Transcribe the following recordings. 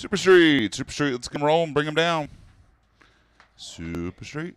Super Street. Super Street. Let's get him rolling. Bring him down. Super Street.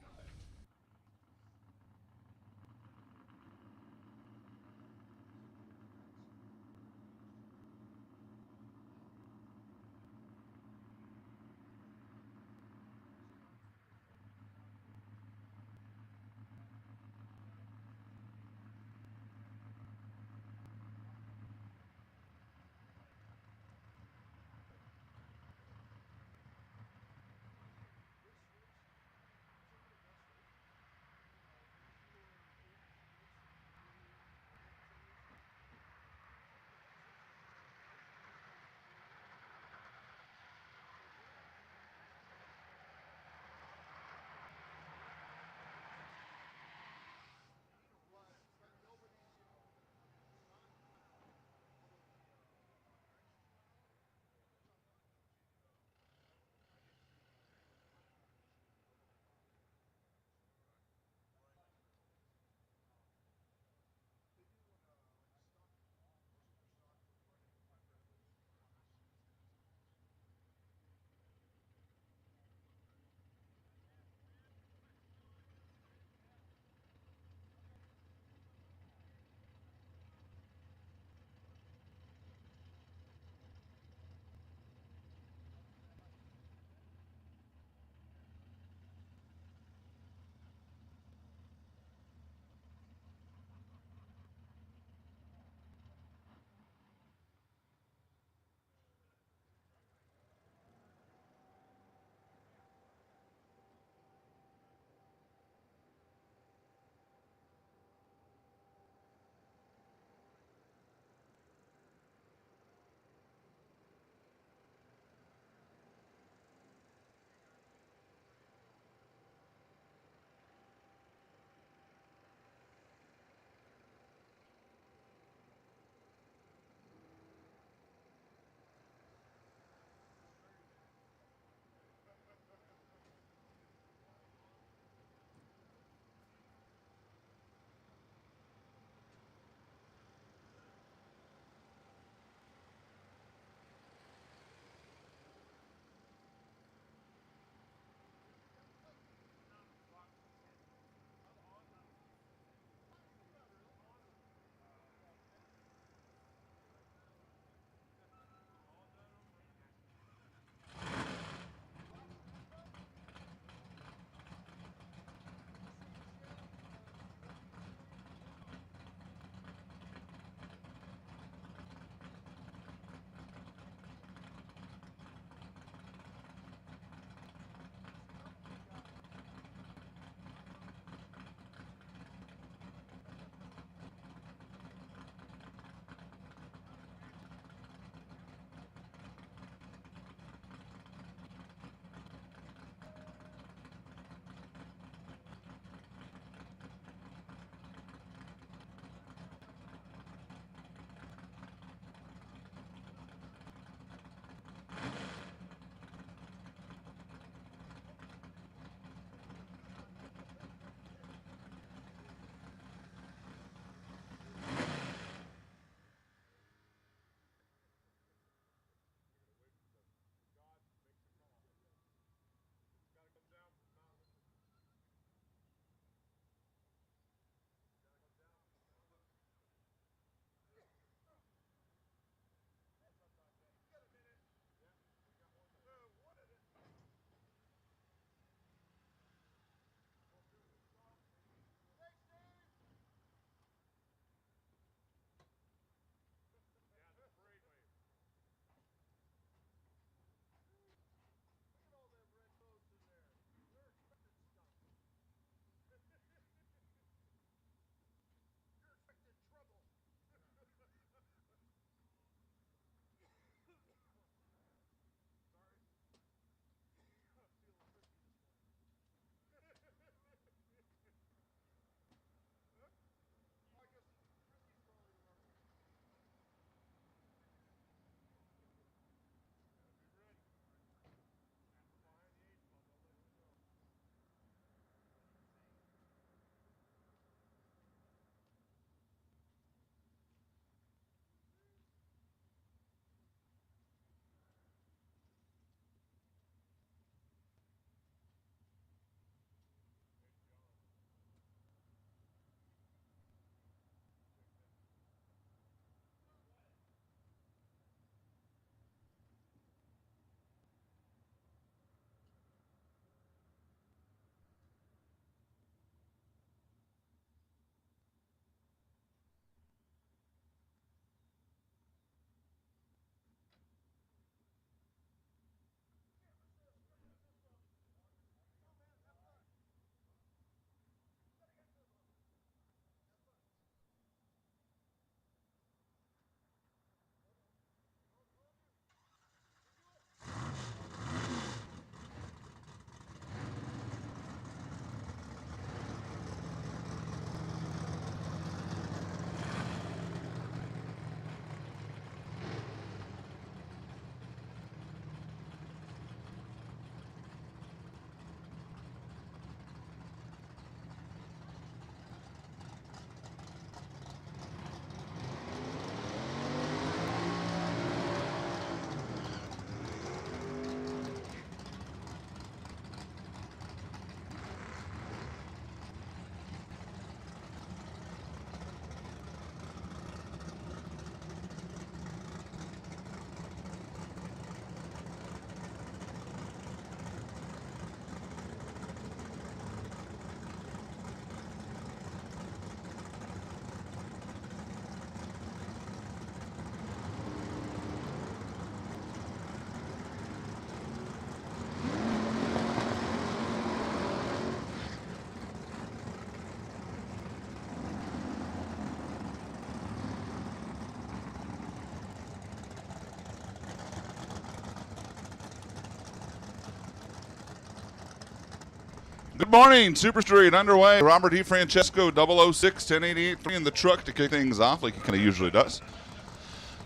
Good morning, Super Street underway. Robert D. Francesco, 006, 1088 in the truck to kick things off like he kind of usually does.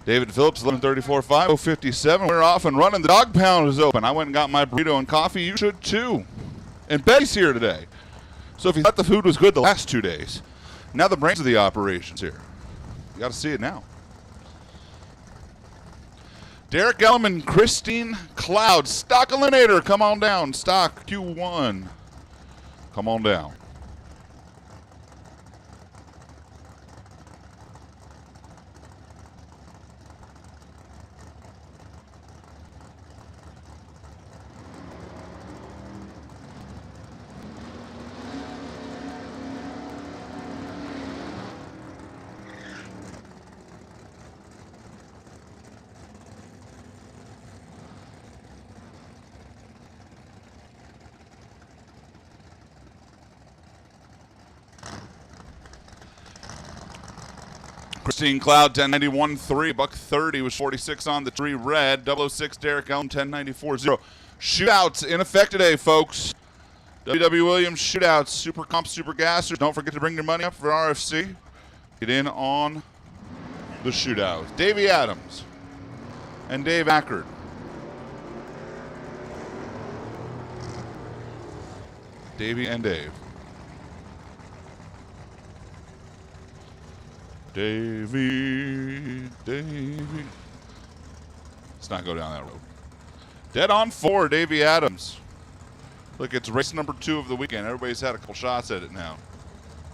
David Phillips, 11:34.5, 057. We're off and running. The dog pound is open. I went and got my burrito and coffee. You should too. And Betty's here today. So if you thought the food was good the last 2 days, now the brains of the operation's here. You got to see it now. Derek Elman, Christine Cloud, Stock Eliminator, come on down. Stock Q1, come on down. Christine Cloud, 1091.3, $1.30 was 46 on the tree. Red, 006 Derek Elm, 1094.0. Shootouts in effect today, folks. W.W. Williams shootouts, super comp, super gassers. Don't forget to bring your money up for RFC. Get in on the shootouts. Davey Adams and Dave Ackard. Davey and Dave. Davey. Let's not go down that road. Dead on 4, Davey Adams. Look, it's race number 2 of the weekend. Everybody's had a couple shots at it now.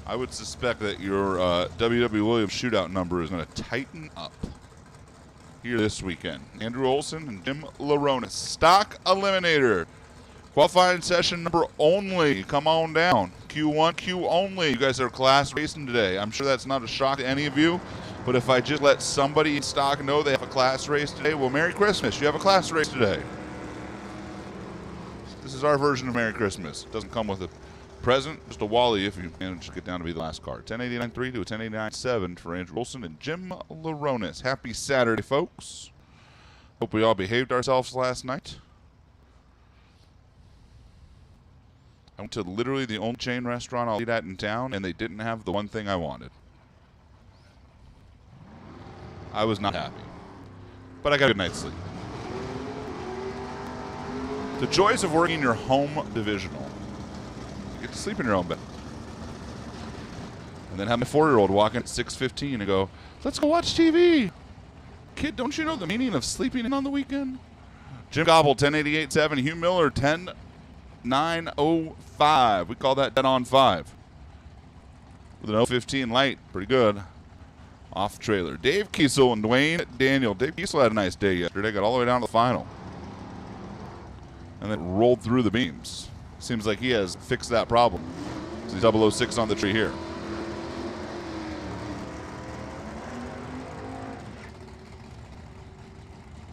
I would suspect that your W.W. Williams shootout number is going to tighten up here this weekend. Andrew Olson and Jim Laronis. Stock Eliminator. Qualifying session number only. Come on down. Q1, Q only. You guys are class racing today. I'm sure that's not a shock to any of you, but if I just let somebody in stock know they have a class race today, well, Merry Christmas. You have a class race today. This is our version of Merry Christmas. It doesn't come with a present, just a Wally if you manage to get down to be the last card. 1089.3 to a 1089.7 for Andrew Olson and Jim Laronis. Happy Saturday, folks. Hope we all behaved ourselves last night. I went to literally the only chain restaurant I'll eat at in town, and they didn't have the one thing I wanted. I was not happy. But I got a good night's sleep. The joys of working your home divisional. You get to sleep in your own bed. And then have my 4-year-old walk in at 6:15 and go, let's go watch TV. Kid, don't you know the meaning of sleeping in on the weekend? Jim Gobble, 1088.7. Hugh Miller, 10.905. We call that dead on 5. With an 015 light. Pretty good. Off trailer. Dave Kiesel and Dwayne Daniel. Dave Kiesel had a nice day yesterday. Got all the way down to the final. And then rolled through the beams. Seems like he has fixed that problem. So he's 006 on the tree here.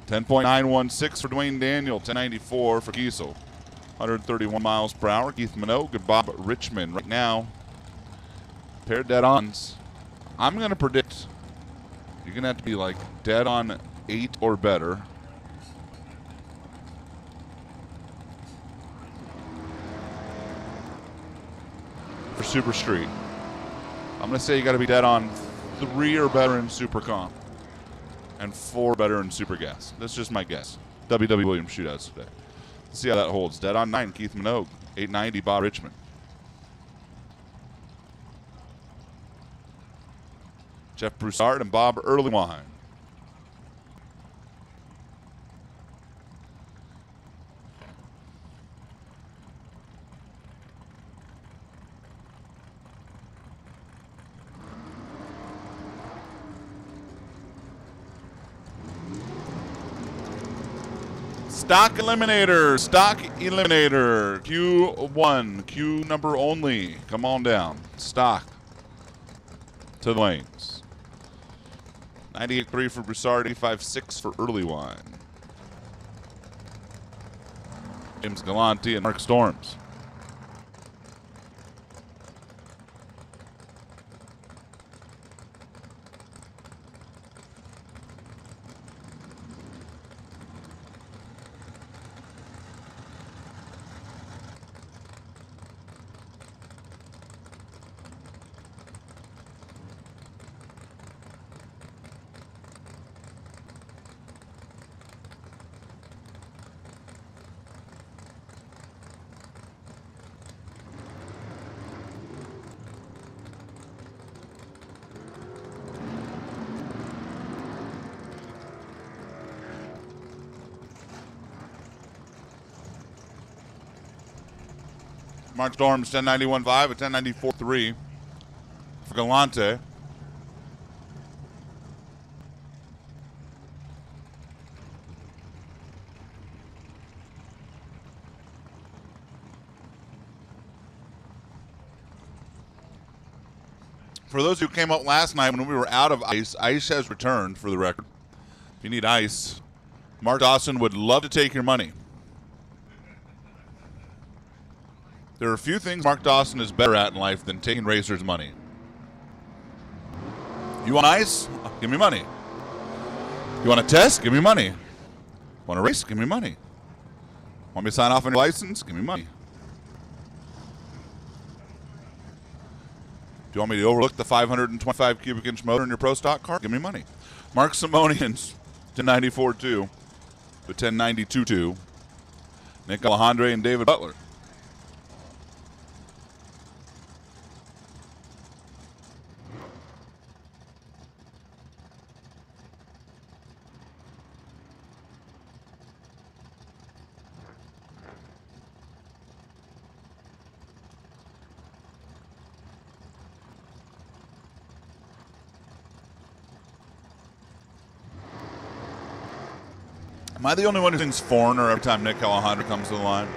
.916 for Dwayne Daniel. 1094 for Kiesel. 131 miles per hour. Keith Minogue and Bob Richmond right now. Paired dead-ons. I'm going to predict you're going to have to be like dead on 8 or better. For Super Street. I'm going to say you got to be dead on 3 or better in Super Comp. And 4 better in Super Gas. That's just my guess. W.W. Williams shootouts today. Let's see how that holds. Dead on 9, Keith Minogue. 890, Bob Richmond. Jeff Broussard and Bob Earlywine. Stock Eliminator, Q1, Q number only. Come on down. Stock to the lanes. 98.3 for Broussard, 85.6 for Earlywine. James Galante and Mark Storms. Mark Storms 1091.5, a 1094.3 for Galante. For those who came up last night when we were out of ice, ice has returned for the record. If you need ice, Mark Dawson would love to take your money. There are a few things Mark Dawson is better at in life than taking racers' money. You want ice? Give me money. You want a test? Give me money. Want a race? Give me money. Want me to sign off on your license? Give me money. Do you want me to overlook the 525 cubic inch motor in your Pro Stock car? Give me money. Mark Simonians, 1094.2 to 1092.2. Nick Alejandre and David Butler. Am I the only one who thinks foreigner every time Nick Alejandro comes to the line?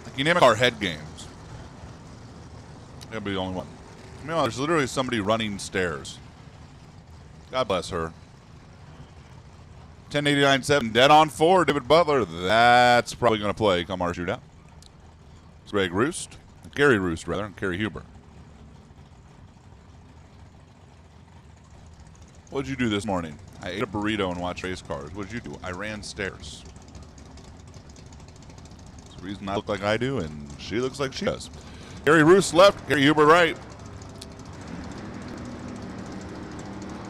Like, you name it our head games. I'll be the only one. I mean, there's literally somebody running stairs. God bless her. 1089.7, dead on 4, David Butler. That's probably going to play come our shootout. It's Gary Roost, rather, and Kerry Huber. What did you do this morning? I ate a burrito and watched race cars. What did you do? I ran stairs. It's the reason I look like I do, and she looks like she does. Gary Roos left, Kerry Huber right.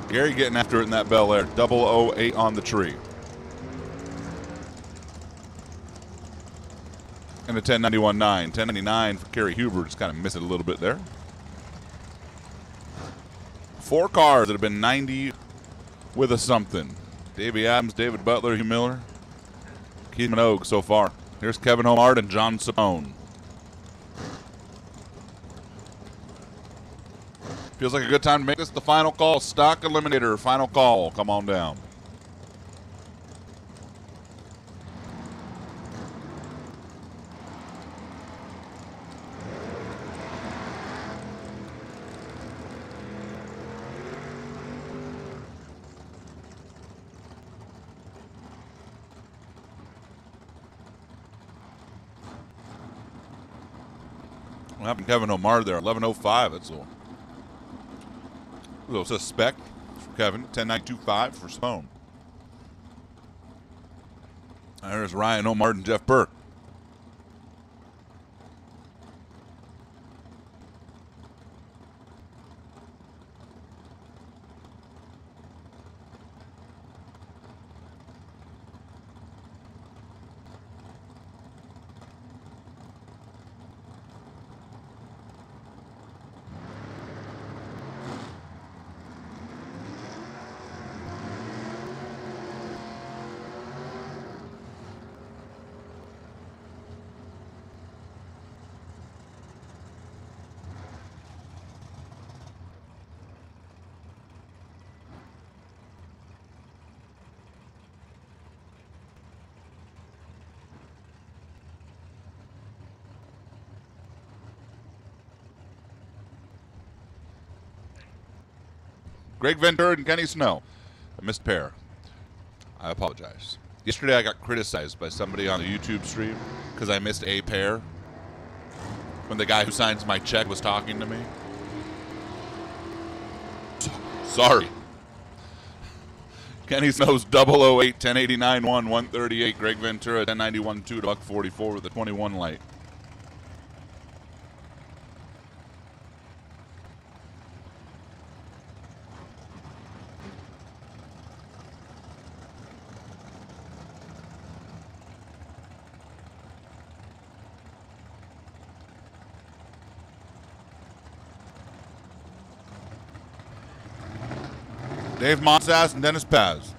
Gary getting after it in that Bel Air. 008 on the tree. And a 1091.9. 1099 for Kerry Huber. Just kind of missed it a little bit there. 4 cars that have been 90 with a something. Davey Adams, David Butler, Hugh Miller, Keith Minogue so far. Here's Kevin Homard and John Sapone. Feels like a good time to make this the final call. Stock Eliminator, final call. Come on down. What happened to Kevin Omar there? 11:05. That's a little suspect for Kevin. 10.925 for Stone. There's Ryan Omar and Jeff Burke. Greg Ventura and Kenny Snow. A missed pair. I apologize. Yesterday I got criticized by somebody on the YouTube stream because I missed a pair when the guy who signs my check was talking to me. Sorry. Kenny Snow's 008, 1089.1, 138. Greg Ventura, 1091.2 to $144 with a 21 light. Dave Monsass and Dennis Paz.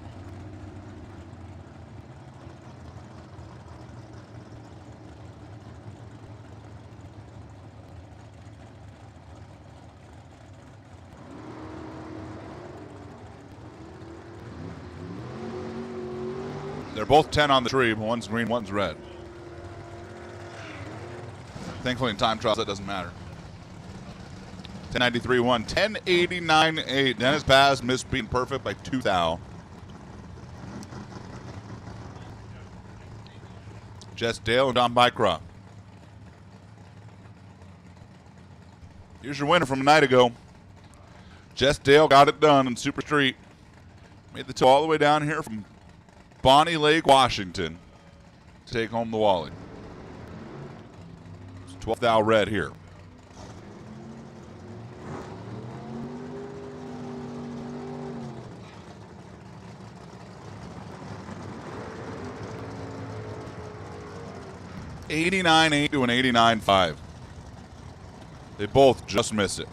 They're both 10 on the tree, but one's green, one's red. Thankfully, in time trials, that doesn't matter. 1093-1, 1089-8. Dennis Paz missed being perfect by 2 thou. Jess Dale and Don Bycroft. Here's your winner from a night ago. Jess Dale got it done in Super Street. Made the tow all the way down here from Bonnie Lake, Washington to take home the Wally. It's 12th thou red here. $89.8 to an $89.5. They both just missed it.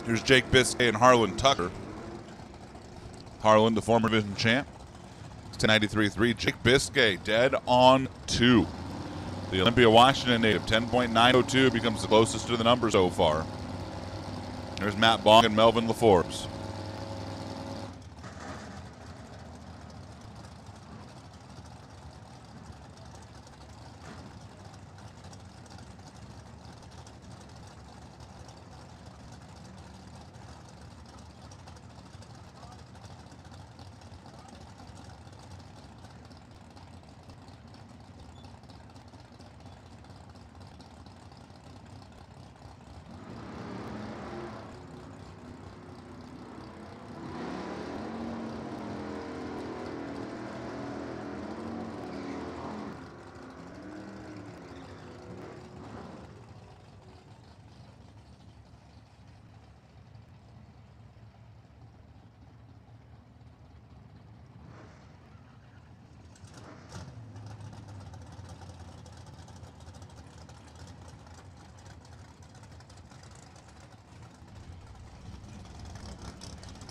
Here's Jake Biscay and Harlan Tucker. Harlan, the former division champ. It's 1093-3. Jake Biscay, dead on 2. The Olympia, Washington native, 10.902, becomes the closest to the number so far. There's Matt Bong and Melvin LaForbes.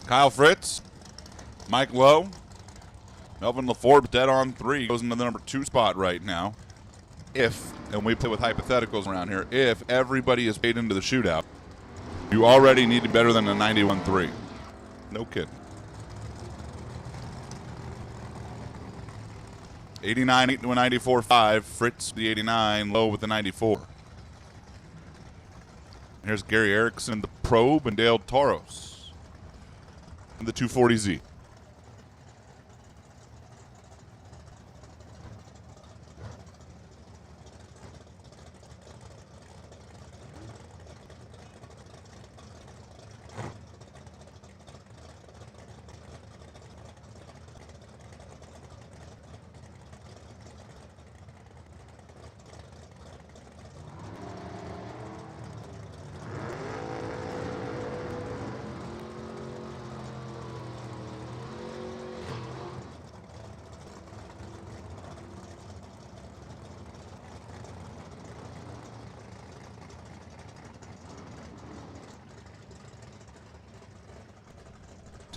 Kyle Fritz, Mike Lowe, Melvin LaForbes dead on 3. Goes into the number 2 spot right now. If, and we play with hypotheticals around here, if everybody is paid into the shootout, you already need to be better than a 91-3. No kidding. 89-8 to a 94-5. Fritz the 89, Lowe with the 94. Here's Gary Erickson, the Probe, and Dale Toros. The 240Z.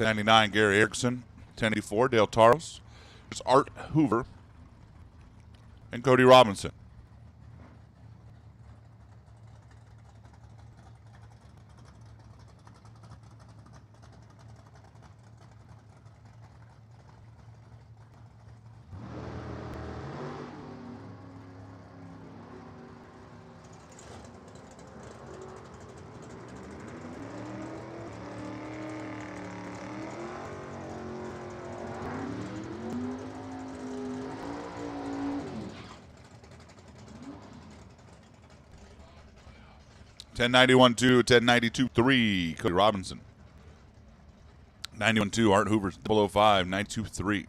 $10.99 Gary Erickson, $10.84 Dale Taros. There's Art Hoover and Cody Robinson. $10.91-2, $10.92-3, Cody Robinson. $91-2, Art Hoover, 005, $92-3.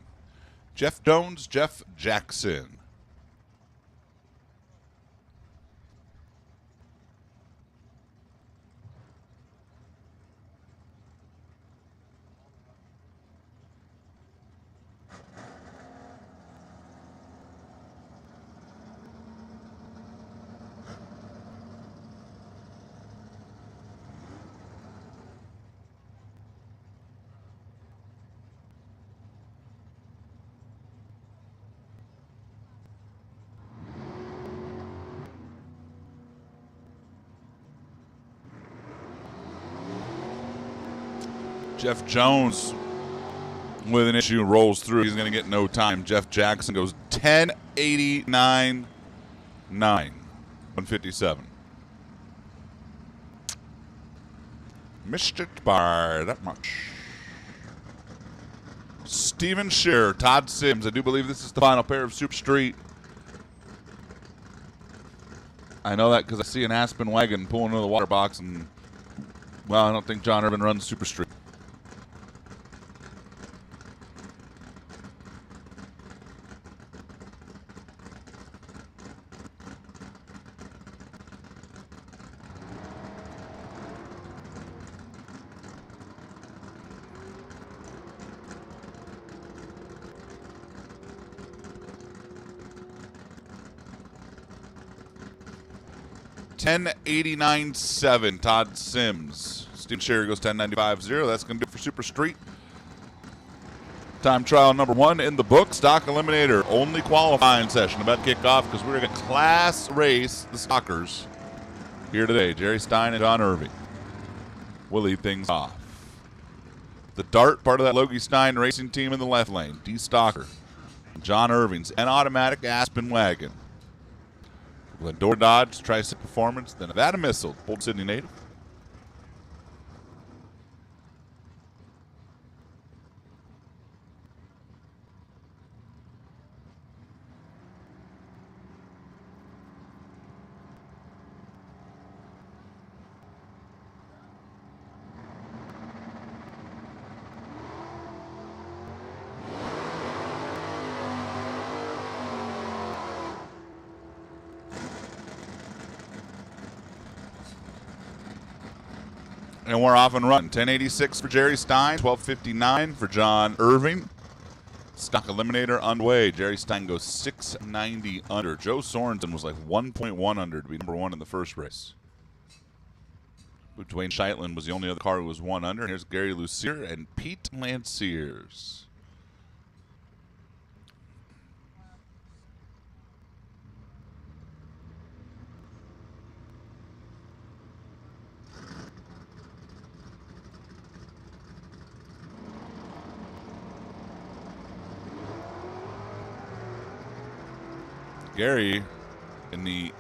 Jeff Jones, Jeff Jackson. Jeff Jones with an issue rolls through. He's going to get no time. Jeff Jackson goes 10.89.9. 157. Missed it by that much. Steven Shearer, Todd Sims. I do believe this is the final pair of Super Street. I know that because I see an Aspen wagon pulling into the water box, and, well, I don't think John Irvin runs Super Street. $10.89.7, Todd Sims. Steve Sherry goes 10.95.0. That's going to do it for Super Street. Time trial number 1 in the book. Stock Eliminator. Only qualifying session about to kick off because we're going to class race the stockers here today. Jerry Stein and John Irving will lead things off. The Dart, part of that Logie Stein racing team in the left lane. D. Stocker. John Irving's an automatic Aspen wagon. Glendora Dodge, Tri-City Performance, then Nevada Missile, Bold Sydney native. And we're off and running. 10.86 for Jerry Stein, 12.59 for John Irving. Stock Eliminator underway. Jerry Stein goes 690 under. Joe Sorensen was like 1.1 under to be number 1 in the first race. Dwayne Scheitland was the only other car who was 1 under. And here's Gary Lucier and Pete Lanciers. Gary in the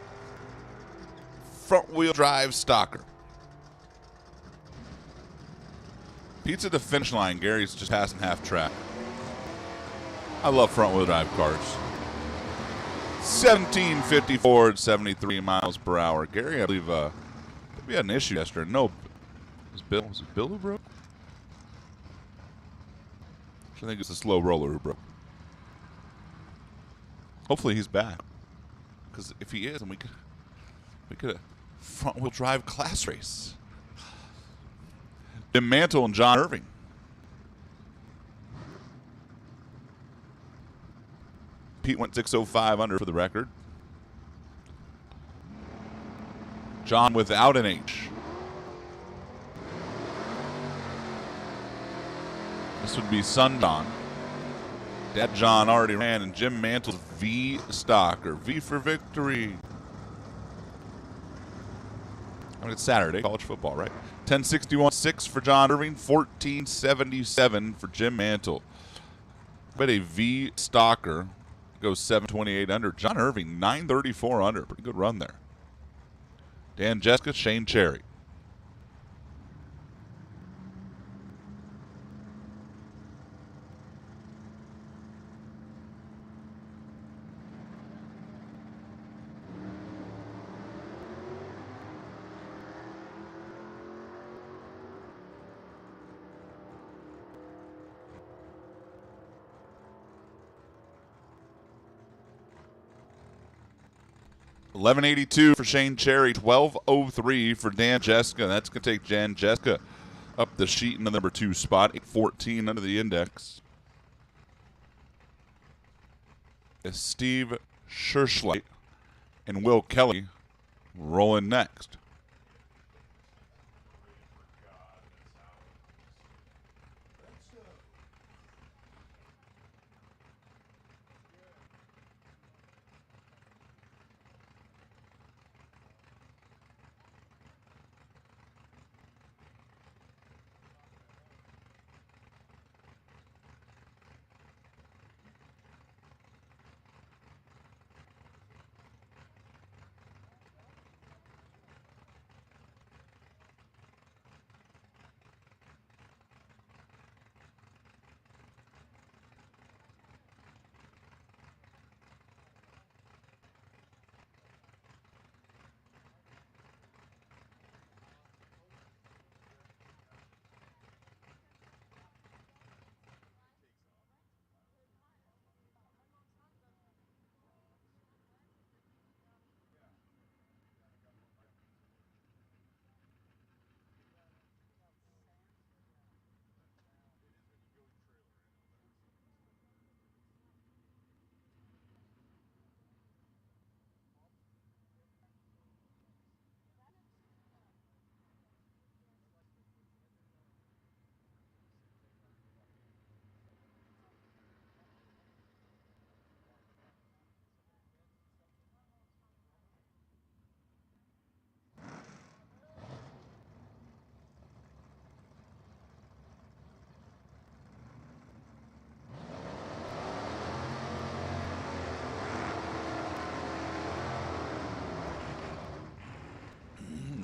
front-wheel drive Stocker. Pete's at the finish line. Gary's just passing half track. I love front-wheel drive cars. 1754 at 73 miles per hour. Gary, I believe, we had an issue yesterday. No, was it Bill who broke? I think it's a slow roller who broke. Hopefully he's back. Because if he is, then we could front-wheel drive class race. Jim Mantle and John Irving. Pete went 605 under for the record. John without an H. This would be Son Don. Dad John already ran, and Jim Mantle's V Stocker. V for victory. I mean, it's Saturday, college football, right? 10.61.6 for John Irving, 14.77 for Jim Mantle. But a V Stocker goes 728 under. John Irving, 934 under. Pretty good run there. Dan Jessica, Shane Cherry. $11.82 for Shane Cherry, $12.03 for Dan Jessica. That's going to take Dan Jessica up the sheet in the number 2 spot, 814 under the index. As Steve Scherschleit and Will Kelly rolling next.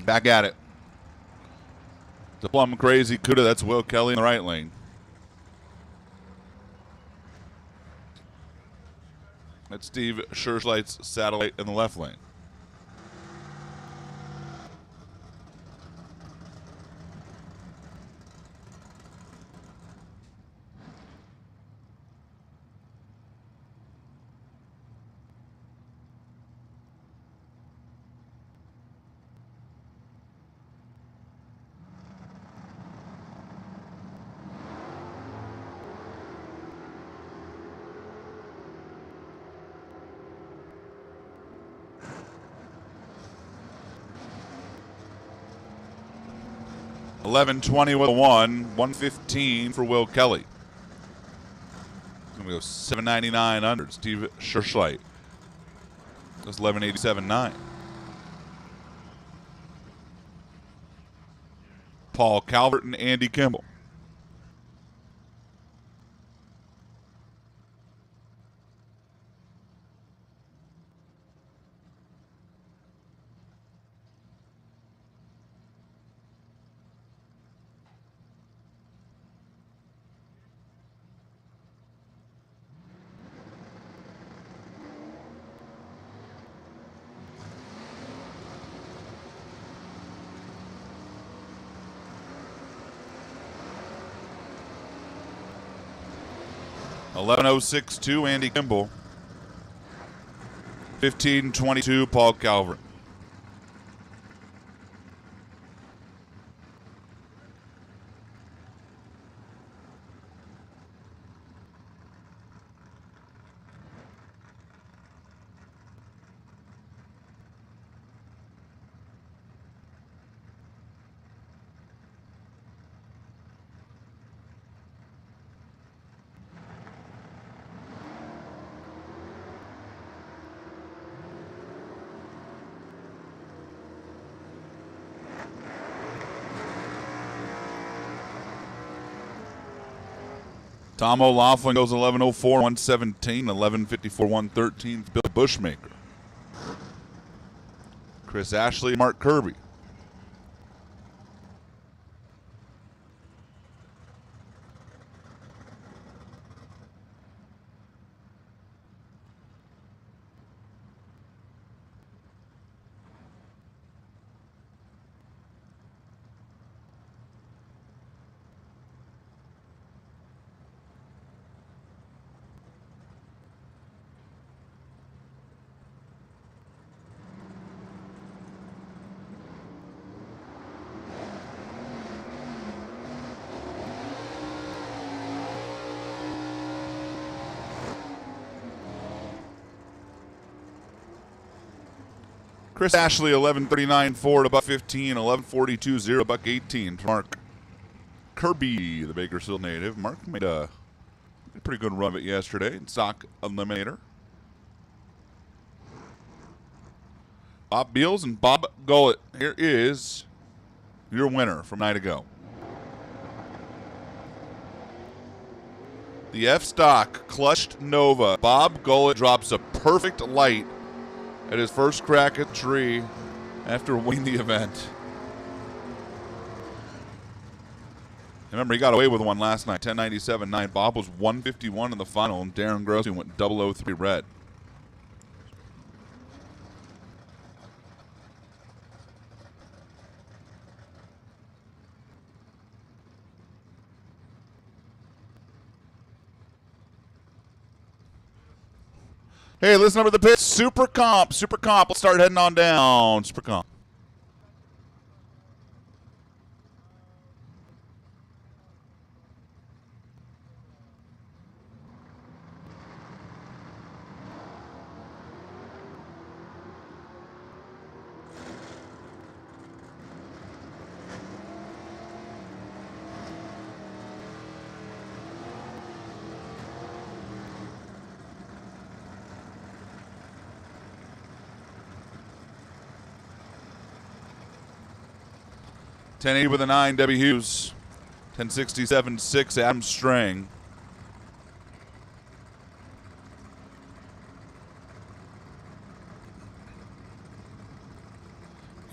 Back at it. The plum crazy Cuda. That's Will Kelly in the right lane. That's Steve Scherschleit's Satellite in the left lane. $11.20 with a 115 for Will Kelly. Going to go $7.99 under Steve Scherschleit. That's $11.87.9. Paul Calvert and Andy Kimball. $11.06.2 Andy Kimball. $15.22 Paul Calvert. Tom O'Laughlin goes 11.04, 117, 11.54, 113. Bill Bushmaker. Chris Ashley, Mark Kirby. Chris Ashley, 11.39.4 to $1.15, 11.42.0 $1.18 to Mark Kirby, the Bakersfield native. Mark made a pretty good run of it yesterday in stock eliminator. Bob Beals and Bob Gullett. Here is your winner from night ago. The F-Stock Clutched Nova. Bob Gullett drops a perfect light at his first crack at the tree after winning the event. Remember, he got away with one last night, 10.97.9. Bob was 151 in the final, and Darren Grossi went 003 red. Hey, listen up to the pit. Super Comp. Let's start heading on down. Super Comp. $10.80 with a 9, Debbie Hughes. $10.67.6, Adam Strang.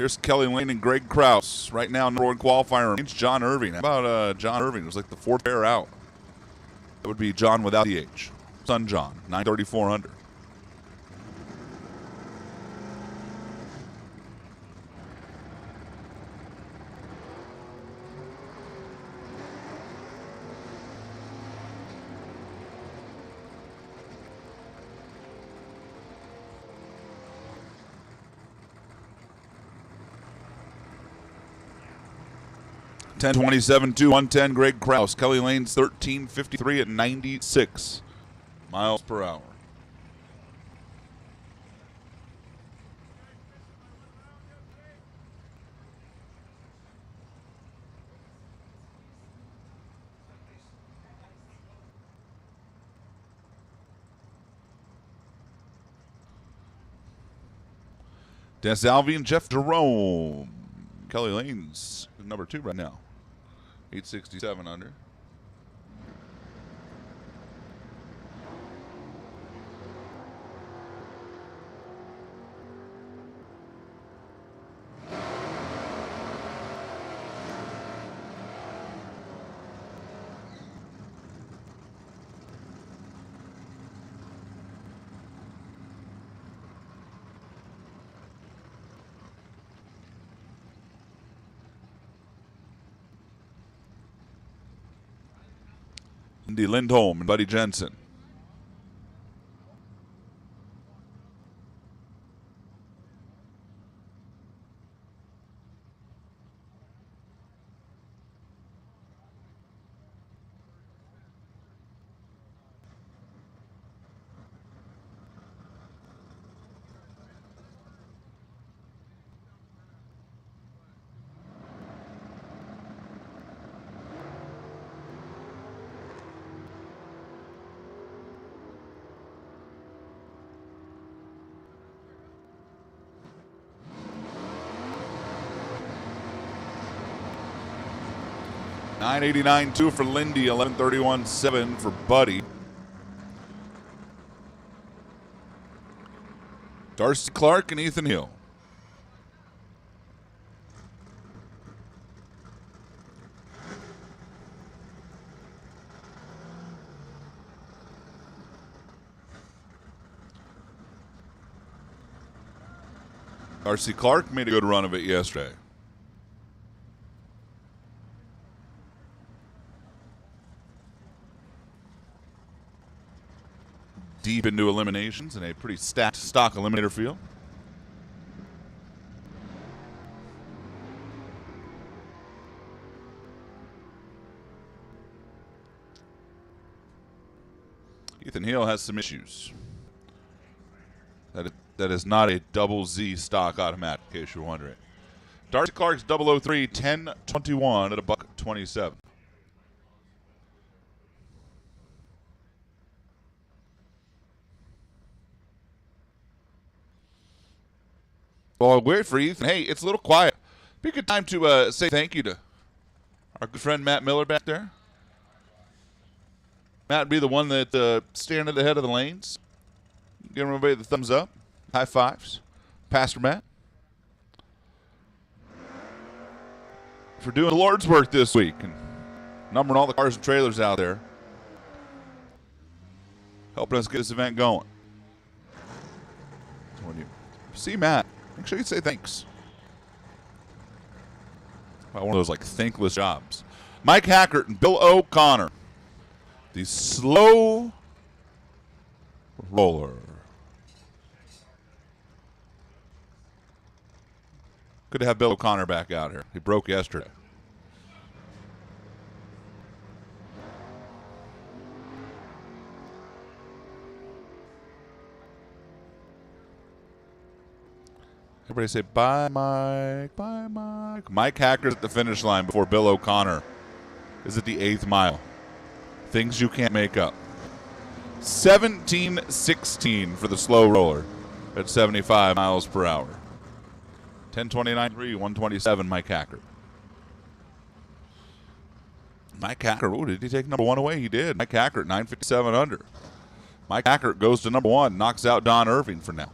Here's Kelly Lane and Greg Krause. Right now, number one qualifier remains John Irving. How about John Irving? It was like the fourth pair out. That would be John without the H. Son John, 934 under. (10:27.2 110). Greg Krause. Kelly Lane's 13:53 at 96 miles per hour. Des Alvey and Jeff Jerome. Kelly Lane's number 2 right now. 867 under. Indy Lindholm and Buddy Jensen. $989.2 for Lindy, $1131.7 for Buddy. Darcy Clark and Ethan Hill. Darcy Clark made a good run of it yesterday. Deep into eliminations in a pretty stacked stock eliminator field. Ethan Hill has some issues. That is not a double Z stock automatic, in case you're wondering. Darcy Clark's 003, 10.21 at $1.27. Well, I'll wait for Ethan. Hey, it's a little quiet. Be a good time to say thank you to our good friend Matt Miller back there. Matt would be the one that stand at the head of the lanes. Give everybody the thumbs up, high fives. Pastor Matt. For doing the Lord's work this week and numbering all the cars and trailers out there. Helping us get this event going. So when you see Matt, make sure you say thanks. One of those like thankless jobs. Mike Hackert and Bill O'Connor. The slow roller. Good to have Bill O'Connor back out here. He broke yesterday. Everybody say, bye, Mike. Bye, Mike. Mike Hacker's at the finish line before Bill O'Connor is at the 8th mile. Things you can't make up. 17:16 for the slow roller at 75 miles per hour. 10:29.3, 127, Mike Hacker. Mike Hacker, oh, did he take number 1 away? He did. Mike Hacker at 957 under. Mike Hacker goes to number 1, knocks out Don Irving for now.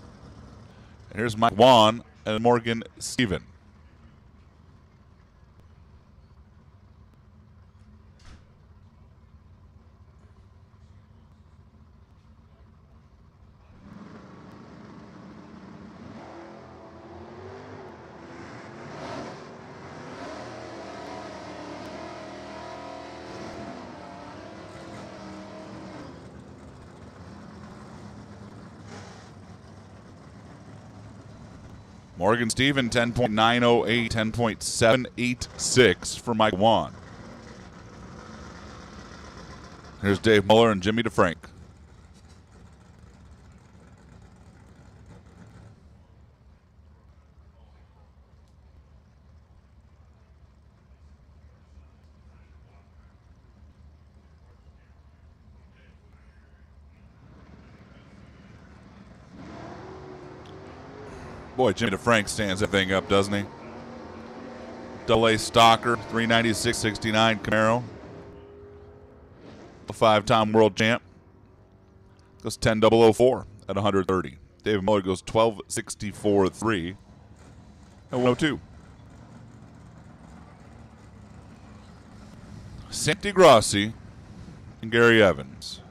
And here's Mike Wan and Morgan Steven. Morgan Steven, 10.908, 10.786 for Mike Wan. Here's Dave Muller and Jimmy DeFrank. Boy, Jimmy DeFrank stands that thing up, doesn't he? Double-A Stalker, 396.69 Camaro. A 5-time world champ. Goes 10.004 at 130. David Muller goes 12.64.3 at 102. Santi Grossi and Gary Evans.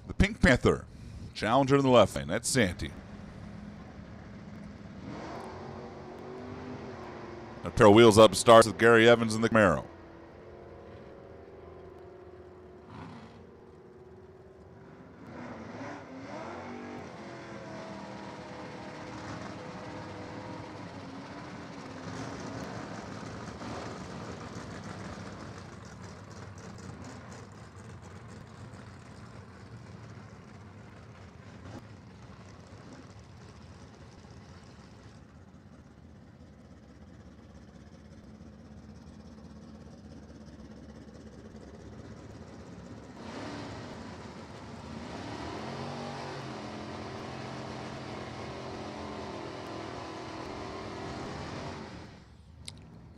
The Pink Panther, challenger in the left lane. That's Santi. A pair of wheels up starts with Gary Evans in the Camaro.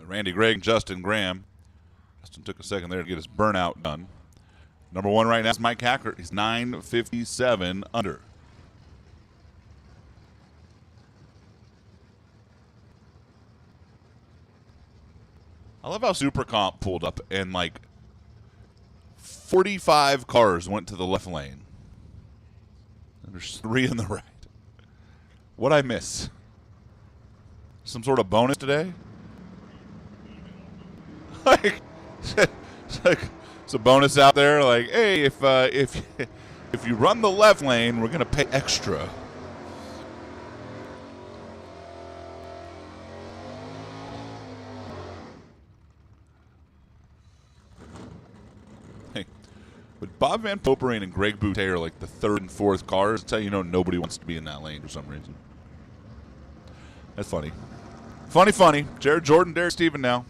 Randy Gregg, Justin Graham. Justin took a second there to get his burnout done. Number one right now is Mike Hackert. He's 957 under. I love how Super Comp pulled up and like 45 cars went to the left lane. And there's 3 in the right. What'd I miss? Some sort of bonus today? Like, it's a bonus out there. Like, hey, if you run the left lane, we're gonna pay extra. Hey, but Bob Van Popering and Greg Boutte are like the 3rd and 4th cars. That's how you know nobody wants to be in that lane for some reason. That's funny. Funny. Jared Jordan, Derek Steven now.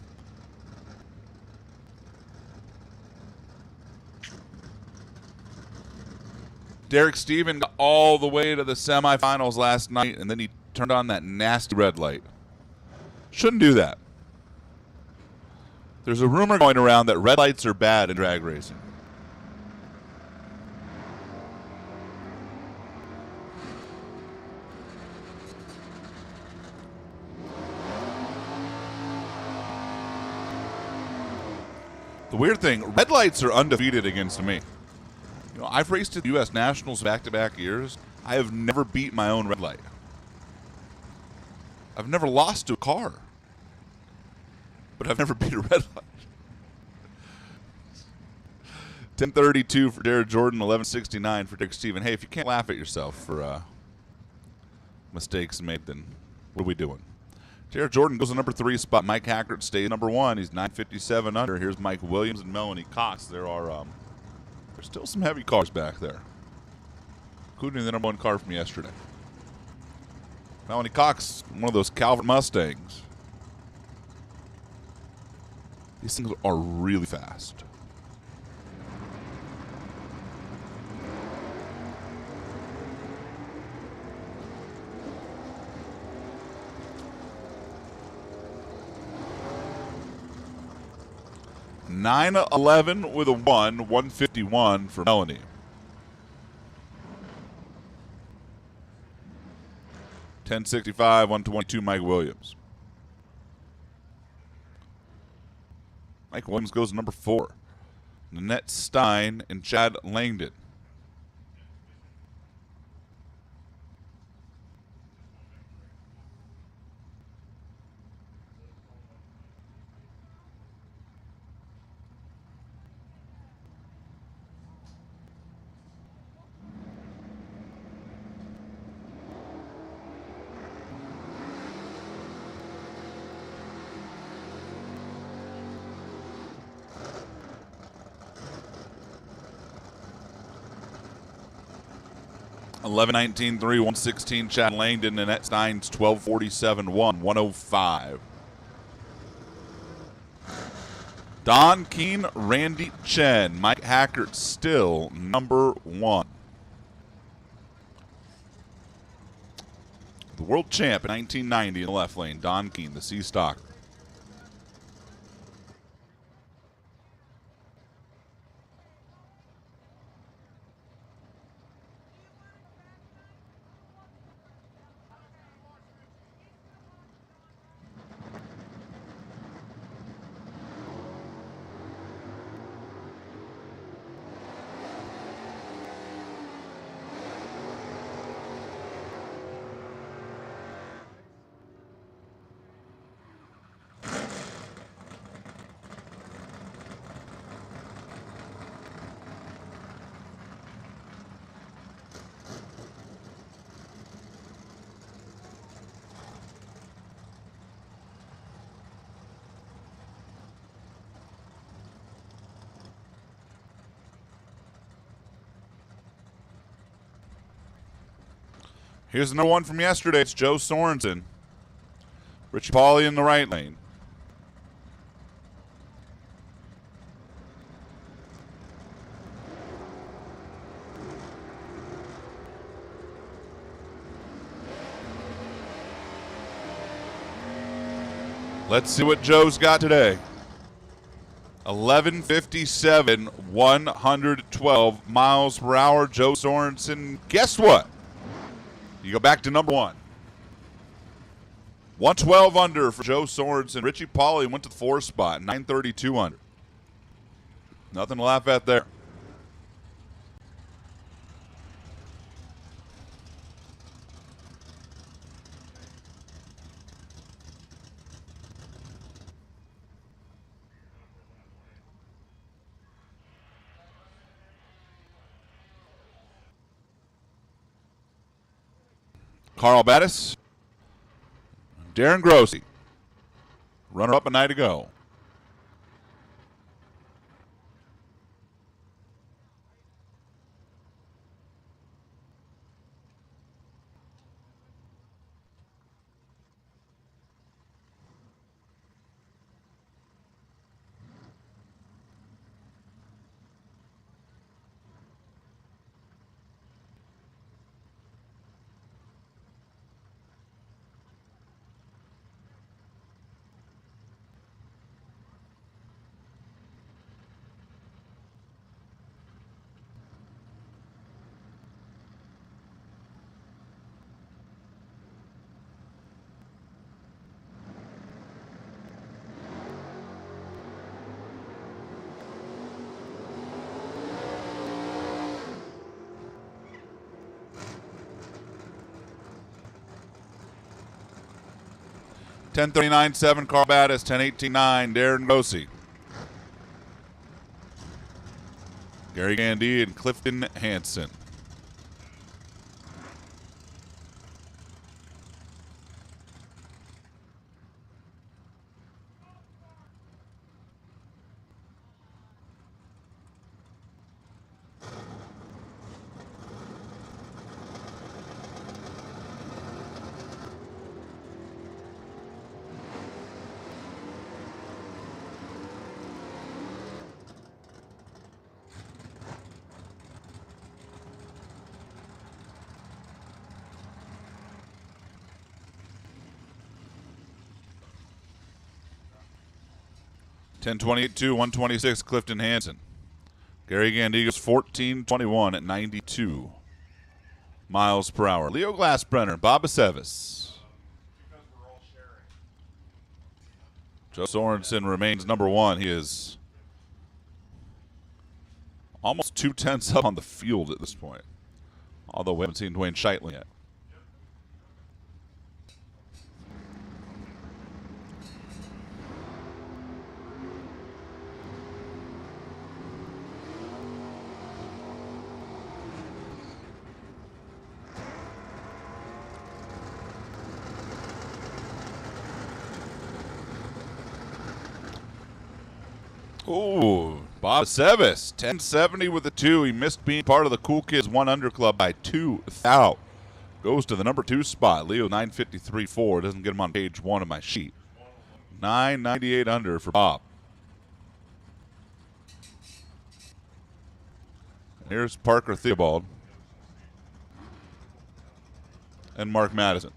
Derek Steven got all the way to the semifinals last night, and then he turned on that nasty red light. Shouldn't do that. There's a rumor going around that red lights are bad in drag racing. The weird thing, red lights are undefeated against me. You know, I've raced at the U.S. Nationals back-to-back years. I have never beat my own red light. I've never lost to a car. But I've never beat a red light. 10:32 for Jared Jordan, 11:69 for Dick Steven. Hey, if you can't laugh at yourself for mistakes made, then what are we doing? Jared Jordan goes to number 3 spot. Mike Hackert stays number 1. He's 957 under. Here's Mike Williams and Melanie Cox. There's still some heavy cars back there, including the number 1 car from yesterday. Melanie Cox, one of those Calvert Mustangs. These things are really fast. (9:11) with a 151 for Melanie. (10:65) 122 Mike Williams. Mike Williams goes to number 4. Nanette Stein and Chad Langdon. 11:19.3, 116 Chad Langdon, and at Steins 12:47.1, 105. Don Keene, Randy Chen, Mike Hackert still number 1. The world champ in 1990 in the left lane, Don Keene, the C Stocker. Here's the number 1 from yesterday. It's Joe Sorensen. Richie Pauly in the right lane. Let's see what Joe's got today. 11:57, 112 miles per hour. Joe Sorensen, guess what? You go back to number 1. 112 under for Joe Sorensen. Richie Pauly went to the 4th spot, 932 under. Nothing to laugh at there. Carl Battis, Darren Grossi, runner-up a night ago. $10.39.7 Carl Battis, $10.18.9 Darren Grossi. Gary Gandy and Clifton Hansen. $10.28.2, 126 Clifton Hansen. Gary Gandiga's 14.21 at 92 miles per hour. Leo Glassbrenner, Bob Aceves. Joe Sorensen remains number 1. He is almost 2/10 up on the field at this point. Although we haven't seen Dwayne Scheitling yet. Ooh, Bob Sevis, 1070 with a 2. He missed being part of the Cool Kids 1 Under Club by 2 thou. Goes to the number 2 spot. Leo 953.4. Doesn't get him on page 1 of my sheet. 998 under for Bob. Here's Parker Theobald and Mark Madison.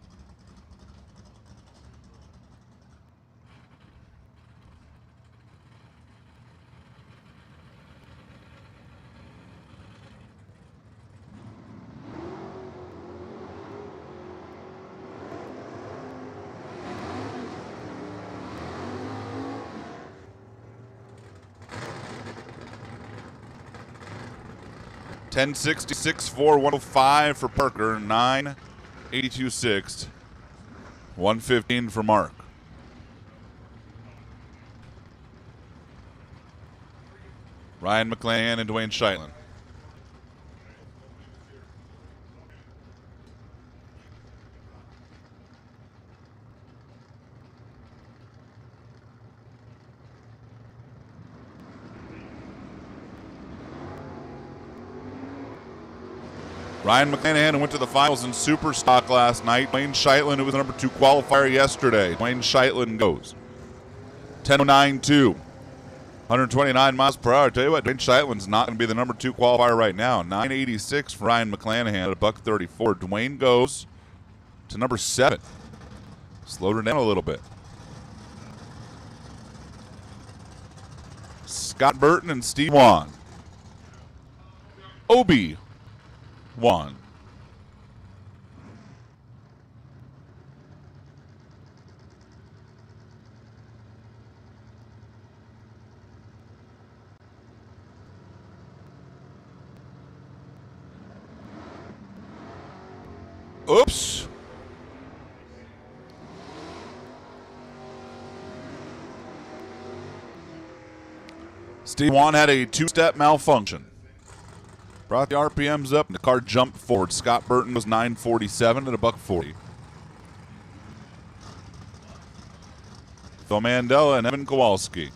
$1066,400 for Parker, $982,600, $115 for Mark. Ryan McClanahan and Dwayne Scheitlen. Ryan McClanahan went to the finals in Super Stock last night. Dwayne Scheitlen, who was the number 2 qualifier yesterday. Dwayne Scheitlen goes. 10.09.2. 129 miles per hour. I tell you what, Dwayne Scheitlen's not going to be the number 2 qualifier right now. 986 for Ryan McClanahan at $134. Dwayne goes to number 7. Slowed her down a little bit. Scott Burton and Steve Wan. Obi Wan. Oops. Steve Wan had a 2-step malfunction. Brought the RPMs up, and the car jumped forward. Scott Burton was 947 at $140. Phil Mandela and Evan Kowalski.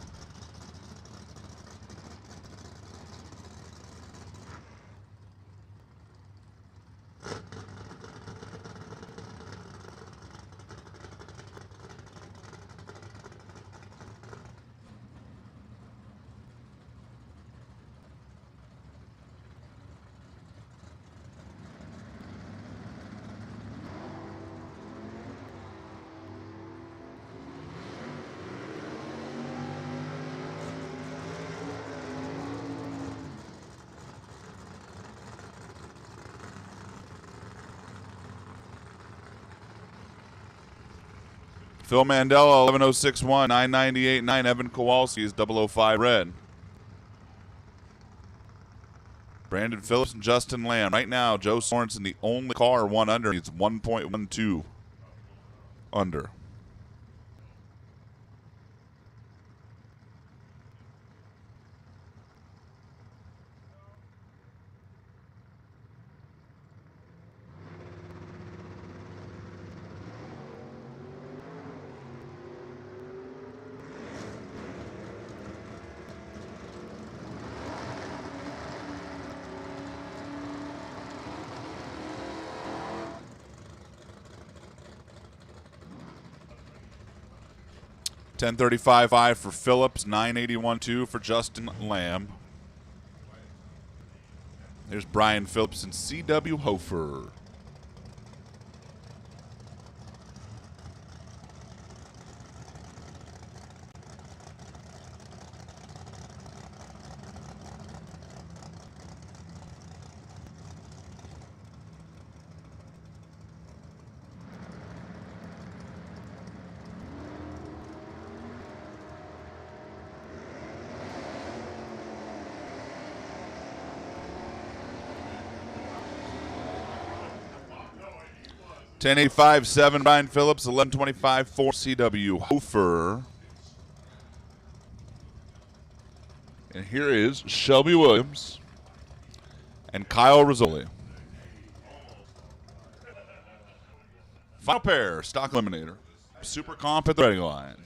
Phil Mandela, 11.061, 998.9. Evan Kowalski is 005 red. Brandon Phillips and Justin Lamb. Right now, Joe Sorensen, the only car 1 under. It's 1.12 under. $10.35.5 for Phillips, $9.81.2 for Justin Lamb. There's Brian Phillips and C.W. Hofer. $10.85.7 Brian Phillips, $11.25.4 C.W. Hofer. And here is Shelby Williams and Kyle Rizzoli. Final pair, stock eliminator. Super comp at the ready line.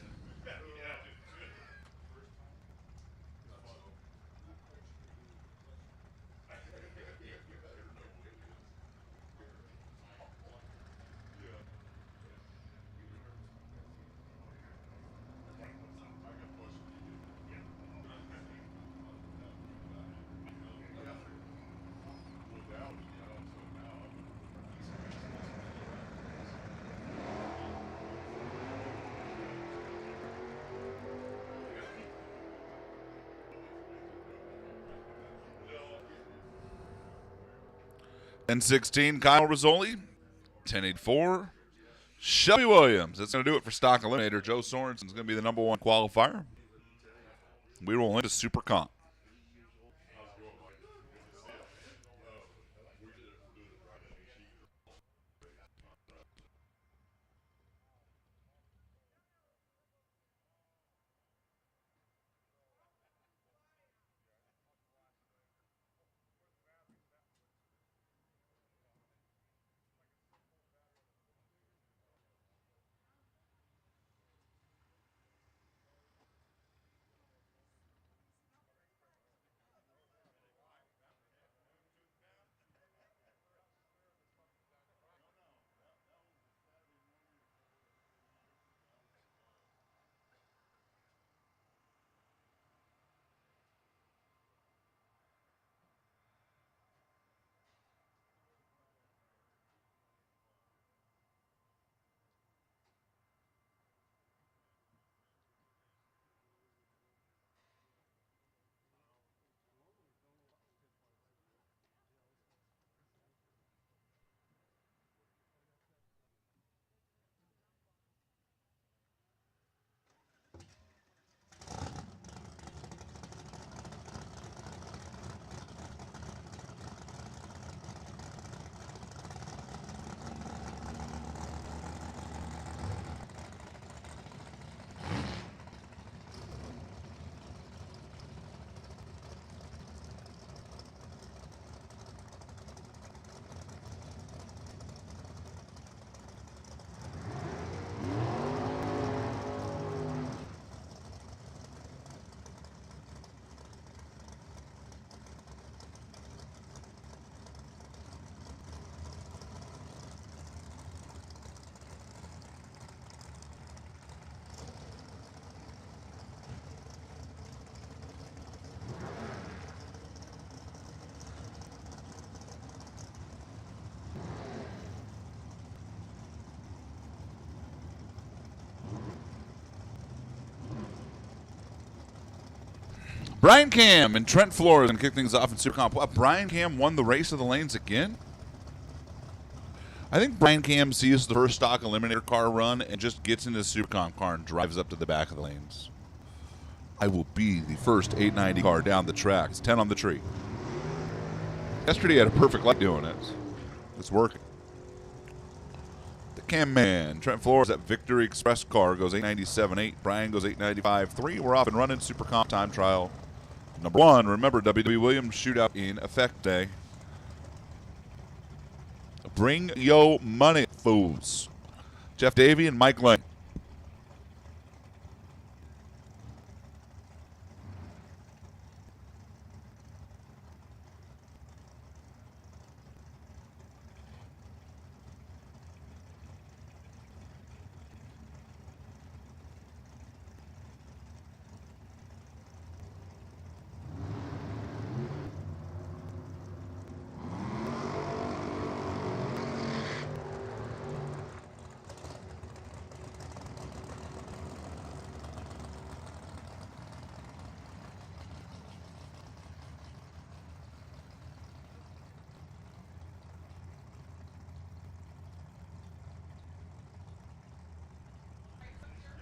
1016, Kyle Rizzoli. 1084, Shelby Williams. That's going to do it for Stock Eliminator. Joe Sorensen's going to be the #1 qualifier. We roll into Super Comp. Brian Cam and Trent Flores going to kick things off in Super Comp. Brian Cam won the race of the lanes again? I think Brian Cam sees the first stock eliminator car run and just gets into the Super Comp car and drives up to the back of the lanes. I will be the first 890 car down the track. It's 10 on the tree. Yesterday I had a perfect light doing it. It's working. The Cam man, Trent Flores, that Victory Express car goes 897.8. Brian goes 895.3. We're off and running Super Comp time trial. #1, remember, WWE Williams Shootout in effect day. Bring yo money, fools. Jeff Davey and Mike Lane.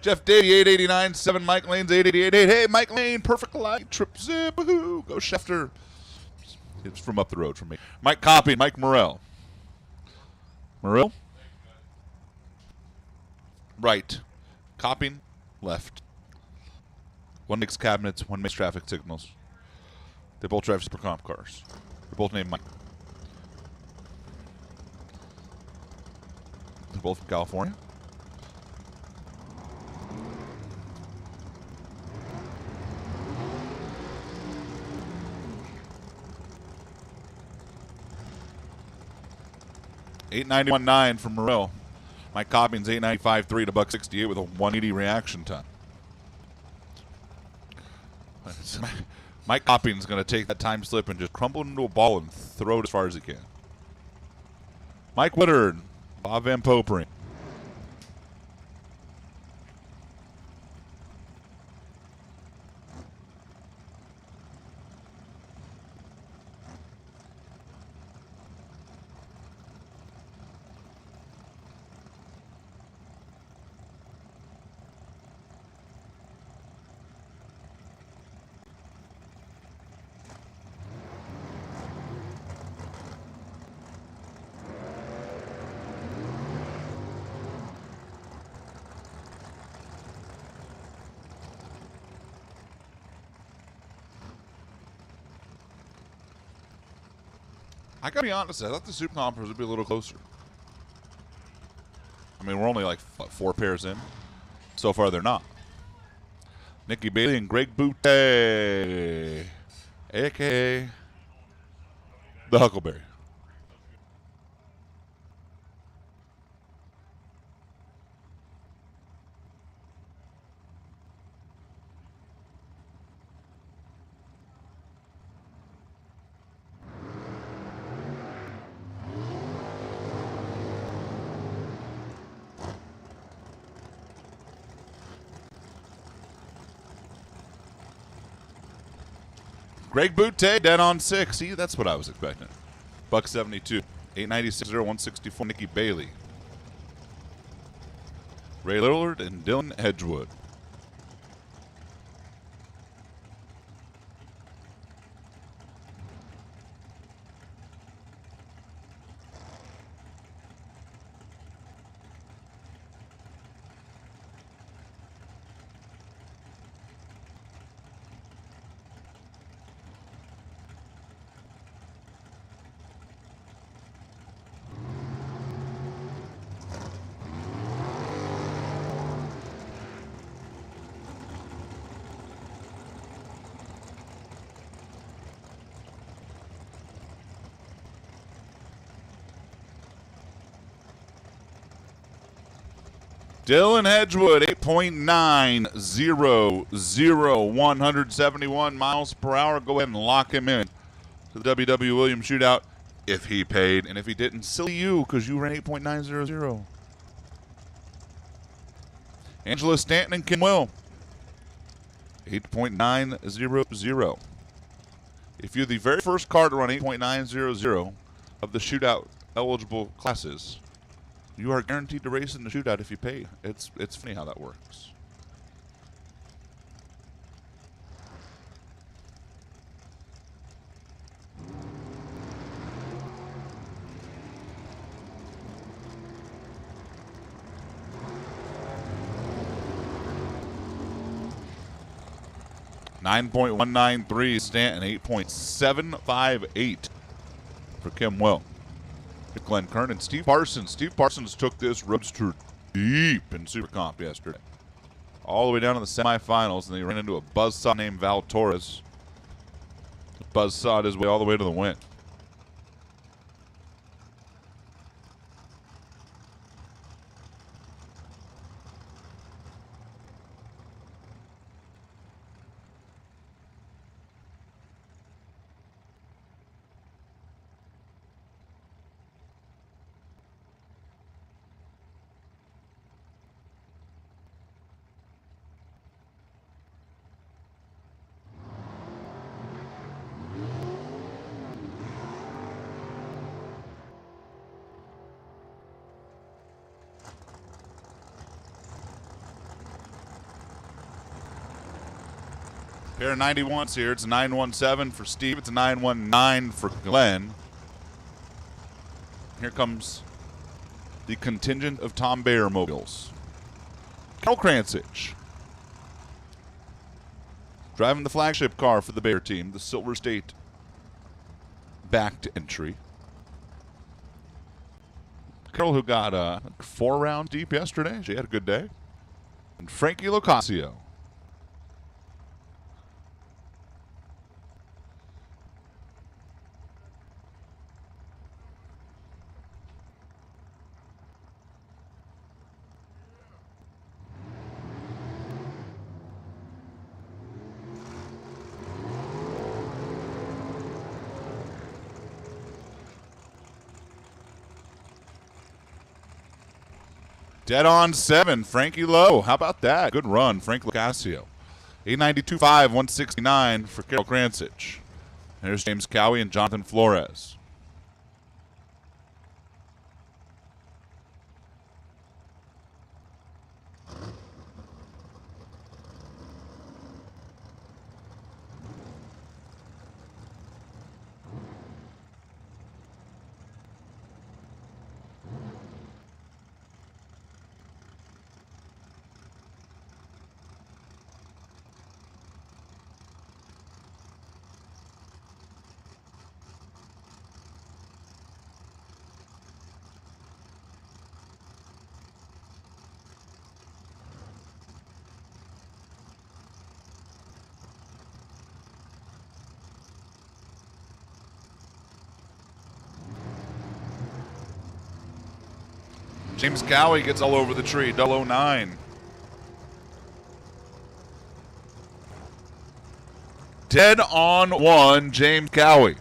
Jeff Davey, 889.7. Mike Lane's 888.8. Hey, Mike Lane, perfect light. Trip zip. Woohoo. Go Schefter. It's from up the road from me. Mike Copping, Mike Morrell. Morrell? Right. Copping, left. One makes cabinets, one makes traffic signals. They both drive Super Comp cars. They're both named Mike. They're both from California. $891.9 from Morrell. Mike Copping's $895.3 to $168 with a 180 reaction time. Mike Copping's going to take that time slip and just crumble it into a ball and throw it as far as he can. Mike Woodard, Bob Van Popering. I gotta be honest, I thought the Super Compers would be a little closer. I mean, we're only like, what, 4 pairs in? So far, they're not. Nikki Bailey and Greg Boutte, a.k.a. the Huckleberry. Greg Boutte, dead on 6. See, that's what I was expecting. Buck 72, 896, 164. Nikki Bailey, Ray Lillard, and Dylan Edgewood. Dylan Edgewood, 8.900, 171 miles per hour. Go ahead and lock him in to the W.W. Williams Shootout if he paid. And if he didn't, silly you, because you ran 8.900. Angela Stanton and Kim Will, 8.900. If you're the very first car to run 8.900 of the Shootout eligible classes, you are guaranteed to race in the Shootout if you pay. It's funny how that works. .193 Stanton, 8.758 for Kim Will. Glenn Kernan, Steve Parsons. Steve Parsons took this roadster deep in Super Comp yesterday. All the way down to the semifinals, and they ran into a buzzsaw named Val Torres. Buzzsawed his way all the way to the win. Pair of 91s here. It's a 917 for Steve. It's a 919 for Glenn. Here comes the contingent of Tom Bayer mobiles. Carol Kransich, driving the flagship car for the Bayer team, the Silver State backed entry. Carol, who got 4 rounds deep yesterday. She had a good day. And Frankie Locasio. Dead on 7, Frankie Lowe. How about that? Good run, Frank Locasio. 892.5, 169 for Carol Kransich. There's James Cowie and Jonathan Flores. James Cowie gets all over the tree. 009. Dead on 1, James Cowie.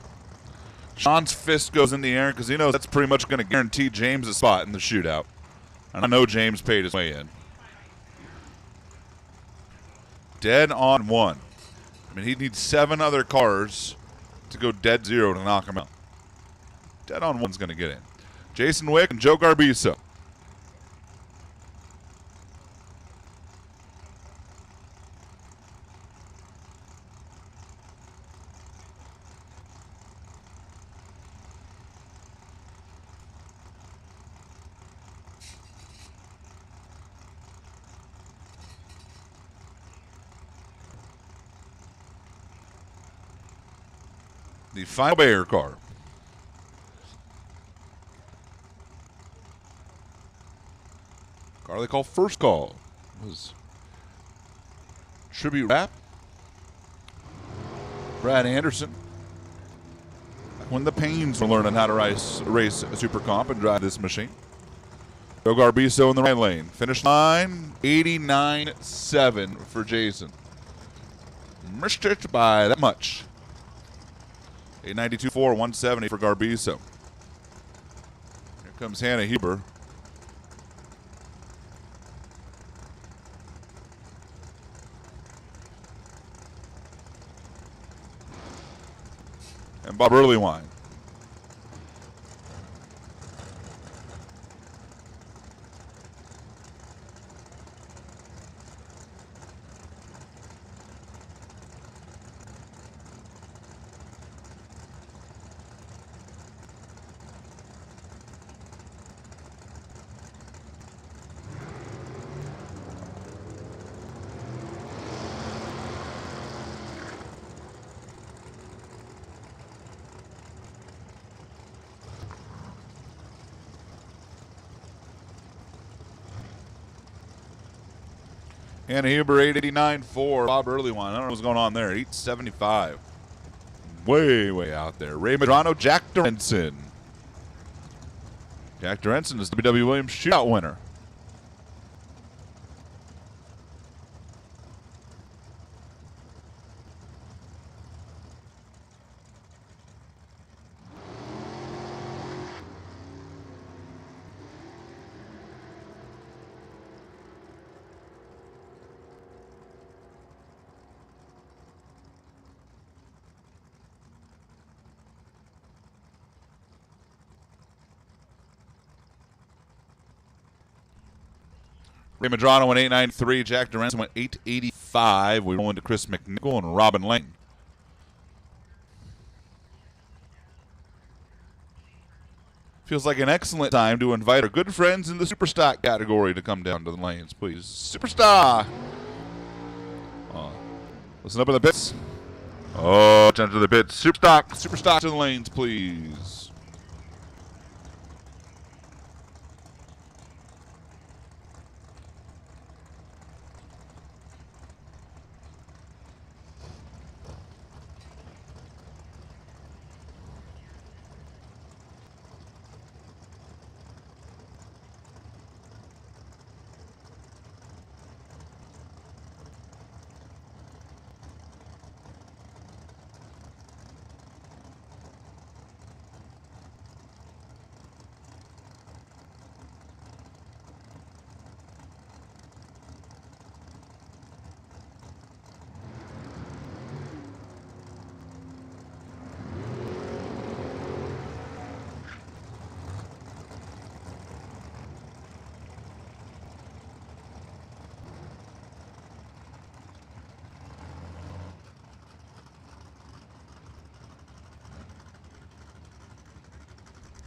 Sean's fist goes in the air because he knows that's pretty much going to guarantee James a spot in the shootout. And I know James paid his way in. Dead on 1. I mean, he needs 7 other cars to go dead 0 to knock him out. Dead on 1's going to get in. Jason Wick and Joe Garbiso. The final Bayer car. Car they call First Call. It was tribute rap. Brad Anderson. When the Pains were learning how to race a Super Comp and drive this machine. Joe Garbiso in the right lane. Finish line 89.7 for Jason. Missed it by that much. 892.4, 170 for Garbiso. Here comes Hannah Huber. And Bob Earlywine. Hannah Huber, 889.4. Bob Earlywine. I don't know what's going on there. 875. Way out there. Ray Madrano, Jack Dorenson. Jack Dorenson is the W. Williams Shootout winner. Ray Madrano went 893. Jack Dorenson went 885. We roll into Chris McNichol and Robin Lane. Feels like an excellent time to invite our good friends in the Superstock category to come down to the lanes, please. Superstar! Listen up in the pits. Oh, down to the pits. Superstock to the lanes, please.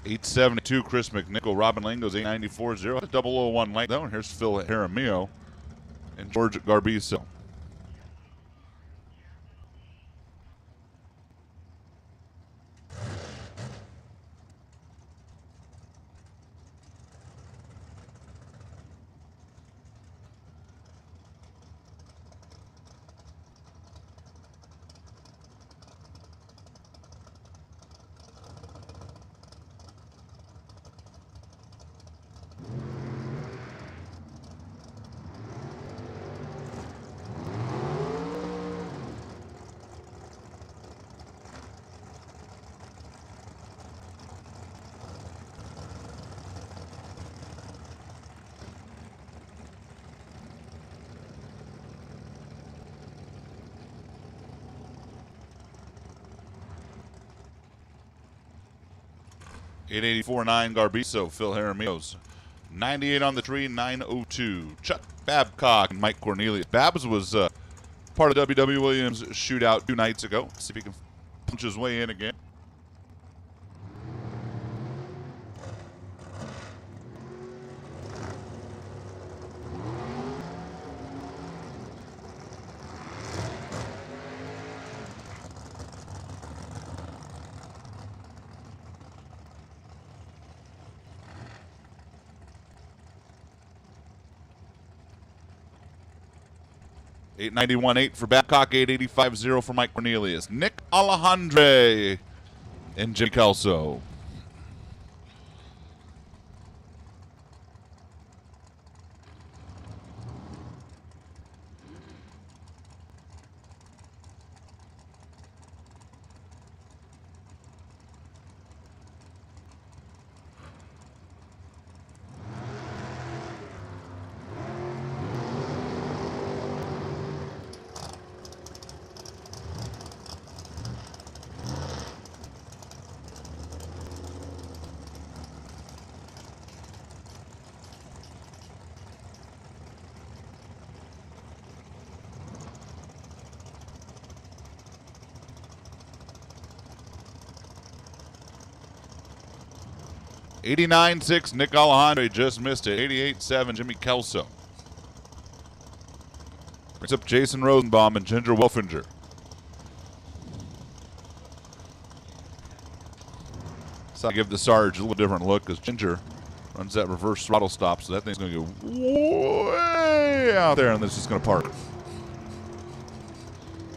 $872, Chris McNichol. Robin Lane goes 894.0. 001 late though. And here's Phil Jaramillo and George Garbiso. 884.9 Garbiso, Phil Jaramillo's. 98 on the tree, 902. Chuck Babcock and Mike Cornelius. Babs was part of W.W. Williams' Shootout 2 nights ago. See if he can punch his way in again. $891.8 for Babcock, $885.0 for Mike Cornelius. Nick Alejandre and Jimmy Kelso. $89.6, Nick Alejandre just missed it. $88.7, Jimmy Kelso. Brings up Jason Rosenbaum and Ginger Wolfinger. So I give the Sarge a little different look because Ginger runs that reverse throttle stop, so that thing's going to go way out there, and this is going to park.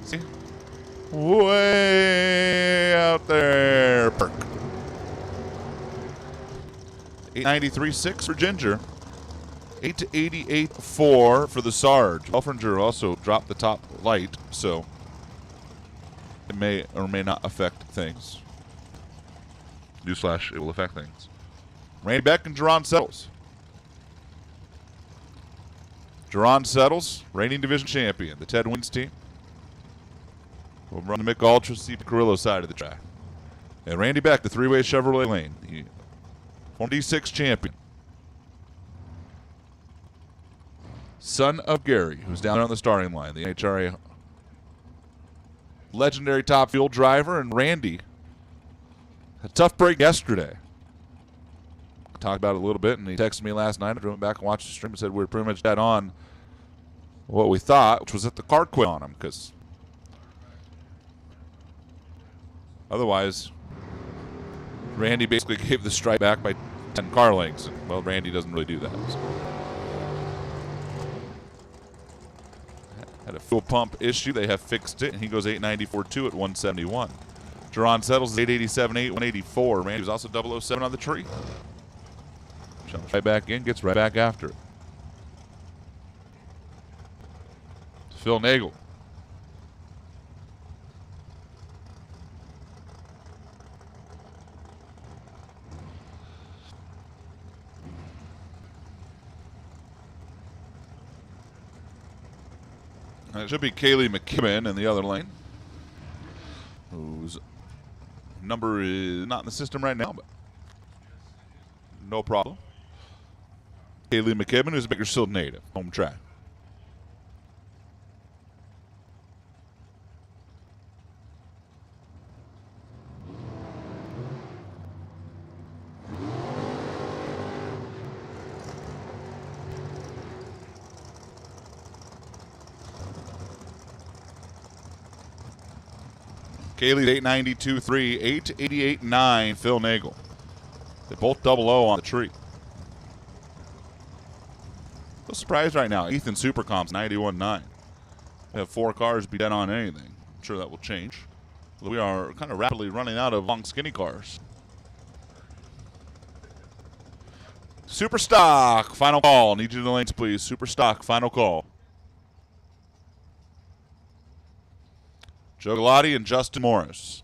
See? Way out there. Park. 893.6 for Ginger. 888.4 for the Sarge. Wolfinger also dropped the top light, so it may or may not affect things. Newsflash, it will affect things. Randy Beck and Jerron Settles. Jerron Settles, reigning division champion. The Ted Wins team will run the Mick Ultra, Steve Carrillo side of the track. And Randy Beck, the three-way Chevrolet lane. The former D6 champion. Son of Gary, who's down there on the starting line. The NHRA legendary top fuel driver. And Randy had a tough break yesterday. Talked about it a little bit, and he texted me last night. I drove back and watched the stream and said we're pretty much dead on what we thought, which was that the car quit on him, because otherwise Randy basically gave the strike back by 10 car lengths. And, well, Randy doesn't really do that. So. Had a fuel pump issue. They have fixed it, and he goes 894.2 at 171. Jerron Settles is 887.8, 184. Randy was also 007 on the tree. Jumps right back in, gets right back after it. Phil Nagel. It should be Kaylee McKibben in the other lane, whose number is not in the system right now, but no problem. Kaylee McKibben, who's a Bakersfield native, home track. Kaylee's 892.3, 888.9, Phil Nagel. They both 00 on the tree. A little surprised right now. Ethan Supercomp's 91.9. We have 4 cars be dead on anything. I'm sure that will change. We are kind of rapidly running out of long, skinny cars. Super Stock, final call. Need you to the lanes, please. Super Stock, final call. Joe Galati and Justin Morris.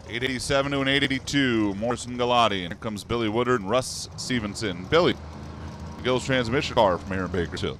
887 to an 882, Morrison Galati. And here comes Billy Woodard and Russ Stevenson. Billy, the Gills transmission car from here in Bakersfield.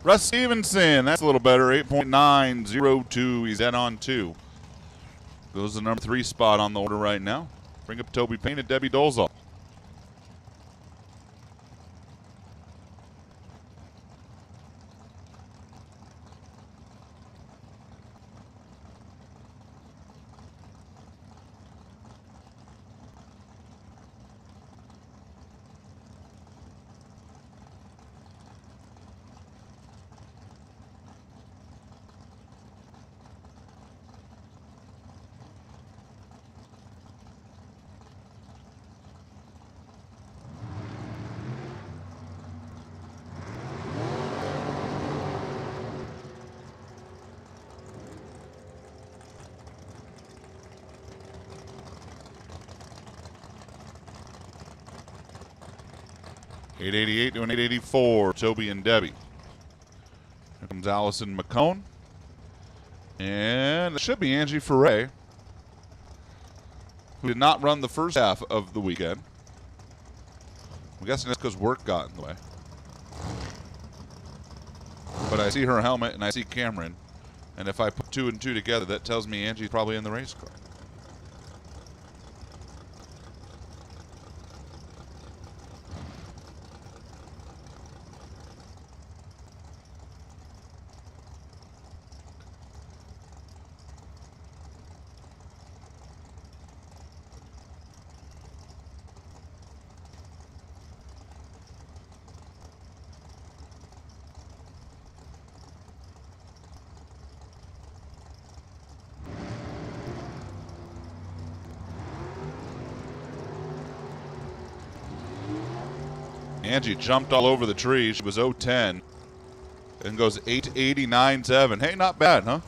Russ Stevenson, that's a little better, 8.902. He's dead on 2. Goes to the number 3 spot on the order right now. Bring up Toby Payne and Debbie Dolezal. $888 to an $884, Toby and Debbie. Here comes Allison McCone. And it should be Angie Ferre, who did not run the first half of the weekend. I'm guessing that's because work got in the way. But I see her helmet and I see Cameron. And if I put 2 and 2 together, that tells me Angie's probably in the race car. Angie jumped all over the tree. She was 0-10 and goes 889.7. Hey, not bad, huh?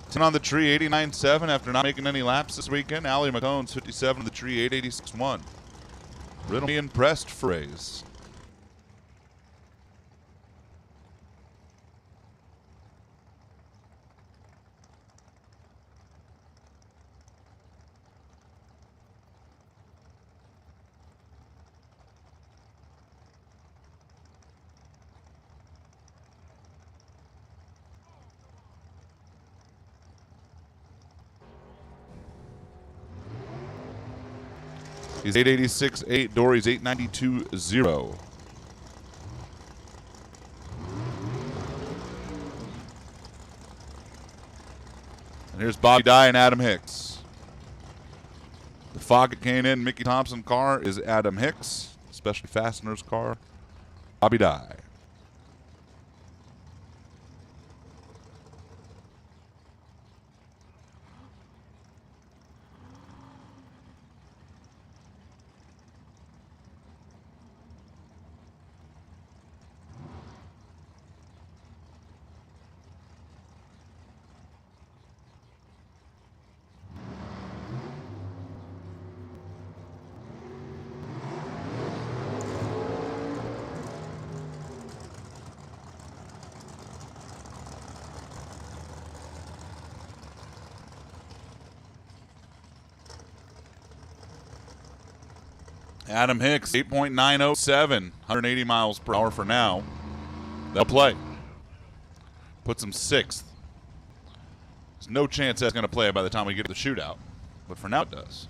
10 on the tree, 89.7 after not making any laps this weekend. Allie McCone's 57 on the tree, 886.1. Really impressed for Rays. He's 886.8. Dory's 892.0. And here's Bobby Dye and Adam Hicks. The Foggett K&N Mickey Thompson car is Adam Hicks. Specialty Fasteners car, Bobby Dye. Adam Hicks, 8.907, 180 miles per hour for now. They'll play. Puts him 6th. There's no chance that's going to play by the time we get to the shootout, but for now it does.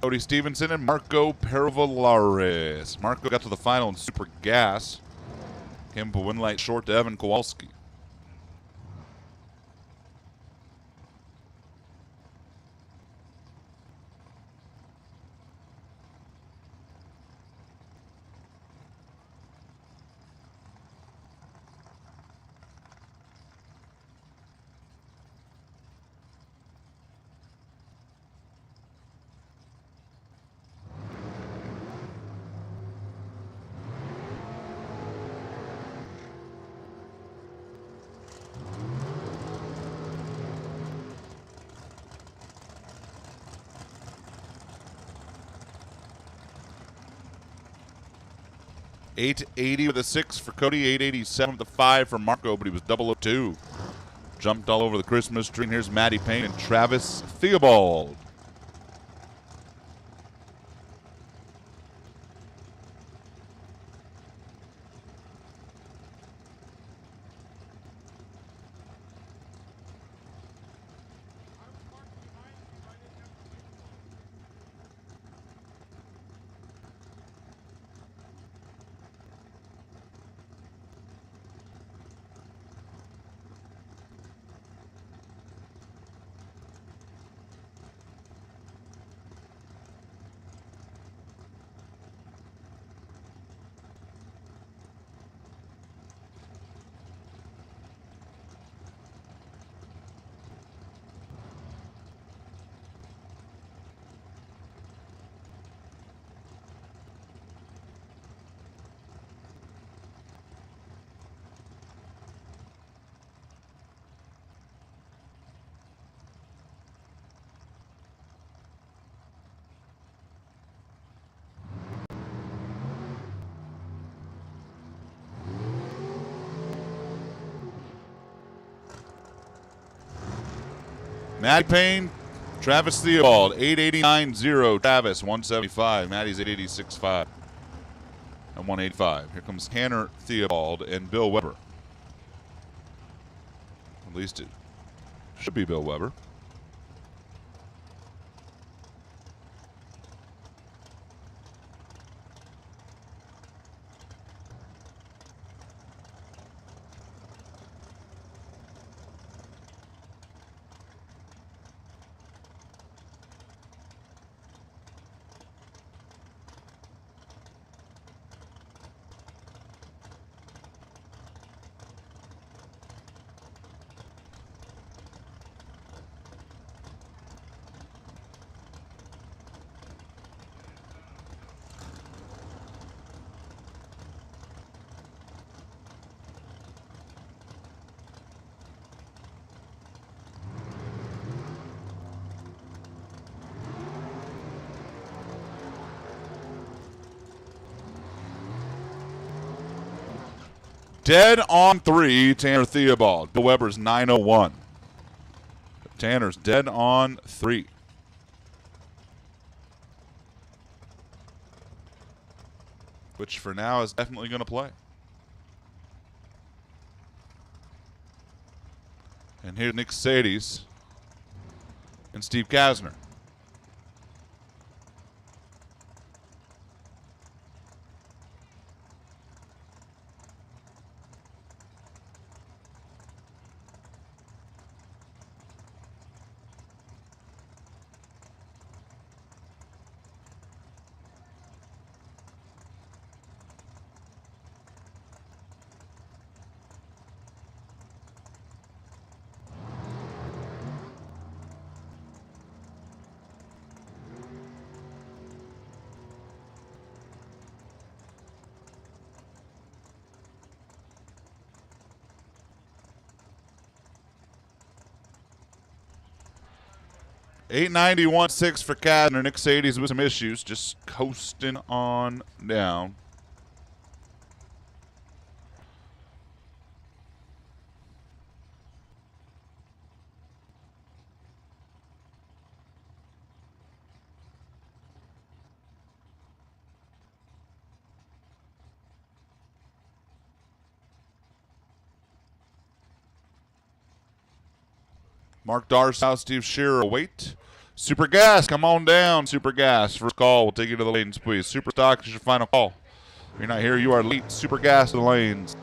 Cody Stevenson and Marco Pervolaris. Marco got to the final in Super Gas. Came up a win light short to Evan Kowalski. 880 with a 6 for Cody. 887 with a 5 for Marco, but he was 002. Jumped all over the Christmas tree. And here's Matty Payne and Travis Theobald. Matty Payne, Travis Theobald, 889.0. Travis, 175. Matty's 886.5 and 185. Here comes Tanner Theobald and Bill Weber. At least it should be Bill Weber. Dead on 3, Tanner Theobald. Bill Weber's 901. Tanner's dead on 3. Which for now is definitely going to play. And here's Nick Sadie's and Steve Kasner. $891.6 for Kasner. Nick Sadie's with some issues, just coasting on down. Mark Darsow, Steve Shearer, wait. Super Gas, come on down, Super Gas. First call, we'll take you to the lanes, please. Super Stock is your final call. If you're not here, you are late. Super Gas to the lanes.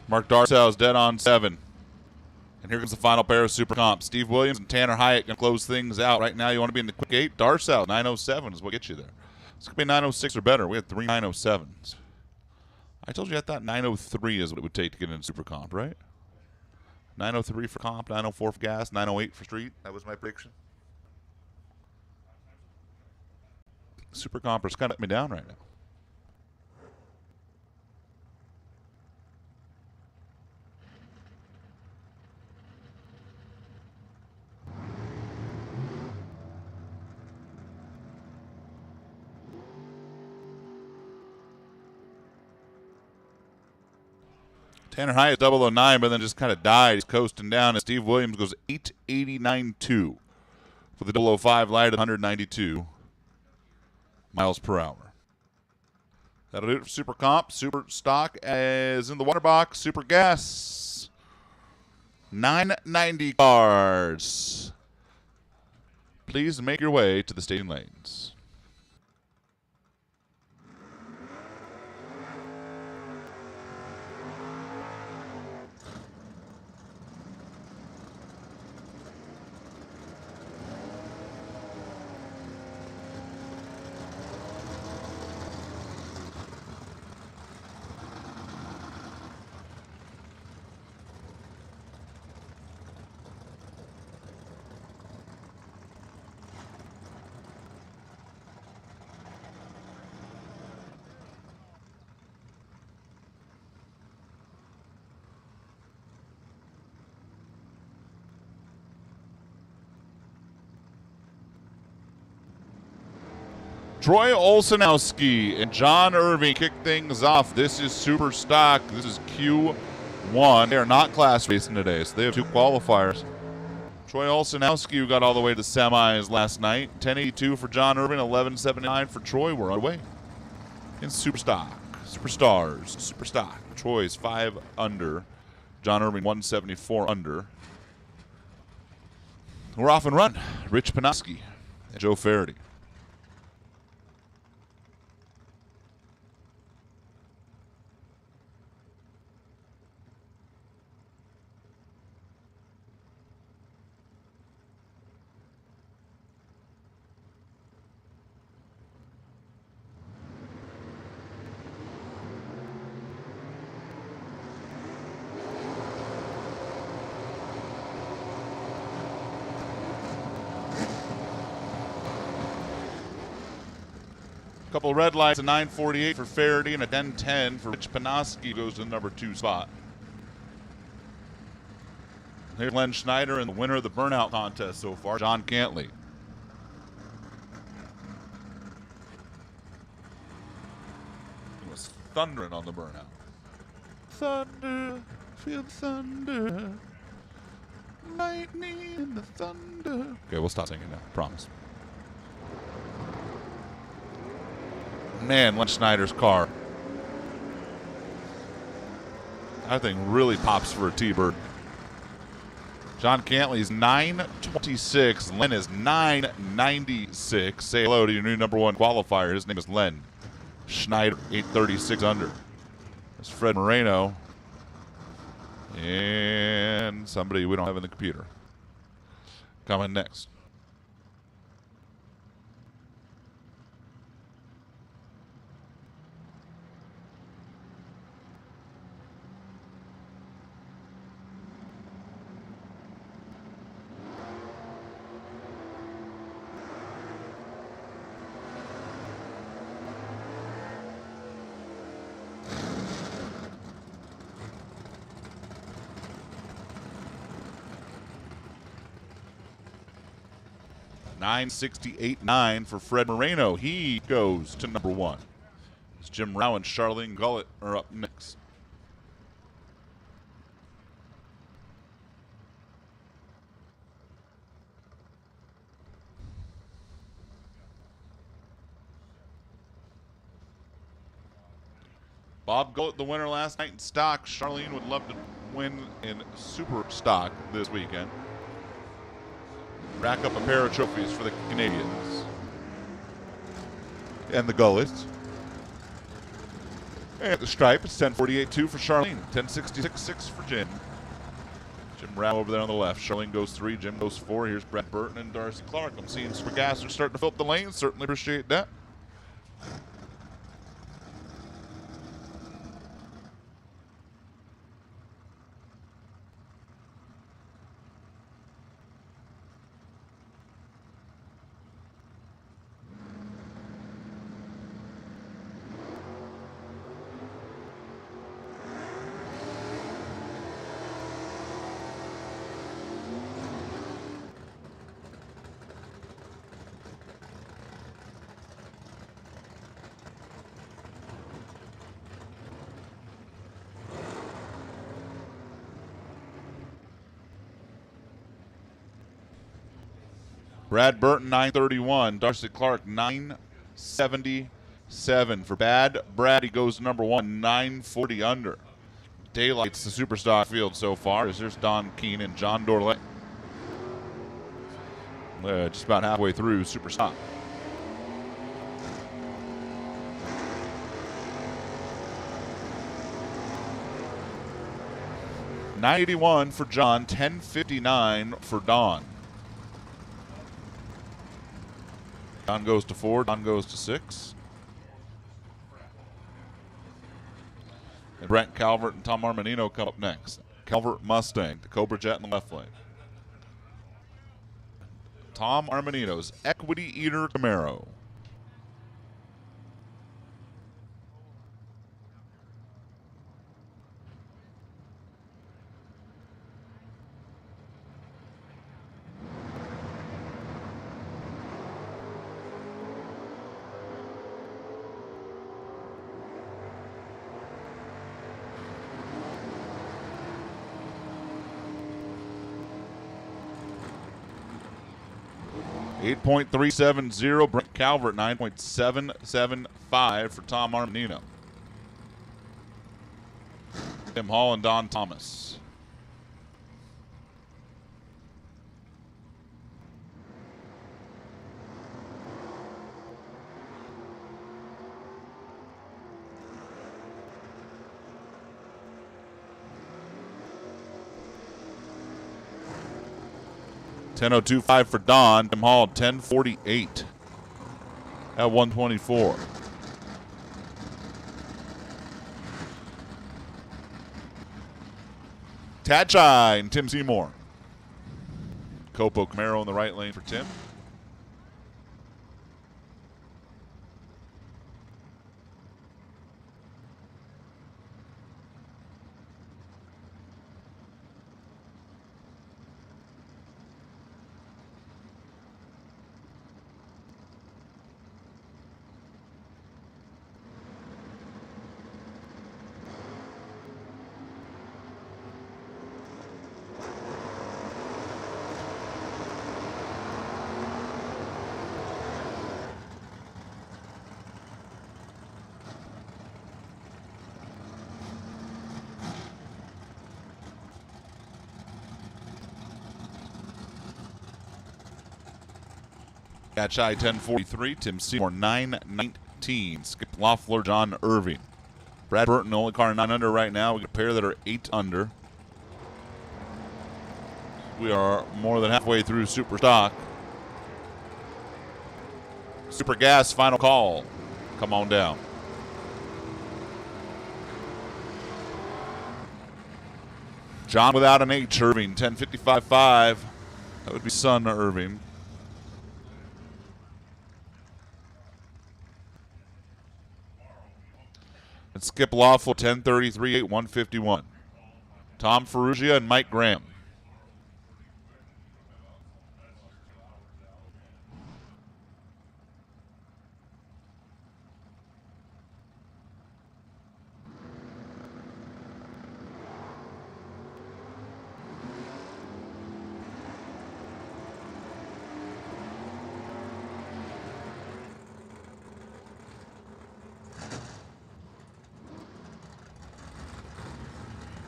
Mark Darsow is dead on 7. And here comes the final pair of Super Comp. Steve Williams and Tanner Hyatt going to close things out. Right now you want to be in the quick 8. Darsow, 907 is what gets you there. It's going to be 906 or better. We had 3 907s. I told you I thought 903 is what it would take to get into Super Comp, right? 903 for comp, 904 for gas, 908 for street. That was my prediction. Super Compers kind of let me down right now. Tanner Hyatt 009, but then just kind of died. He's coasting down, and Steve Williams goes 889.2 for the 005 light at 192 miles per hour. That'll do it for Super Comp. Super Stock is in the water box. Super Gas, 990 cars. Please make your way to the staging lanes. Troy Olsenowski and John Irving kick things off. This is Super Stock. This is Q1. They are not class racing today, so they have 2 qualifiers. Troy Olsenowski, who got all the way to the semis last night. 1082 for John Irving, 1179 for Troy. We're underway in Super Stock. Superstars, Super Stock. Troy's 5 under. John Irving 174 under. We're off and run. Rich Panoski and Joe Faraday. Couple red lights, a 948 for Faraday and a 1010 for Rich Panoski, goes to the number 2 spot. Here's Len Schneider and the winner of the burnout contest so far, John Cantley. He was thundering on the burnout. Thunder, feel the thunder. Lightning and the thunder. Okay, we'll stop singing now, promise. Man, Len Schneider's car. That thing really pops for a T-Bird. John Cantley's 926. Len is 996. Say hello to your new number 1 qualifier. His name is Len Schneider, 836 under. That's Fred Moreno. And somebody we don't have in the computer. Coming next. $968.9 for Fred Moreno. He goes to number 1. It's Jim Rao and Charlene Gullett are up next. Bob Gullett, the winner last night in stock. Charlene would love to win in Super Stock this weekend. Rack up a pair of trophies for the Canadians. And the Gullets. And at the stripe, it's 10:48.2 for Charlene, 10:66.6 for Jim. Jim Rao over there on the left. Charlene goes 3, Jim goes 4. Here's Brett Burton and Darcy Clark. I'm seeing Super Gas are starting to fill up the lanes. Certainly appreciate that. Brad Burton, 931. Darcy Clark, 977. For Brad, he goes number 1, 940 under. Daylight's the Superstock field so far, as there's Don Keene and John Dorley. Just about halfway through Superstock. $981 for John, $10.59 for Don. Don goes to 4, Don goes to 6. And Brent Calvert and Tom Armanino come up next. Calvert Mustang, the Cobra Jet in the left lane. Tom Armanino's Equity Eater Camaro. $8.370, Brent Calvert, 9.775 for Tom Armanino. Tim Hall and Don Thomas. $10.025 for Don. Tim Hall, $10.48 at 124. Tachai and Tim Seymour. Copo Camaro in the right lane for Tim. Tachai 10.43, Tim Seymour 9.19, Skip Loeffler, John Irving. Brad Burton, the only car 9 under right now. We got a pair that are 8 under. We are more than halfway through Super Stock. Super Gas, final call. Come on down. John without an H, Irving, 10.55.5. That would be son Irving. And Skip Loeffler, 10.33.8, 151. Tom Ferrugia and Mike Graham.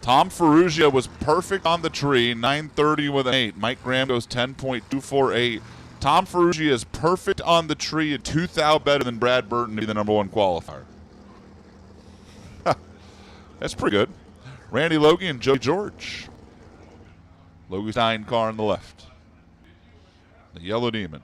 Tom Ferrugia was perfect on the tree, 930 with an 8. Mike Graham goes 10.248. Tom Ferrugia is perfect on the tree, a 2 thou better than Brad Burton to be the number 1 qualifier. That's pretty good. Randy Logie and Joey George. Logie's 9 car on the left. The Yellow Demon.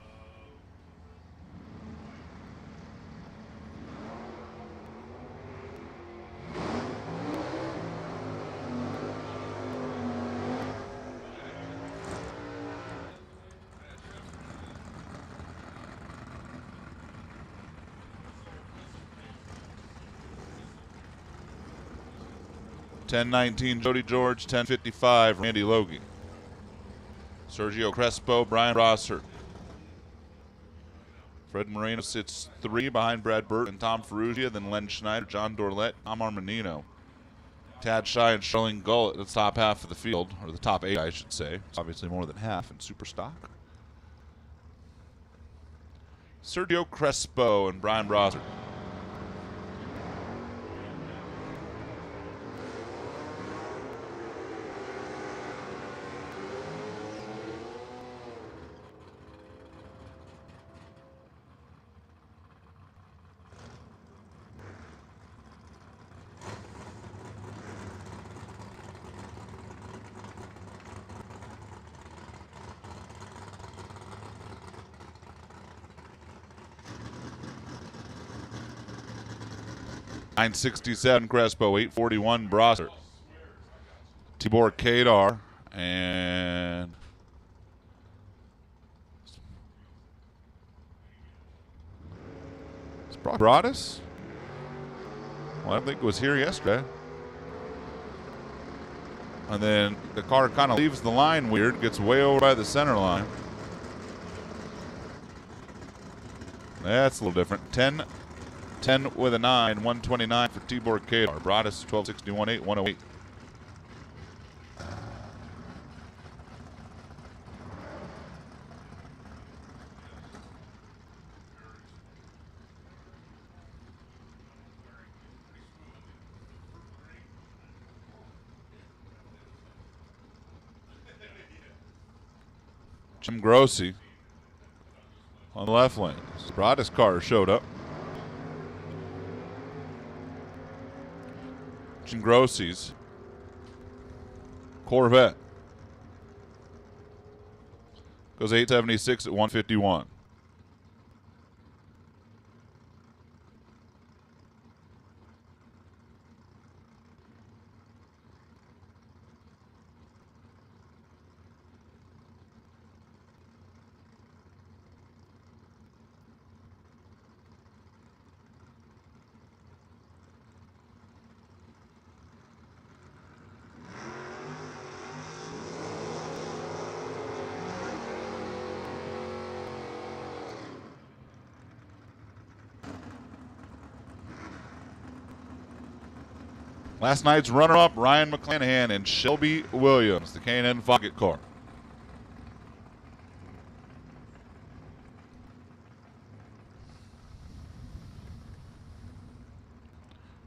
$10.19 Jody George, $10.55 Randy Logie. Sergio Crespo, Brian Brossart. Fred Moreno sits 3 behind Brad Burt and Tom Ferrugia, then Len Schneider, John Dorlett, Tom Armanino. Tad Shy and Charlene Gull at the top half of the field, or the top 8, I should say. It's obviously more than half in super stock. Sergio Crespo and Brian Brossart. $9.67 Crespo, $8.41 Brossart. Tibor Kadar and Broadus? Well, I think it was here yesterday. And then the car kind of leaves the line weird, gets way over by the center line. That's a little different. 10 with a 9, 129 for Tibor Kadar. Broadus 1261, 8, 108. Jim Grossi on the left lane. Broadus car showed up. Jim Grossi's Corvette goes 876 at 151. Last night's runner-up, Ryan McClanahan and Shelby Williams, the K&N Foggett car.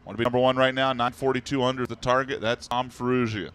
Want to be number 1 right now, 942 under the target. That's Tom Ferrugia.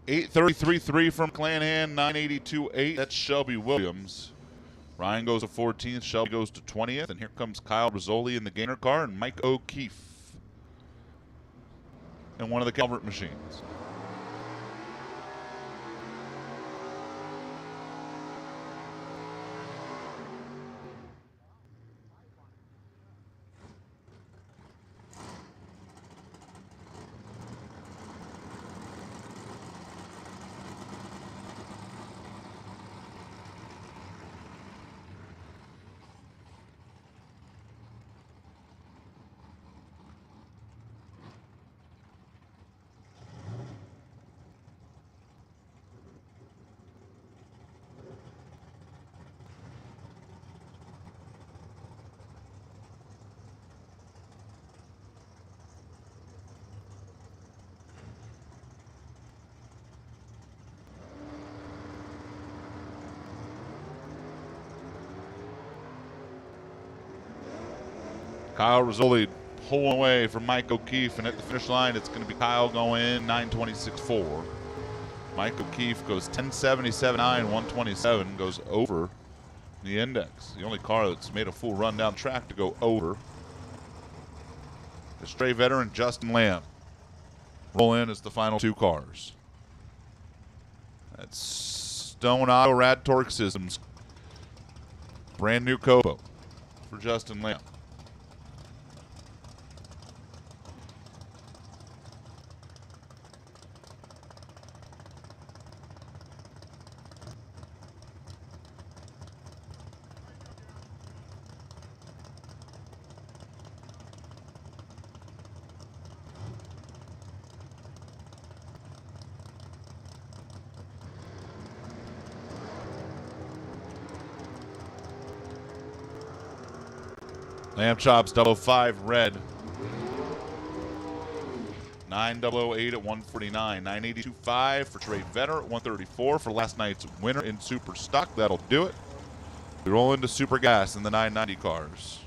$833.3 from McClanahan, $982.8. That's Shelby Williams. Ryan goes to 14th, Shelby goes to 20th, and here comes Kyle Rizzoli in the Gainer car and Mike O'Keefe in one of the Calvert machines. Kyle Rizzoli pulling away from Mike O'Keefe, and at the finish line, it's going to be Kyle going in 9:26.4. Mike O'Keefe goes 10:77.9, 127, goes over the index. The only car that's made a full run down track to go over. The stray veteran Justin Lamb. Roll in as the final two cars. That's Stone Auto Rad Torque Systems. Brand new Kobo for Justin Lamb. Lamb Chops 005 red. 9008 at 149. 982.5 for Trey Vetter at 134 for last night's winner in Super Stock. That'll do it. We roll into Super Gas in the 990 cars.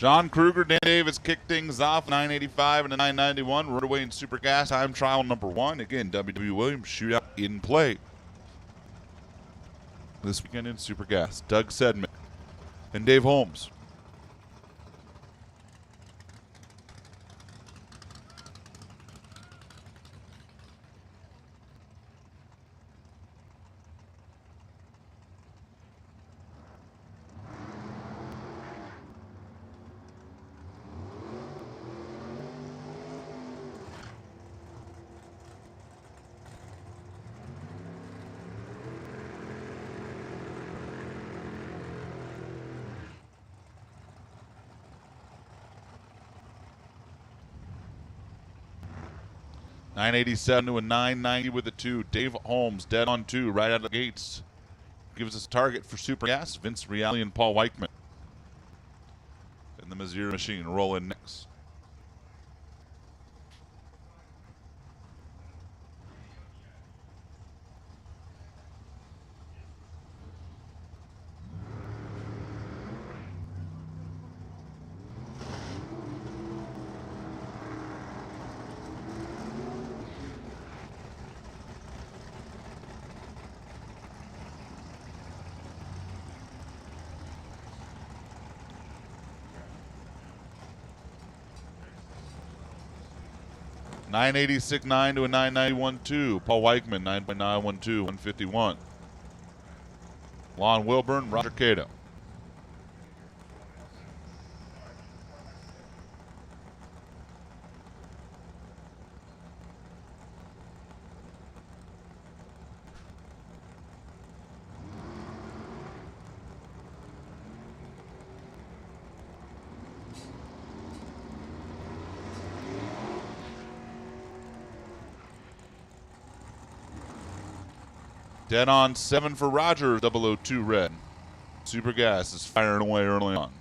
John Kruger, Dan Davis kick things off, 985 and a 991. Rode away in Super Gas, time trial number 1. Again, W.W. Williams shootout in play this weekend in Super Gas. Doug Sedman and Dave Holmes. .987 to a 990 with a 2. Dave Holmes dead on 2 right out of the gates. Gives us a target for Super Gas. Vince Reale and Paul Weichman. And the Mazir machine roll in next. .986.9 to a 991.2. Paul Weichman, 9.912, 151. Lon Wilburn, Roger Cato. Dead on 7 for Roger, 002 red. Super Gas is firing away early on.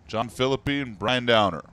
John Philippi and Brian Downer.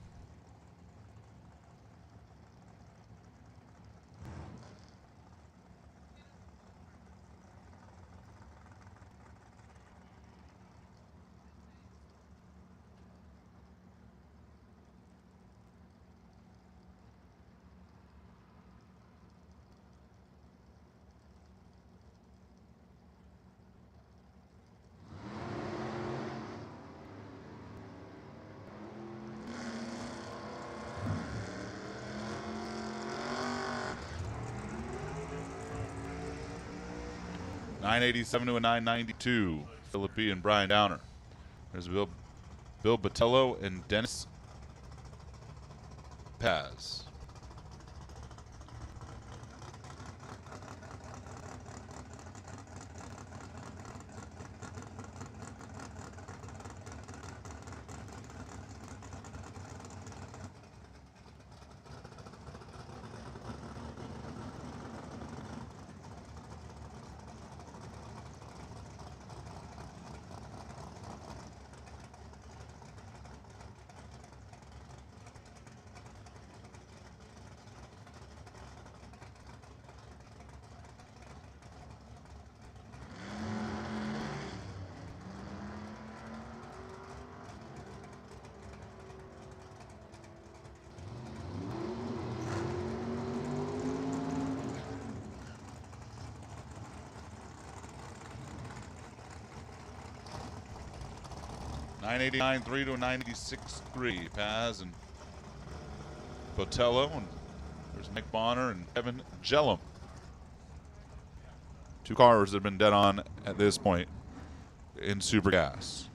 987 to a 992. Philippi and Brian Downer. There's Bill Botello and Dennis Paz. $989.3 to a $986.3. Paz and Botello, and there's Mike Bonner and Kevin Jellum. Two cars that have been dead on at this point in Super Gas.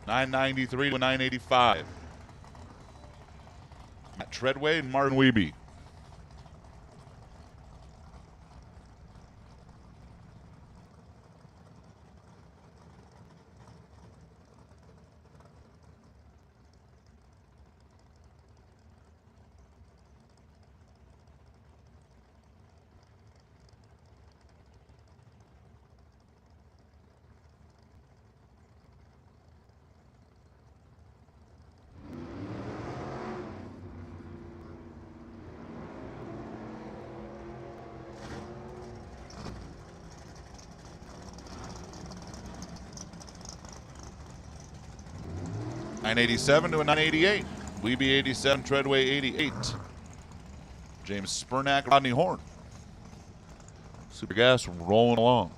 $993 to a $985. Matt Treadway and Martin Wiebe. $987 to a $988. Wiebe 87, Treadway 88. James Spurnack, Rodney Horn. Super Gas rolling along.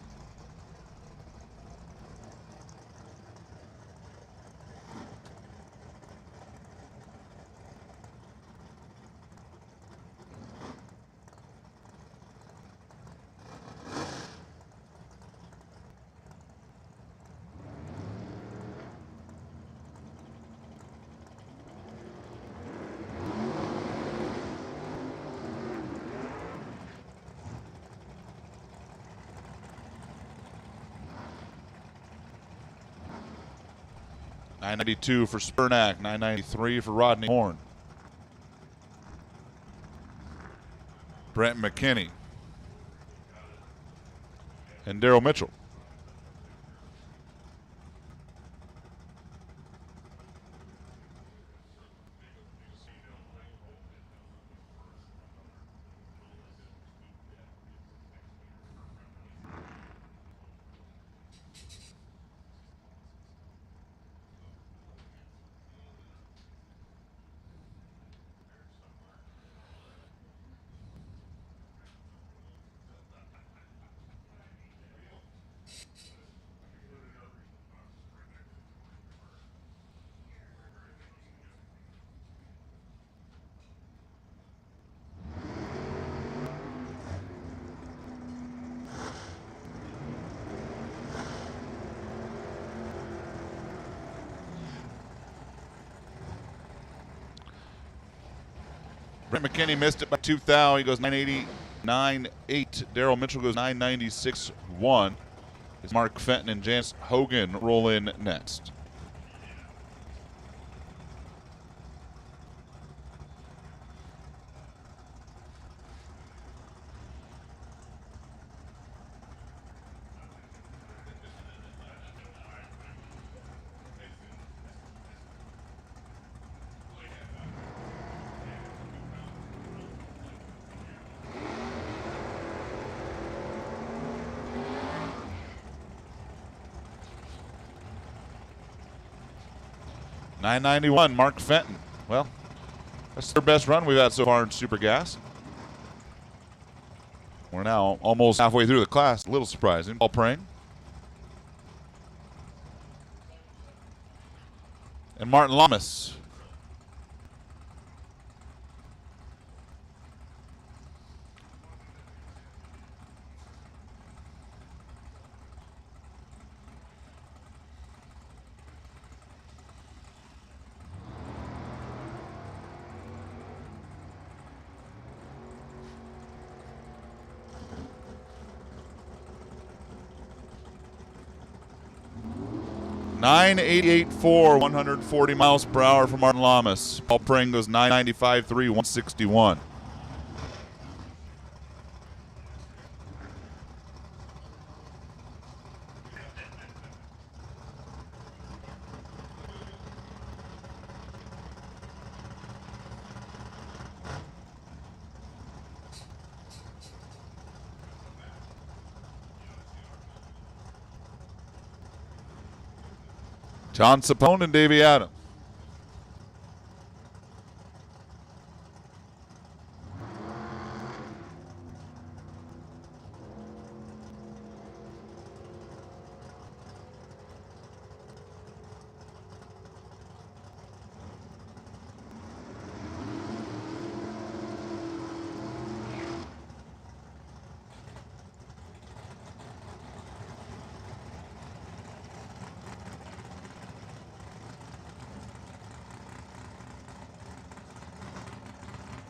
$992 for Spurnack, $993 for Rodney Horn. Brent McKinney and Daryl Mitchell. Brent McKinney missed it by 2 thou. He goes 989.8. Daryl Mitchell goes 996.1. As Mark Fenton and Jance Hogan roll in next. 991, Mark Fenton. Well, that's their best run we've had so far in Super Gas. We're now almost halfway through the class. A little surprising. Paul Prang. And Martin Lamas. .988.4, 140 miles per hour for Martin Lamas. Paul Prang goes 995.3, 161. John Sapone and Davey Adams.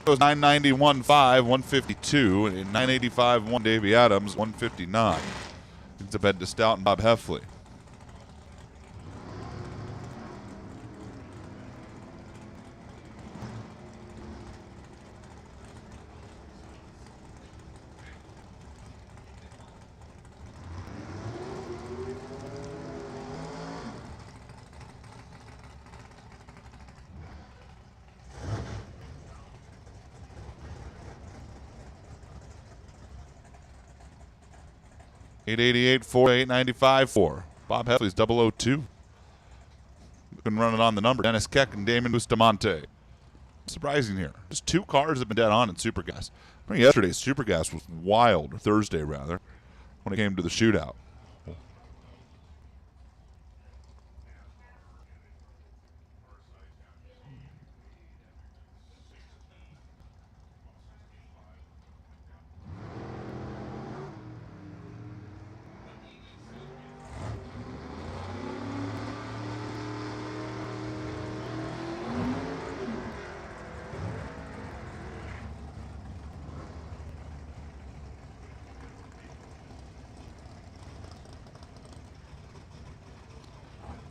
Goes 991.5, 152, and 985.1 Davey Adams, 159. It's a bed to Stout and Bob Heffley. .888.4, 895.4. Bob Heffley's 002. Been running on the number. Dennis Keck and Damon Bustamante. Surprising here. Just two cars have been dead on in Super Gas. I mean, yesterday's Super Gas was wild, or Thursday rather, when it came to the shootout.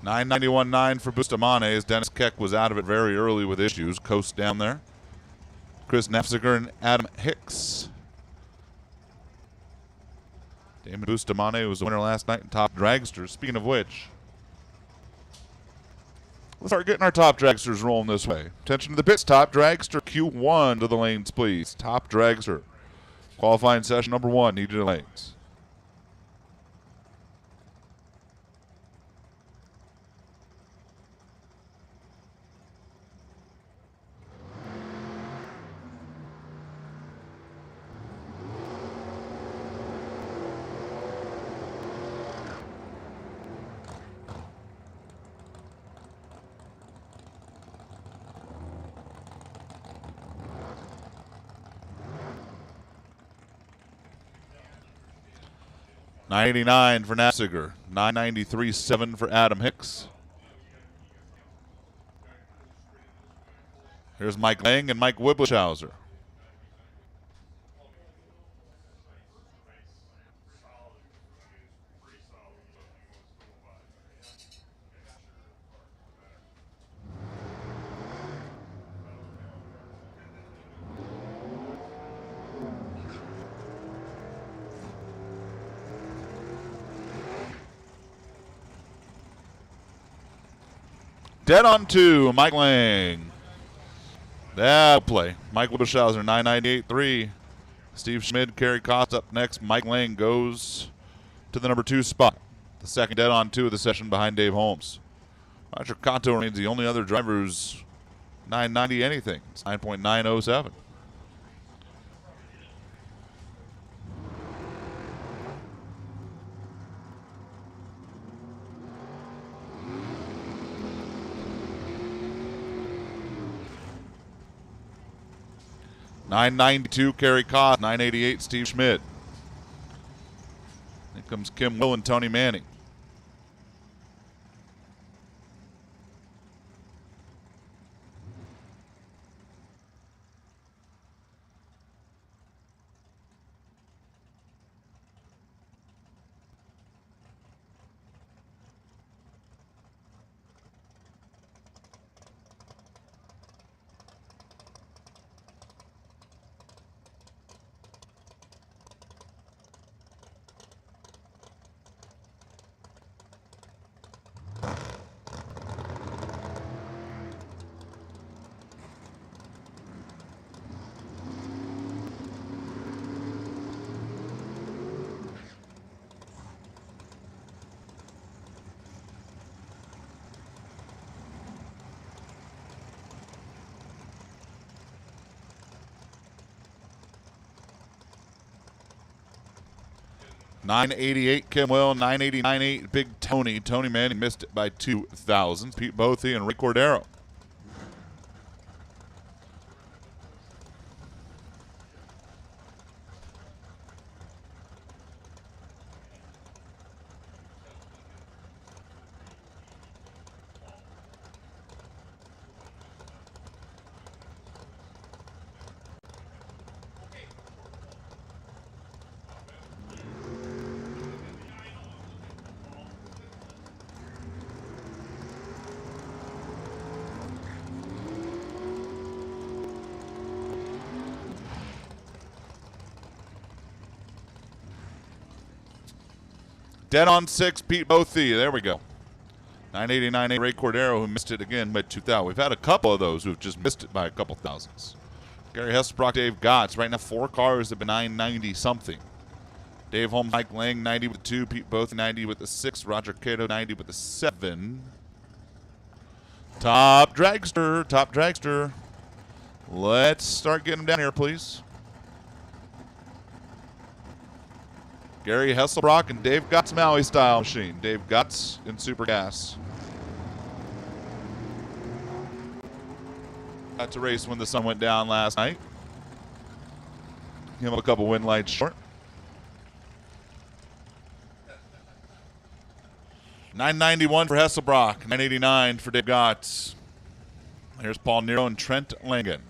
.991.9 for Bustamante as Dennis Keck was out of it very early with issues. Coast down there. Chris Nefziger and Adam Hicks. Damon Bustamante was the winner last night in Top Dragster. Speaking of which, let's start getting our Top Dragsters rolling this way. Attention to the pits. Top Dragster Q1 to the lanes, please. Top Dragster. Qualifying session number 1. Needed the lanes. .989 for Nefziger. 993.7 for Adam Hicks. Here's Mike Lang and Mike Wiblichhauser. Dead on 2, Mike Lang. That'll play. Mike Wiblichhauser, 998.3. Steve Schmid, Kerry Koss up next. Mike Lang goes to the number 2 spot. The second dead on 2 of the session behind Dave Holmes. Roger Kato remains the only other driver who's 990 anything. It's 9.907. $992 Kerry Cost, $988 Steve Schmidt. Here comes Kim Will and Tony Manning. $988 Kim Will, $989 Big Tony. Tony Manning missed it by 2 thousandths. Pete Bothy and Rick Cordero. Dead on 6, Pete Bothy. There we go. 989 Ray Cordero, who missed it again by 2,000. We've had a couple of those who've just missed it by a couple thousands. Gary Hesselbrock, Dave Gotts. Right now, 4 cars have been 990 something. Dave Holmes, Mike Lang, 90 with the 2. Pete Bothy, 90 with the 6. Roger Cato, 90 with the 7. Top dragster, top dragster. Let's start getting them down here, please. Gary Hesselbrock and Dave Gotts Maui style machine. Dave Gotts in Super Gas. Got to race when the sun went down last night. Came up a couple wind lights short. 991 for Hesselbrock. 989 for Dave Gotts. Here's Paul Nero and Trent Langen.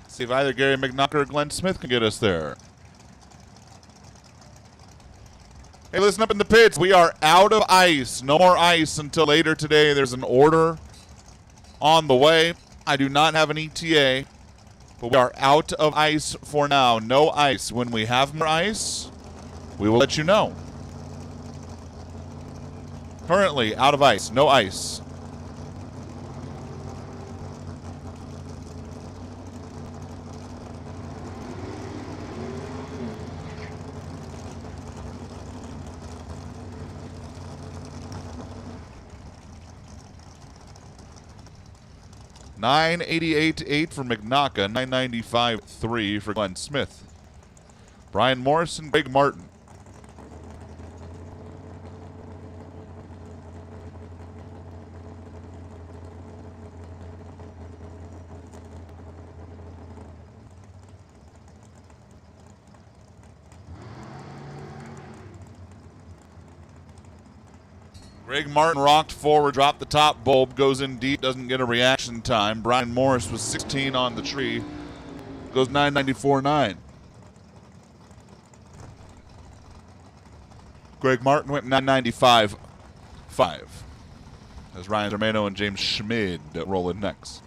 See if either Gary McNucker or Glenn Smith can get us there. Hey, listen up in the pits. We are out of ice. No more ice until later today. There's an order on the way. I do not have an ETA, but we are out of ice for now. No ice. When we have more ice, we will let you know. Currently, out of ice. No ice. $988.8 for McNaughton, $995.3 for Glenn Smith. Brian Morris and Greg Martin. Greg Martin rocked forward, dropped the top bulb, goes in deep, doesn't get a reaction time. Brian Morris was 16 on the tree, goes 994.9. Greg Martin went 995.5. As Ryan Zermano and James Schmid roll in next.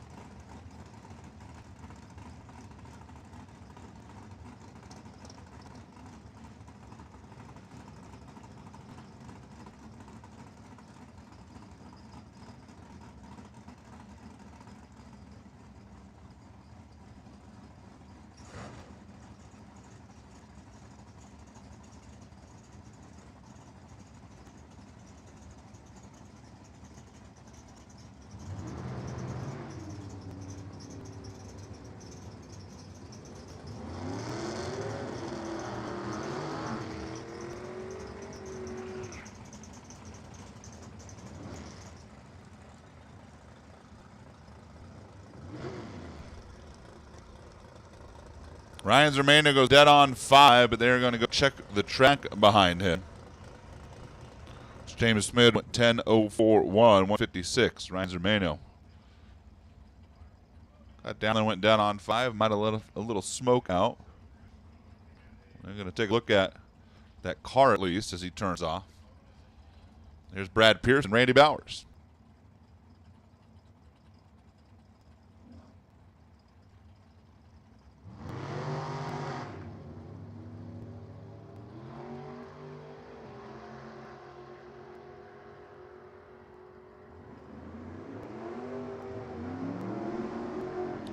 Ryan Zermano goes dead on 5, but they're going to go check the track behind him. James Smith went 10.041, 156. Ryan Zermano got down and went down on 5. Might have let a little smoke out. They're going to take a look at that car at least as he turns off. There's Brad Pierce and Randy Bowers.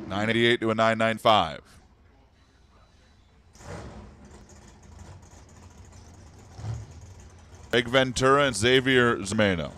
.988 to a 995. Greg Ventura and Xavier Zermano.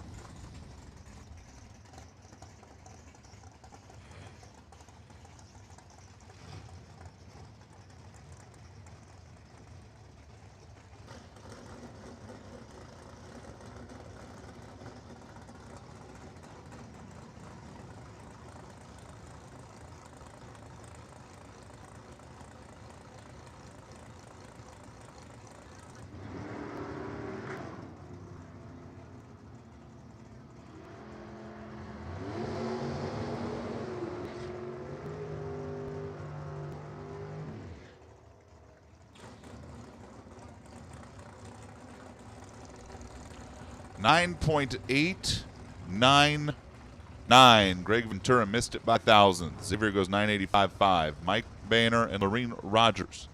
.899. Greg Ventura missed it by thousands. Xavier goes 985.5. Mike Boehner and Lorene Rogers.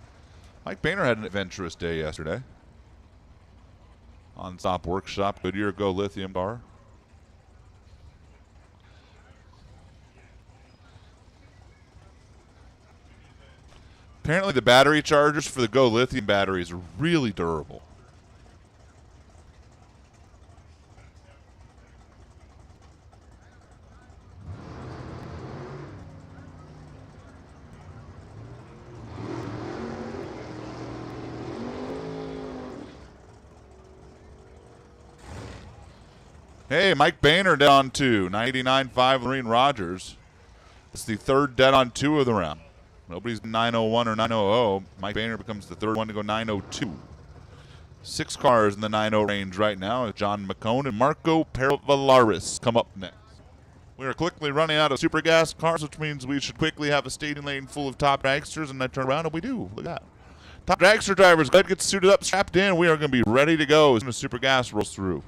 Mike Boehner had an adventurous day yesterday. On Stop Workshop, Goodyear Go Lithium car. Apparently the battery chargers for the Go Lithium batteries are really durable. Hey, Mike Boehner dead on 2. 989.5 Lorene Rogers. It's the third dead on 2 of the round. Nobody's 901 or 900. Mike Boehner becomes the third one to go 902. 6 cars in the 90 range right now. John McCone and Marco Paravallaris come up next. We are quickly running out of super gas cars, which means we should quickly have a staging lane full of top dragsters, and I turn around and we do. Look at that. Top dragster drivers, glad to get suited up, strapped in. We are going to be ready to go as soon as super gas rolls through.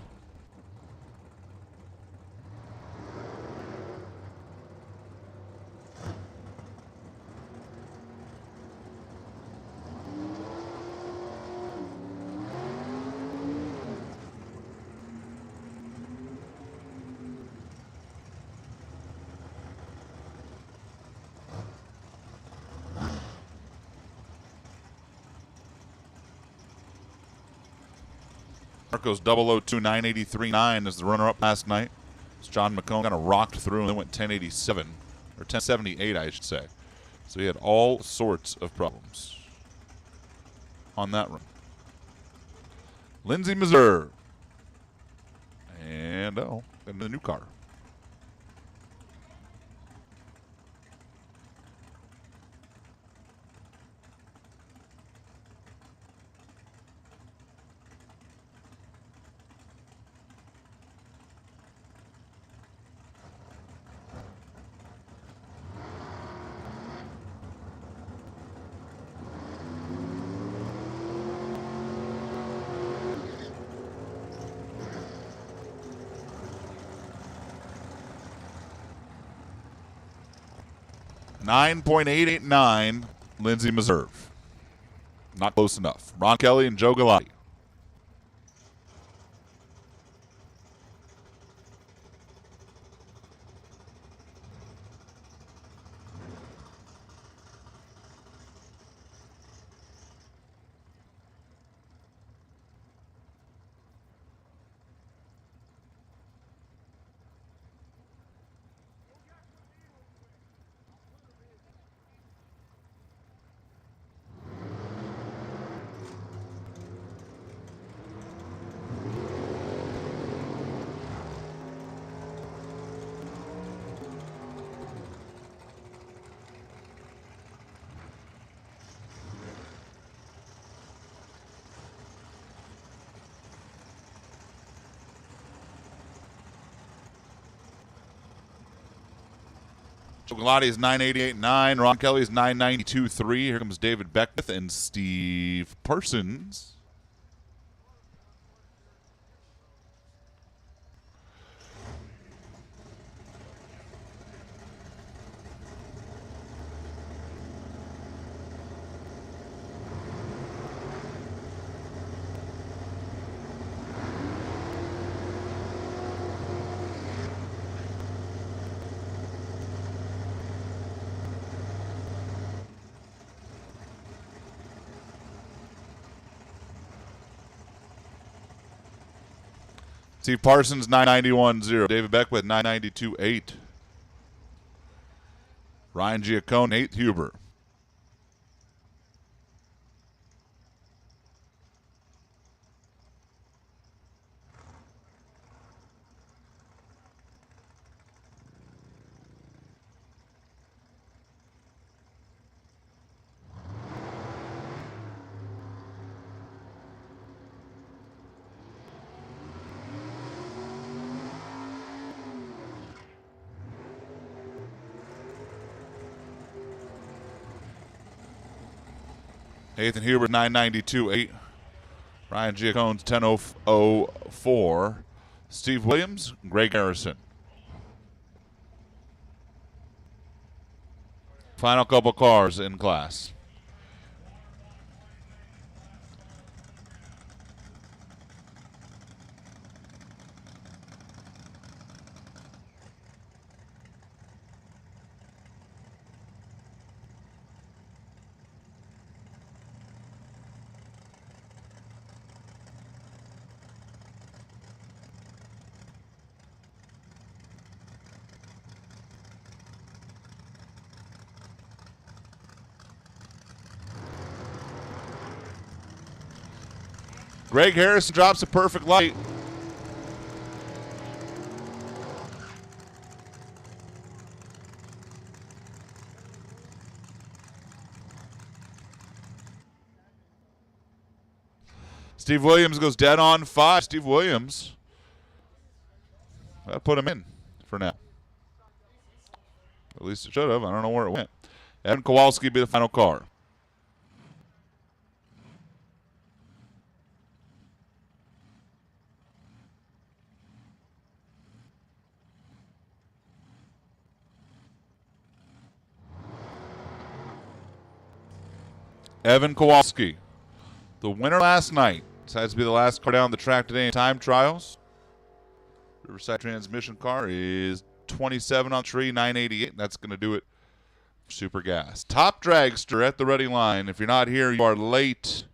Marco's 002 983.9 is the runner-up last night. As John McCone kind of rocked through and then went 1087, or 1078, I should say. So he had all sorts of problems on that run. Lindsey Missouri. And, got the new car. 9.889, Lindsey Meserve. Not close enough. Ron Kelly and Joe Galati. Joe Galati is 988.9. Ron Kelly is 992.3. Here comes David Beckwith and Steve Parsons. Steve Parsons, 991.0. David Beckwith, 992.8. Ryan Giacone, 8th Huber. Nathan Huber, 992.8. Ryan Giacone's 10.04. Steve Williams, Greg Harrison. Final couple cars in class. Greg Harrison drops a perfect light. Steve Williams goes dead on 5. Steve Williams, I put him in for now. At least it should have. I don't know where it went. Evan Kowalski be the final car. Evan Kowalski, the winner last night, decides to be the last car down the track today in time trials. Riverside transmission car is 27 on tree, 988. That's going to do it for Super Gas. Top dragster at the ready line. If you're not here, you are late.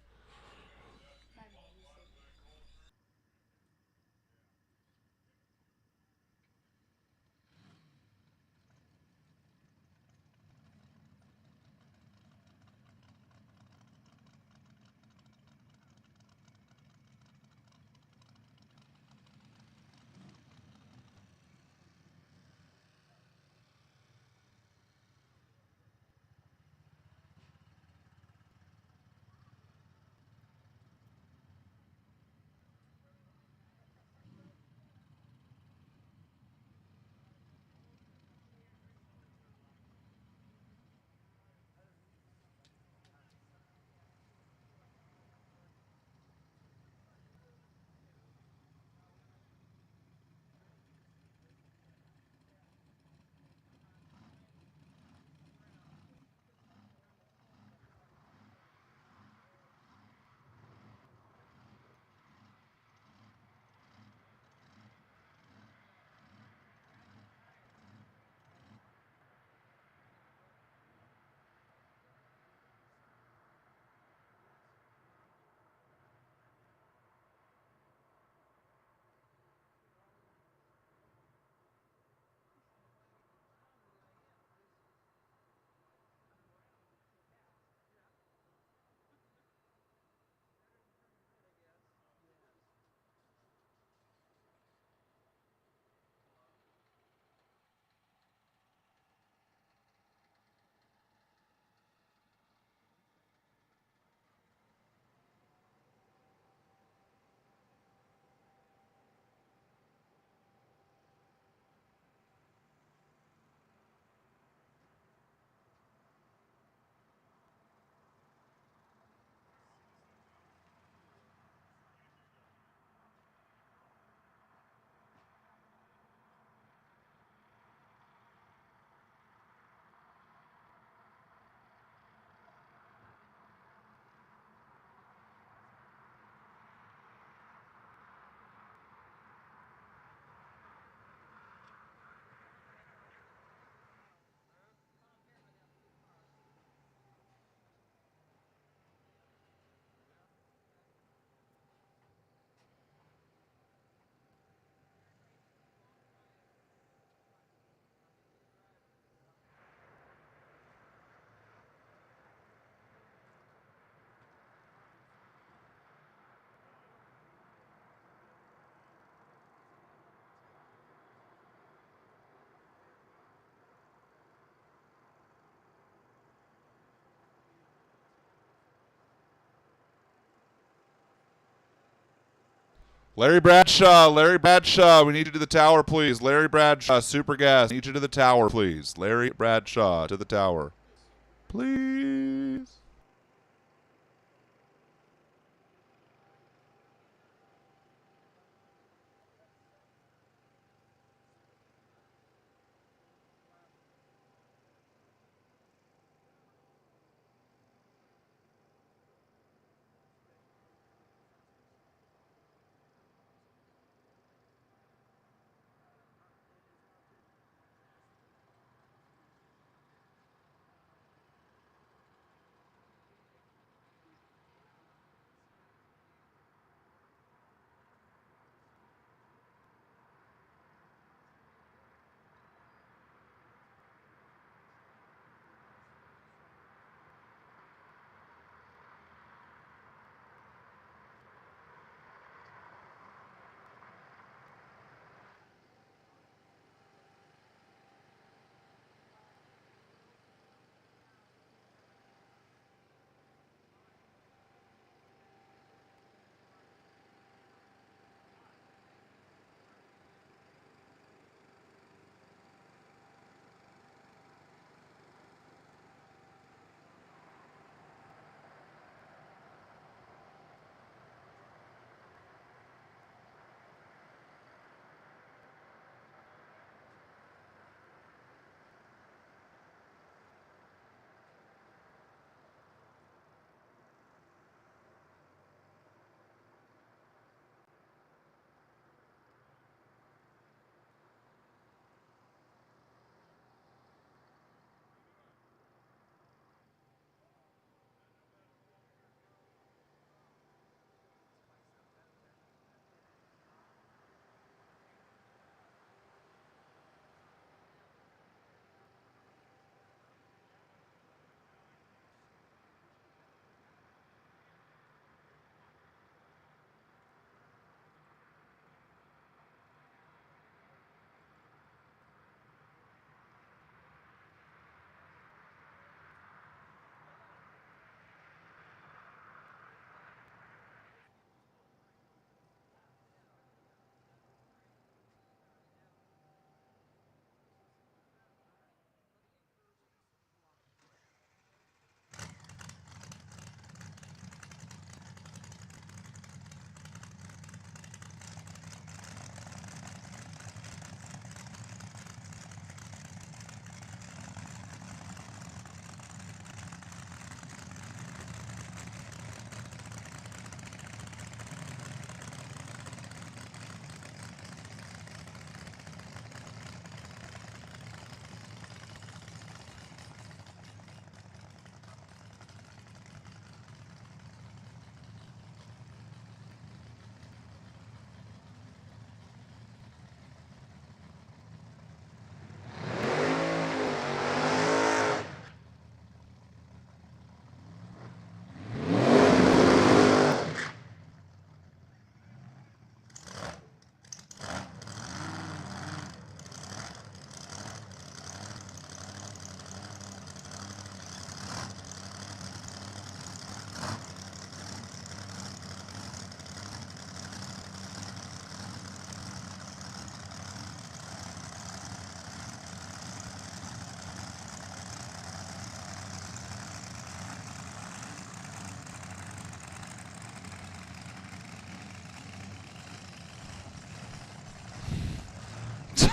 Larry Bradshaw, we need you to the tower, please. Larry Bradshaw, Super Gas, need you to the tower, please. Larry Bradshaw, to the tower. Please.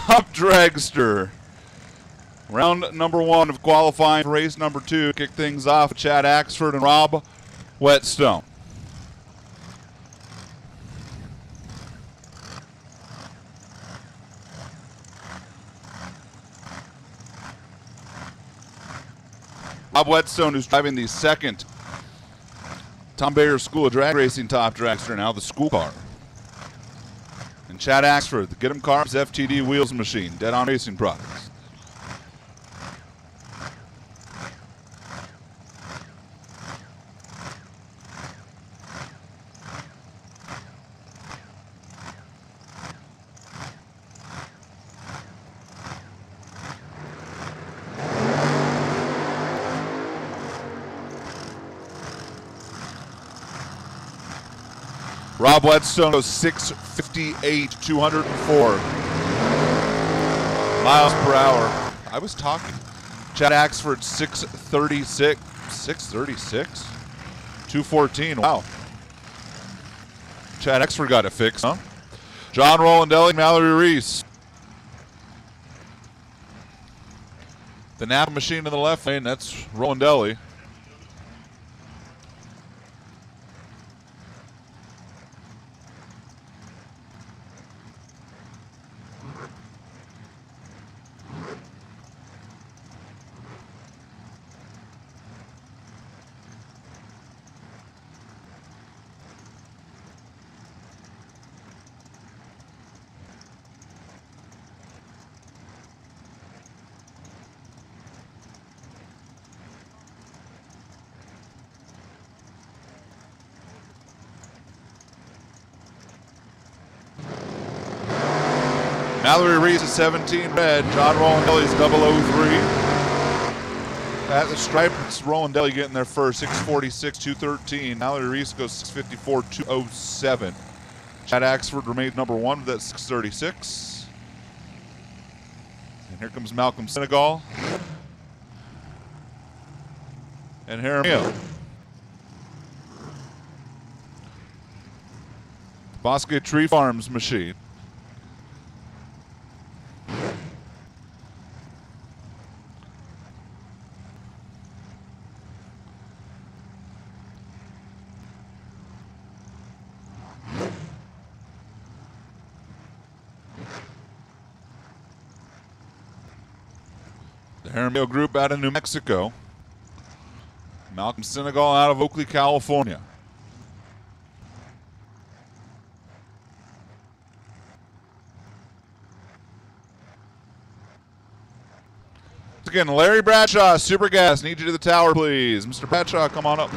Top dragster. Round number 1 of qualifying for race number 2. Kick things off with Chad Axford and Rob Whetstone. Rob Whetstone, who's driving the second Tom Bayer School of Drag Racing top dragster, now the school car. And Chad Axford, the Get 'em Carbs FTD Wheels Machine, Dead On Racing Products. Rob Whetstone goes 6:58, 204 miles per hour. I was talking. Chad Axford 6:36, 6:36, 214. Wow. Chad Axford got it fixed, huh? John Rolandelli, Mallory Reese. The Napa machine in the left lane, that's Rolandelli. Mallory Reese is 17 red. John Rolandelli is 003. At the stripe, it's Rolandelli getting there first. 6:46, 213. Mallory Reese goes 6:54, 207. Chad Axford remains number one with that 6:36. And here comes Malcolm Senegal. And Jaramillo. Bosque Tree Farms machine. The Jaramillo group out of New Mexico. Malcolm Senegal out of Oakley, California. Again, Larry Bradshaw, Super Gas. Need you to the tower, please. Mr. Bradshaw, come on up.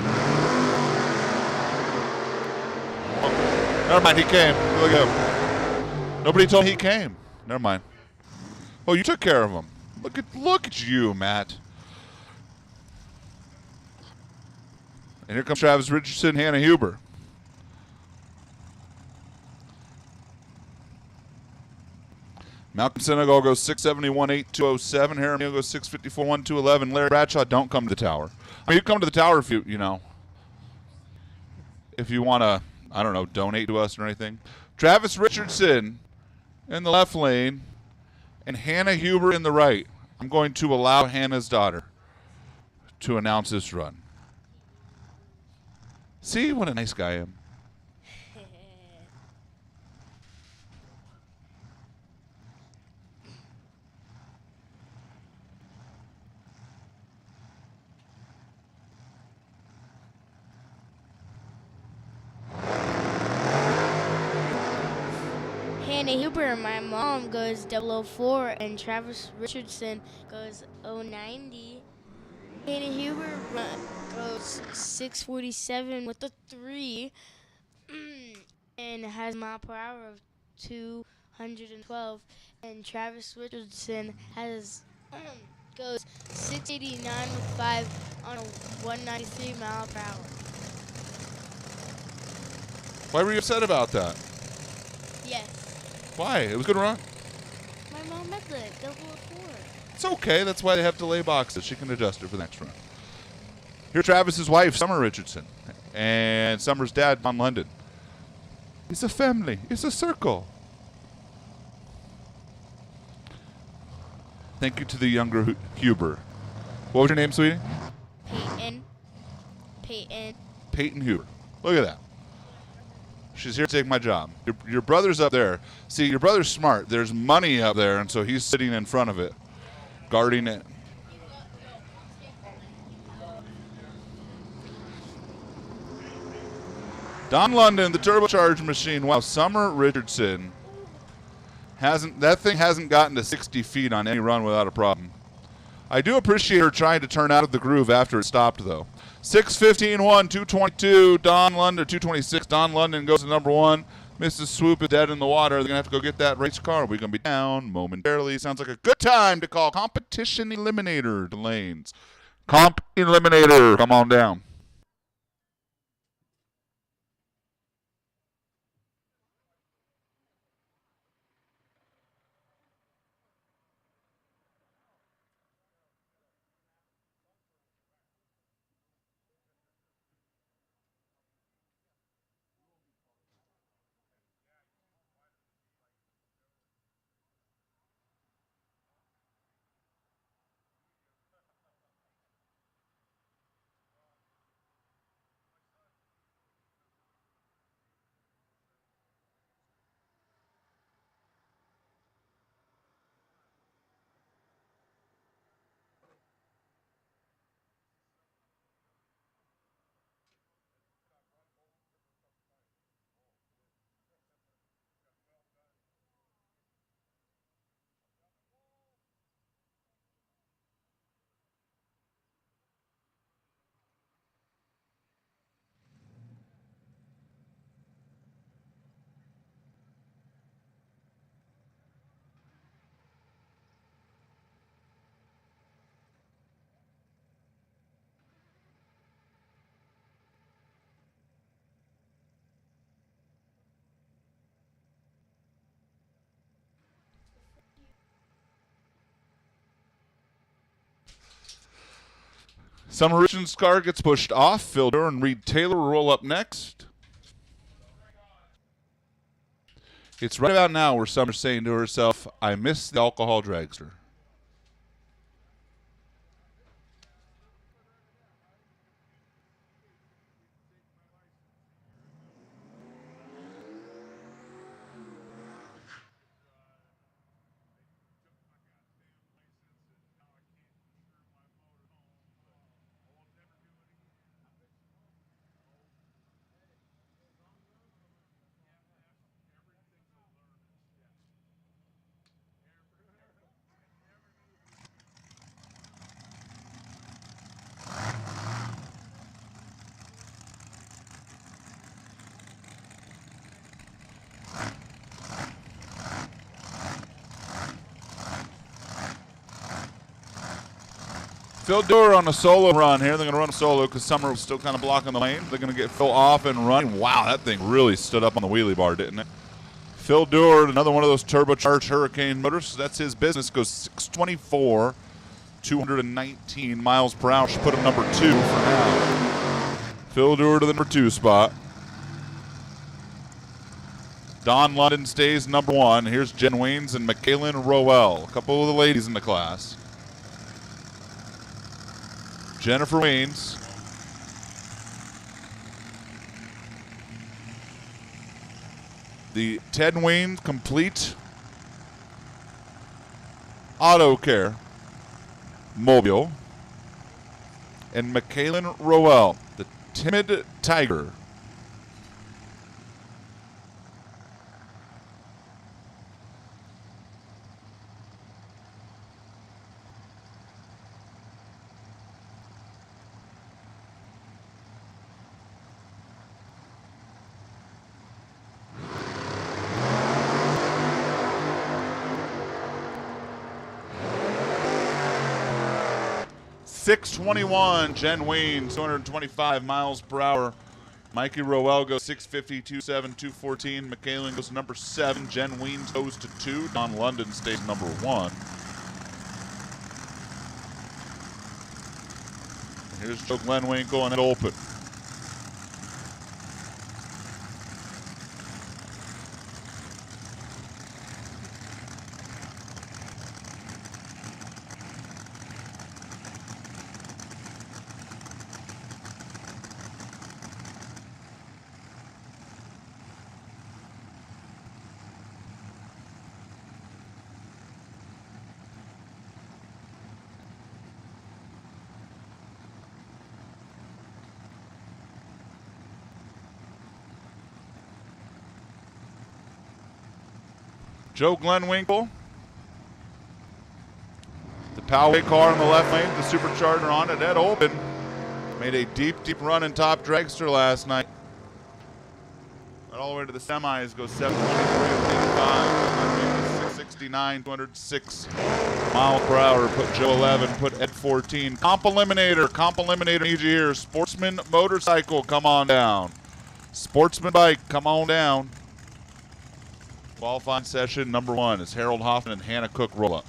Oh, never mind, he came. Look at him. Nobody told me he came. Never mind. Oh, you took care of him. Look at you, Matt. And here comes Travis Richardson, Hannah Huber. Malcolm Senegal goes 671, 8207. Jaramillo goes 654, 1211. Larry Bradshaw, don't come to the tower. I mean, you come to the tower if you want to, I don't know, donate to us or anything. Travis Richardson in the left lane and Hannah Huber in the right. I'm going to allow Hannah's daughter to announce this run. See what a nice guy I am. Hannah Huber, my mom, goes 004, and Travis Richardson goes 090. Hannah Huber goes 647 with a 3 and has a mile per hour of 212. And Travis Richardson goes 689 with 5 on a 193 mile per hour. Why were you upset about that? Yes. Why? It was a good run. My mom met the 004. It's okay. That's why they have delay boxes. She can adjust it for the next run. Here's Travis's wife, Summer Richardson, and Summer's dad, Don London. It's a family. It's a circle. Thank you to the younger Huber. What was your name, sweetie? Peyton. Peyton Huber. Look at that. She's here to take my job. Your brother's up there. See, your brother's smart. There's money up there, and so he's sitting in front of it, guarding it. Don London, the turbocharged machine. Wow, Summer Richardson that thing hasn't gotten to 60 feet on any run without a problem. I do appreciate her trying to turn out of the groove after it stopped, though. 6:15, 222. Don London, 226. Don London goes to number one. Mrs. Swoop is dead in the water. They're going to have to go get that race car. We're going to be down momentarily. Sounds like a good time to call Competition Eliminator to lanes. Comp Eliminator, come on down. Summer Richardson's car gets pushed off. Phil Durr and Reed Taylor will roll up next. It's right about now where Summer's saying to herself, I miss the alcohol dragster. Phil Durr on a solo run here. They're going to run a solo because Summer was still kind of blocking the lane. They're going to get Phil off and running. Wow, that thing really stood up on the wheelie bar, didn't it? Phil Durr, another one of those turbocharged Hurricane motors. That's his business. Goes 624, 219 miles per hour. Should put him number 2 for now. Phil Durr to the number 2 spot. Don London stays number 1. Here's Jen Weens and Michaelin Rowell. A couple of the ladies in the class. Jennifer Weens. The Ted Weens Complete Auto Care Mobile. And Michaelin Rowell, the Timid Tiger. .621, Jen Weens, 225 miles per hour. Mikey Rowell goes 650, 27, 214. Michaelin goes number 7. Jen Weens goes to 2. Don London stays number 1. Here's Joe Glenwinkle and it open. Joe Glenwinkle. The Poway car in the left lane, the supercharger on it, Ed Open. Made a deep, deep run in top dragster last night. Got all the way to the semis, goes 723, 669, 206 miles per hour. Put Joe 11, put Ed 14. Comp Eliminator need you here. Sportsman motorcycle, come on down. Sportsman bike, come on down. Qualifying session number 1 is Harold Hoffman and Hannah Cook roll up.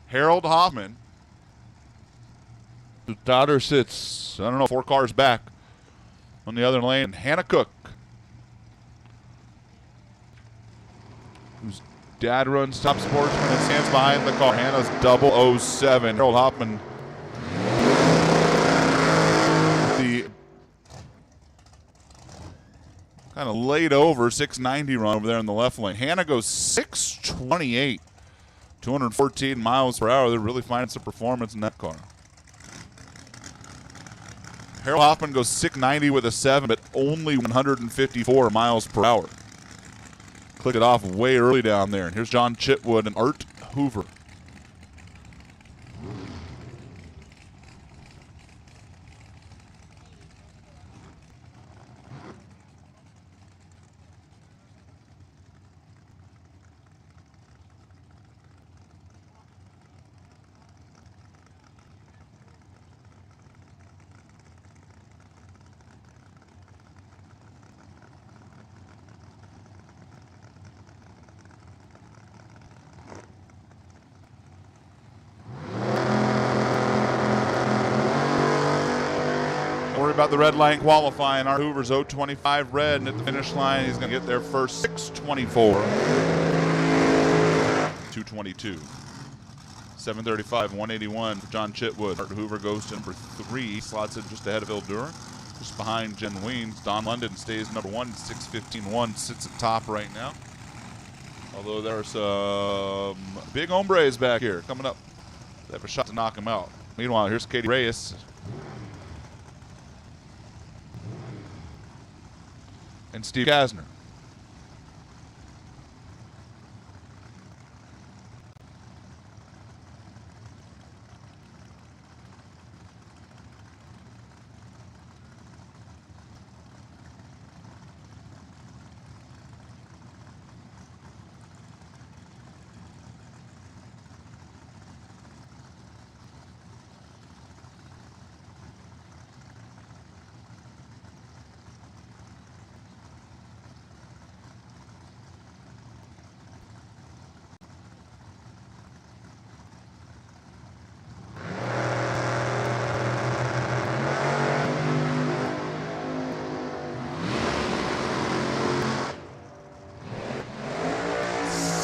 Harold Hoffman. His daughter sits, I don't know, 4 cars back on the other lane. And Hannah Cook, whose dad runs Top Sportsman and stands behind the car. Hannah's 007. Harold Hoffman, the kind of laid over 690 run over there in the left lane. Hannah goes 628. 214 miles per hour. They're really finding some performance in that car. Harold Hoffman goes 690 with a 7, but only 154 miles per hour. Click it off way early down there. And here's John Chitwood and Art Hoover. Worry about the red line qualifying. Art Hoover's 025 red, and at the finish line, he's going to get there first. 624. 222. 735, 181 for John Chitwood. Art Hoover goes to number 3, slots in just ahead of Il Duran. Just behind Jen Weems. Don London stays number 1, 615-1, sits at top right now. Although there's some big hombres back here coming up. They have a shot to knock him out. Meanwhile, here's Katie Reyes. And Steve Kasner.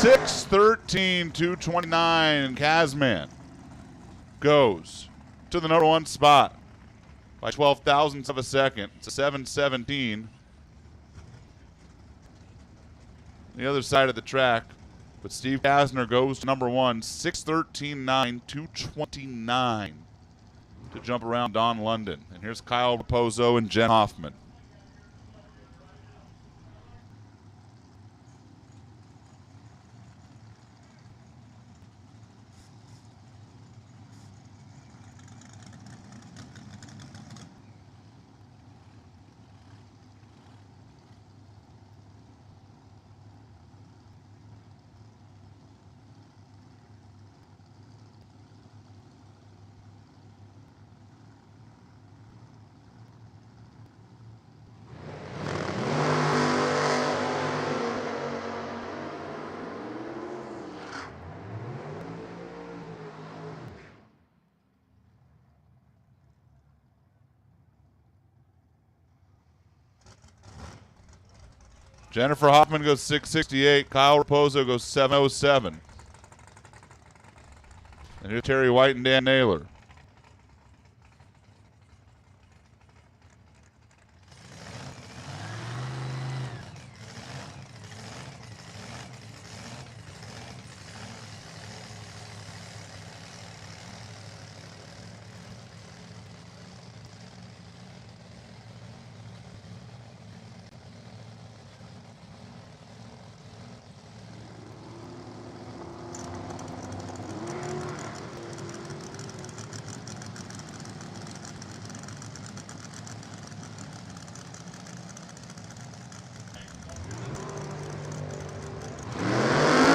Six 13, 229. Kazman goes to the number 1 spot by 12 thousandths of a second. It's a 7:17. The other side of the track, but Steve Kasner goes to number 1, 6:13.9, 229 to jump around Don London. And here's Kyle Raposo and Jen Hoffman. Jennifer Hoffman goes 668. Kyle Raposo goes 707. And here's Terry White and Dan Naylor.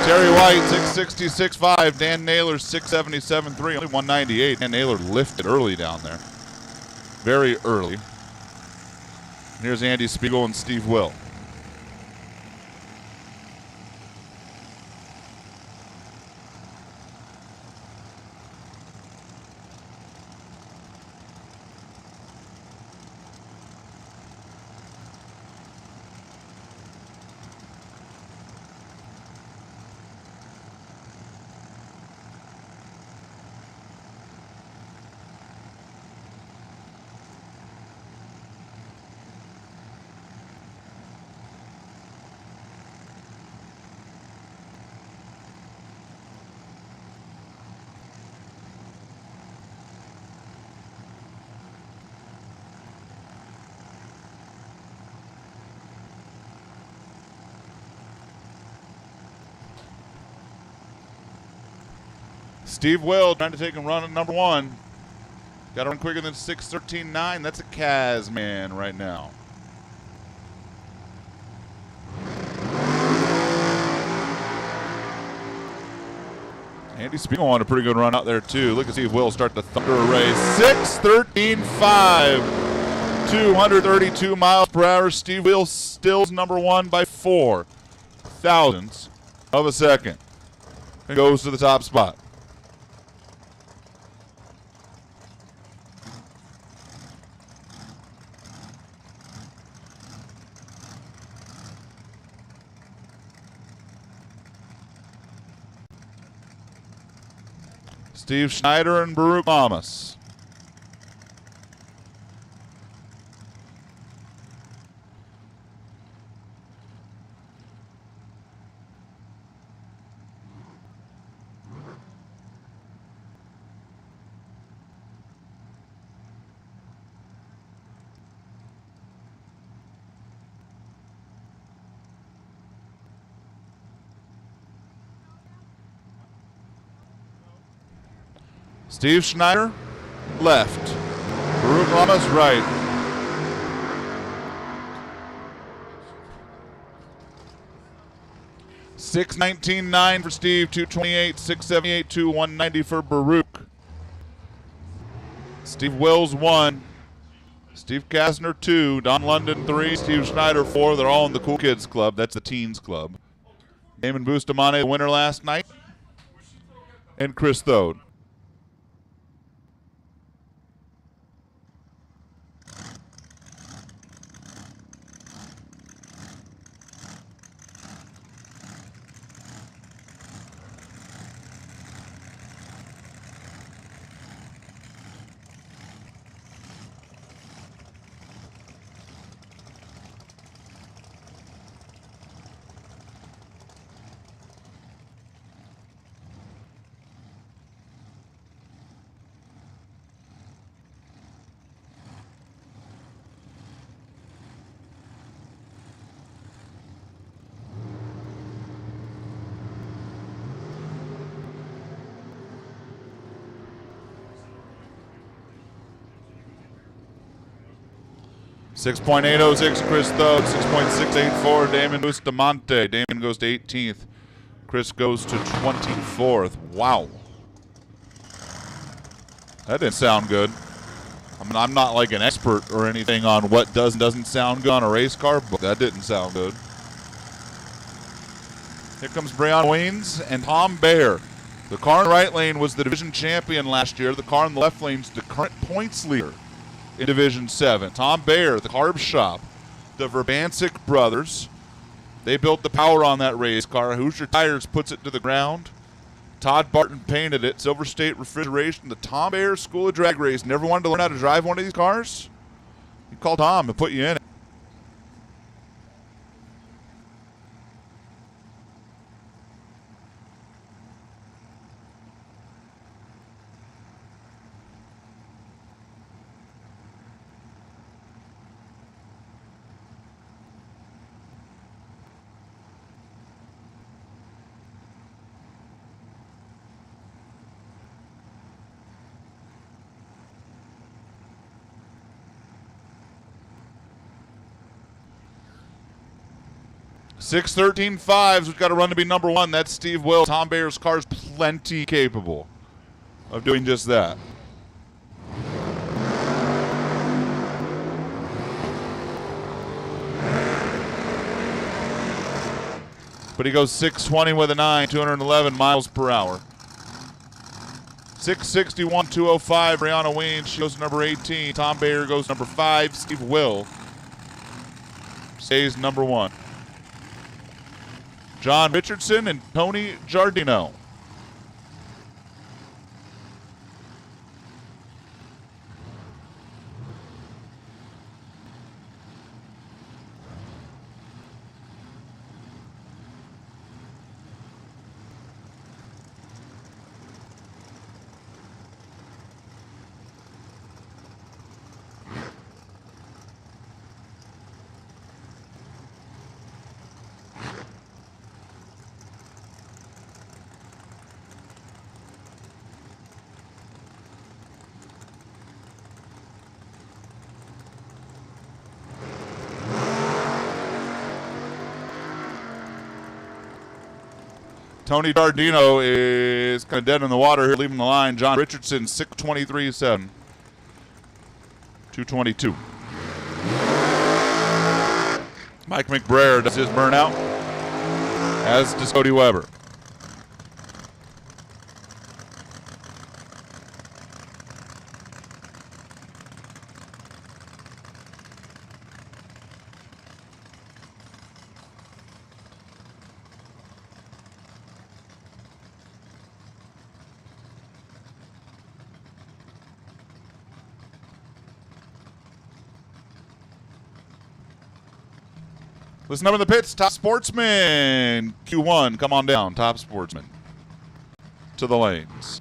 Terry White, 666.5. Dan Naylor, 677.3. Only 198. Dan Naylor lifted early down there. Very early. And here's Andy Spiegel and Steve Will. Steve Will trying to take a run at number 1. Got to run quicker than 6:13.9. That's a Kaz man right now. Andy Spiegel on a pretty good run out there, too. Look at Steve Will start the thunder race. 6:13.5. 232 miles per hour. Steve Will stills number 1 by 4 thousandths of a second. And goes to the top spot. Steve Schneider and Baruch Lamas. Steve Schneider, left. Baruch Lamas, right. $619.9 for Steve, $228, $678, $190 for Baruch. Steve Wills 1, Steve Kastner 2, Don London 3, Steve Schneider 4. They're all in the Cool Kids Club. That's the Teens Club. Damon Bustamante, the winner last night, and Chris Thode. .6.806 Chris Thode, 6.684 Damon Bustamante. Damon goes to 18th. Chris goes to 24th. Wow. That didn't sound good. I mean, I'm not like an expert or anything on what does and doesn't sound good on a race car, but that didn't sound good. Here comes Breon Waynes and Tom Baer. The car in the right lane was the division champion last year. The car in the left lane is the current points leader in Division 7. Tom Baer, the Carb Shop, the Verbancic brothers. They built the power on that race car. Hoosier Tires puts it to the ground. Todd Barton painted it. Silver State Refrigeration. The Tom Baer School of Drag Race. Never wanted to learn how to drive one of these cars? You call Tom and put you in it. .613.5's. We've got to run to be number 1. That's Steve Will. Tom Baer's car is plenty capable of doing just that. But he goes 620 with a 9, 211 miles per hour. 661, 205. Brianna Wayne, she goes number 18. Tom Baer goes number 5. Steve Will stays number 1. John Richardson and Tony Giardino. Tony Dardino is kind of dead in the water here, leaving the line. John Richardson, 6:23.7. 2:22. Mike McBrayer does his burnout, as does Cody Weber. Listen up in the pits, Top Sportsman, Q1, come on down, Top Sportsman, to the lanes.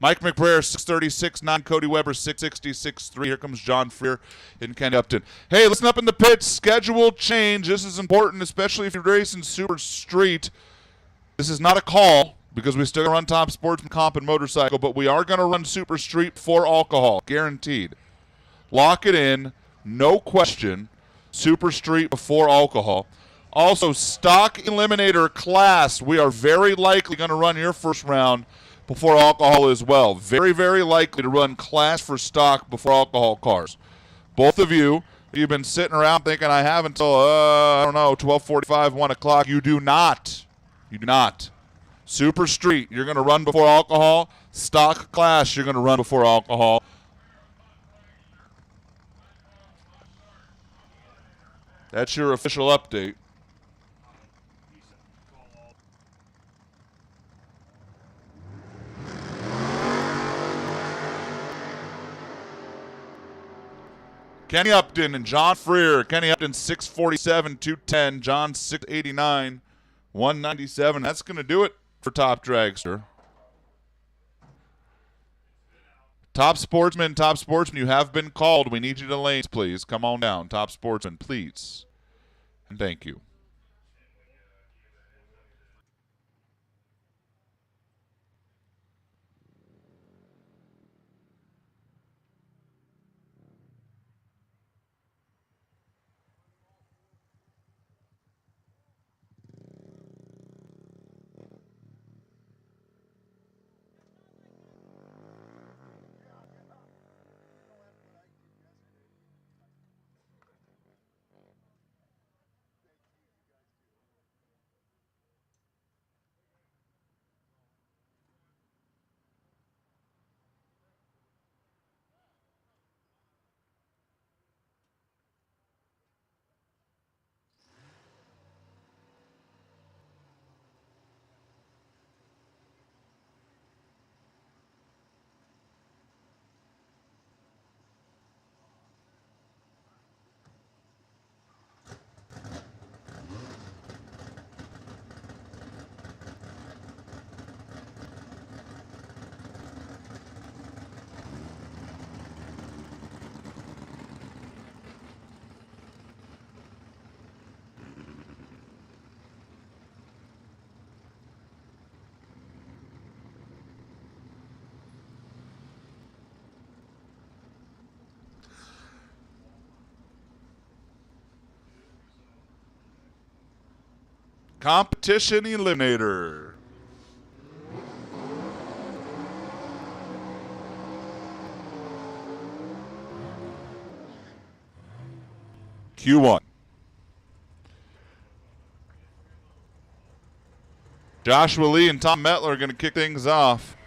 Mike McBrayer, 636.9. Cody Weber, 666.3. Here comes John Freer and Ken Upton. Hey, listen up in the pits. Schedule change. This is important, especially if you're racing Super Street. This is not a call because we still run Top Sportsman, Comp, and Motorcycle, but we are going to run Super Street for alcohol, guaranteed. Lock it in, no question. Super Street before alcohol. Also, stock eliminator class. We are very likely going to run your first round before alcohol as well. Very, very likely to run class for stock before alcohol cars. Both of you, you've been sitting around thinking I have until, 12:45, 1 o'clock. You do not. You do not. Super Street, you're going to run before alcohol. Stock class, you're going to run before alcohol. That's your official update. Kenny Upton and John Freer. Kenny Upton, 647, 210. John, 689, 197. That's going to do it for Top Dragster. Top Sportsman, you have been called. We need you to lanes, please. Come on down. Top Sportsman, please. And thank you. Competition eliminator. Q1. Joshua Lee and Tom Metler are going to kick things off.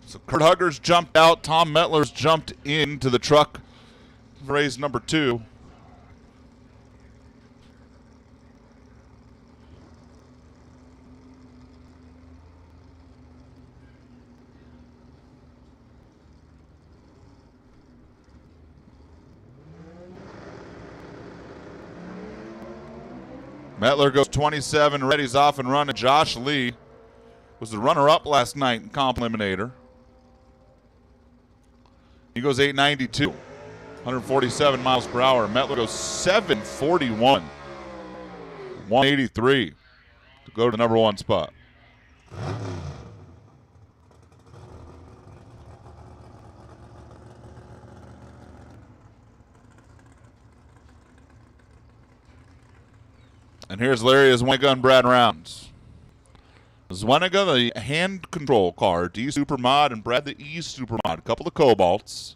So Kurt Hugger's jumped out. Tom Metler's jumped into the truck for race number 2. Metler goes 27, ready's off and running. Josh Lee was the runner-up last night in comp eliminator. He goes 892, 147 miles per hour. Metler goes 741, 183 to go to the number 1 spot. And here's Larry Zwiga and Brad Rounds. Zwiga, the hand control car, D Supermod, and Brad, the E Supermod. A couple of Cobalts.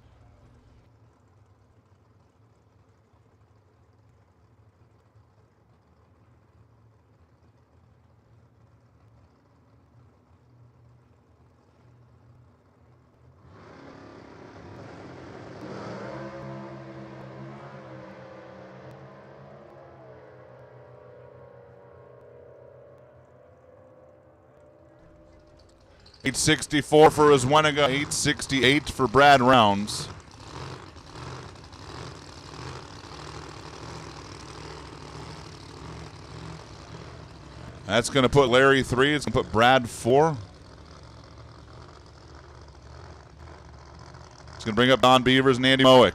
$864 for Zwiga, $868 for Brad Rounds. That's going to put Larry 3. It's going to put Brad 4. It's going to bring up Don Beavers and Andy Mowick.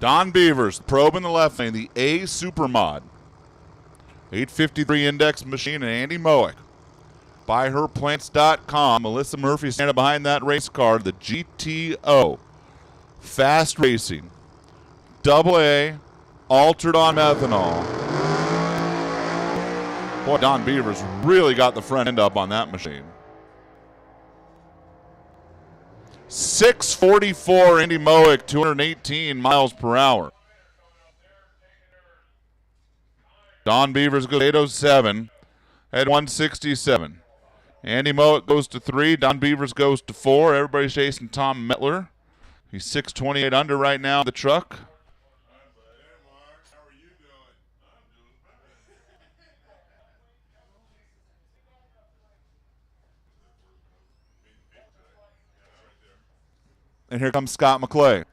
Don Beavers, probe in the left lane, the A Supermod. 853 index machine, and Andy Mowick. BuyHerPlants.com. Melissa Murphy standing behind that race car, the GTO. Fast Racing. Double A, altered on methanol. Boy, Don Beavers really got the front end up on that machine. 644 Andy Mowick, 218 miles per hour. Don Beavers goes 807 at 167. Andy Mowick goes to 3. Don Beavers goes to 4. Everybody's chasing Tom Metler. He's 628 under right now in the truck. And here comes Scott McClay.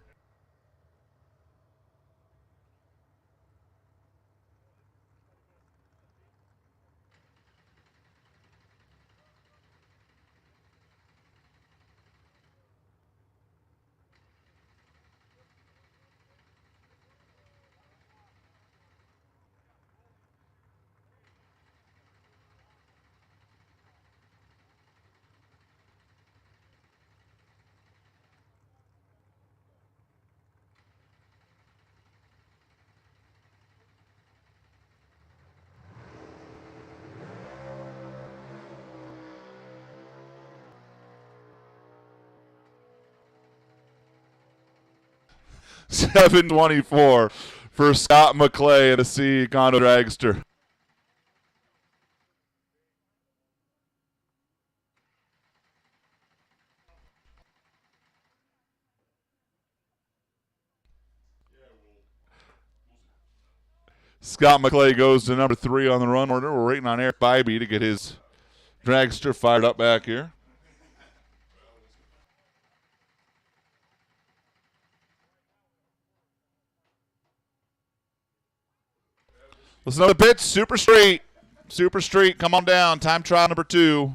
$724 for Scott McClay in a C Condo Dragster. Scott McClay goes to number 3 on the run order. We're waiting on Eric Bybee to get his dragster fired up back here. Let's know the pits. Super Street. Super Street, come on down. Time trial number 2.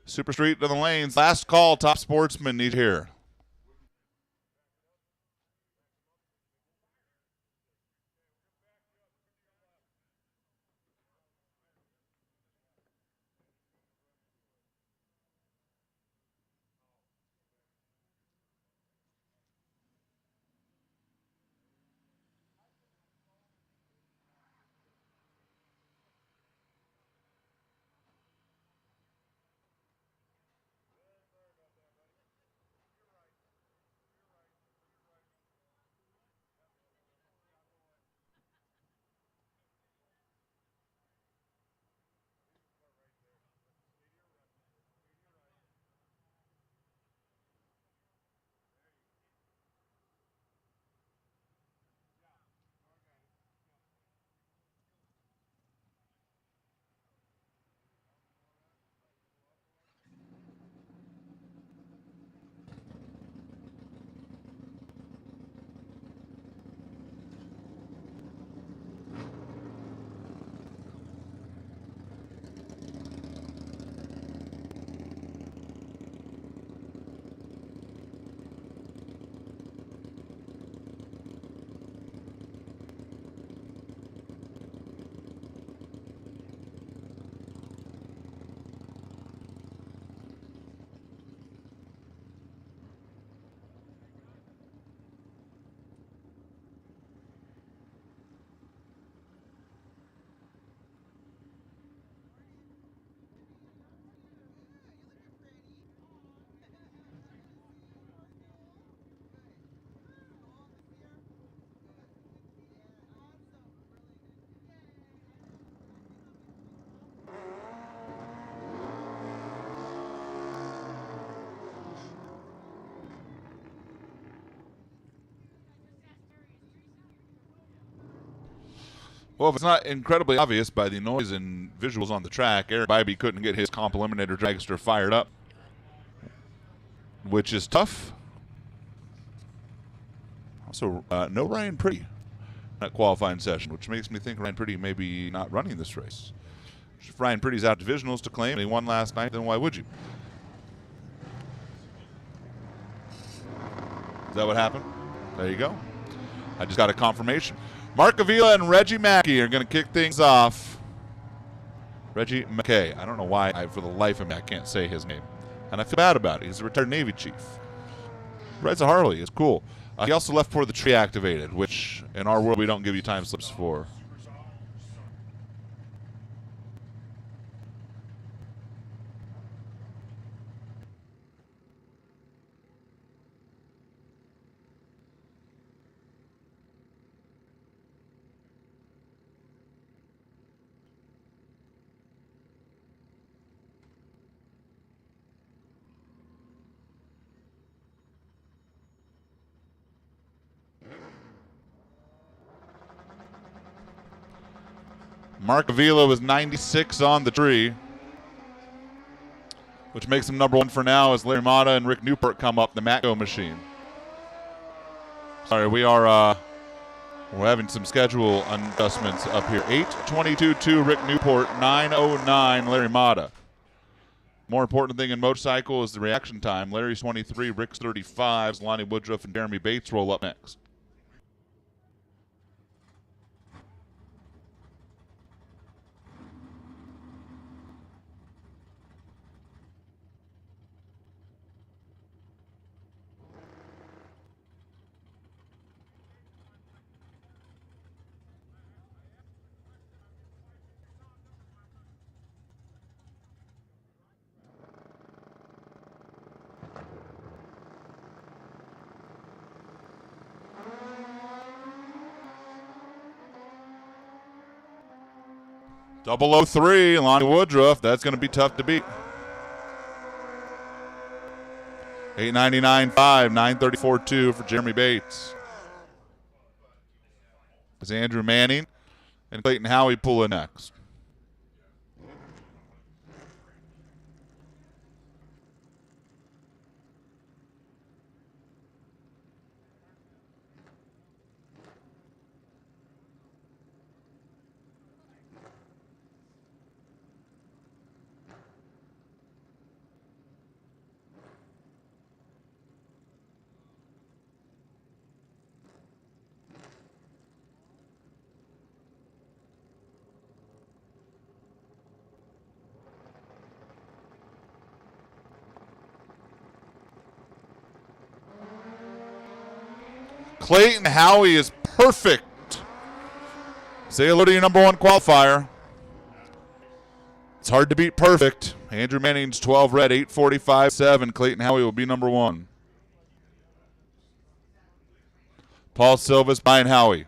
Super Street to the lanes. Last call. Top Sportsman need here. Well, if it's not incredibly obvious by the noise and visuals on the track, Aaron Bybee couldn't get his comp eliminator dragster fired up, which is tough. Also, no Ryan Pretty that qualifying session, which makes me think Ryan Pretty may be not running this race. If Ryan Pretty's out divisionals to claim, and he won last night, then why would you? Is that what happened? There you go. I just got a confirmation. Mark Avila and Reggie Mackey are going to kick things off. Reggie McKay. I don't know why, for the life of me, I can't say his name. And I feel bad about it. He's a retired Navy chief. Rides a Harley. It's cool. He also left for the tree activated, which in our world we don't give you time slips for. Mark Avila was 96 on the tree, which makes him number 1 for now as Larry Mata and Rick Newport come up the Matco machine. Sorry, we're having some schedule adjustments up here. 8:22.2 Rick Newport, 9:09 Larry Mata. More important thing in motorcycle is the reaction time. Larry's 23, Rick's 35. Lonnie Woodruff and Jeremy Bates roll up next. Double 03, Lonnie Woodruff. That's going to be tough to beat. 8:99.5, 9:34.2 for Jeremy Bates. Is Andrew Manning and Clayton Howie pulling next. Clayton Howie is perfect. Say hello to your number one qualifier. It's hard to beat perfect. Andrew Manning's 12 red, 8:45.7. Clayton Howie will be number one. Paul Silvas, Brian Howie.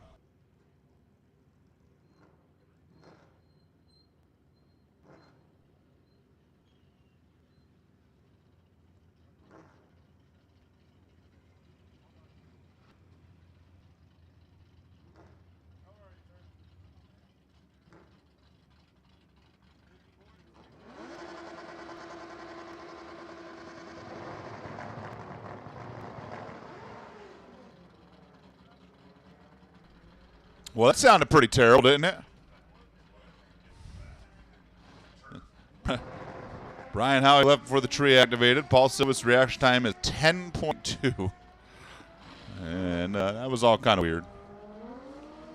Well, that sounded pretty terrible, didn't it? Brian Howie left before the tree activated. Paul Silva's reaction time is 10.2. And that was all kind of weird.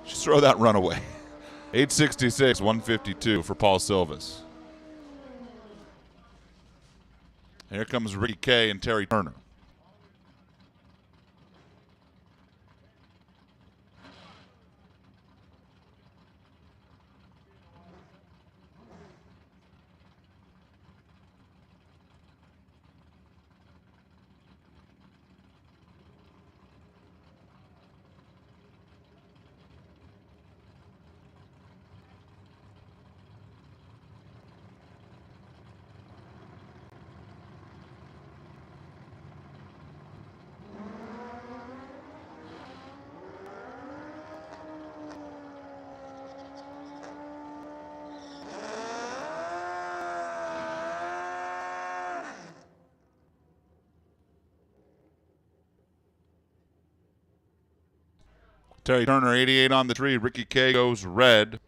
Just throw that run away. 866, 152 for Paul Silvas. Here comes Ricky Kay and Terry Turner. Terry Turner, 88 on the tree. Ricky Kay goes red.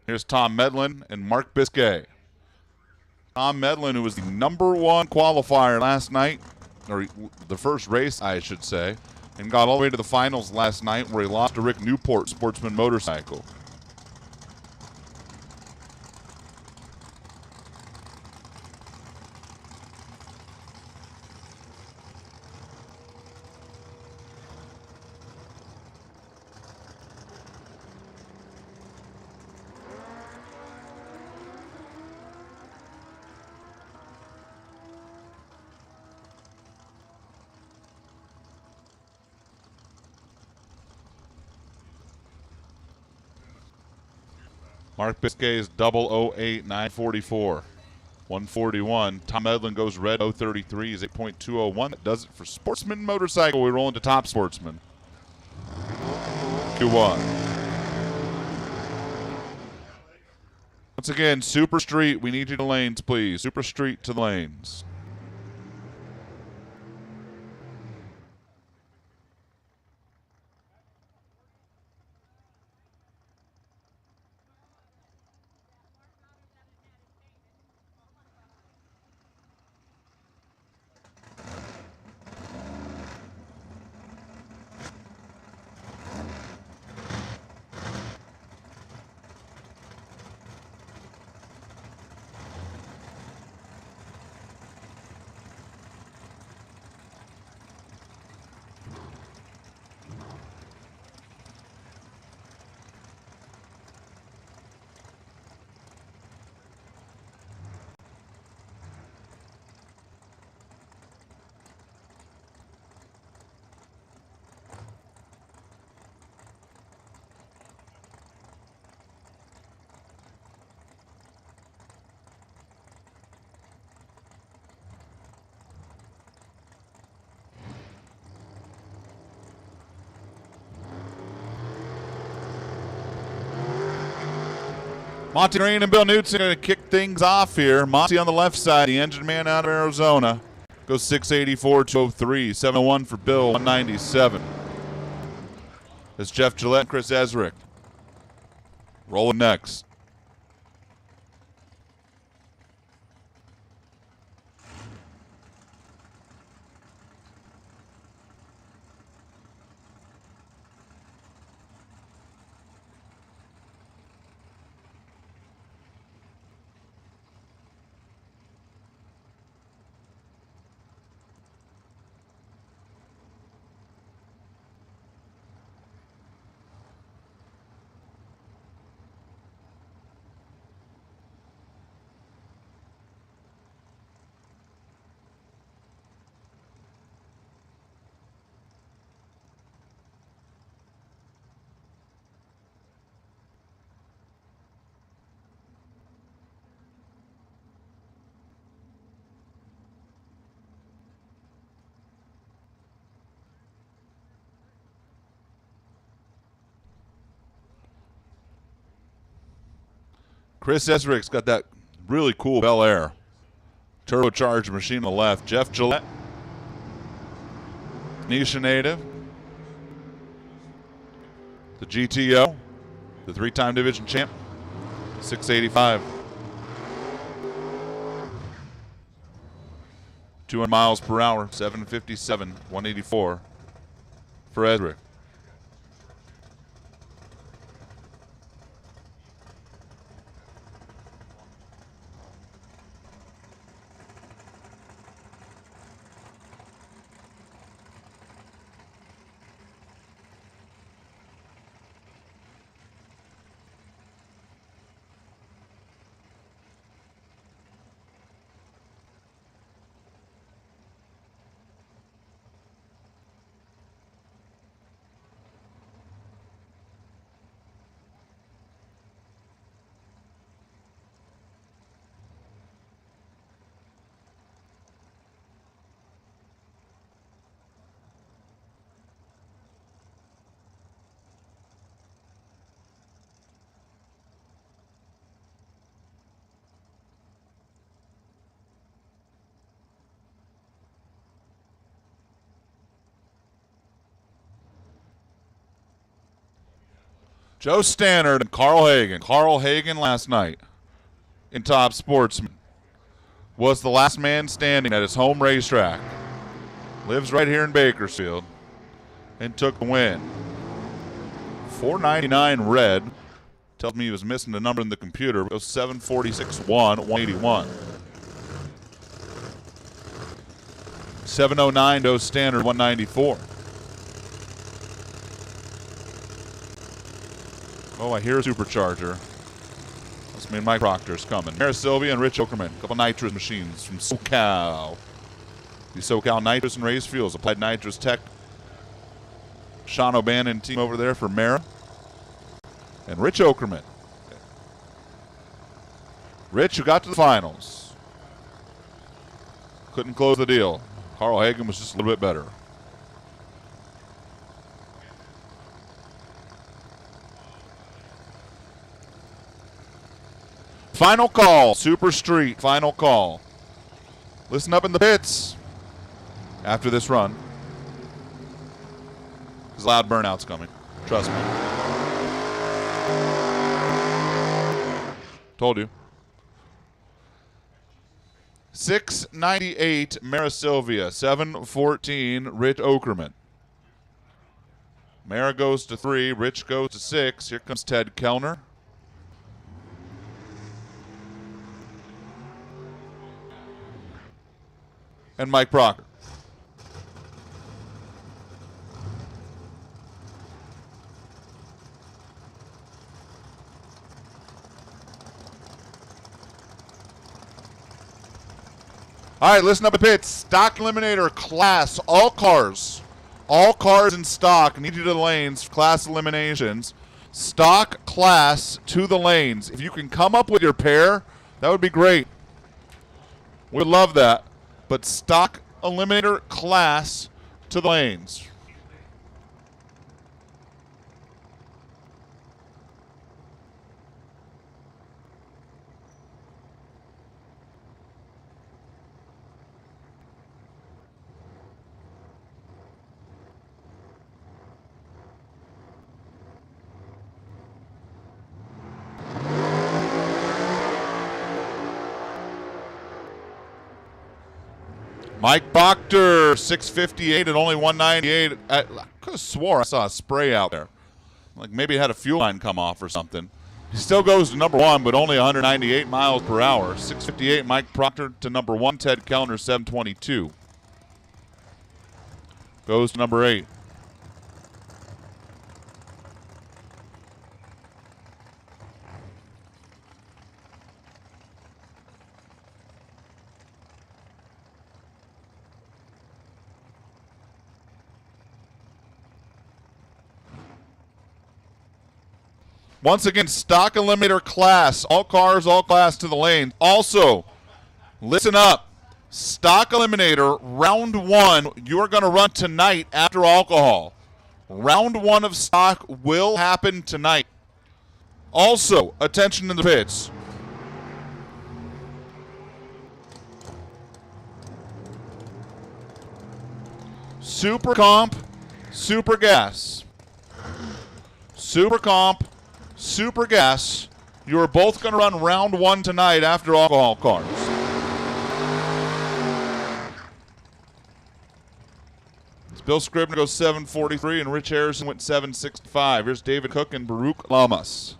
Here's Tom Medlin and Mark Biscay. Tom Medlin, who was the number one qualifier last night, or the first race, I should say, and got all the way to the finals last night where he lost to Rick Newport, Sportsman motorcycle. Mark Biscay's 008, 944. 141. Tom Edlin goes red, 033 is 8.201. That does it for Sportsman Motorcycle. We roll into Top Sportsman. Q1. Once again, Super Street, we need you to lanes, please. Super Street to the lanes. Monty Green and Bill Knudsen going to kick things off here. Monty on the left side, the engine man out of Arizona. Goes 684, 203, 701 for Bill, 197. It's Jeff Gillette and Chris Ezrick. Rolling next. Chris Esrick's got that really cool Bel Air turbocharged machine on the left. Jeff Gillette, Nisha native, the GTO, the 3-time division champ, 685. 200 miles per hour, 757, 184 for Esrick. Joe Stannard and Carl Hagen. Carl Hagen last night in Top Sportsman was the last man standing at his home racetrack. Lives right here in Bakersfield and took the win. 499 red. Tells me he was missing the number in the computer. It was 746-1, 181. 709 Joe Stannard, 194. Oh, I hear a supercharger. Must mean Mike Proctor's coming. Mara Sylvia and Rich Okerman. A couple nitrous machines from SoCal. The SoCal Nitrous and Race Fuels. Applied Nitrous Tech. Sean O'Bannon team over there for Mara. And Rich Okerman. Rich, who got to the finals. Couldn't close the deal. Carl Hagen was just a little bit better. Final call, Super Street, final call. Listen up in the pits after this run. There's loud burnouts coming. Trust me. Told you. 698, Mara Sylvia. 714, Rich Okerman. Mara goes to 3, Rich goes to 6. Here comes Ted Kellner. And Mike Proctor. All right, listen up at pits. Stock eliminator class, all cars in stock need you to the lanes, class eliminations. Stock class to the lanes. If you can come up with your pair, that would be great. We'd love that. But stock eliminator class to the lanes. Mike Proctor, 658 at only 198. I could have swore I saw a spray out there. Like maybe it had a fuel line come off or something. He still goes to number 1, but only 198 miles per hour. 658, Mike Proctor to number 1. Ted Kellner, 722. Goes to number 8. Once again, stock eliminator class. All cars, all class to the lane. Also, listen up. Stock eliminator, round 1, you are going to run tonight after alcohol. Round 1 of stock will happen tonight. Also, attention in the pits. Super Comp, Super Gas. Super Comp, Super Gas. You are both going to run round one tonight after alcohol cars. Bill Scribner goes 7:43, and Rich Harrison went 7:65. Here's David Cook and Baruch Lamas.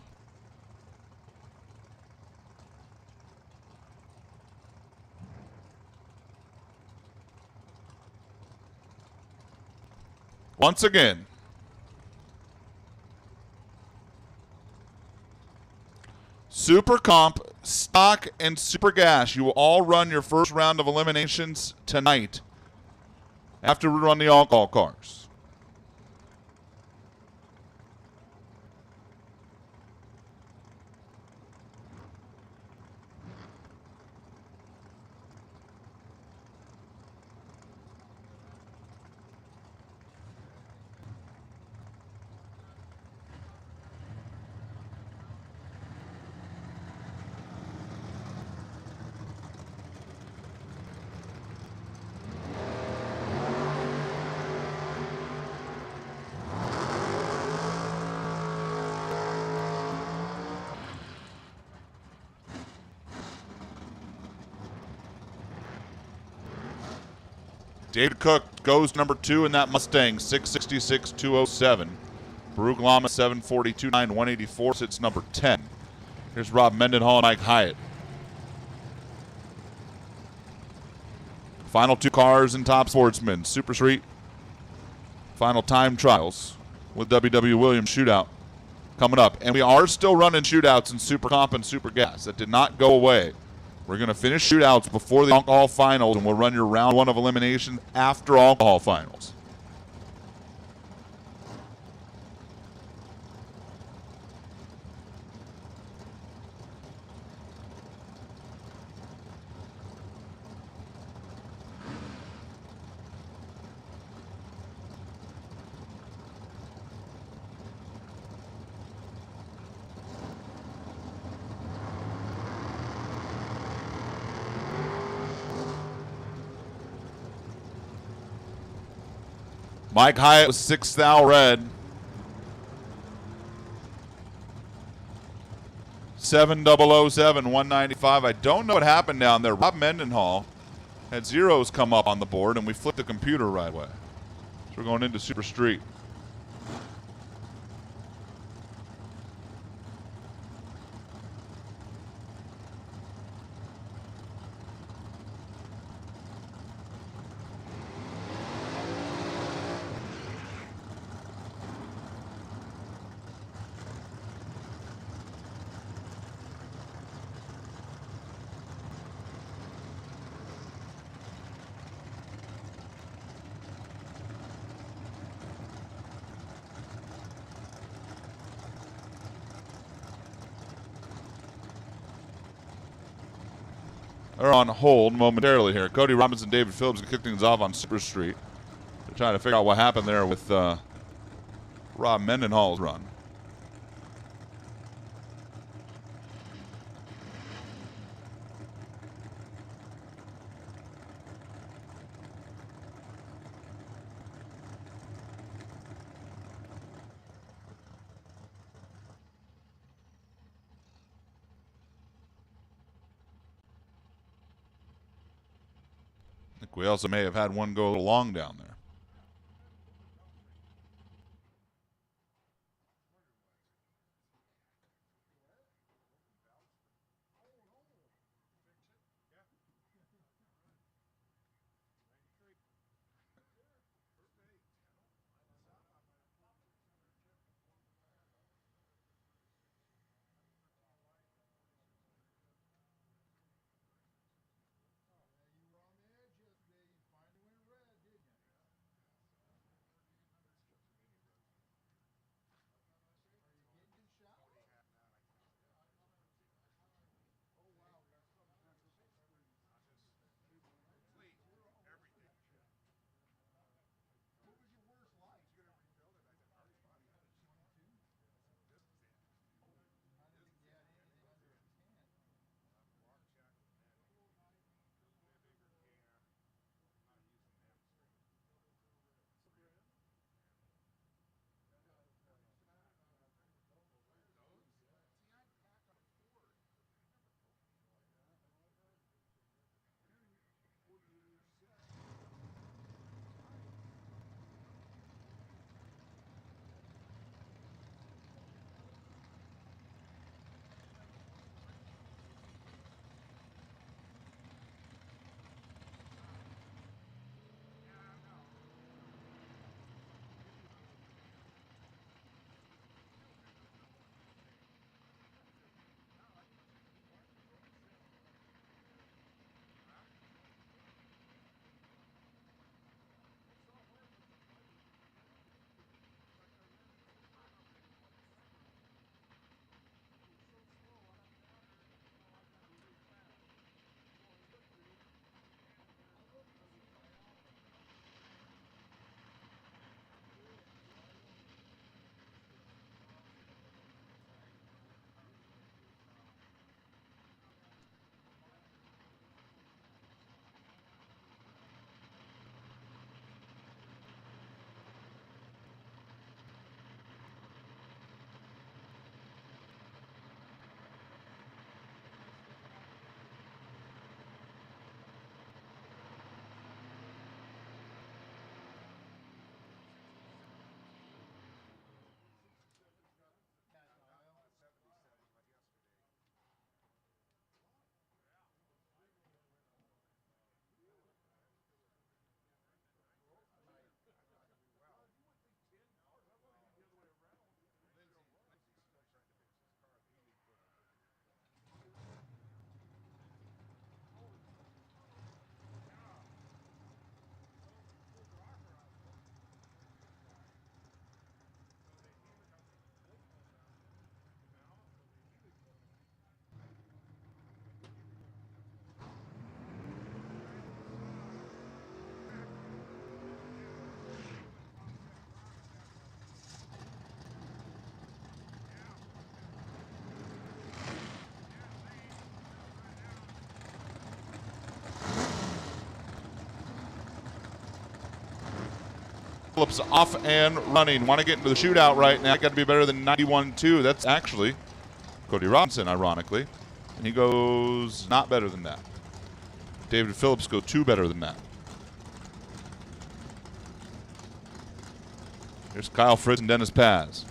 Once again, Super Comp, Stock, and Super Gas. You will all run your first round of eliminations tonight after we run the alcohol cars. David Cook goes number 2 in that Mustang, 666-207. Baruch Lama, 742.9, 184, sits number 10. Here's Rob Mendenhall and Mike Hyatt. Final 2 cars in Top Sportsman, Super Street. Final time trials with WW Williams Shootout coming up. And we are still running shootouts in Super Comp and Super Gas. That did not go away. We're going to finish shootouts before the alcohol finals, and we'll run your round 1 of elimination after alcohol finals. Mike Hyatt was 6th thou red. 7007, 195. I don't know what happened down there. Rob Mendenhall had zeros come up on the board, and we flipped the computer right away. So we're going into Super Street. Are on hold momentarily here. Cody Robinson and David Phillips kick things off on Super Street. They're trying to figure out what happened there with Rob Mendenhall's run. I think we also may have had one go a little long down there. Phillips off and running. Want to get into the shootout right now. Got to be better than 91.2. That's actually Cody Robinson, ironically. And he goes not better than that. David Phillips go 2 better than that. Here's Kyle Fritz and Dennis Paz.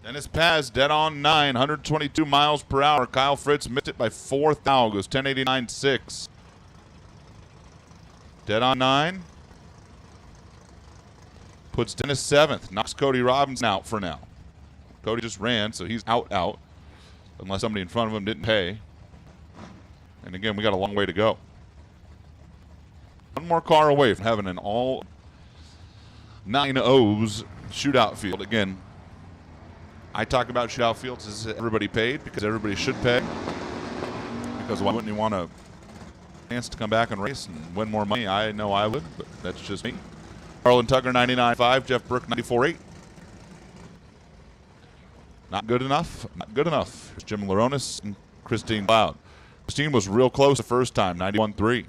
Dennis Paz dead on 9, 122 miles per hour. Kyle Fritz missed it by 4 thou, goes 1089.6. Dead on 9. Puts Dennis 7th. Knocks Cody Robinson out for now. Cody just ran, so he's out. Unless somebody in front of him didn't pay. And again, we got a long way to go. One more car away from having an all 9 O's shootout field. Again, I talk about shootout fields as everybody paid because everybody should pay. Because why wouldn't you want a chance to come back and race and win more money? I know I would, but that's just me. Carlin Tucker 99.5, Jeff Brook 94.8. Not good enough. Not good enough. Here's Jim Laronis and Christine Cloud. Christine was real close the first time, 91.3.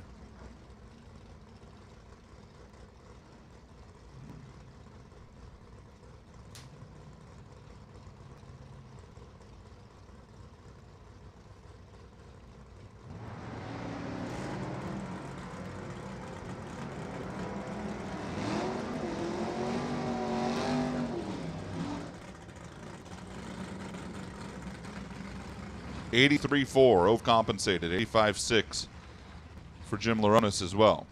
$83.4 overcompensated, $85.6 for Jim Laronis as well.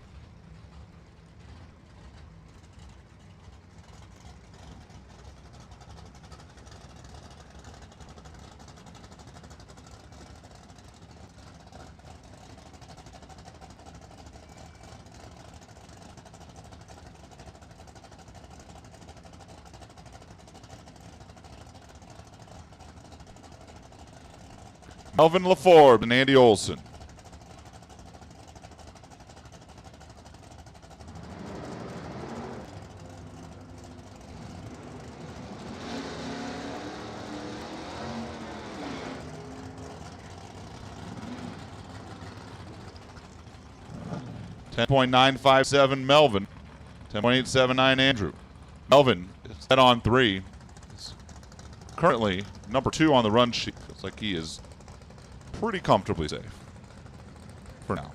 Melvin LaForbe and Andy Olson. .957 Melvin. 10.879 Andrew. Melvin is head on 3. Is currently number 2 on the run sheet. Looks like he is pretty comfortably safe for now.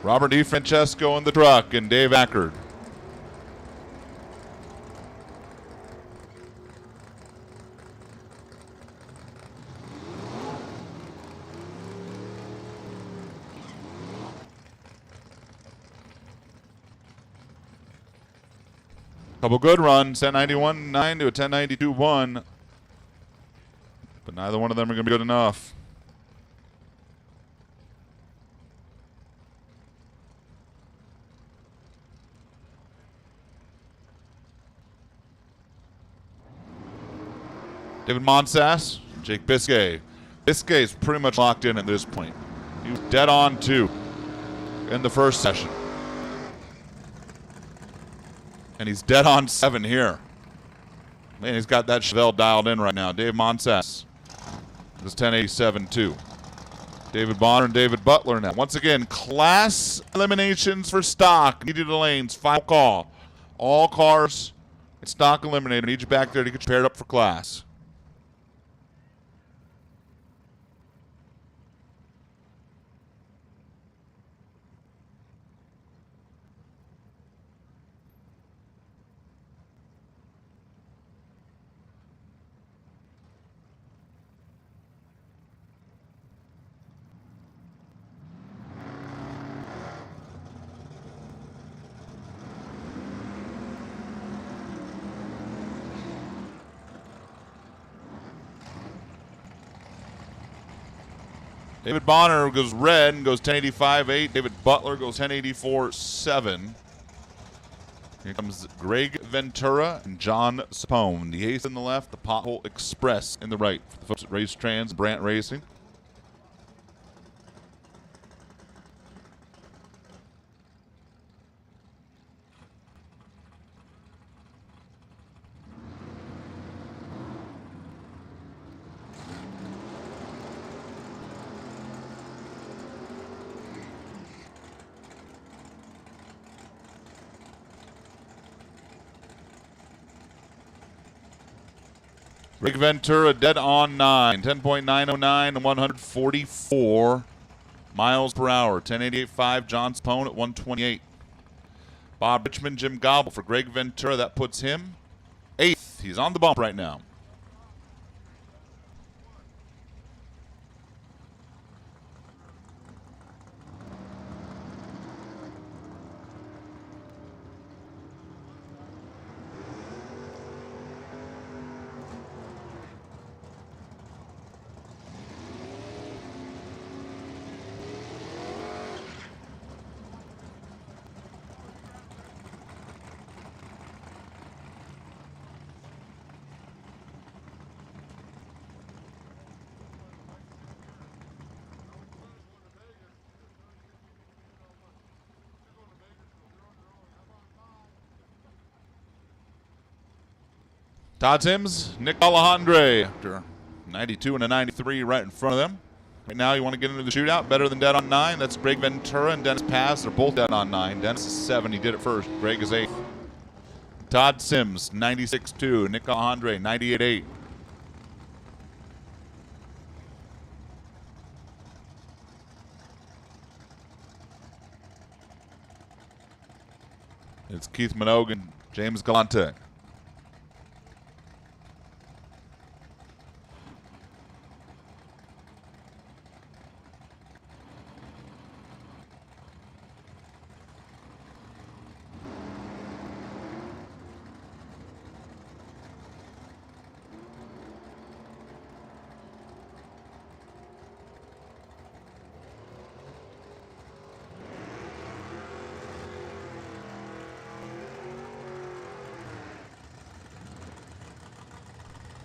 Robert DiFrancesco in the truck and Dave Ackard. Couple good runs, 1091.9 to a 1092.1, but neither one of them are going to be good enough. David Monsas, Jake Biscay. Biscay's pretty much locked in at this point. He was dead on 2 in the first session. And he's dead on 7 here. Man, he's got that Chevelle dialed in right now. Dave Monsas is 1087 too. David Bonner and David Butler now. Once again, class eliminations for stock. Needed the lanes, final call. All cars at stock eliminated. Need you back there to get you paired up for class. David Bonner goes red and goes 1085.8. David Butler goes 1084.7. Here comes Greg Ventura and John Sapone. The ace in the left, the Pothole Express in the right. For the folks at Race Trans, Brant Racing. Rick Ventura dead on 9, 10.909 and 144 miles per hour. 1088.5, John Spone at 128. Bob Richmond, Jim Gobble for Greg Ventura. That puts him 8th. He's on the bump right now. Todd Sims, Nick Alejandre, after 92 and a 93 right in front of them. Right now you want to get into the shootout, better than dead on 9. That's Greg Ventura and Dennis Pass. They're both dead on 9. Dennis is 7, he did it first. Greg is 8th. Todd Sims, 96.2. Nick Alejandre, 98.8. It's Keith Minogue and James Galante.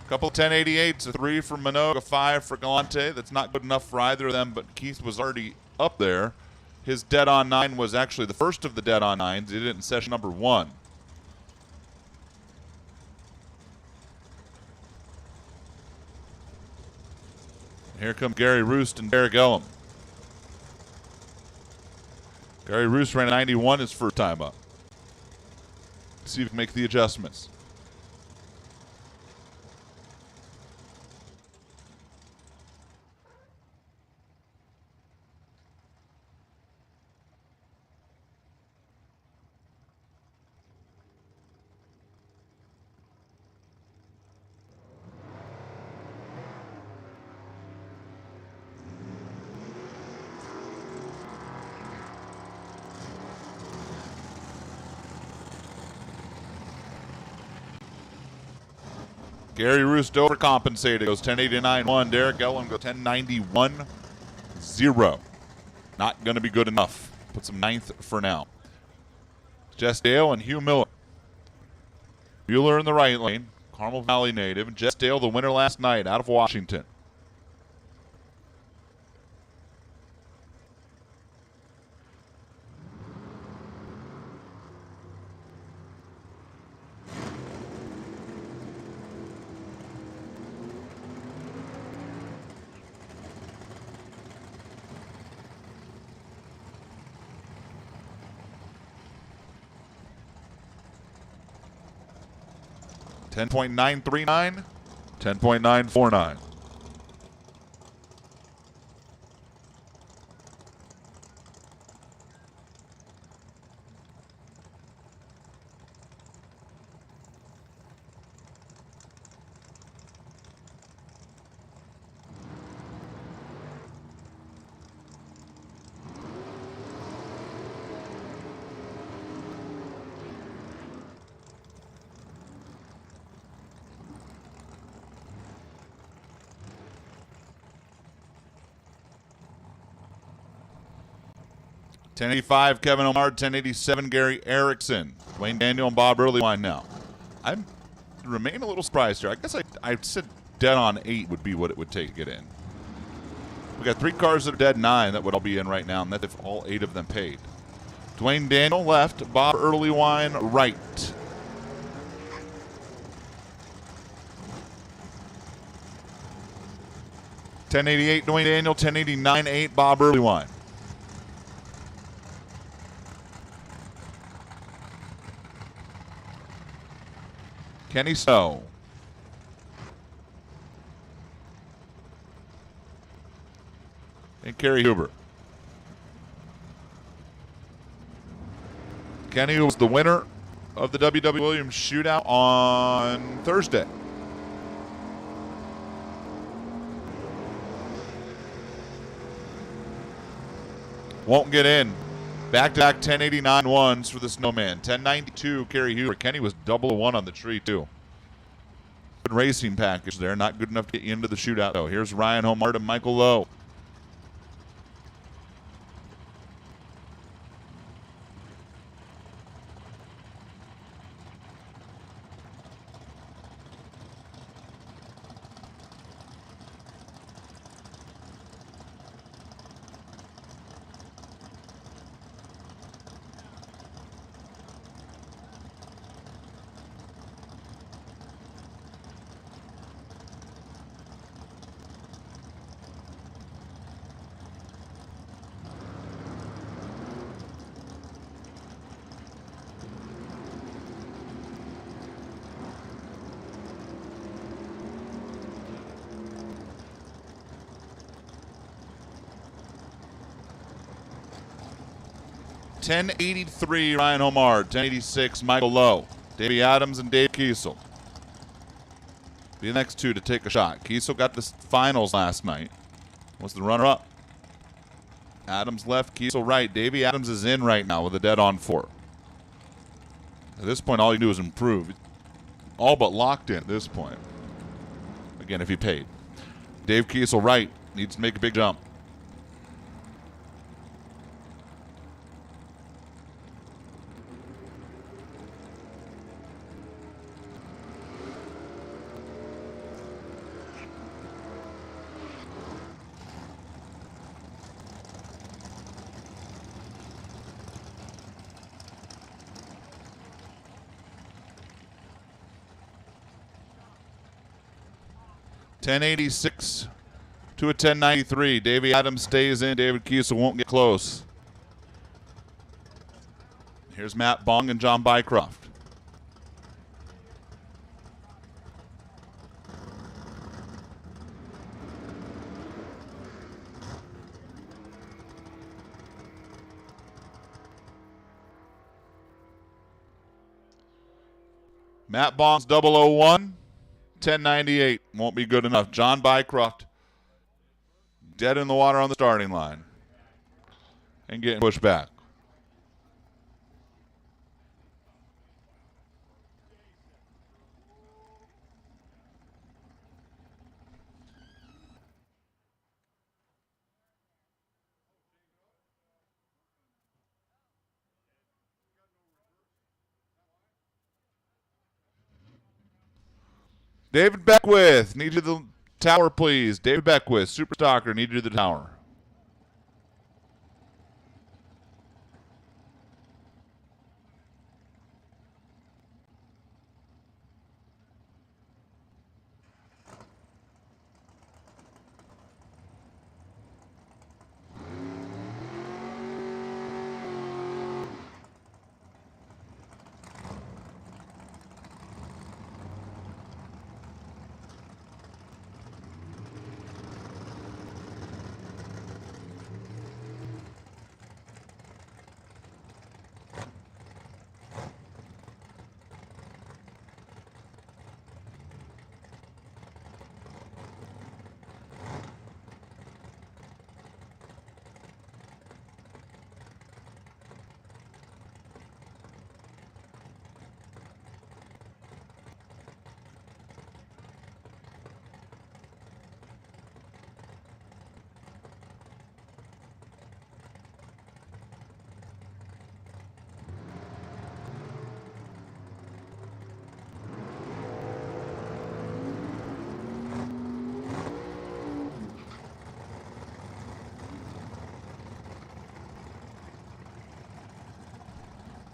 Couple 1088s, a 3 for Minogue, a 5 for Galante. That's not good enough for either of them, but Keith was already up there. His dead on 9 was actually the first of the dead on 9s. He did it in session number 1. Here come Gary Roost and Derek Ellum. Gary Roost ran a 91 his first time up. See if he can make the adjustments. Gary Roost overcompensated, goes 1089.1. Derek Ellum goes 1091.0. Not going to be good enough. Puts him 9th for now. Jess Dale and Hugh Miller. Mueller in the right lane. Carmel Valley native. Jess Dale, the winner last night out of Washington. $10.939, $10.949. 1085, Kevin Omar. 1087, Gary Erickson. Dwayne Daniel and Bob Earlywine now. I remain a little surprised here. I guess I said dead on 8 would be what it would take to get in. We got 3 cars that are dead 9 that would all be in right now, and that's if all 8 of them paid. Dwayne Daniel left, Bob Earlywine right. $10.88 Dwayne Daniel, $10.89.8 Bob Earlywine. Kenny Snow. And Kerry Huber. Kenny was the winner of the W.W. Williams Shootout on Thursday. Won't get in. Back-to-back 1089 ones for the Snowman. 1092 Kerry Huber. Kenny was double a 1 on the tree, too. Good racing package there. Not good enough to get you into the shootout, though. Here's Ryan Homart and Michael Lowe. $10.83 Ryan Homard, $10.86 Michael Lowe, Davey Adams and Dave Kiesel. Be the next 2 to take a shot. Kiesel got the finals last night. Was the runner-up. Adams left, Kiesel right. Davey Adams is in right now with a dead on 4. At this point, all you do is improve. All but locked in at this point. Again, if he paid. Dave Kiesel right. Needs to make a big jump. $10.86 to a $10.93. Davey Adams stays in. David Kiesel won't get close. Here's Matt Bong and John Bycroft. Matt Bong's 001. 1098 won't be good enough. John Bycroft dead in the water on the starting line and getting pushed back. David Beckwith, need you the tower, please. David Beckwith, Super Stalker, need you the tower.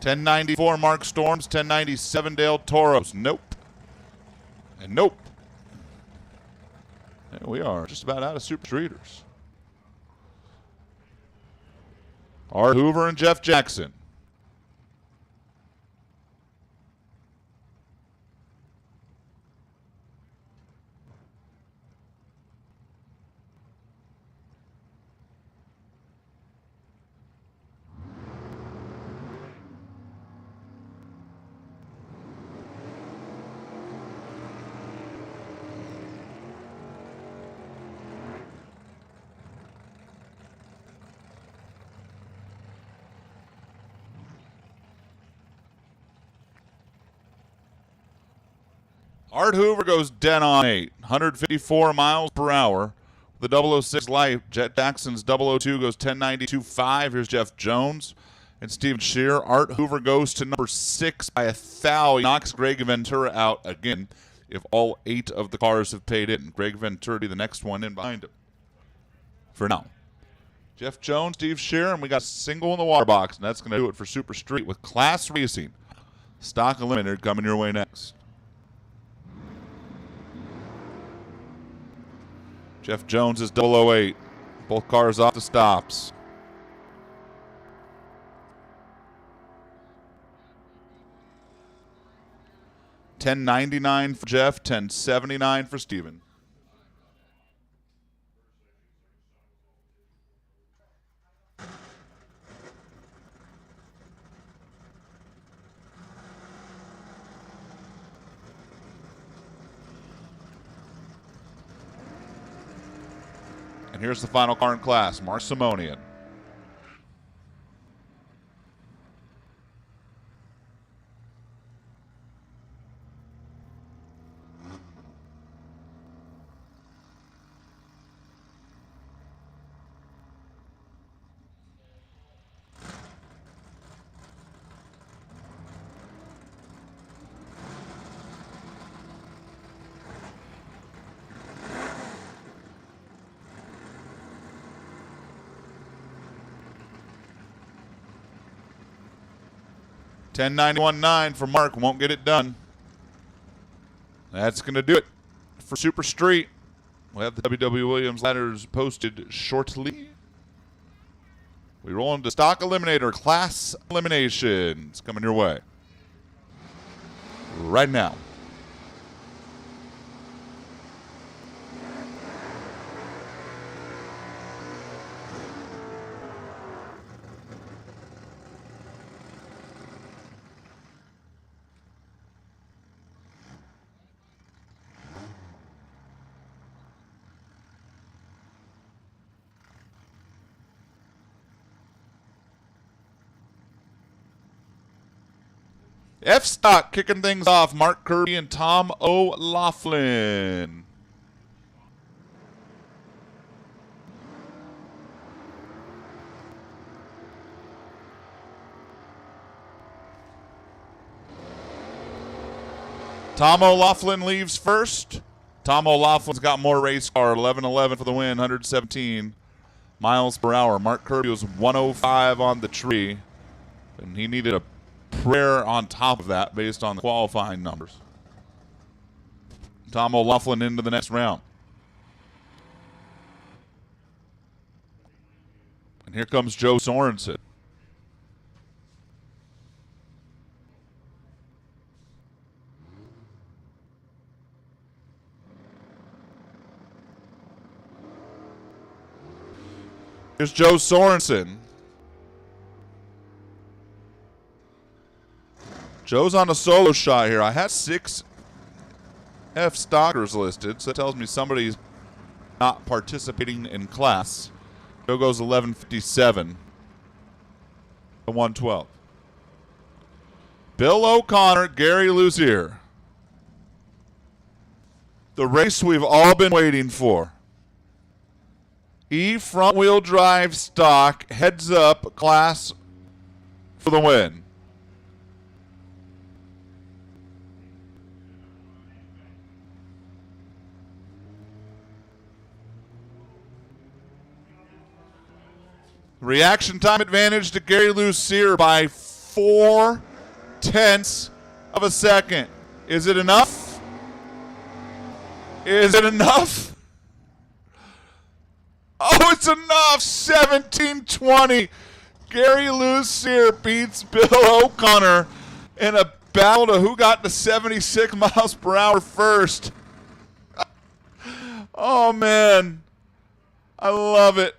1094 Mark Storms, 1097 Dale Toros. Nope. And nope. And we are just about out of Super Streeters. Art Hoover and Jeff Jackson. Art Hoover goes dead on 8, 154 miles per hour. The 006 light. Jet Jackson's 002 goes 1092.5. Here's Jeff Jones and Steven Shear. Art Hoover goes to number 6 by a foul. He knocks Greg Ventura out again if all 8 of the cars have paid in. Greg Ventura, the next one in behind him. For now. Jeff Jones, Steve Shear, and we got a single in the water box, and that's going to do it for Super Street with Class Racing. Stock Eliminator coming your way next. Jeff Jones is 008. Both cars off the stops. $10.99 for Jeff, $10.79 for Steven. And here's the final car in class, Mark Simonian. $10.91.9 for Mark. Won't get it done. That's going to do it for Super Street. We'll have the W.W. Williams ladders posted shortly. We roll into Stock Eliminator Class Eliminations coming your way right now. F-Stock kicking things off. Mark Kirby and Tom O'Laughlin. Tom O'Laughlin leaves first. Tom O'Loughlin's got more race car. 11-11 for the win. 117 miles per hour. Mark Kirby was 105 on the tree. And he needed a prayer on top of that based on the qualifying numbers. Tom O'Laughlin into the next round. And here comes Joe Sorensen. Here's Joe Sorensen. Joe's on a solo shot here. I had 6 F-Stockers listed, so that tells me somebody's not participating in class. Joe goes 11:57 to 112. Bill O'Connor, Gary Luzier. The race we've all been waiting for. E front-wheel drive stock, heads up, class for the win. Reaction time advantage to Gary Luzier by 4/10 of a second. Is it enough? Is it enough? Oh, it's enough. 17:20. Gary Lucier beats Bill O'Connor in a battle to who got to 76 miles per hour first. Oh, man. I love it.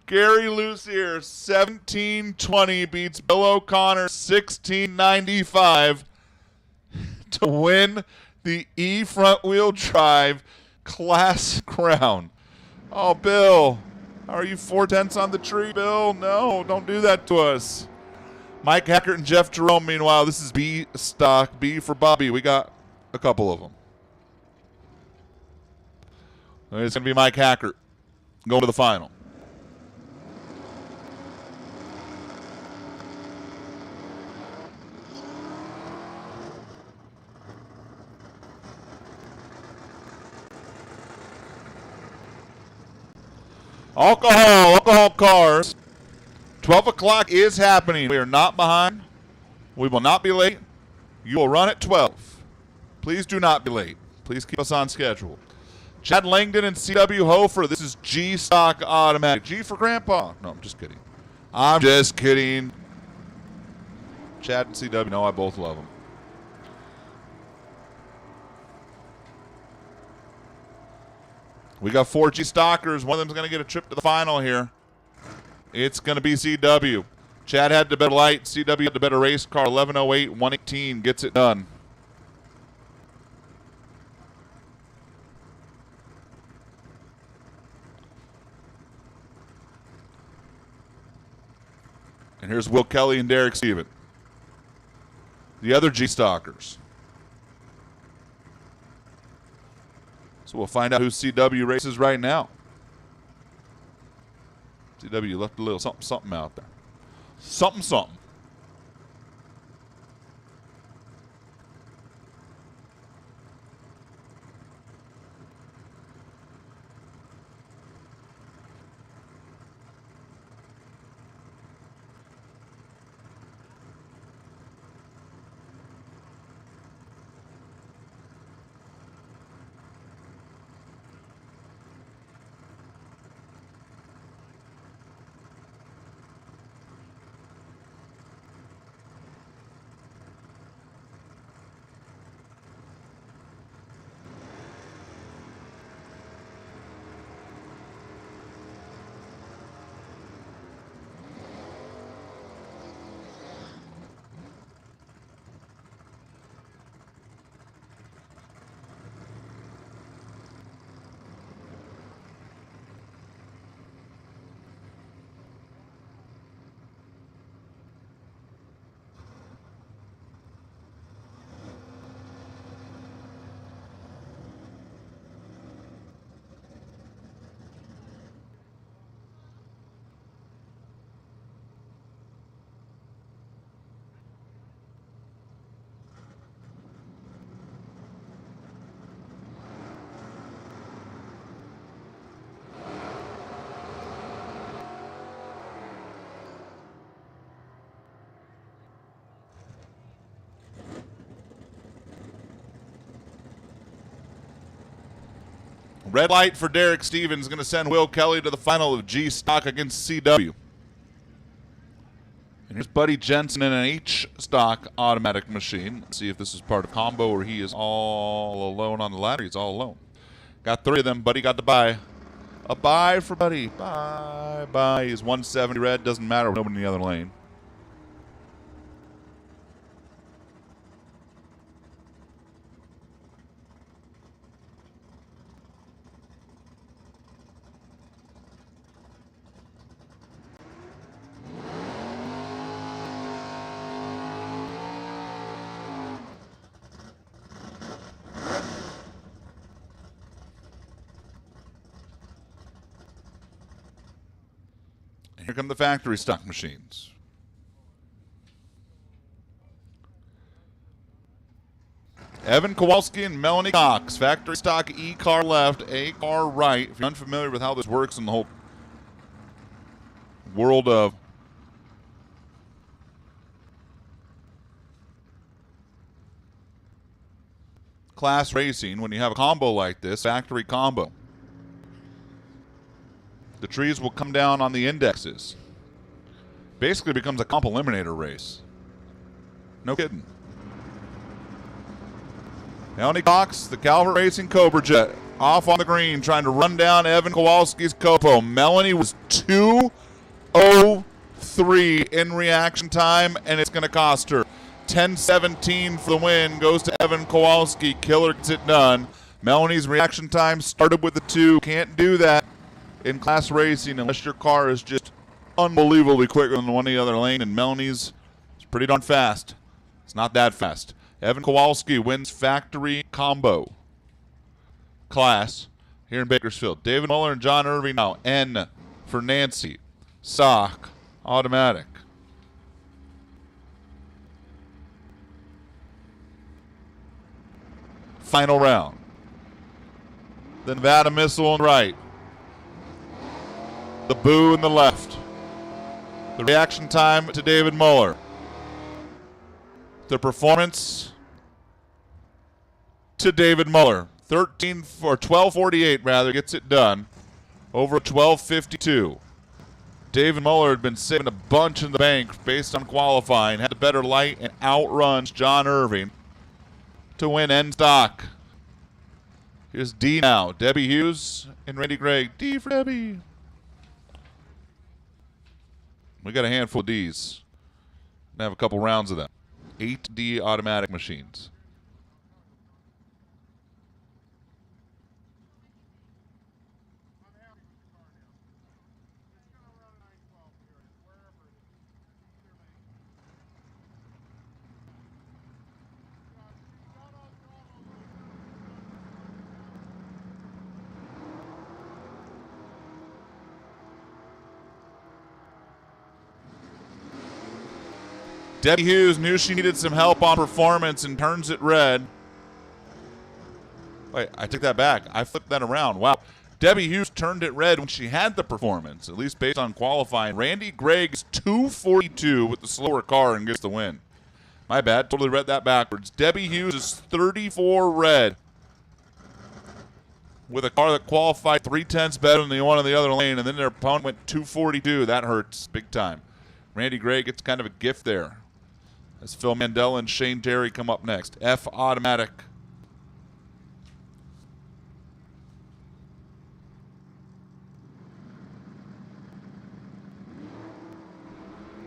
Gary Lucier, 17:20, beats Bill O'Connor, 16:95 to win the E front-wheel drive class crown. Oh, Bill, are you 4/10 on the tree, Bill? No, don't do that to us. Mike Hackert and Jeff Jerome, meanwhile, this is B stock, B for Bobby. We got a couple of them. It's going to be Mike Hackert going to the final. Alcohol cars. 12 o'clock is happening. We are not behind. We will not be late. You will run at 12. Please do not be late. Please keep us on schedule. Chad Langdon and C.W. Hofer. This is G Stock Automatic. G for Grandpa. No, I'm just kidding. I'm just kidding. Chad and C.W. No, I both love them. We got 4 G Stockers. One of them's going to get a trip to the final here. It's going to be CW. Chad had the better light. CW had the better race car. 11:08, 118 gets it done. And here's Will Kelly and Derek Steven. The other G Stockers. So we'll find out who CW races right now. CW left a little something out there. Something. Red light for Derek Stevens, going to send Will Kelly to the final of G Stock against CW. And here's Buddy Jensen in an H Stock automatic machine. Let's see if this is part of combo or he is all alone on the ladder. He's all alone. Got 3 of them. Buddy got the bye. A bye for Buddy. Bye. He's 170 red. Doesn't matter. Nobody in the other lane. Here come the factory stock machines. Evan Kowalski and Melanie Cox. Factory stock E car left, A car right. If you're unfamiliar with how this works in the whole world of class racing when you have a combo like this, factory combo. The trees will come down on the indexes. Basically becomes a comp eliminator race. No kidding. Melanie Cox, the Calvert Racing Cobra Jet, off on the green, trying to run down Evan Kowalski's Copo. Melanie was 2:03 in reaction time, and it's going to cost her. 10:17 for the win, goes to Evan Kowalski. Killer gets it done. Melanie's reaction time started with the 2. Can't do that in class racing unless your car is just unbelievably quicker than the one in the other lane, and Melanie's is pretty darn fast. It's not that fast. Evan Kowalski wins factory combo class here in Bakersfield. David Muller and John Irving now. N for Nancy. Sock. Automatic. Final round. The Nevada Missile on the right. The Boo in the left. The reaction time to David Muller. The performance to David Muller. 12:48 rather, gets it done. Over 12:52. David Muller had been saving a bunch in the bank based on qualifying. Had a better light and outruns John Irving to win end stock. Here's D now. Debbie Hughes and Randy Gregg. D for Debbie. We got a handful of Ds. Gonna have a couple rounds of them. 8D automatic machines. Debbie Hughes knew she needed some help on performance and turns it red. Wait, I took that back. I flipped that around. Wow. Debbie Hughes turned it red when she had the performance, at least based on qualifying. Randy Gregg's 2:42 with the slower car and gets the win. My bad. Totally read that backwards. Debbie Hughes is 34 red with a car that qualified 3/10 better than the one in the other lane, and then their opponent went 2:42. That hurts big time. Randy Gregg gets kind of a gift there. As Phil Mandela and Shane Terry come up next. F automatic.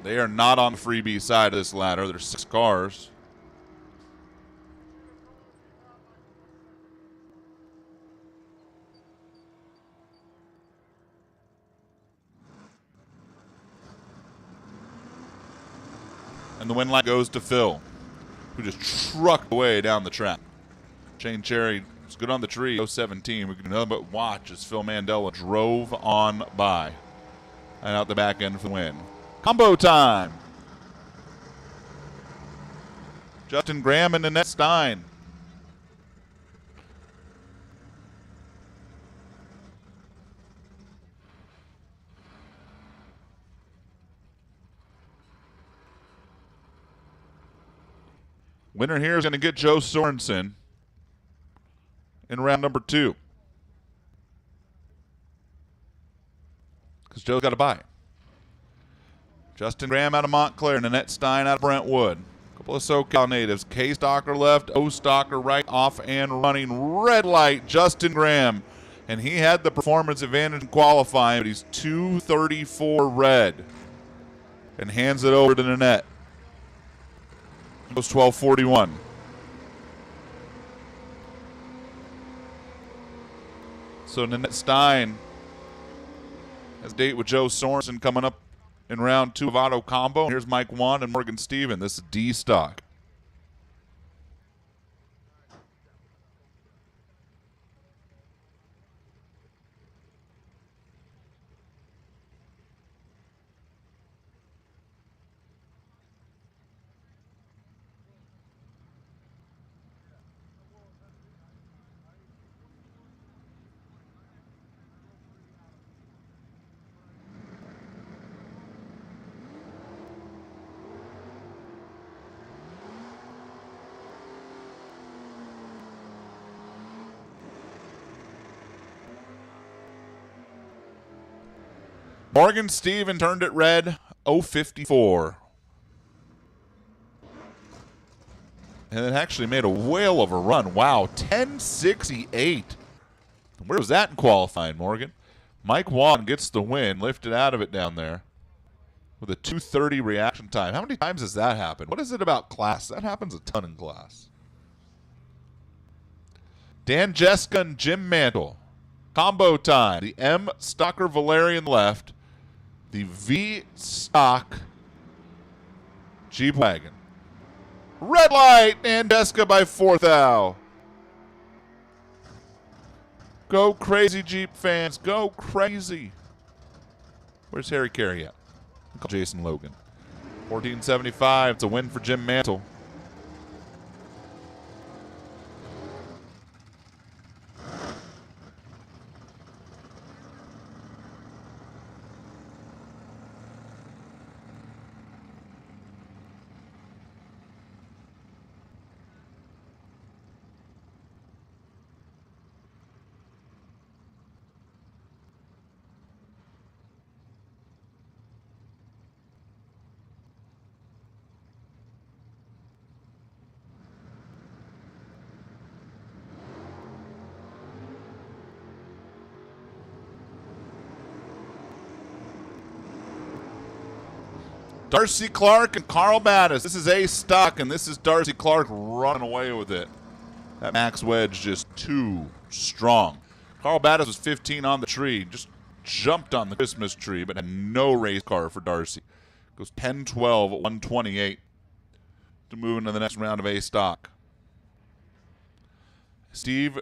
They are not on the freebie side of this ladder. There's 6 cars. And the win light goes to Phil, who just trucked away down the track. Shane Cherry was good on the tree, 017. We can do nothing but watch as Phil Mandela drove on by. And out the back end for the win. Combo time. Justin Graham and Annette Stein. Winner here is going to get Joe Sorensen in round number 2. Because Joe's got to buy. Justin Graham out of Montclair, Nanette Stein out of Brentwood. A couple of SoCal natives. K Stalker left, O Stalker right, off and running. Red light, Justin Graham. And he had the performance advantage in qualifying, but he's 2:34 red. And hands it over to Nanette. Goes 12:41. So Nanette Stein has a date with Joe Sorensen coming up in round 2 of Auto Combo. Here's Mike Wan and Morgan Steven. This is D stock. Morgan Steven turned it red, 054. And it actually made a whale of a run. Wow, 1068. Where was that in qualifying, Morgan? Mike Wan gets the win, lifted out of it down there with a 2:30 reaction time. How many times has that happened? What is it about class? That happens a ton in class. Dan Jeska and Jim Mantle. Combo time. The M Stocker Valerian left. The V Stock Jeep Wagon. Red light. Dan Jeska by 4th thou. Go crazy, Jeep fans. Go crazy. Where's Harry Carey at? Call Jason Logan. 1475. It's a win for Jim Mantle. Darcy Clark and Carl Battis. This is A Stock, and this is Darcy Clark running away with it. That max wedge just too strong. Carl Battis was 15 on the tree. Just jumped on the Christmas tree, but had no race car for Darcy. Goes 10-12 at 128 to move into the next round of A Stock. Steve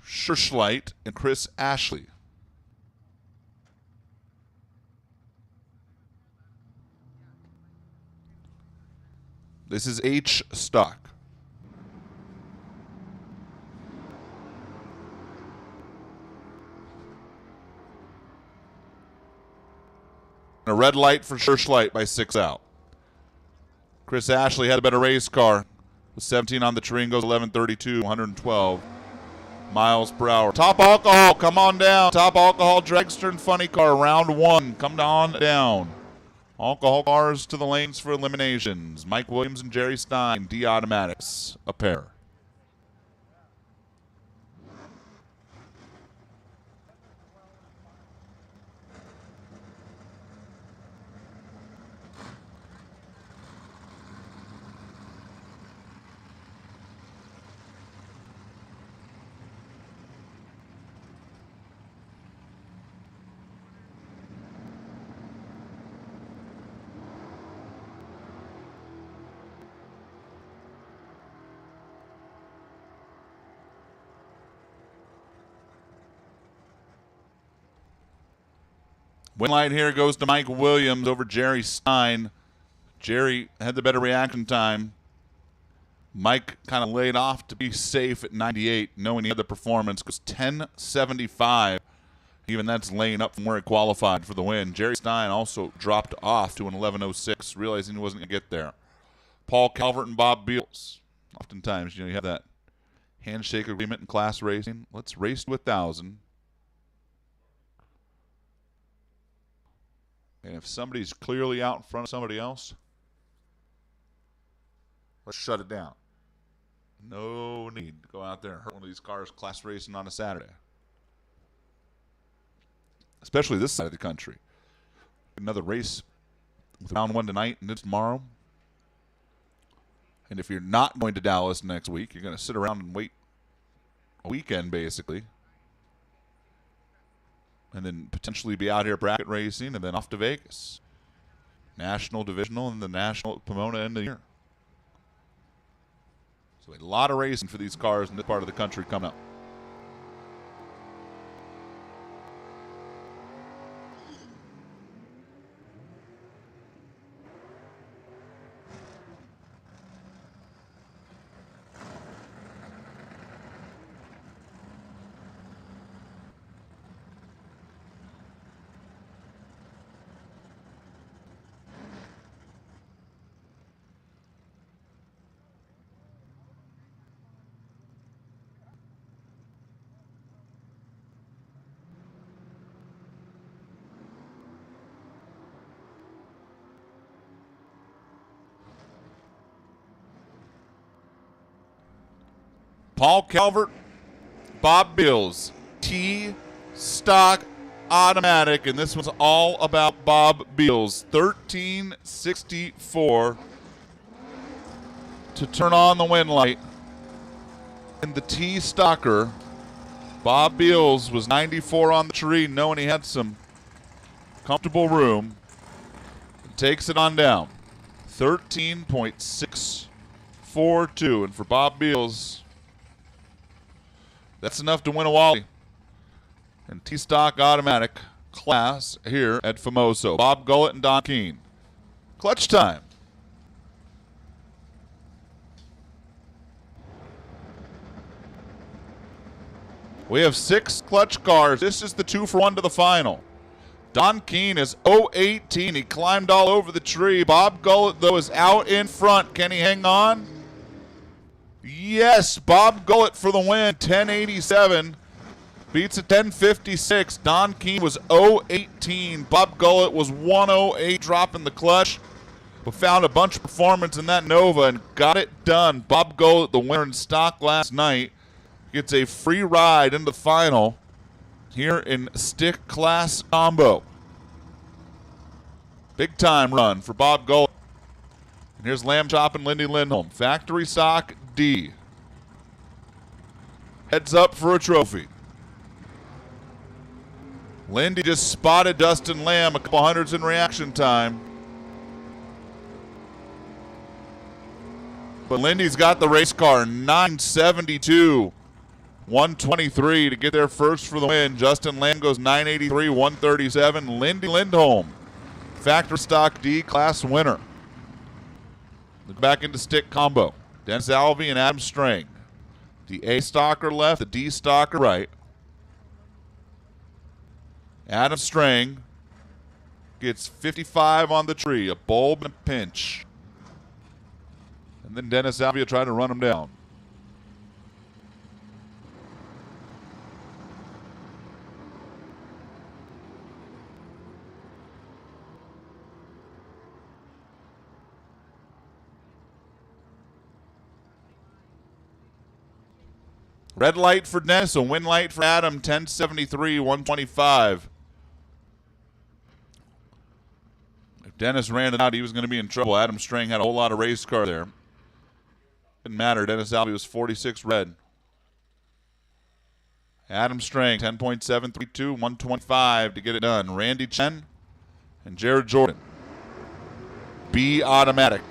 Scherschleit and Chris Ashley. This is H Stock. And a red light for Scherschleit by 6 out. Chris Ashley had a better race car. With 17 on the tree and goes 11:32, 112 miles per hour. Top alcohol, come on down. Top alcohol, dragster and funny car, round 1. Come on down. Alcohol cars to the lanes for eliminations. Mike Williams and Jerry Stein, D Automatics, a pair. Win light here goes to Mike Williams over Jerry Stein. Jerry had the better reaction time. Mike kind of laid off to be safe at 98, knowing he had the performance. Goes 10.75. Even that's laying up from where he qualified for the win. Jerry Stein also dropped off to an 11.06, realizing he wasn't going to get there. Paul Calvert and Bob Beals. Oftentimes, you have that handshake agreement in class racing. Let's race to 1,000. And if somebody's clearly out in front of somebody else, let's shut it down. No need to go out there and hurt one of these cars class racing on a Saturday. Especially this side of the country. Another race with round 1 tonight and this tomorrow. And if you're not going to Dallas next week, you're going to sit around and wait a weekend, basically. And then potentially be out here bracket racing and then off to Vegas. National, Divisional, and the National at Pomona end of the year. So a lot of racing for these cars in this part of the country coming up. Paul Calvert, Bob Beals, T-Stock automatic, and this one's all about Bob Beals. 1364 to turn on the win light. And the T-Stocker, Bob Beals, was 94 on the tree, knowing he had some comfortable room. Takes it on down. 13.642. And for Bob Beals, that's enough to win a Wally. And T-Stock automatic class here at Famoso. Bob Gullett and Don Keene. Clutch time. We have 6 clutch cars. This is the 2-for-1 to the final. Don Keene is 0-18. He climbed all over the tree. Bob Gullett, though, is out in front. Can he hang on? Yes, Bob Gullett for the win. 1087. Beats a 1056. Don Keene was 0-18. Bob Gullett was 108, dropping the clutch. But found a bunch of performance in that Nova and got it done. Bob Gullett, the winner in stock last night, gets a free ride into the final here in stick class combo. Big time run for Bob Gullett. And here's Lamb Chop and Lindy Lindholm. Factory stock D. Heads up for a trophy. Lindy just spotted Dustin Lamb, a couple hundreds in reaction time. But Lindy's got the race car, 972, 123 to get there first for the win. Justin Lamb goes 983, 137. Lindy Lindholm, factory stock D class winner. Look back into stick combo. Dennis Alvey and Adam Strang. The A stalker left, the D stalker right. Adam Strang gets 55 on the tree, a bulb and a pinch. And then Dennis Alvey trying to run him down. Red light for Dennis, a win light for Adam, 1073, 125. If Dennis ran it out, he was going to be in trouble. Adam Strang had a whole lot of race car there. Didn't matter. Dennis Alvey was 46 red. Adam Strang, 10.732, 125 to get it done. Randy Chen and Jared Jordan. B automatic.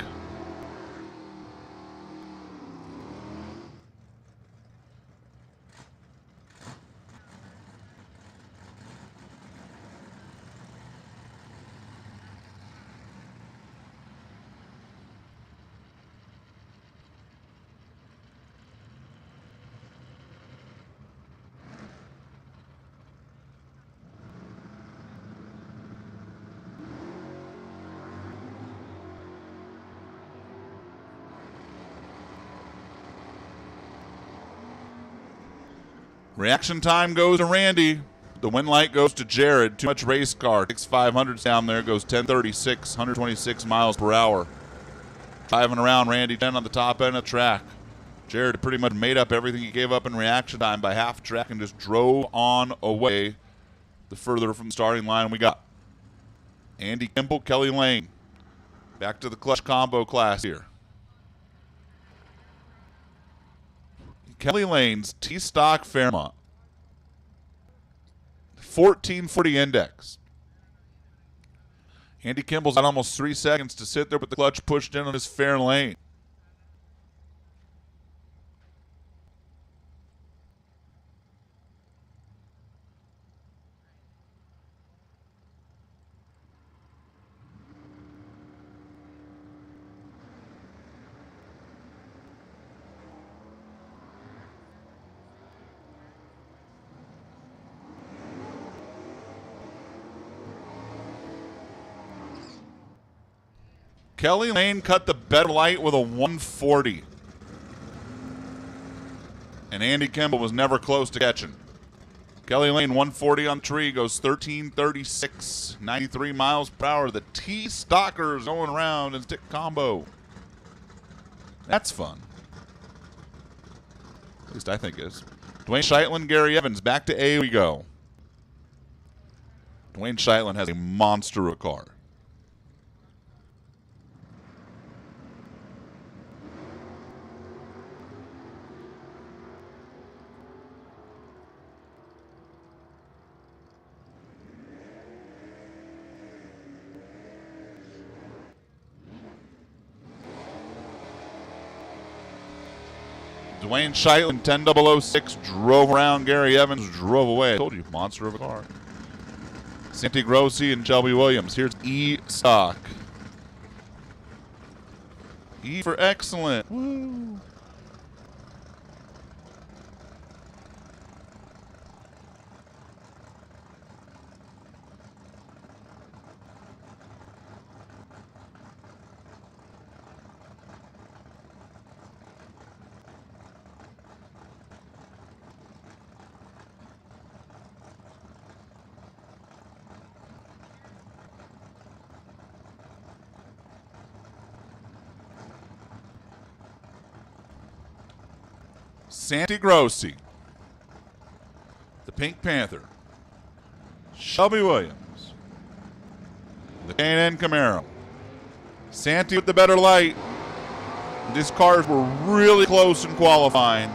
Reaction time goes to Randy. The win light goes to Jared. Too much race car. 6,500 down there. Goes 1036, 126 miles per hour. Driving around Randy 10 on the top end of the track. Jared pretty much made up everything he gave up in reaction time by half track and just drove on away the further from the starting line we got. Andy Kimball, Kelly Lane. Back to the clutch combo class here. Kelly Lane's T-Stock Fairmont. 1440 index. Andy Kimball's got almost 3 seconds to sit there with the clutch pushed in on his fair lane. Kelly Lane cut the better light with a 140. And Andy Kimball was never close to catching. Kelly Lane 140 on tree, goes 1336, 93 miles per hour. The T-Stockers going around in stick combo. That's fun. least I think is. Dwayne Scheitlen, Gary Evans. Back to A we go. Dwayne Scheitlen has a monster of a car. Dwayne Scheitlen, 10006, drove around. Gary Evans drove away. I told you, monster of a car. Santi Grossi and Shelby Williams. Here's E stock. E for excellent. Woo. Santi Grossi, the Pink Panther, Shelby Williams, the K&N Camaro. Santi with the better light. These cars were really close in qualifying.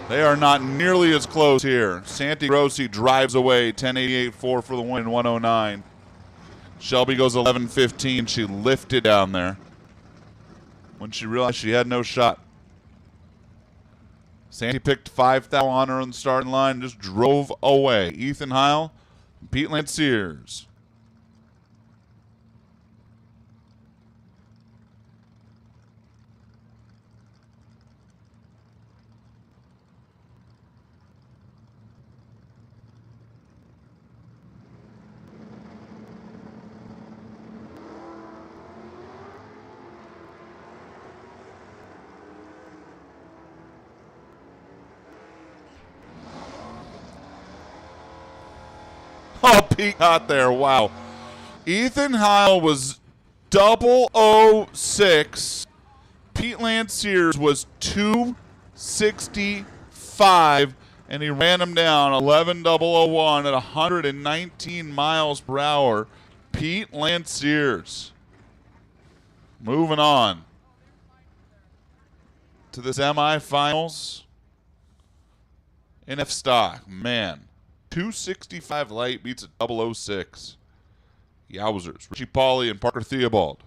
They are not nearly as close here. Santi Grossi drives away, 1088.4 for the win, 109. Shelby goes 11:15. She lifted down there when she realized she had no shot. Santi picked 5,000 on her on the starting line and just drove away. Ethan Heil, Pete Lanciers. Oh, Pete got there. Wow. Ethan Heil was 006. Pete Lanciers was 265, and he ran him down 11,001 at 119 miles per hour. Pete Lanciers. Moving on to the semifinals in F stock. Man. 265 light beats a 006. Yowzers. Richie Pauly and Parker Theobald.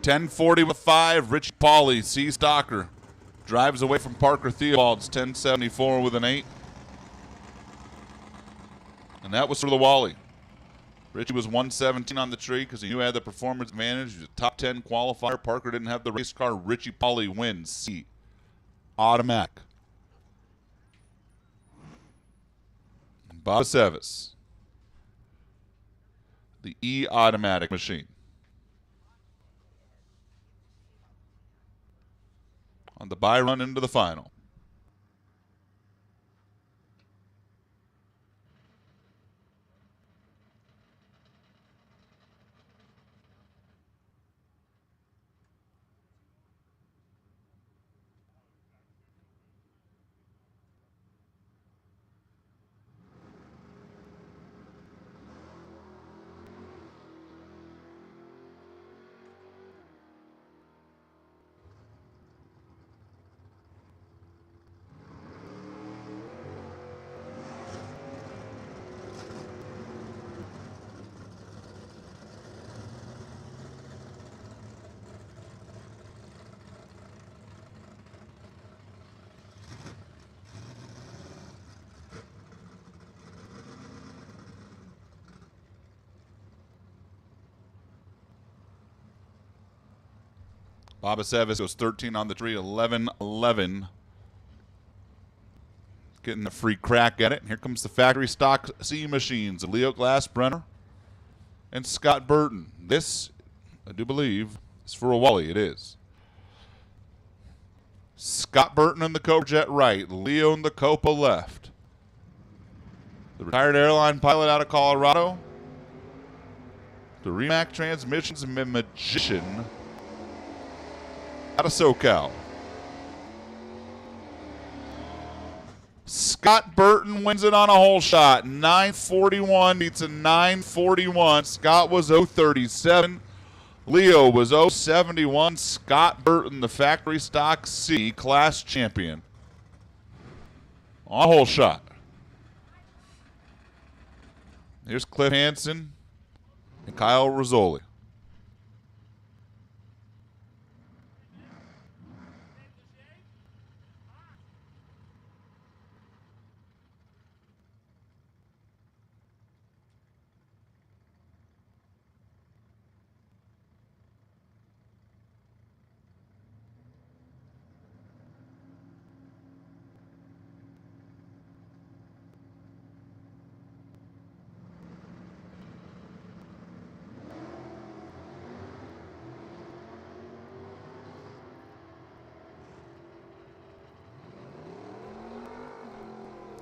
.1040 with 5. Richie Pauly, C Stocker, drives away from Parker Theobald's 1074 with an 8. And that was for the Wally. Richie was 117 on the tree because he knew he had the performance advantage. He was a top 10 qualifier. Parker didn't have the race car. Richie Pauly wins. C. Automatic. Bob Sevis. The E automatic machine. On the bye run into the final. Babasevis goes 13 on the tree, 11-11. Getting the free crack at it. And here comes the factory stock C machines of Leo Glassbrenner and Scott Burton. This, I do believe, is for a Wally. It is. Scott Burton in the Cobra Jet right. Leo in the Copa left. The retired airline pilot out of Colorado. The Remac Transmissions magician out of SoCal. Scott Burton wins it on a hole shot. 941 beats a 941. Scott was 037. Leo was 071. Scott Burton, the factory stock C class champion. On a hole shot. Here's Cliff Hansen and Kyle Rizzoli.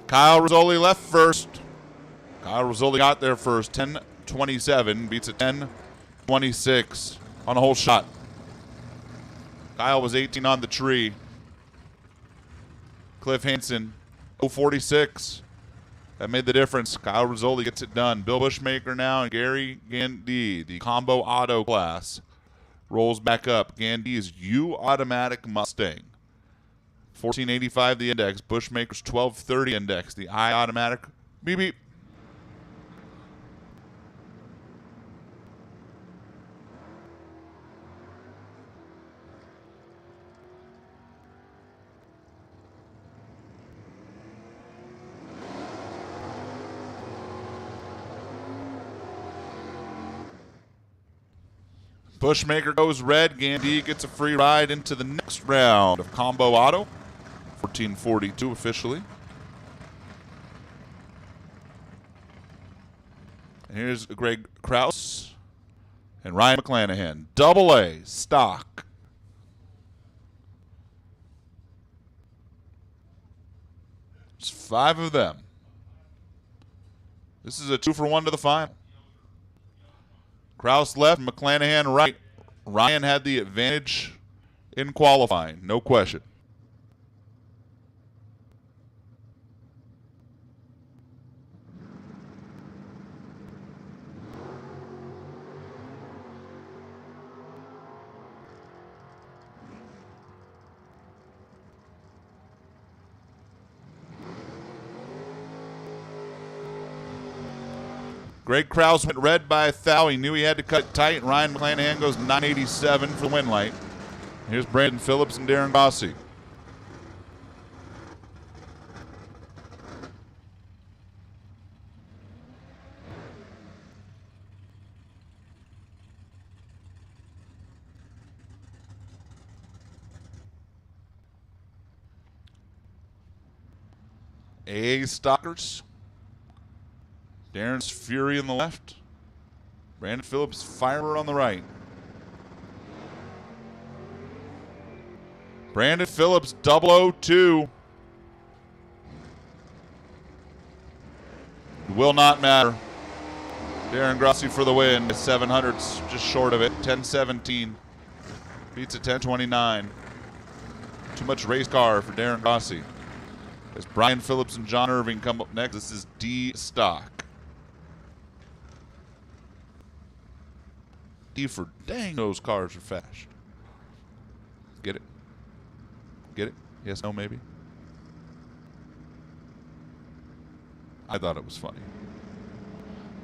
Kyle Rizzoli left first. Kyle Rizzoli got there first. 10:27 beats a 10:26 on a hole shot. Kyle was 18 on the tree. Cliff Hansen, 046. That made the difference. Kyle Rizzoli gets it done. Bill Bushmaker now and Gary Gandy, the combo auto class, rolls back up. Gandy's U-Automatic Mustang. 1485 the index. Bushmaker's 1230 index. The I-Automatic. Beep, beep. Bushmaker goes red. Gandy gets a free ride into the next round of combo auto. 1442 officially. And here's Greg Krause and Ryan McClanahan. Double A stock. There's 5 of them. This is a 2-for-1 to the final. Krause left, McClanahan right. Ryan had the advantage in qualifying, no question. Greg Krause went red by 1,000. He knew he had to cut tight. Ryan McClanahan goes 987 for the win light. Here's Brandon Phillips and Darren Gossi. A Stalkers. Darren's Fury on the left. Brandon Phillips Firer on the right. Brandon Phillips 002. Will not matter. Darren Grossi for the win. 700's just short of it. 10:17. Beats a 10:29. Too much race car for Darren Grossi. As Brian Phillips and John Irving come up next, this is D stock. D for dang, those cars are fast. Get it? Get it? Yes, no, maybe? I thought it was funny.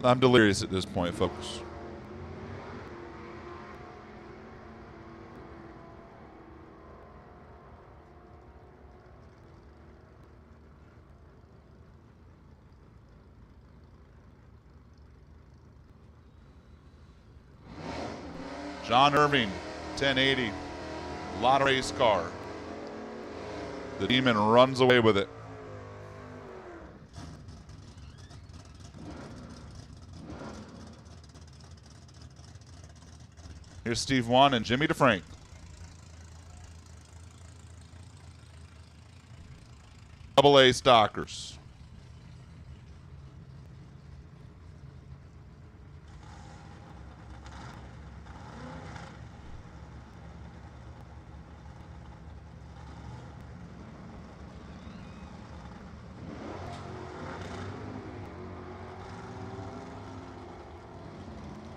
I'm delirious at this point, folks. John Irving, 1080. A lot of race car. The Demon runs away with it. Here's Steve Wan and Jimmy DeFrank. AA Stalkers.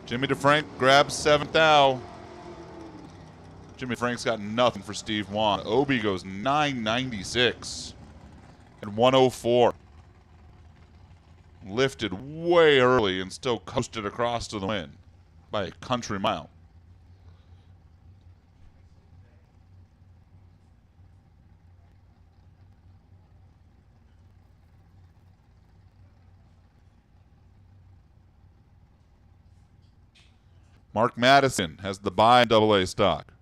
Jimmy DeFrank grabs 7th out. Jimmy DeFrank's got nothing for Steve Wan. Obi goes 996 and 104. Lifted way early and still coasted across to the win by a country mile. Mark Madison has the bye in AA stock.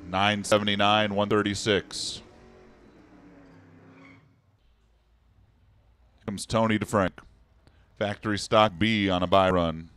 $979, $136. Here comes Tony DeFrank. Factory stock B on a bye run.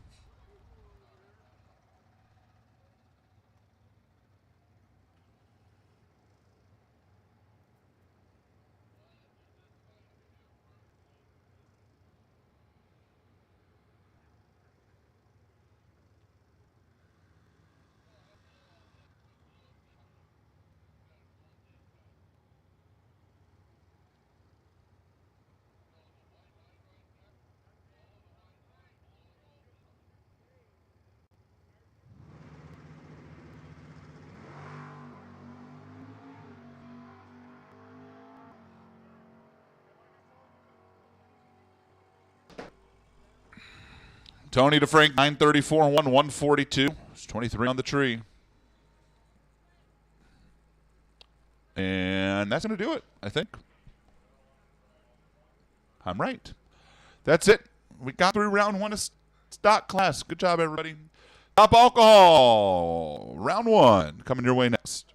Tony DeFrank, 934 and 142. It's 23 on the tree. And that's going to do it, I think. I'm right. That's it. We got through round 1 of stock class. Good job, everybody. Top alcohol. Round 1 coming your way next.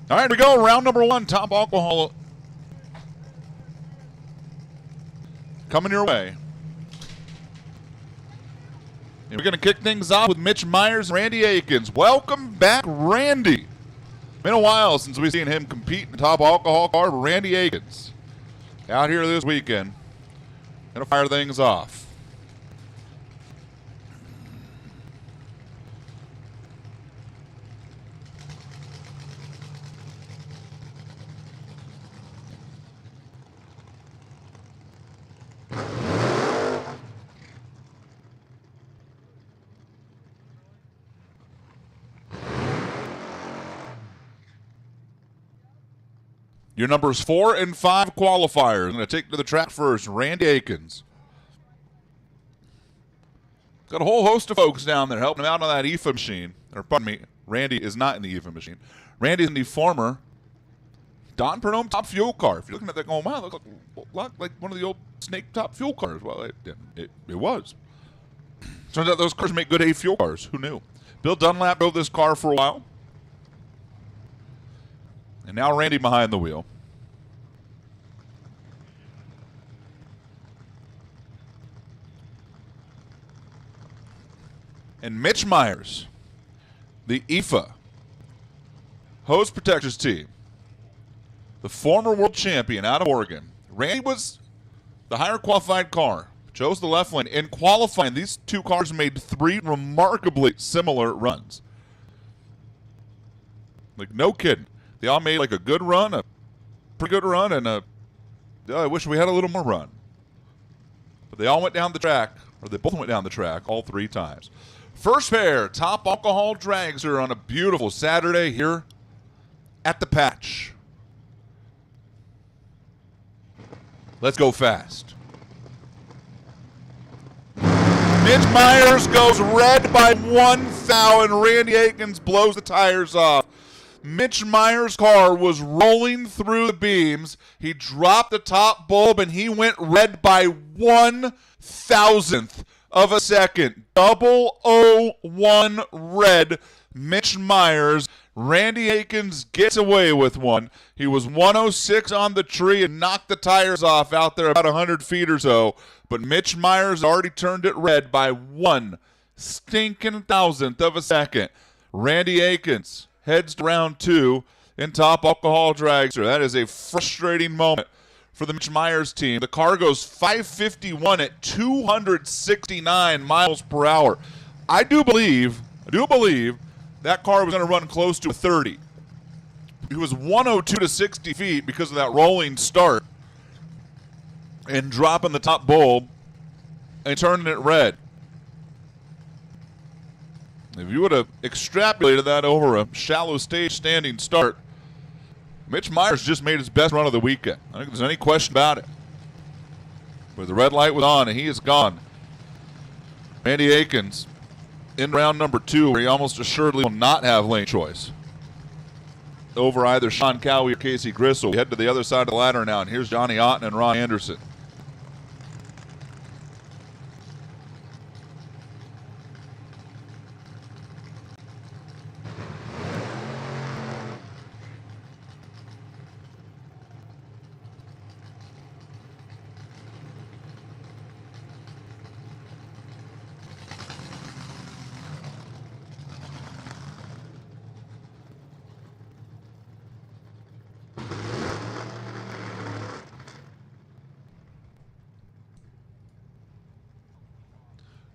All right, here we go. Round number 1, top alcohol coming your way. And we're going to kick things off with Mitch Myers and Randy Akins. Welcome back, Randy. Been a while since we've seen him compete in the top alcohol car. Randy Akins out here this weekend. Going to fire things off. Your numbers 4 and 5 qualifiers. I'm going to take to the track first, Randy Akins. Got a whole host of folks down there helping him out on that EFA machine. Or pardon me, Randy is not in the EFA machine. Randy's in the former Don Pernome Top Fuel car. If you're looking at that going, wow, that looks like one of the old Snake Top Fuel cars. Well, it was. Turns out those cars make good A fuel cars. Who knew? Bill Dunlap drove this car for a while. And now Randy behind the wheel. And Mitch Myers, the EFA Hose Protectors team, the former world champion out of Oregon. Randy was the higher qualified car, chose the left lane. In qualifying, these two cars made 3 remarkably similar runs. Like, no kidding. They all made like a good run, a pretty good run, and I wish we had a little more run. But they all went down the track, or they both went down the track all 3 times. First pair, top alcohol dragster on a beautiful Saturday here at the Patch. Let's go fast. Mitch Myers goes red by 1 foul, and Randy Akins blows the tires off. Mitch Myers' car was rolling through the beams. He dropped the top bulb, and he went red by 1/1000th of a second. 001 red. Mitch Myers. Randy Akins gets away with one. He was 106 on the tree and knocked the tires off out there about 100 feet or so. But Mitch Myers already turned it red by 1/1000th of a second. Randy Akins heads to round 2 in top alcohol dragster. That is a frustrating moment for the Mitch Myers team. The car goes 551 at 269 miles per hour. I do believe that car was going to run close to a 30. It was 102 to 60 feet because of that rolling start and dropping the top bulb and turning it red. If you would have extrapolated that over a shallow stage standing start, Mitch Myers just made his best run of the weekend. I don't think there's any question about it. But the red light was on, and he is gone. Randy Akins in round number 2, where he almost assuredly will not have lane choice over either Sean Cowie or Casey Gristle. We head to the other side of the ladder now, and here's Johnny Otten and Ron Anderson.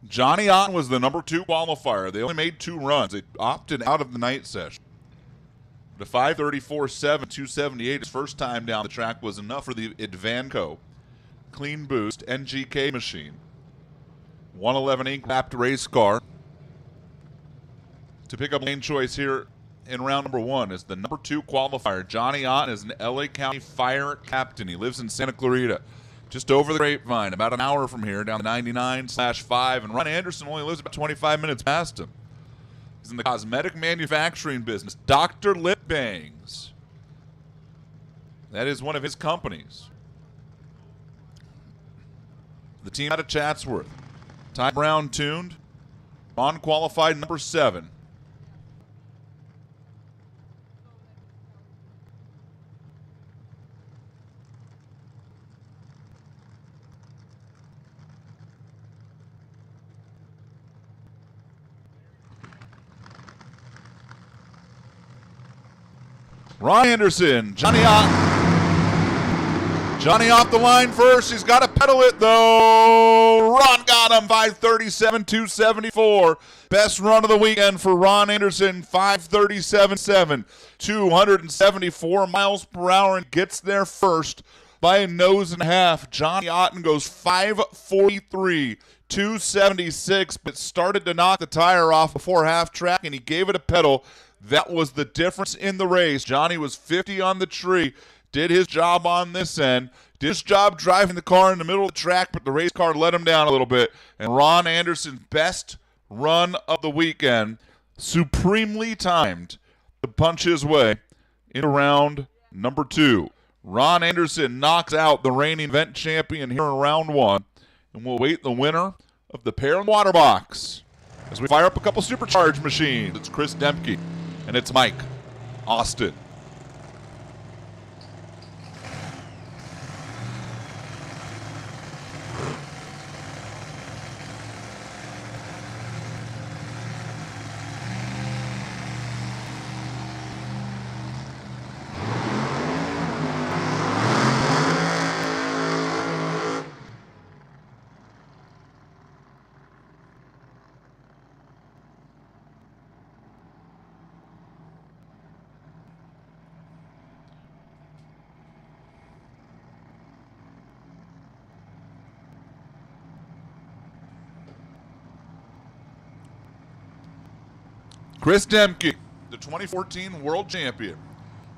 Johnny Otten was the number 2 qualifier. They only made 2 runs. They opted out of the night session. The 5:34.7, 278, his first time down the track was enough for the Advanco Clean Boost NGK machine. 111 ink wrapped race car. To pick up lane choice here in round number 1 is the number 2 qualifier. Johnny Otten is an LA County fire captain. He lives in Santa Clarita, just over the Grapevine, about an hour from here, down the 99/5. And Ron Anderson only lives about 25 minutes past him. He's in the cosmetic manufacturing business. Dr. Lip Bangs. That is one of his companies. The team out of Chatsworth. Ty Brown tuned. Unqualified number 7. Ron Anderson, Johnny off the line first. He's got to pedal it, though. Ron got him, 5:37.274. Best run of the weekend for Ron Anderson, 5:37.7. 274 miles per hour and gets there first by a nose and a half. Johnny Otten goes 5:43.276, but started to knock the tire off before half track, and he gave it a pedal. That was the difference in the race. Johnny was 50 on the tree. Did his job on this end, did his job driving the car in the middle of the track, but the race car let him down a little bit. And Ron Anderson's best run of the weekend, supremely timed to punch his way into round number 2. Ron Anderson knocks out the reigning event champion here in round 1, and we'll wait the winner of the pair and water box as we fire up a couple supercharged machines. It's Chris Demke, and it's Mike Austin. Chris Demke, the 2014 world champion,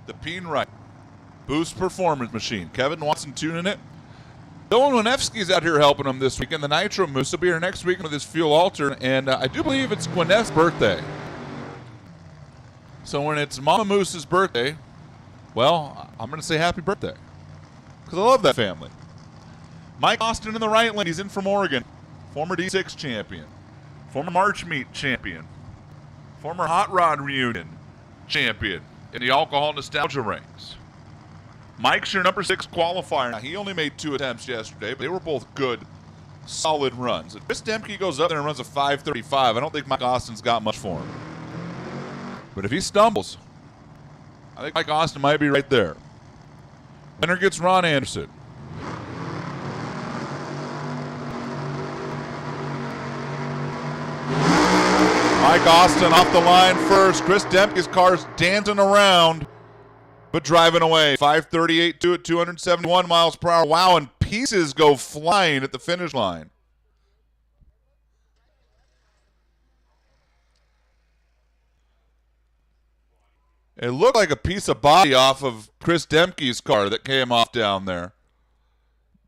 the Peenright Boost Performance Machine. Kevin Watson tuning it. Dylan Winefsky's out here helping him this weekend. The Nitro Moose will be here next week with his fuel alter, and I do believe it's Gwyneth's birthday. So when it's Mama Moose's birthday, well, I'm going to say happy birthday because I love that family. Mike Austin in the right lane. He's in from Oregon. Former D6 champion. Former March Meet champion. Former Hot Rod Reunion champion in the alcohol nostalgia ranks. Mike's your number 6 qualifier. Now, he only made 2 attempts yesterday, but they were both good, solid runs. If Chris Demke goes up there and runs a 5:35, I don't think Mike Austin's got much for him. But if he stumbles, I think Mike Austin might be right there. Winner gets Ron Anderson. Mike Austin off the line first. Chris Demke's car's dancing around, but driving away. 5:38.2 at 271 miles per hour. Wow, and pieces go flying at the finish line. It looked like a piece of body off of Chris Demke's car that came off down there.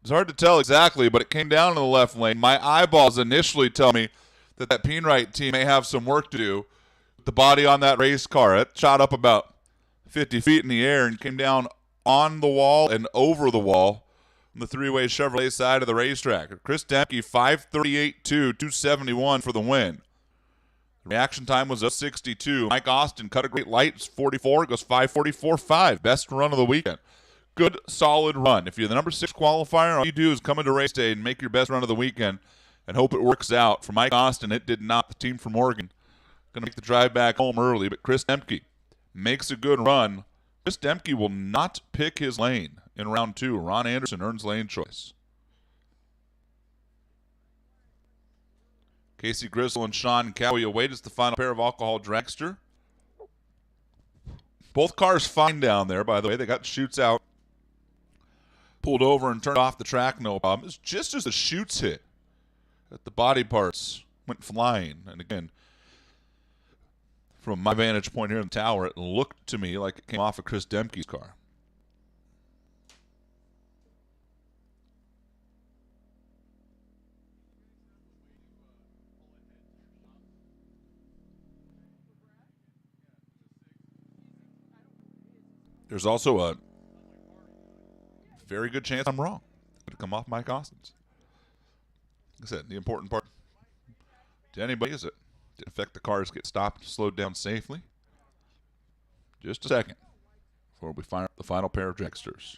It's hard to tell exactly, but it came down in the left lane. My eyeballs initially tell me that Peenright team may have some work to do with the body on that race car. It shot up about 50 feet in the air and came down on the wall and over the wall on the three-way Chevrolet side of the racetrack. Chris Demke, 5:38.2, 271 for the win. The reaction time was 0.62. Mike Austin cut a great light. It's 44. It goes 5:44.5. Best run of the weekend. Good, solid run. If you're the number 6 qualifier, all you do is come into race day and make your best run of the weekend and hope it works out. For Mike Austin, it did not. The team from Oregon going to make the drive back home early, but Chris Demke makes a good run. Chris Demke will not pick his lane in round 2. Ron Anderson earns lane choice. Casey Gristle and Sean Cowie await as the final pair of alcohol dragster. Both cars fine down there, by the way. They got chutes out, pulled over and turned off the track, no problem. It's just as the chutes hit that the body parts went flying. And again, from my vantage point here in the tower, it looked to me like it came off of Chris Demke's car. There's also a very good chance I'm wrong. It'll come off Mike Austin's. Like I said, the important part to anybody is it didn't affect the cars get stopped, slowed down safely. Just a second before we fire up the final pair of dragsters.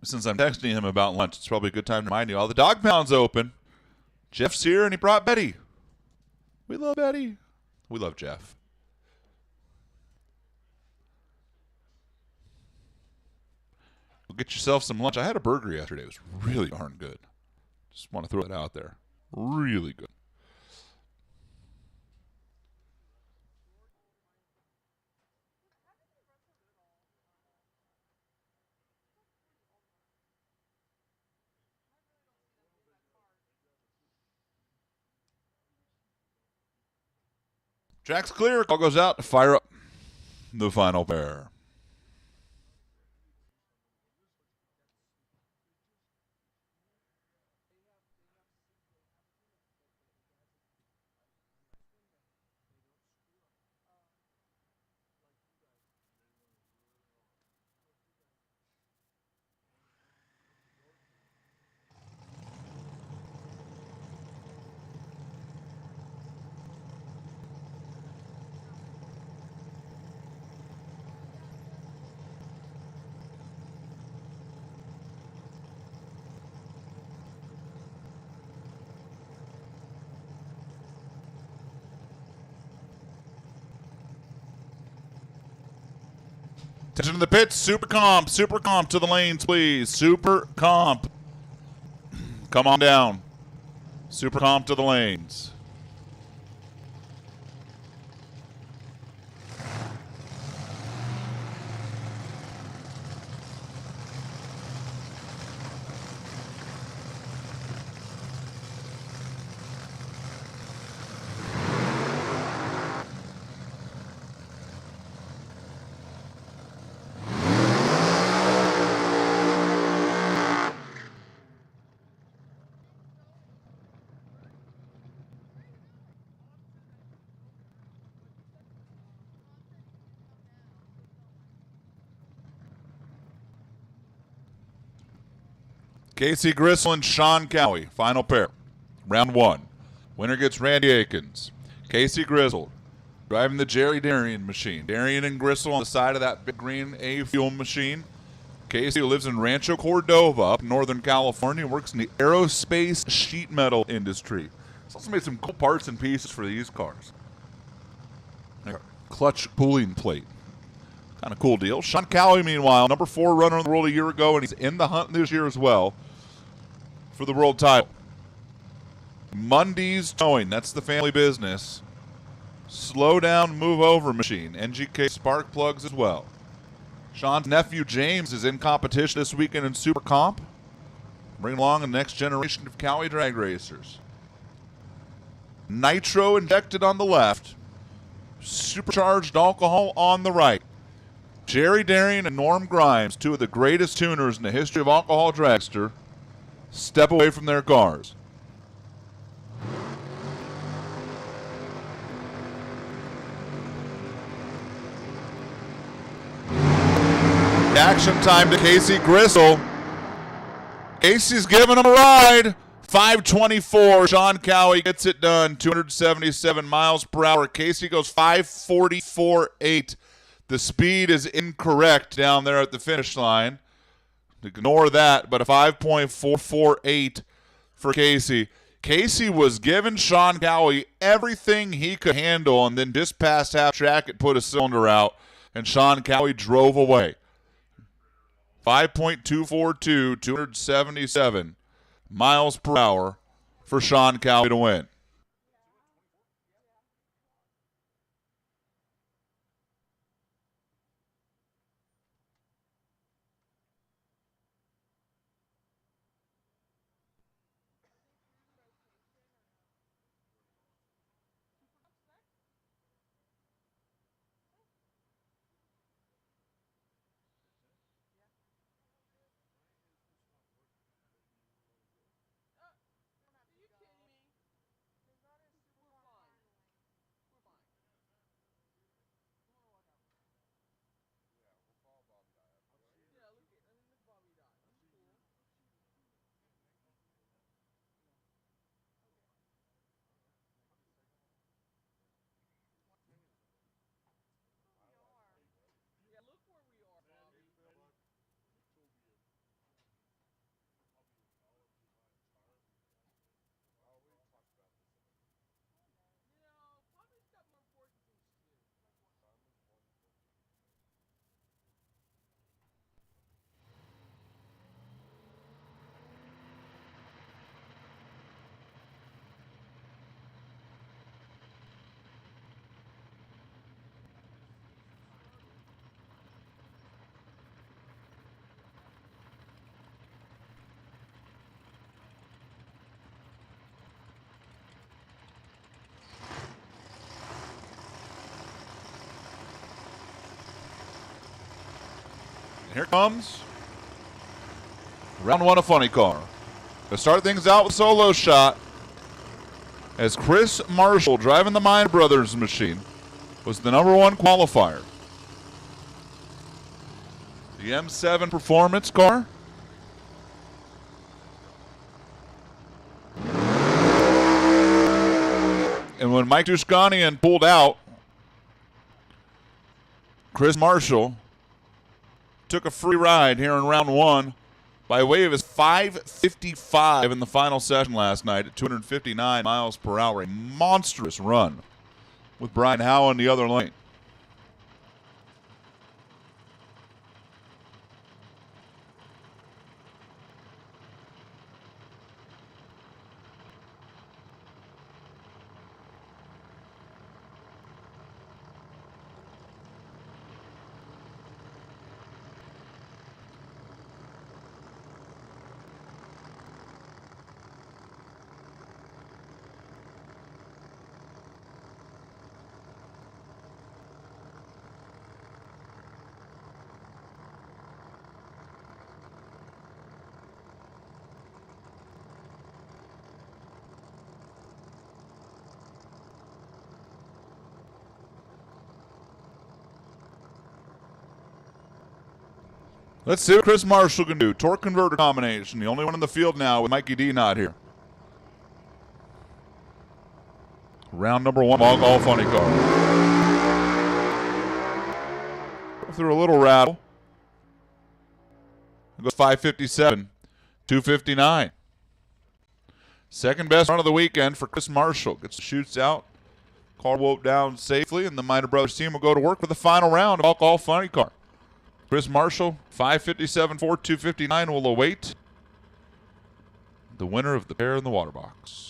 since I'm texting him about lunch, it's probably a good time to remind you all the dog pound's open. Jeff's here, and he brought Betty. We love Betty. We love Jeff. Go get yourself some lunch. I had a burger yesterday. It was really darn good. Just want to throw it out there. Really good. Track's clear. Call goes out to fire up the final pair. Attention to the pits. Super comp to the lanes, please. Super comp. Come on down. Super comp to the lanes. Casey Gristle and Sean Cowie, final pair. Round one. Winner gets Randy Akins. Casey Gristle driving the Jerry Darian machine. Darian and Gristle on the side of that big green A-fuel machine. Casey lives in Rancho Cordova up in Northern California and works in the aerospace sheet metal industry. He's also made some cool parts and pieces for these cars. Clutch cooling plate. Kind of cool deal. Sean Cowie, meanwhile, number 4 runner in the world a year ago, and he's in the hunt this year as well for the world title. Mundy's Towing, that's the family business. Slow down, move over machine. NGK spark plugs as well. Sean's nephew James is in competition this weekend in Super Comp. Bring along the next generation of Cowie drag racers. Nitro injected on the left. Supercharged alcohol on the right. Jerry Darian and Norm Grimes, two of the greatest tuners in the history of alcohol dragster, step away from their cars. Action time to Casey Gristle. Casey's giving him a ride. 524. Sean Cowie gets it done. 277 miles per hour. Casey goes 544.8. The speed is incorrect down there at the finish line. Ignore that, but a 5.448 for Casey. Casey was giving Sean Cowie everything he could handle, and then just past half track, it put a cylinder out, and Sean Cowie drove away. 5.242, 277 miles per hour for Sean Cowie to win. Here comes round one of Funny Car. To start things out with solo shot, as Chris Marshall, driving the Mine Brothers machine, was the number one qualifier. The M7 performance car. And when Mike Dushkanian pulled out, Chris Marshall took a free ride here in round one by way of his 5:55 in the final session last night at 259 miles per hour. A monstrous run with Brian Howe in the other lane. Let's see what Chris Marshall can do. Torque converter combination. The only one in the field now with Mikey D not here. Round number one, all Funny Car. Go through a little rattle. It goes 5:57, 2:59. Second best run of the weekend for Chris Marshall. Gets the shoots out. Car whooped down safely, and the Miner Brothers team will go to work for the final round of all Funny Car. Chris Marshall, 5:57.4, 2:59 will await the winner of the pair in the water box.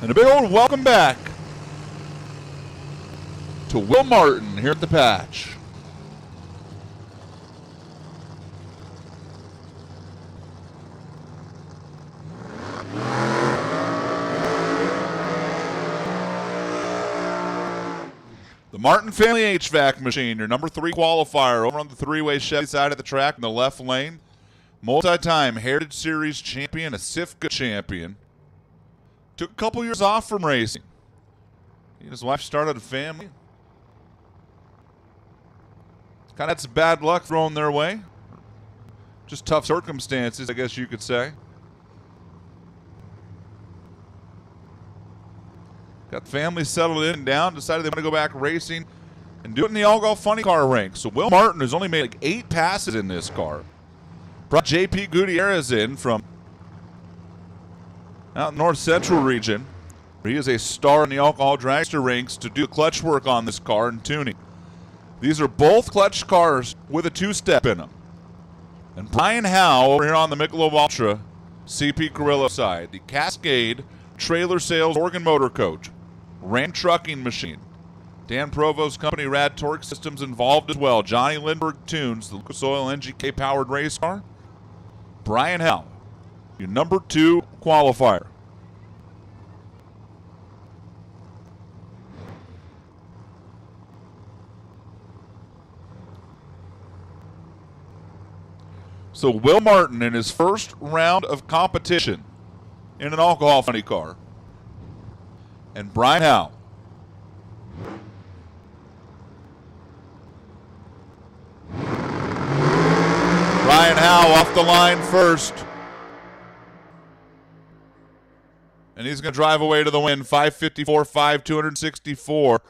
And a big old welcome back to Will Martin here at the patch. The Martin Family HVAC machine, your number 3 qualifier over on the three-way Chevy side of the track in the left lane. Multi-time Heritage Series champion, a SIFCA champion. Took a couple years off from racing. He and his wife started a family. Kind of had some bad luck thrown their way. Just tough circumstances, I guess you could say. Got the family settled in and down, decided they want to go back racing and do it in the all-golf funny car ranks. So Will Martin has only made like 8 passes in this car. Brought J.P. Gutierrez in from out in the North Central region. He is a star in the alcohol dragster ranks to do clutch work on this car and tuning. These are both clutch cars with a 2-step in them. And Brian Howe over here on the Michelob Ultra CP Carrillo side, the Cascade Trailer Sales Oregon Motor Coach, Ram Trucking Machine, Dan Provo's company Rad Torque Systems involved as well. Johnny Lindbergh Tunes, the Lucas Oil NGK powered race car. Brian Howe, your number 2 qualifier. So Will Martin in his first round of competition in an alcohol funny car. And Brian Howe. Brian Howe off the line first. And he's going to drive away to the win. 5:54.5, 264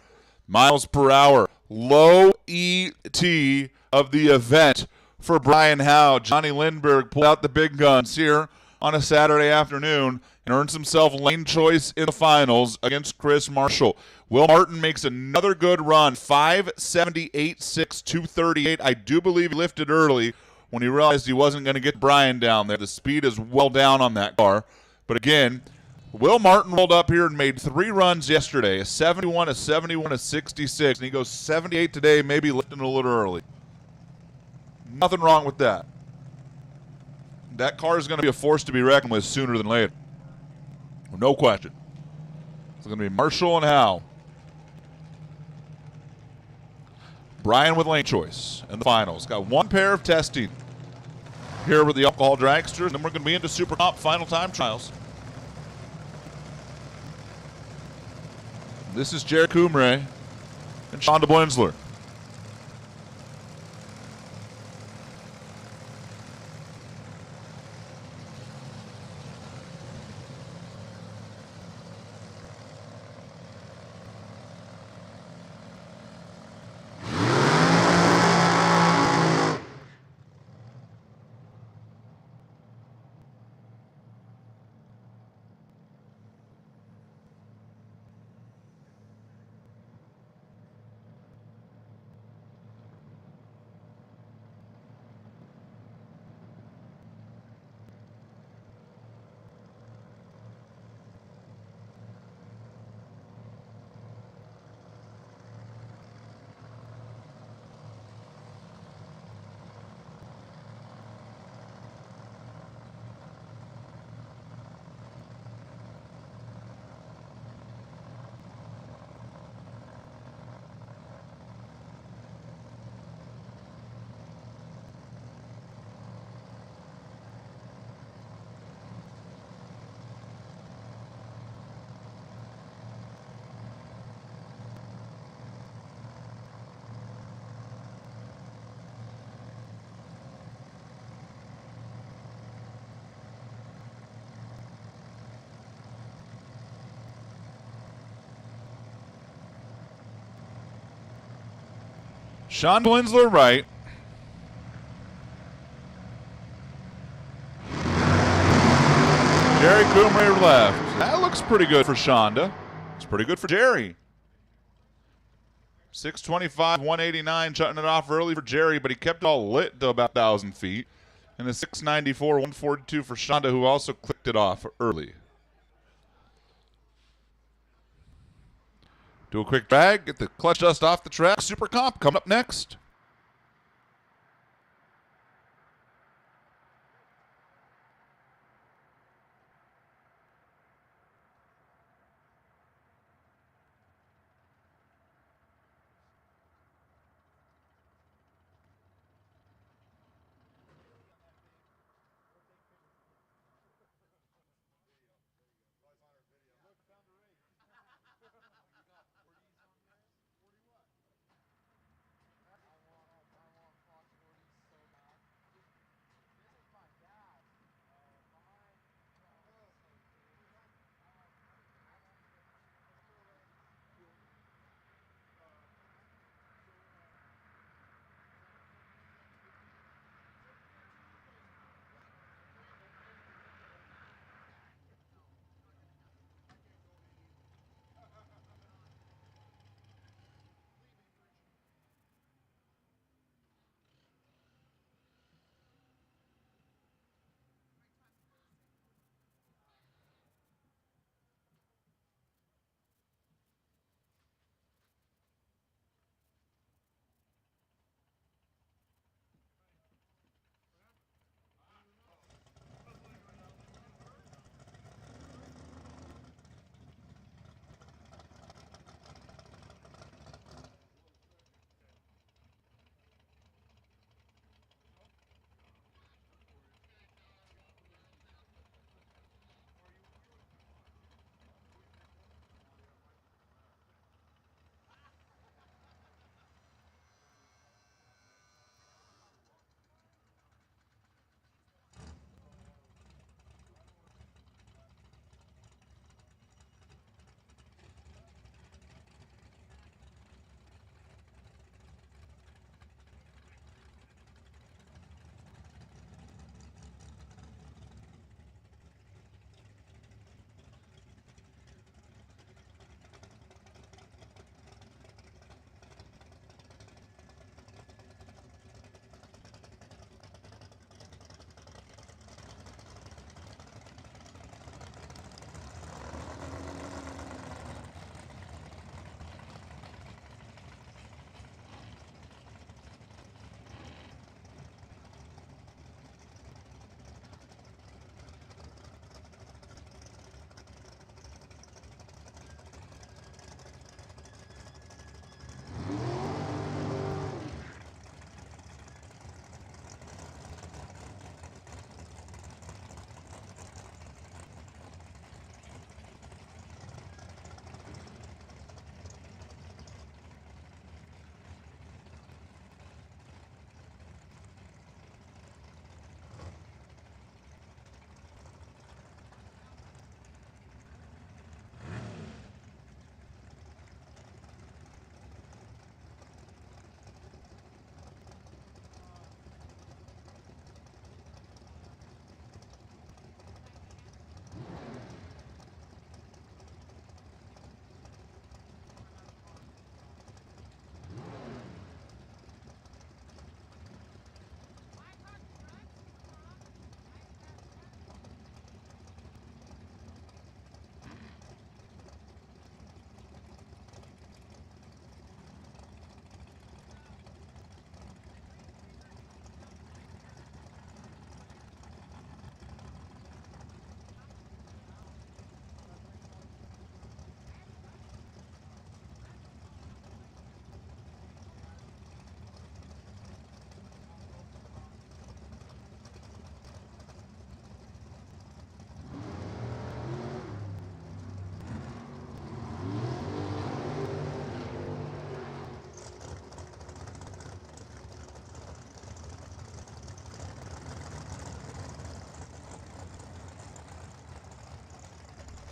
miles per hour. Low ET of the event for Brian Howe. Johnny Lindbergh pulled out the big guns here on a Saturday afternoon and earns himself lane choice in the finals against Chris Marshall. Will Martin makes another good run. 5:78.6, 238. I do believe he lifted early. when he realized he wasn't going to get Brian down there. The speed is well down on that car. But again, Will Martin rolled up here and made 3 runs yesterday, a 71, a 71, a 66, and he goes 78 today, maybe lifting a little early. Nothing wrong with that. That car is going to be a force to be reckoned with sooner than later. No question. It's going to be Marshall and Howe. Brian with lane choice in the finals. Got 1 pair of testing here with the alcohol dragster, and then we're going to be into Super Comp final time trials. This is Jerry Kumre and Shonda Blinzler. Sean Blinzler right. Jerry Kumre left. That looks pretty good for Shonda. It's pretty good for Jerry. 625, 189, shutting it off early for Jerry, but he kept it all lit to about 1,000 feet. And a 694, 142 for Shonda, who also clicked it off early. Do a quick drag, get the clutch dust off the track. Super Comp coming up next.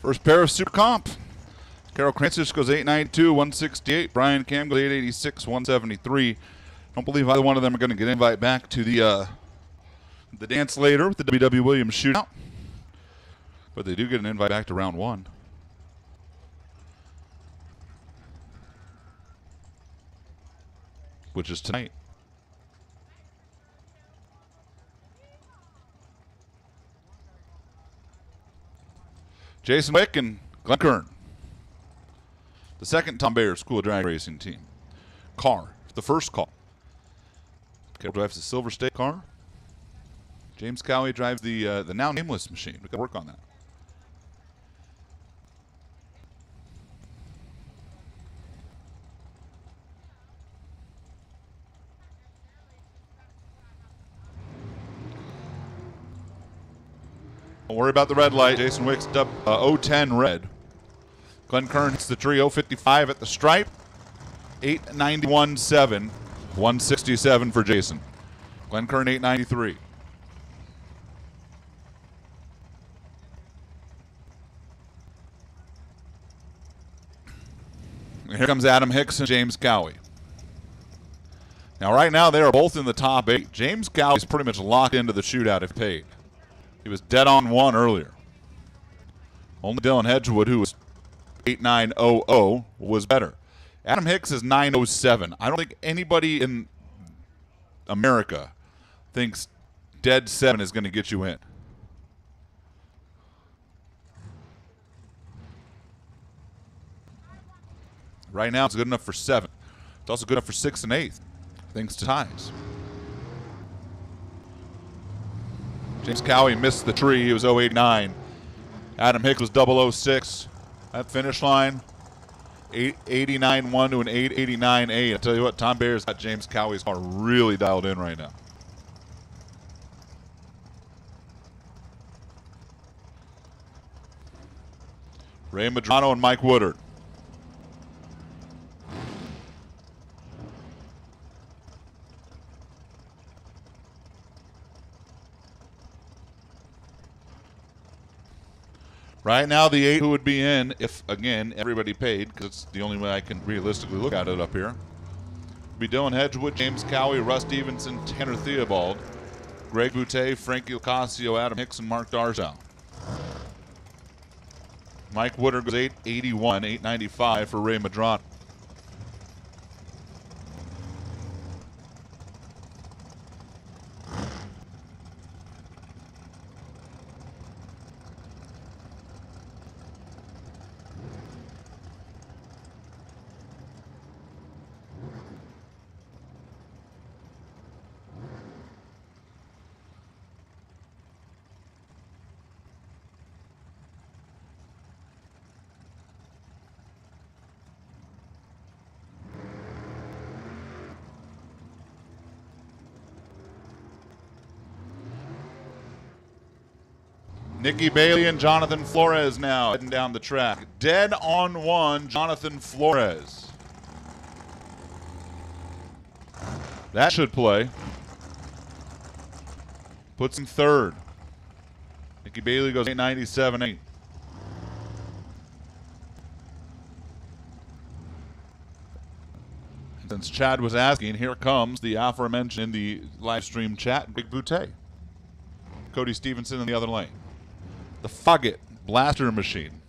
First pair of Super Comp. Carol Krancis goes 892, 168. Brian Cam goes 886, 173. Don't believe either one of them are going to get an invite back to the dance later with the W.W. Williams Shootout. But they do get an invite back to round one. Which is tonight. Jason Wick and Glenn Kern. The second Tom Bayer School of Drag Racing team. Car, the first call. Carol drives the Silver State car. James Cowie drives the now nameless machine. We got to work on that. Don't worry about the red light. Jason Wick's 010 red. Glenn Kern hits the tree 055 at the stripe. 891.7. 167 for Jason. Glenn Kern 893. Here comes Adam Hicks and James Cowie. Now, right now, they are both in the top 8. James Cowie's pretty much locked into the shootout if paid. He was dead on one earlier. Only Dylan Hedgewood, who was 8900, was better. Adam Hicks is 907. I don't think anybody in America thinks dead 7 is going to get you in. Right now, it's good enough for 7. It's also good enough for 6 and 8, thanks to ties. James Cowie missed the tree. He was 089. Adam Hicks was 006. That finish line, 889.1 to an 889.8. I tell you what, Tom Bayer's got James Cowie's car really dialed in right now. Ray Madrano and Mike Woodard. Right now, the 8 who would be in, if, again, everybody paid, because it's the only way I can realistically look at it up here, would be Dylan Hedgewood, James Cowie, Russ Stevenson, Tanner Theobald, Greg Boutte, Frankie Ocasio, Adam Hicks, and Mark Darzow. Mike Woodard goes 881, 895 for Ray Madrano. Nikki Bailey and Jonathan Flores now heading down the track. Dead on one, Jonathan Flores. That should play. Puts him third. Nikki Bailey goes 897.8. Since Chad was asking, here comes the aforementioned in the live stream chat, Big Boutte. Cody Stevenson in the other lane. The Foggett Blaster Machine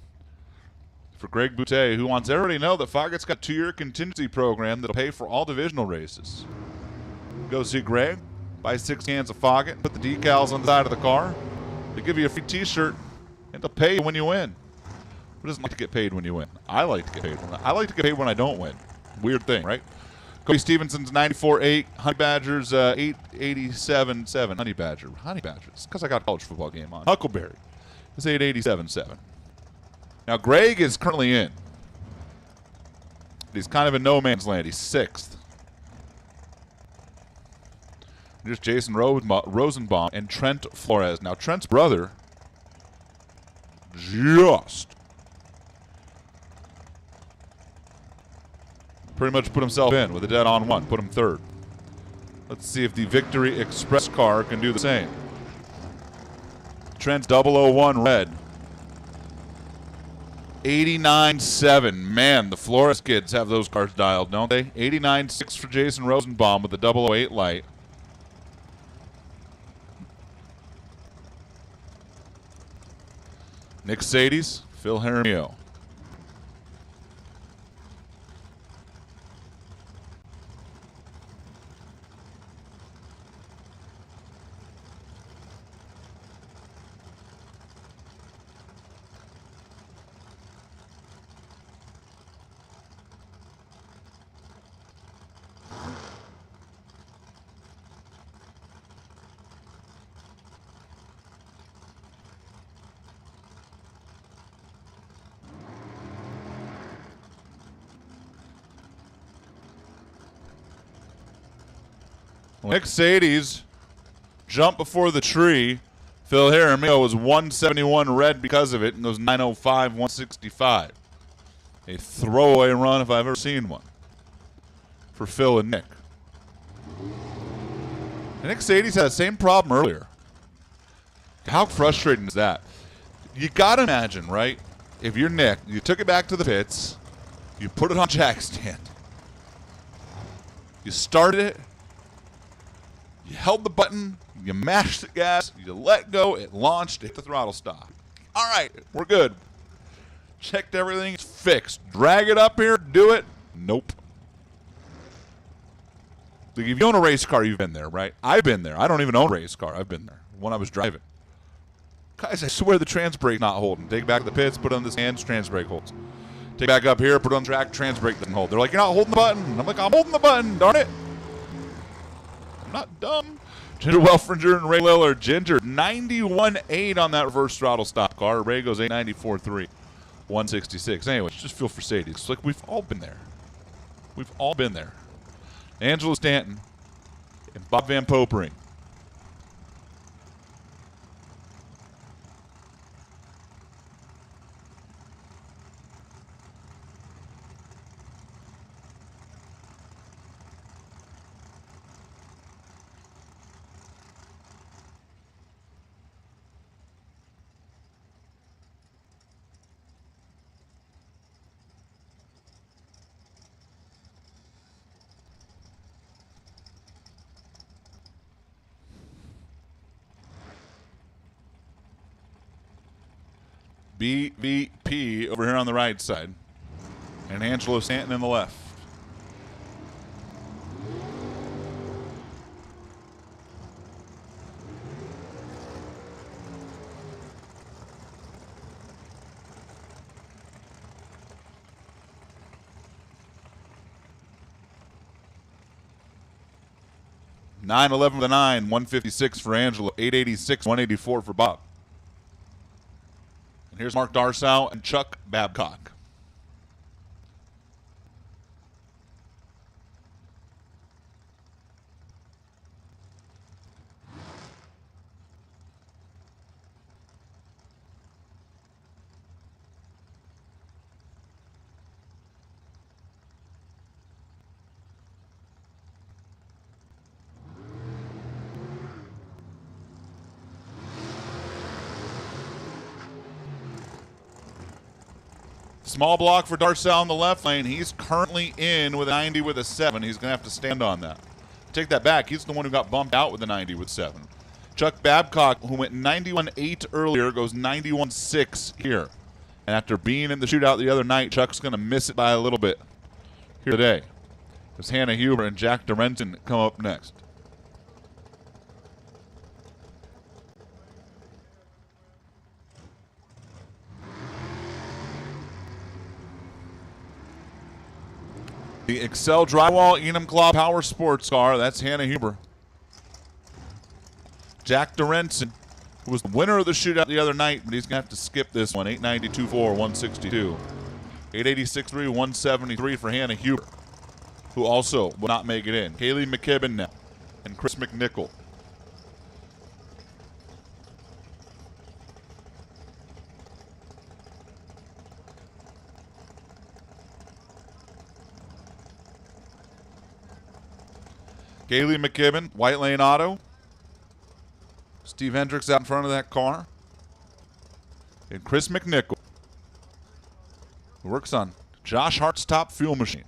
for Greg Boutte, who wants everybody to know that Foggett's got a 2-year contingency program that'll pay for all divisional races. Go see Greg, buy 6 cans of Foggett, put the decals on the side of the car. They give you a free t-shirt, and they'll pay you when you win. Who doesn't like to get paid when you win? I like to get paid. I like to get paid when I don't win. Weird thing, right? Cody Stevenson's 94.8, Honey Badgers 887.7. Honey Badger. It's because I got a college football game on. Huckleberry. It's 887.7. Now, Greg is currently in. He's kind of in no man's land. He's 6th. Here's Jason Rosenbaum and Trent Flores. Now, Trent's brother just pretty much put himself in with a dead on one. Put him 3rd. Let's see if the Victory Express car can do the same. Trent's 001 red. 89.7. Man, the Flores kids have those cars dialed, don't they? 89.6 for Jason Rosenbaum with the 008 light. Nick Sadie's, Phil Jaramillo. Nick Sadie's jump before the tree. Phil Jaramillo was 171 red because of it and goes 905, 165. A throwaway run if I've ever seen one for Phil and Nick. And Nick Sadie's had the same problem earlier. How frustrating is that? You got to imagine, right? If you're Nick, you took it back to the pits, you put it on jack stand, you started it, you held the button, you mashed the gas, you let go, it launched, hit the throttle stop. All right, we're good. Checked everything, it's fixed. Drag it up here, do it. Nope. Like if you own a race car, you've been there, right? I've been there. I don't even own a race car. I've been there when I was driving. Guys, I swear the trans brake not holding. Take it back to the pits, put it on the stands, trans brake holds. Take it back up here, put it on the track, trans brake doesn't hold. They're like, you're not holding the button. I'm like, I'm holding the button, darn it. I'm not dumb. Ginger Welfringer and Ray Lillard. Ginger, 91.8 on that reverse throttle stop car. Ray goes 894.3, 166. Anyway, just feel for Sadie. It's like we've all been there. We've all been there. Angela Stanton and Bob Van Popering. BVP over here on the right side. And Angelo Stanton in the left. (9:11) for the 9, 156 for Angelo, 886, 184 for Bob. Here's Mark Darsow and Chuck Babcock. Small block for Darcel in the left lane. He's currently in with a 90 with a 7. He's going to have to stand on that. Take that back. He's the one who got bumped out with a 90 with 7. Chuck Babcock, who went 91.8 earlier, goes 91.6 here. And after being in the shootout the other night, Chuck's going to miss it by a little bit here today. As Hannah Huber and Jack DeRenton come up next. The Excel Drywall Enumclaw Power Sports car, that's Hannah Huber. Jack DeRenson, who was the winner of the shootout the other night, but he's going to have to skip this one. 892.4, 162. 886.3, 173 for Hannah Huber, who also will not make it in. Kaylee McKibben now, and Chris McNichol. Kaylee McKibben, White Lane Auto. Steve Hendricks out in front of that car. And Chris McNichol. Works on Josh Hart's top fuel machine.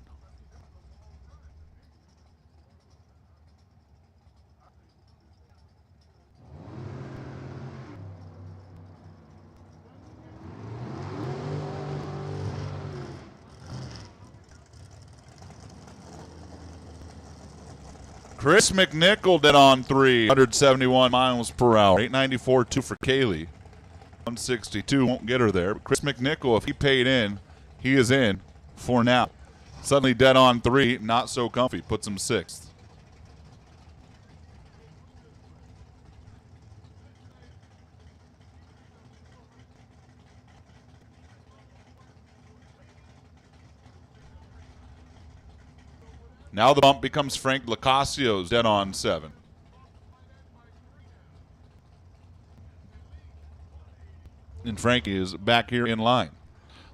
Chris McNichol dead on 3, 171 miles per hour. 894.2 for Kaylee. 162 won't get her there. But Chris McNichol, if he paid in, he is in for now. Suddenly dead on 3, not so comfy. Puts him 6th. Now the bump becomes Frank Lacasio's dead on 7. And Frankie is back here in line.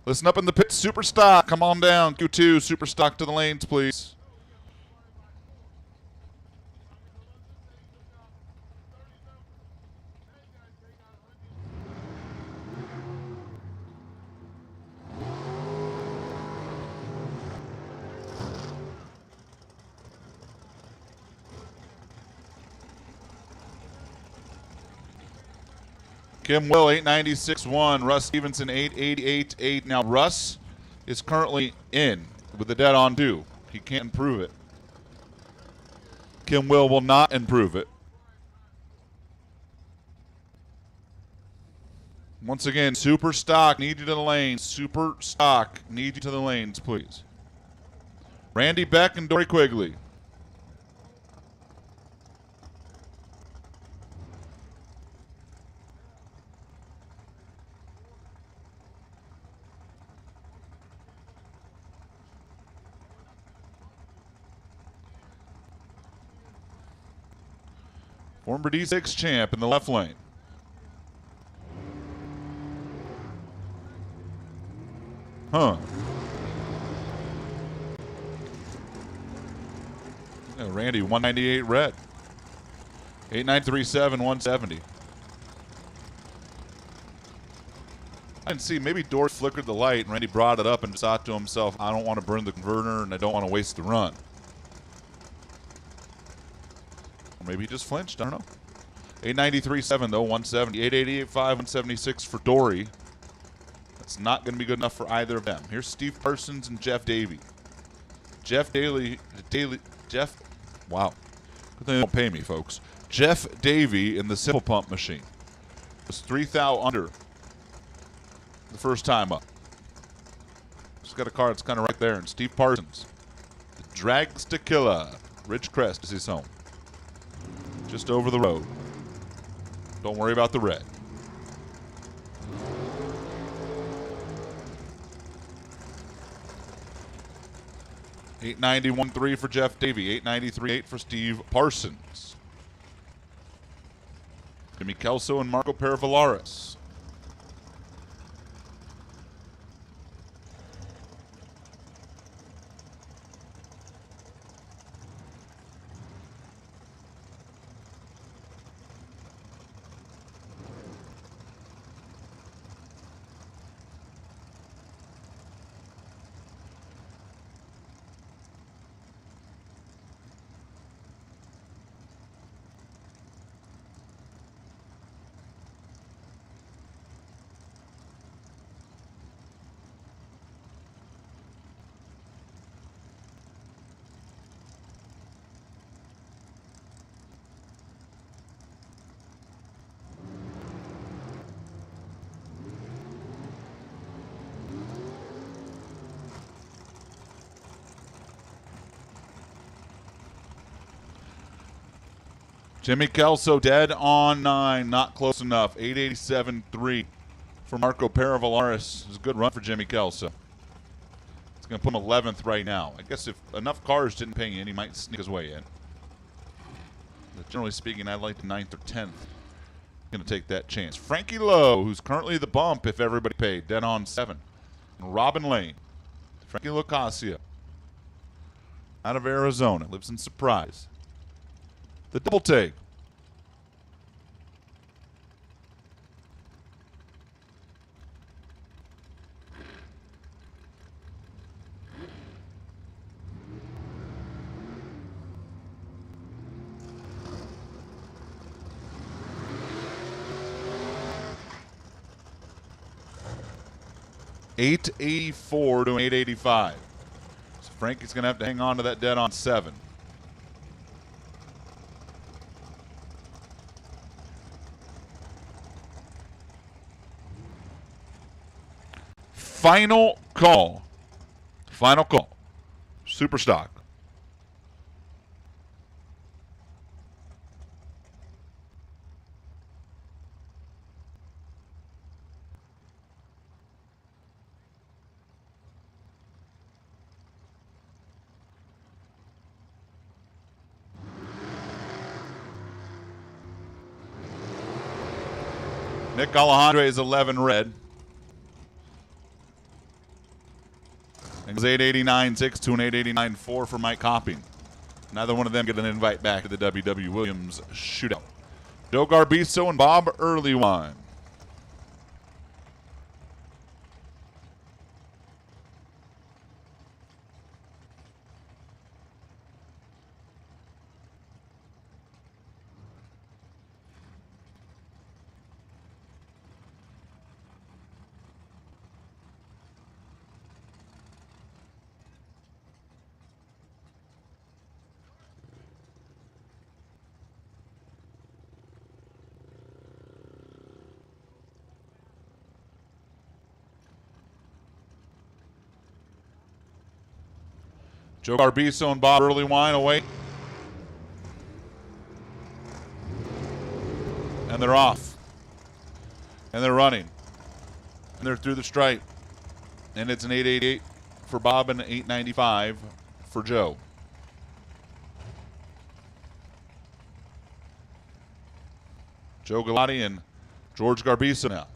Listen up in the pit, Super Stock. Come on down. Q2, Super Stock to the lanes, please. Kim Will, 896.1. Russ Stevenson, 888.8. Now, Russ is currently in with the dead on 2. He can't improve it. Kim Will not improve it. Once again, Super Stock, need you to the lanes. Super Stock, need you to the lanes, please. Randy Beck and Dory Quigley. Former D6 champ in the left lane. Yeah, Randy, 198 red. 8937, 170. I didn't see, maybe Dory flickered the light and Randy brought it up and just thought to himself, I don't want to burn the converter and I don't want to waste the run. Maybe he just flinched. I don't know. 893.7 though, 170. 888.5, 176 for Dory. That's not going to be good enough for either of them. Here's Steve Parsons and Jeff Davey. Wow. Good thing they don't pay me, folks. Jeff Davey in the simple pump machine. Was 3,000 under the first time up. Just got a car that's kind of right there. And Steve Parsons. The dragster killer. Ridgecrest is his home. Just over the road. Don't worry about the red. $891.3 for Jeff Davey. $893.8 for Steve Parsons. Jimmy Kelso and Marco Peravalaris. Jimmy Kelso dead on 9, not close enough. 887.3 for Marco Peravalaris. It's a good run for Jimmy Kelso. It's going to put him 11th right now. I guess if enough cars didn't pay in, he might sneak his way in. But generally speaking, I'd like the 9th or 10th. Going to take that chance. Frankie Lowe, who's currently the bump if everybody paid, dead on 7. And Robin Lane. Frankie Locasio. Out of Arizona. Lives in Surprise. The double take. 884 to 885. So Frankie's going to have to hang on to that dead on 7. Final call. Final call. Super stock. Nick Alejandre is 11 red. It was 889.6 to an 889.4 for Mike Copping. Neither one of them get an invite back to the W.W. Williams shootout. Joe Garbiso and Bob Earlywine. Joe Garbiso and Bob Earlywine away. And they're off. And they're running. And they're through the stripe. And it's an 888 for Bob and an 895 for Joe. Joe Galati and George Garbiso now.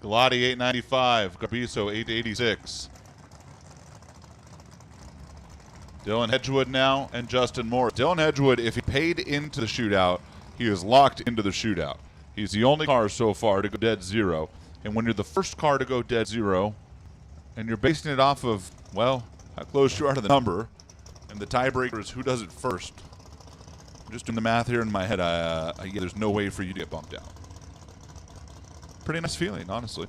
Galati 895, Garbiso 886. Dylan Hedgewood now and Justin Moore. Dylan Hedgewood, if he paid into the shootout, he is locked into the shootout. He's the only car so far to go dead zero. And when you're the first car to go dead zero, and you're basing it off of, well, how close you are to the number, and the tiebreaker is who does it first. I'm just doing the math here in my head. Yeah, there's no way for you to get bumped out. Pretty nice feeling, honestly.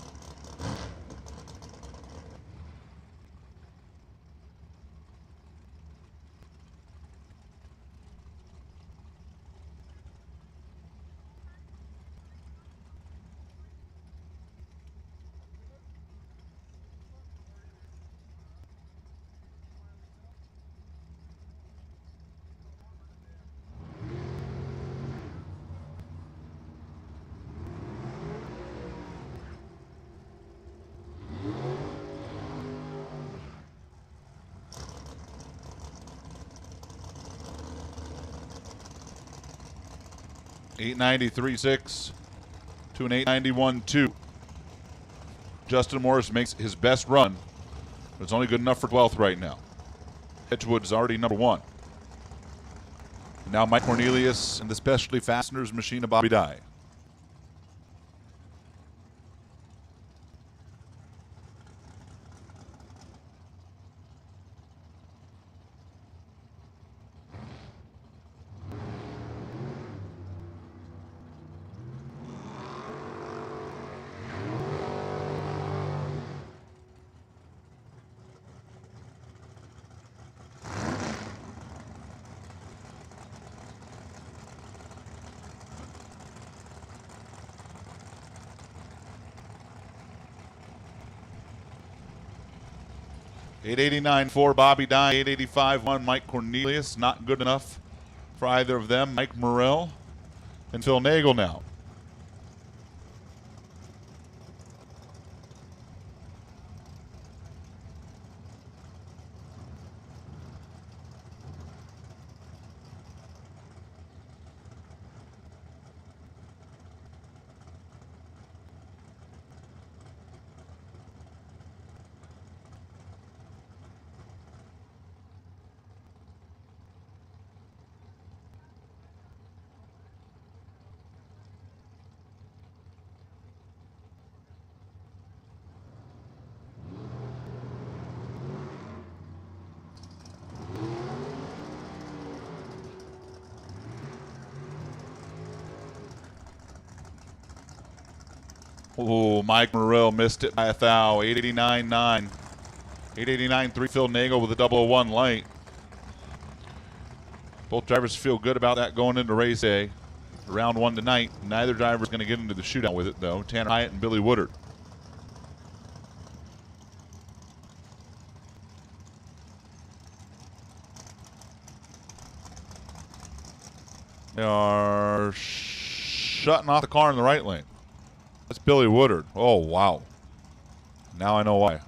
$893.6 to an $891.2. Justin Morris makes his best run, but it's only good enough for 12th right now. Hedgewood is already number 1. Now Mike Cornelius and the Specialty Fasteners machine of Bobby Dye. $889.4 Bobby Dye, $885.1 Mike Cornelius. Not good enough for either of them. Mike Morrell and Phil Nagel now. Oh, Mike Morrell missed it by a thou. 889.9. 889.3 Phil Nagel with a 001 light. Both drivers feel good about that going into race A. Round 1 tonight. Neither driver is going to get into the shootout with it, though. Tanner Hyatt and Billy Woodard. They are shutting off the car in the right lane. That's Billy Woodard. Oh, wow. Now I know why.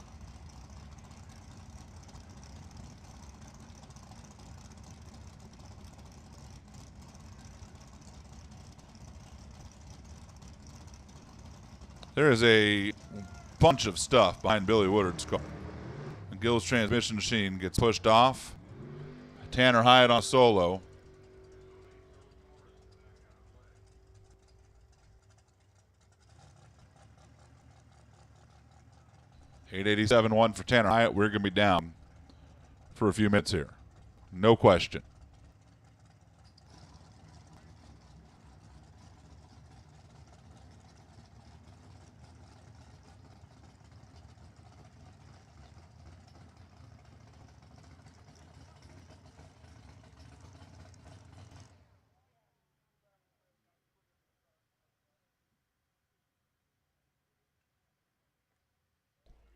There is a bunch of stuff behind Billy Woodard's car. The Gill's transmission machine gets pushed off. Tanner Hyatt on solo. .887.1 for Tanner Hyatt. We're going to be down for a few minutes here. No question.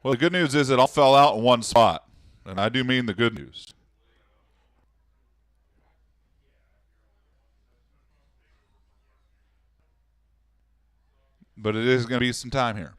Well, the good news is it all fell out in one spot. And I do mean the good news. But it is going to be some time here.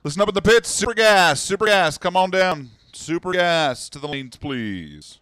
Listen up at the pits. Super gas. Super gas. Come on down. Super gas to the lanes, please.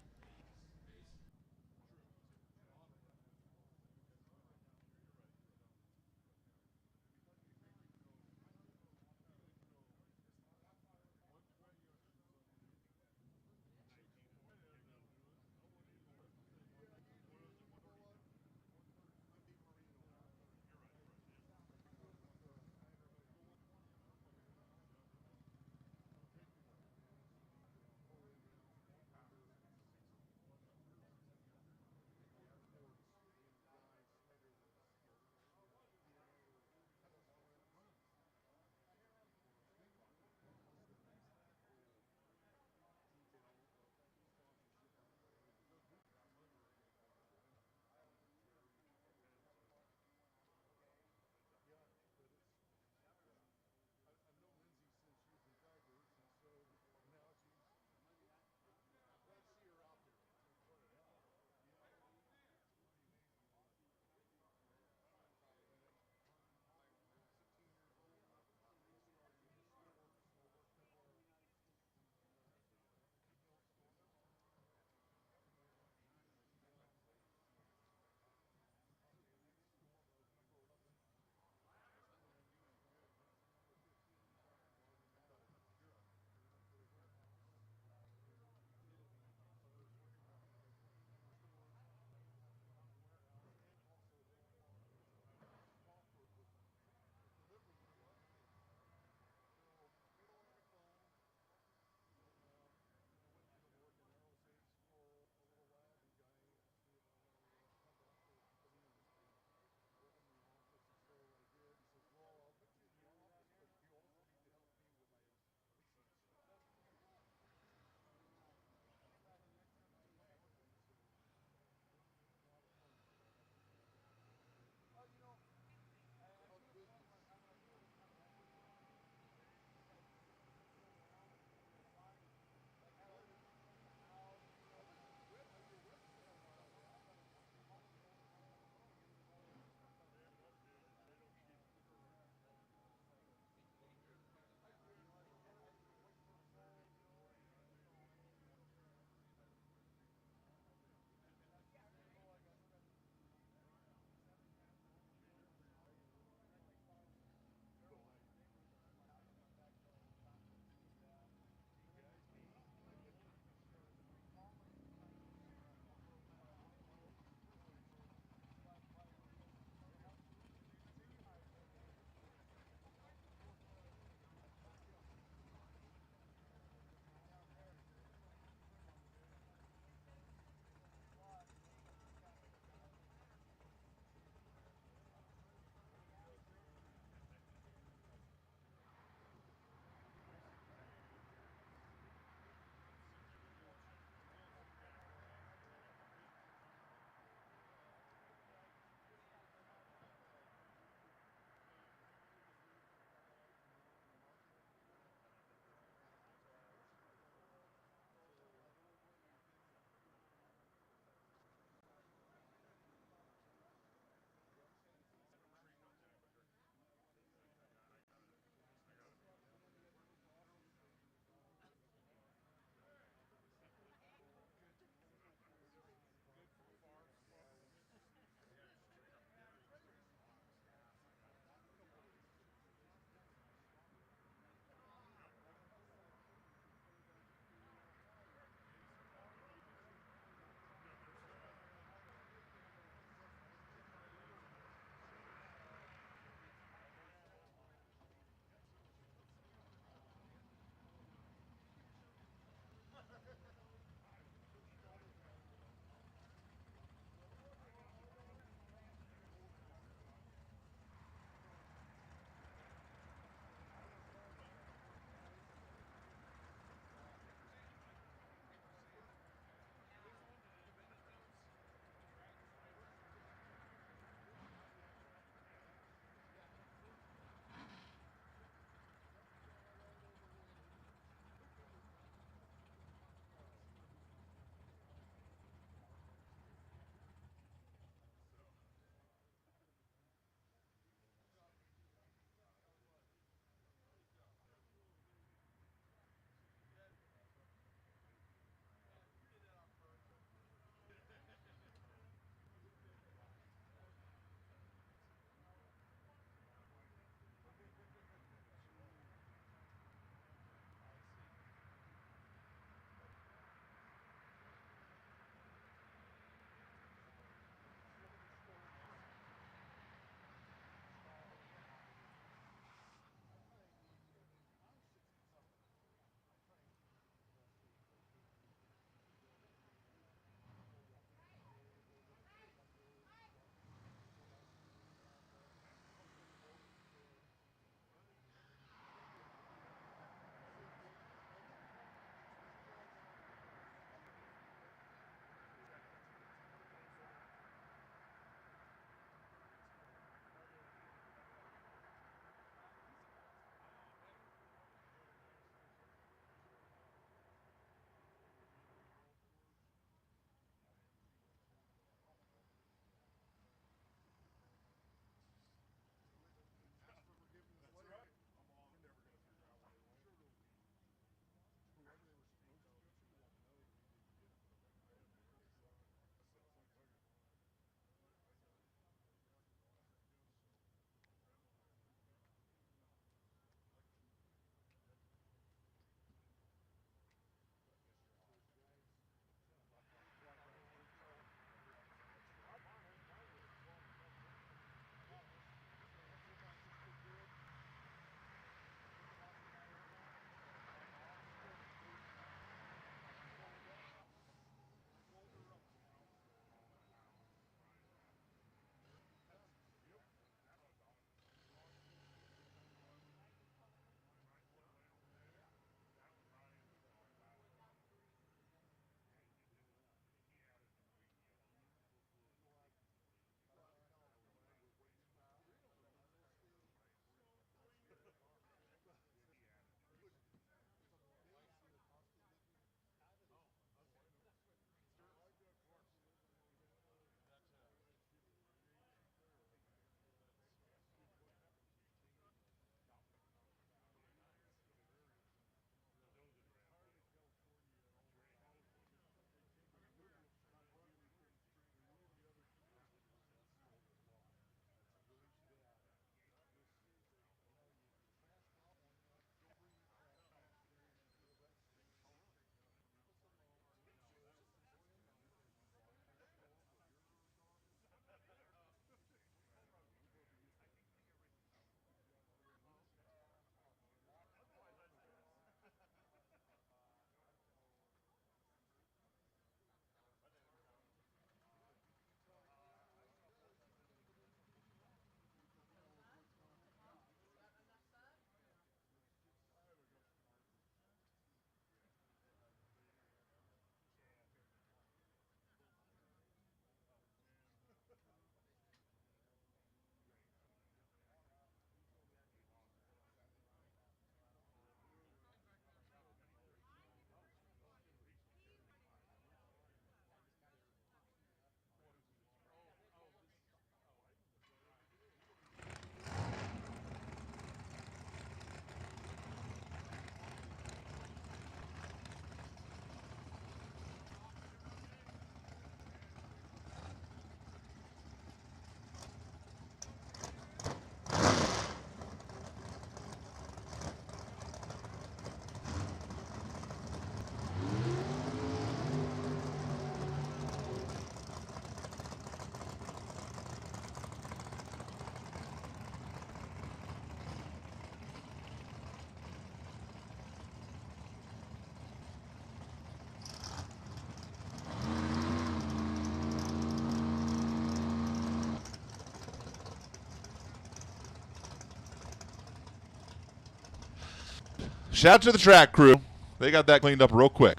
Shout out to the track crew. They got that cleaned up real quick.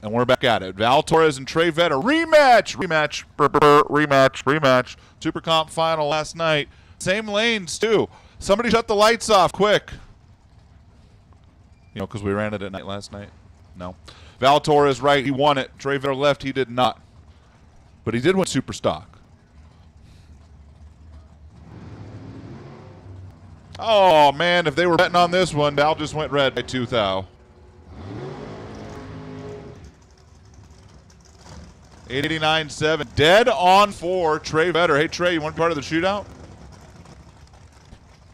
And we're back at it. Val Torres and Trey Vetter. Rematch. Super Comp final last night. Same lanes, too. Somebody shut the lights off quick. You know, because we ran it at night last night. No. Val Torres right. He won it. Trey Vetter left. He did not. But he did win Super Stock. Oh, man. If they were betting on this one, Val just went red by 2,000. 89.7. Dead on 4. Trey Vetter. Hey, Trey, you want to be part of the shootout?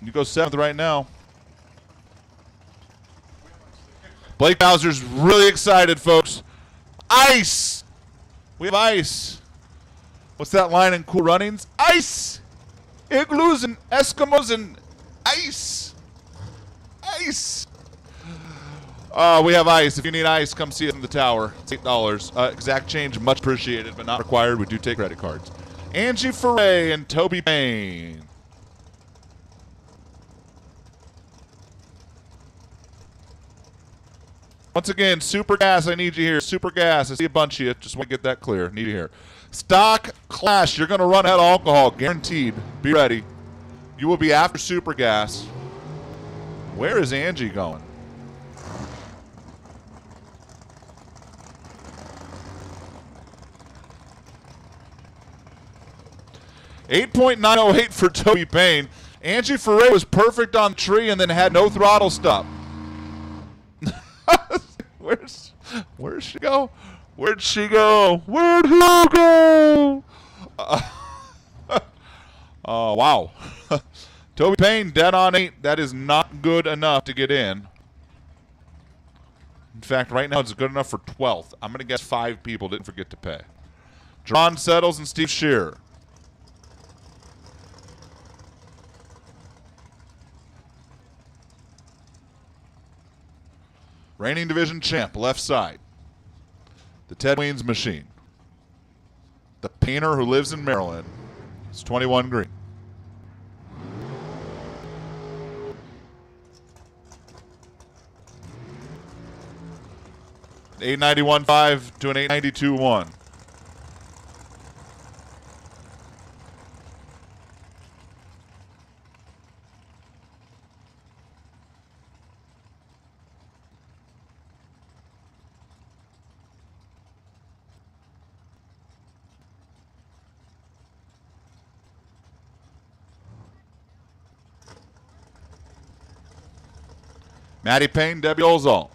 You go 7th right now. Blake Bowser's really excited, folks. Ice! We have ice. What's that line in Cool Runnings? Ice! Igloos and Eskimos and ice! Ice! We have ice. If you need ice, come see us in the tower. It's $8. Exact change, much appreciated, but not required. We do take credit cards. Angie Foray and Toby Payne. Once again, Super Gas, I need you here. Super Gas, I see a bunch of you. Just want to get that clear. Need you here. Stock Clash, you're going to run out of alcohol, guaranteed. Be ready. You will be after Super Gas. Where is Angie going? .908 for Toby Payne. Angie Foray was perfect on tree and then had no throttle stop. Where'd she go? Where'd she go? Where'd he go? Oh, wow. Toby Payne dead on 8. That is not good enough to get in. In fact, right now it's good enough for 12th. I'm going to guess 5 people didn't forget to pay. John Settles and Steve Shearer. Reigning division champ, left side. The Ted Weens machine. The painter who lives in Maryland. It's 21 green. $891.5 to an $892.1. Maddie Payne, Debbie Olzol.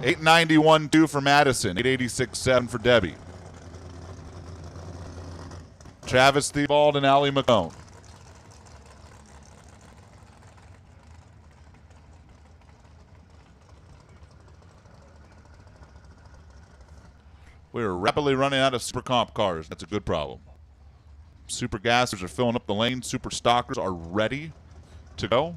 $891.2 for Madison. $886.7 for Debbie. Travis Theobald and Allie McCone. We're rapidly running out of Super Comp cars. That's a good problem. Super Gassers are filling up the lane. Super Stockers are ready to go.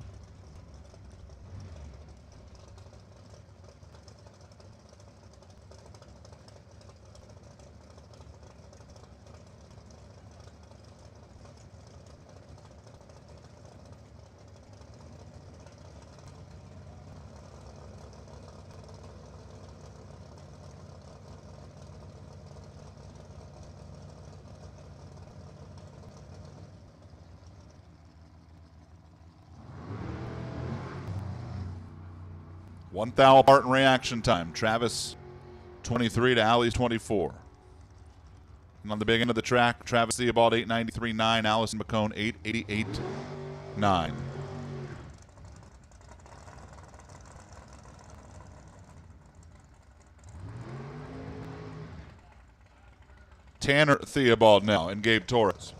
$1,000 apart in reaction time. Travis 23 to Allie's 24. And on the big end of the track, Travis Theobald 893.9, Allison McCone 888.9. Tanner Theobald now and Gabe Torres.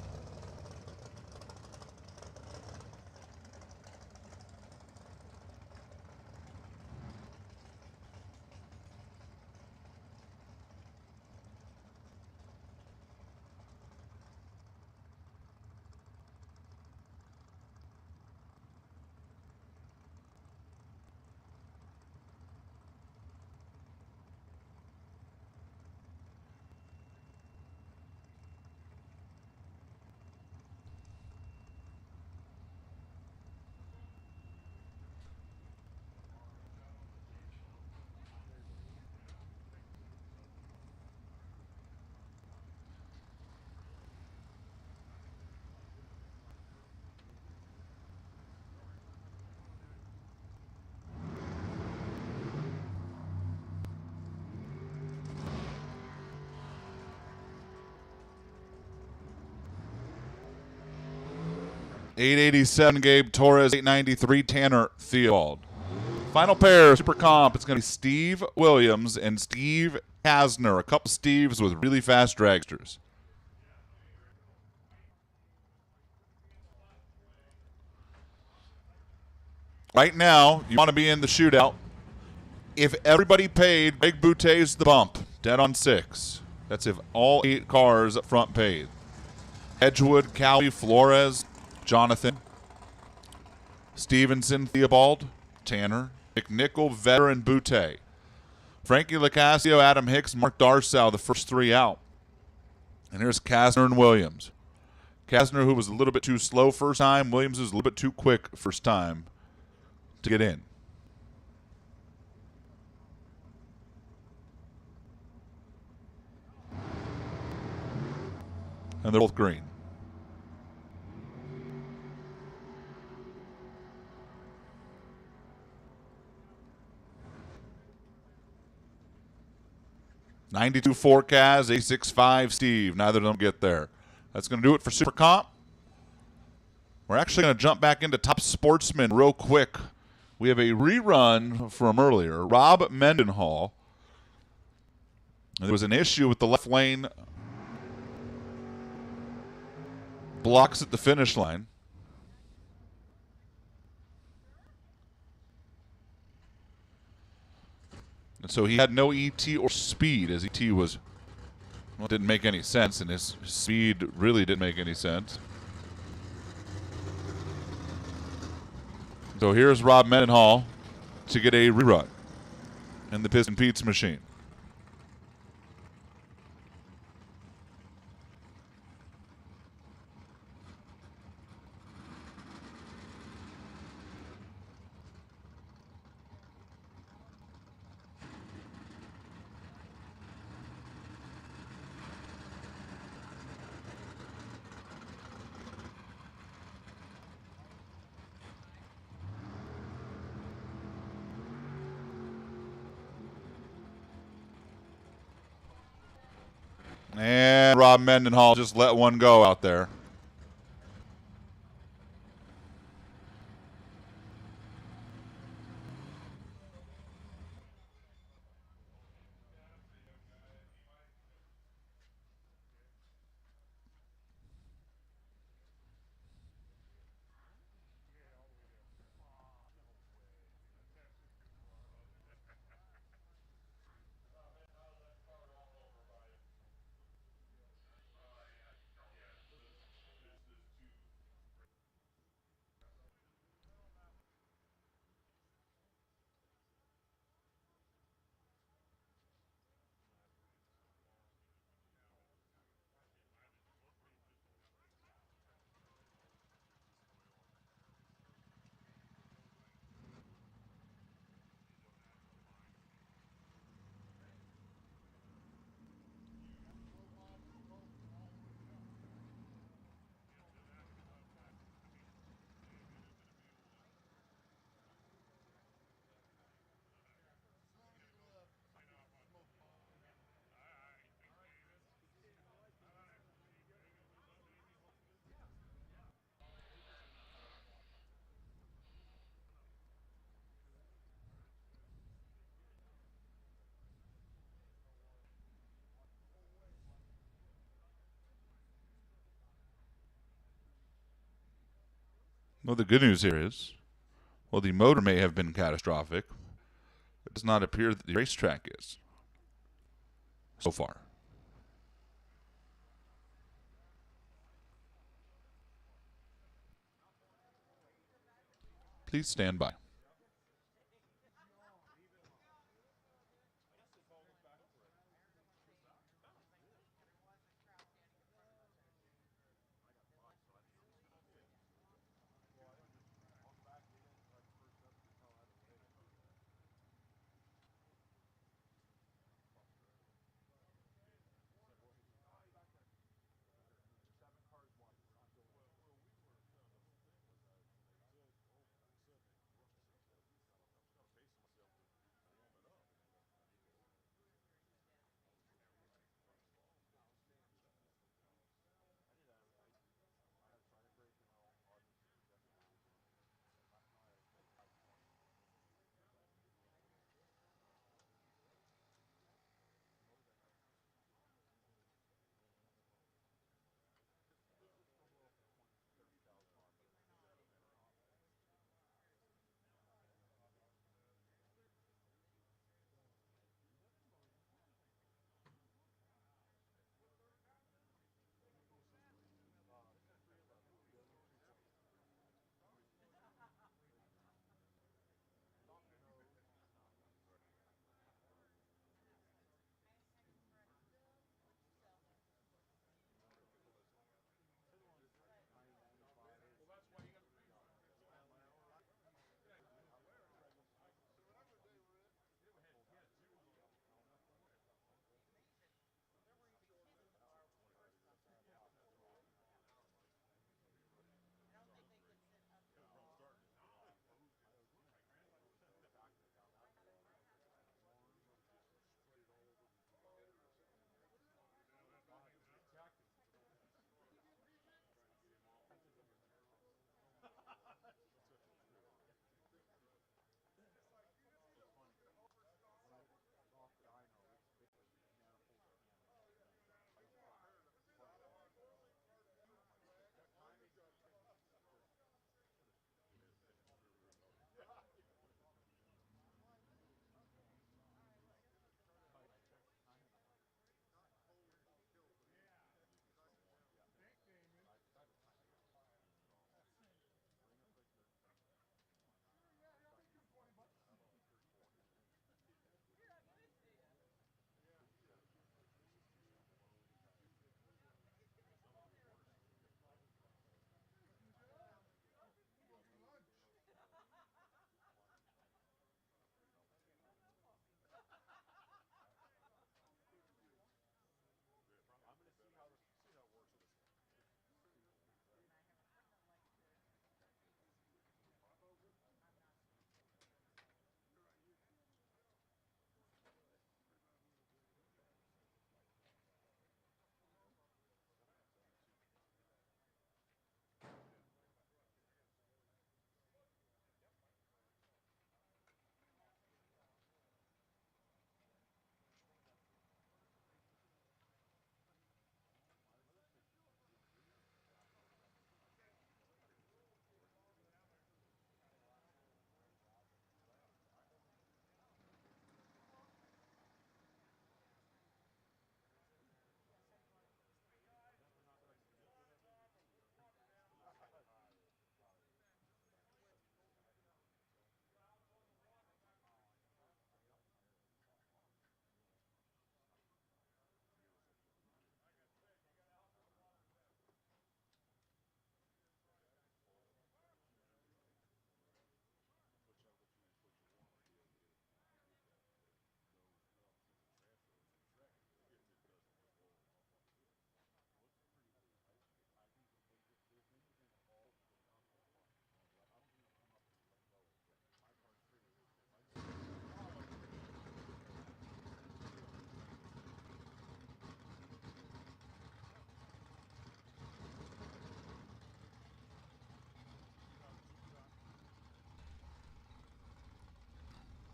887 Gabe Torres, 893 Tanner Theobald. Final pair, Super Comp, it's going to be Steve Williams and Steve Kasner. A couple Steves with really fast dragsters. Right now, you want to be in the shootout. If everybody paid, Greg Boutte's the bump, dead on 6. That's if all 8 cars up front paid. Edgewood, Cowie, Flores, Jonathan, Stevenson, Theobald, Tanner, McNichol, Veteran, Boutte. Frankie Lacasio, Adam Hicks, Mark Darsow, the first 3 out. And here's Kasner and Williams. Kasner, who was a little bit too slow first time. Williams was a little bit too quick first time to get in. And they're both green. '92 4 Kaz, 865 Steve. Neither of them get there. That's going to do it for Super Comp. We're actually going to jump back into Top Sportsman real quick. We have a rerun from earlier. Rob Mendenhall. There was an issue with the left lane blocks at the finish line. And so he had no ET or speed, as ET was, well, didn't make any sense, and his speed really didn't make any sense. So here's Rob Mendenhall to get a rerun in the Piss and Pete's machine. And Rob Mendenhall just let one go out there. Well, the good news here is, well, the motor may have been catastrophic. It does not appear that the racetrack is so far. Please stand by.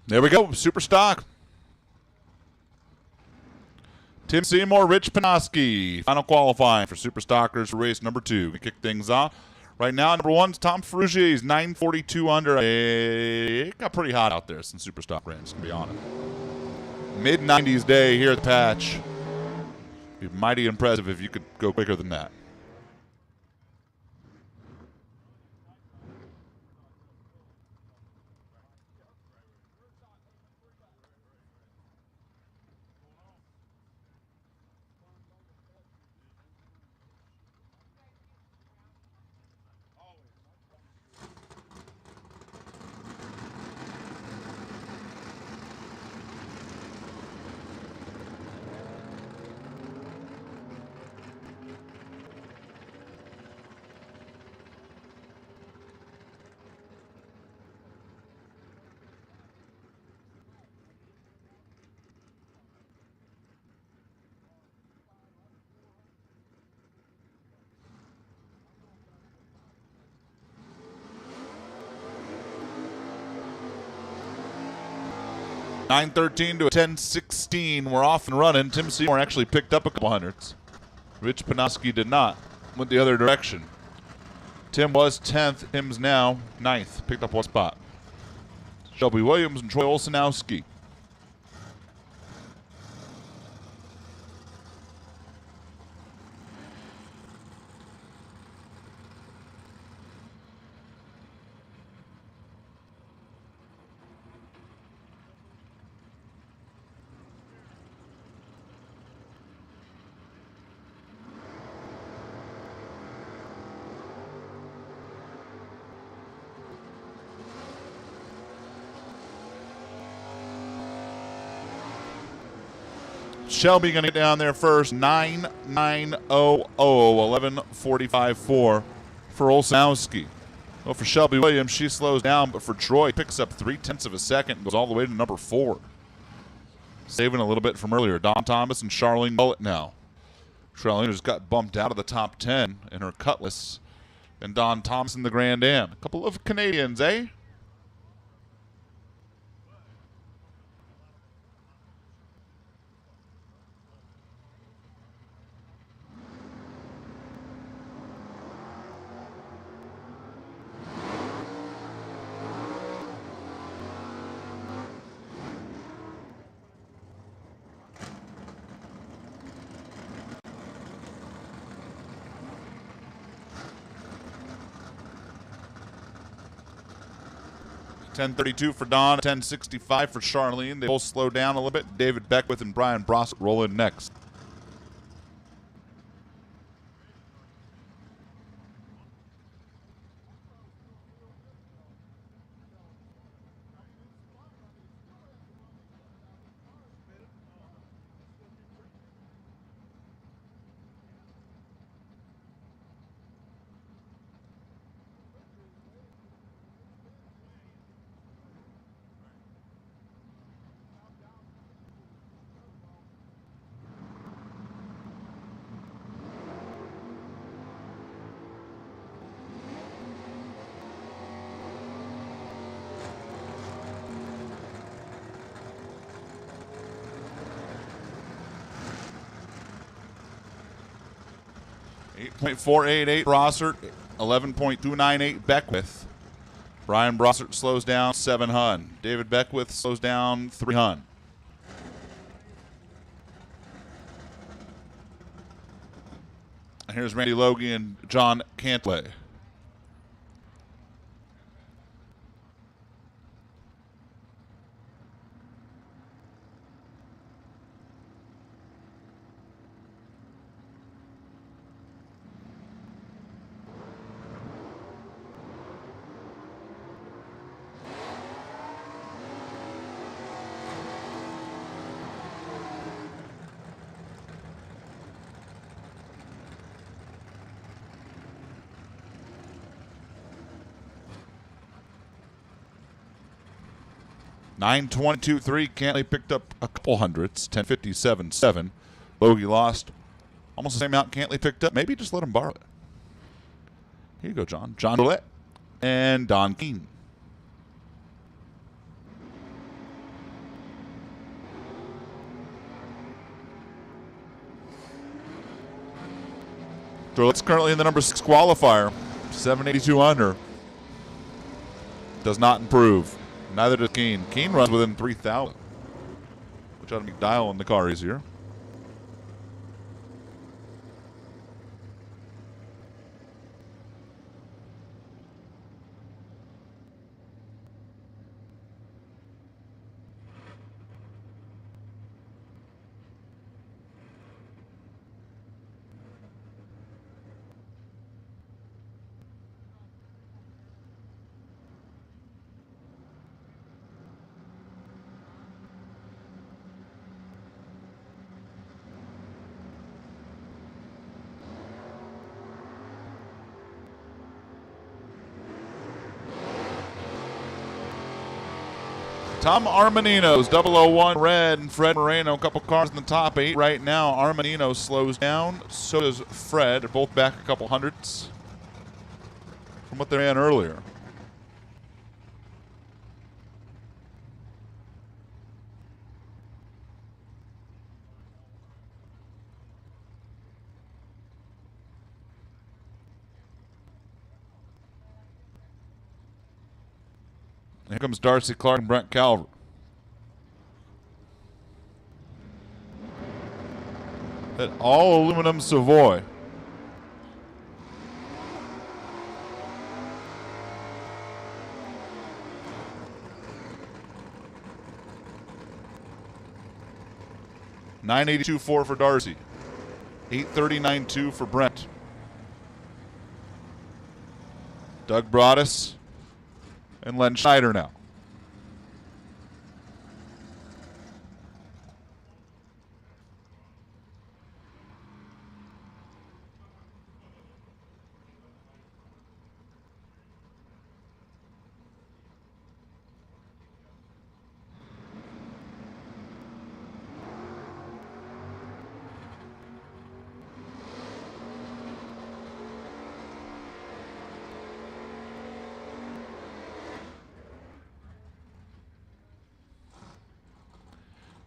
There we go. Super stock. Tim Seymour, Rich Panoski. Final qualifying for Super Stockers for race number 2. We kick things off. Right now, number 1 is Tom Ferrugia. He's 942 under. It got pretty hot out there since Super Stock ran, to be honest. Mid-90s day here at the patch. Be mighty impressive if you could go quicker than that. $9.13 to a $10.16. We're off and running. Tim Seymour actually picked up a couple hundreds. Rich Panoski did not. Went the other direction. Tim was 10th. Tim's now 9th. Picked up one spot. Shelby Williams and Troy Olsenowski. Shelby going to get down there first. 9.900, 11.45.4 for Olsenowski. Well, for Shelby Williams, she slows down, but for Troy, picks up 0.3 of a second and goes all the way to number 4. Saving a little bit from earlier. Don Thomas and Charlene Bullitt now. Charlene just got bumped out of the top 10 in her Cutlass. And Don Thomas in the Grand Am. A couple of Canadians, eh? $10.32 for Don, $10.65 for Charlene. They both slow down a little bit. David Beckwith and Brian Brossett roll in next. .488 Brossert, 11.298 Beckwith. Brian Brossert slows down 7 hun. David Beckwith slows down 3 hun. And here's Randy Logie and John Cantley. $9.22.3. Cantley picked up a couple hundreds. $10.57.7. Logie lost almost the same amount Cantley picked up. Maybe just let him borrow it. Here you go, John. John Roulette and Don Keene. It's currently in the number 6 qualifier. 782 under. Does not improve. Neither does Keen. Keen runs within 3,000, which ought to make dialing the car easier. Tom Armanino's 001 red and Fred Moreno, a couple cars in the top 8 right now. Armanino slows down. So does Fred. They're both back a couple hundredths from what they ran earlier. Here comes Darcy Clark and Brent Calvert. That all aluminum Savoy. $982.4 for Darcy. $839.2 for Brent. Doug Broaddus and Len Schneider now.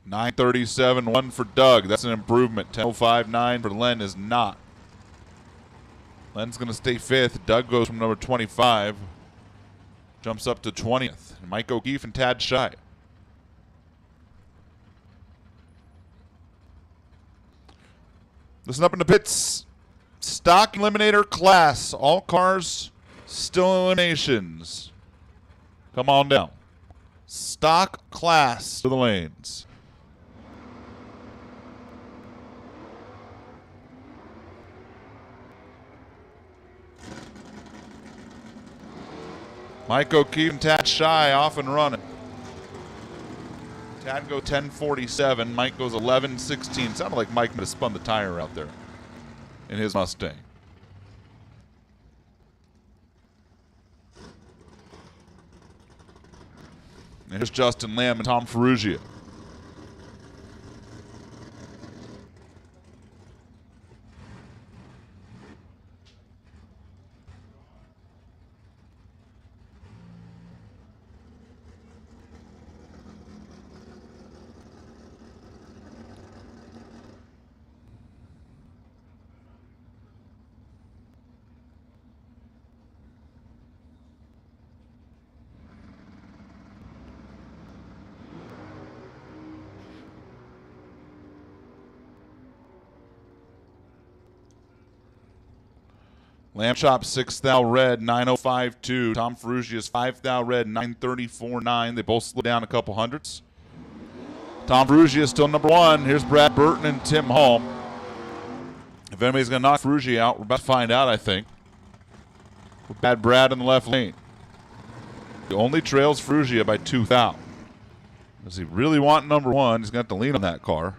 $937.1 for Doug. That's an improvement. $10.059 for Len is not. Len's going to stay 5th. Doug goes from number 25. Jumps up to 20th. Mike O'Keefe and Tad Shy. Listen up in the pits. Stock eliminator class. All cars still eliminations. Come on down. Stock class to the lanes. Mike O'Keefe and Tad Shy off and running. Tad go 10:47. Mike goes 11:16. Sounded like Mike might have spun the tire out there in his Mustang. And here's Justin Lamb and Tom Ferrugia. Lamb Chop 6 thou red 905.2. Tom Ferrugia's 5 thou red 934.9. They both slowed down a couple hundredths. Tom Ferrugia is still number 1. Here's Brad Burton and Tim Hall. If anybody's going to knock Ferrugia out, we're about to find out, I think. With bad Brad in the left lane. He only trails Ferrugia by 2 thou. Does he really want number 1? He's going to have to lean on that car.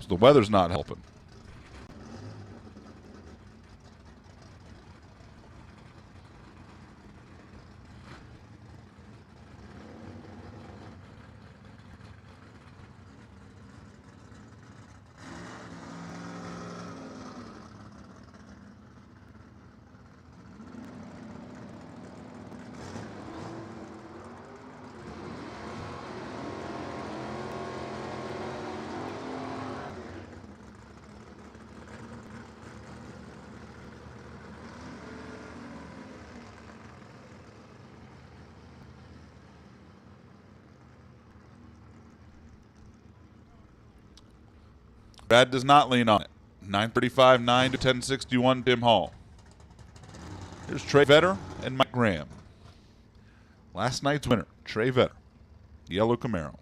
So the weather's not helping. Brad does not lean on it. 935, 9 to 1061, Tim Hall. Here's Trey Vetter and Mike Graham. Last night's winner, Trey Vetter, yellow Camaro.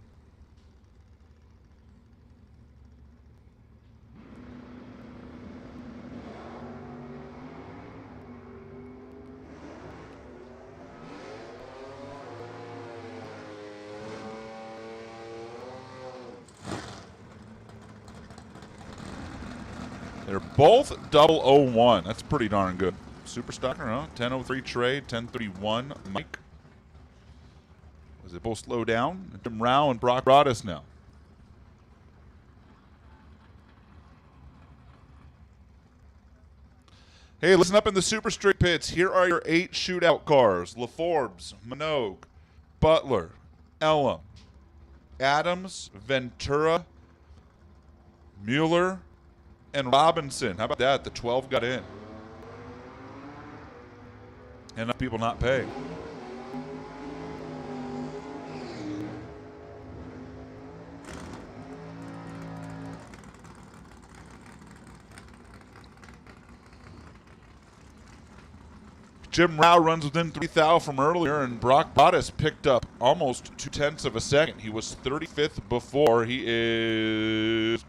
They're both 001. That's pretty darn good. Super Stocker, huh? 1003 Trey, 1031 Mike. As they both slow down. Jim Rao and Brock Broaddus now. Hey, listen up in the Super Street pits. Here are your 8 shootout cars. LaForbes, Minogue, Butler, Elam, Adams, Ventura, Mueller, and Robinson. How about that? The 12 got in. Enough people not pay. Jim Rao runs within 3 thou from earlier, and Brock Broaddus picked up almost 0.2 of a second. He was 35th before. He is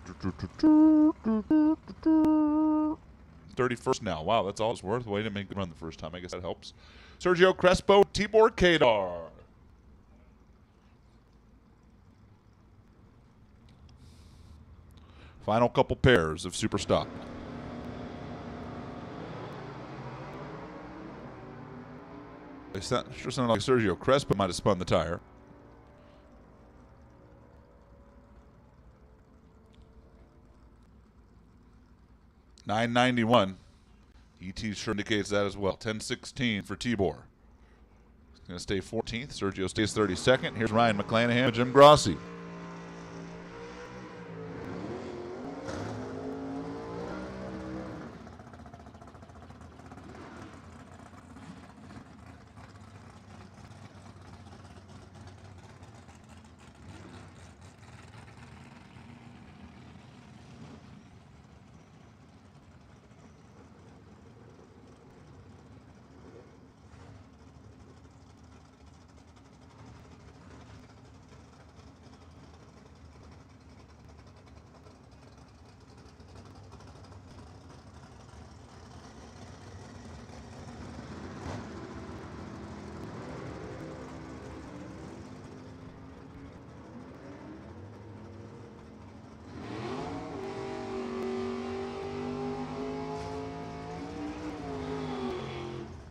31st now. Wow, that's all it's worth. Way to make the run the first time. I guess that helps. Sergio Crespo, Tibor Kadar. Final couple pairs of Super Stock. It sure sounded like Sergio Crespo might have spun the tire. $991. ET sure indicates that as well. 1016 for Tibor. He's going to stay 14th. Sergio stays 32nd. Here's Ryan McClanahan and Jim Grossi.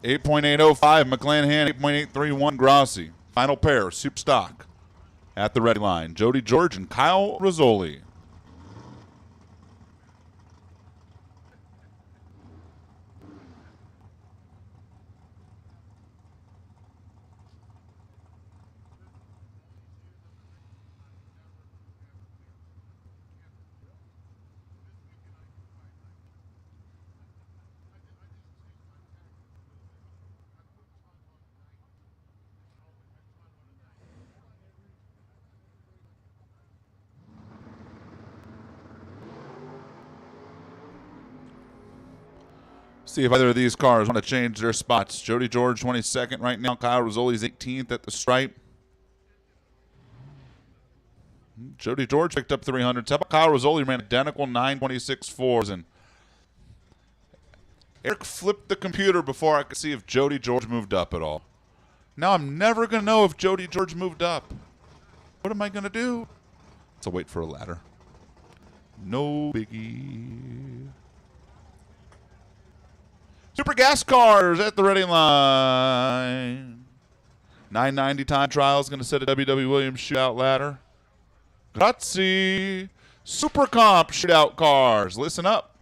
.805 McClanahan, 8.831 Grossi. Final pair, Super Stock at the ready line. Jody George and Kyle Rizzoli. See if either of these cars want to change their spots. Jody George, 22nd right now. Kyle Rizzoli's 18th at the stripe. Jody George picked up 300s. How about Kyle Rizzoli ran identical 926 fours, and Eric flipped the computer before I could see if Jody George moved up at all. Now I'm never going to know if Jody George moved up. What am I going to do? So wait for a ladder. No biggie. Super gas cars at the ready line. 990 time trial is going to set a WW Williams shootout ladder. Grazie. Super comp shootout cars. Listen up.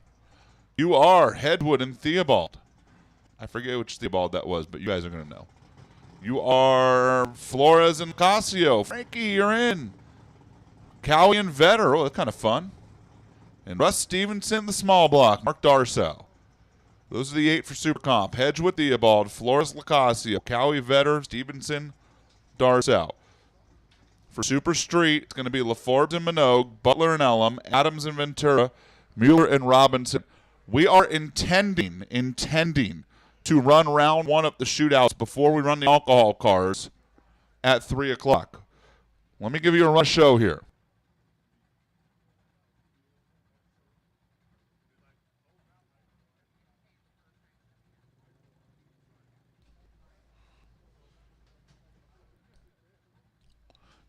You are Hedwood and Theobald. I forget which Theobald that was, but you guys are going to know. You are Flores and Casio. Frankie, you're in. Cowie and Vetter. Oh, that's kind of fun. And Russ Stevenson, the small block. Mark Darsow. Those are the 8 for Super Comp. Hedgewood, Theobald, Flores, Lacasio, Cowie, Vetter, Stevenson, Darsow. For Super Street, it's going to be LaForbes and Minogue, Butler and Elam, Adams and Ventura, Mueller and Robinson. We are intending to run round one of the shootouts before we run the alcohol cars at 3 o'clock. Let me give you a run show here.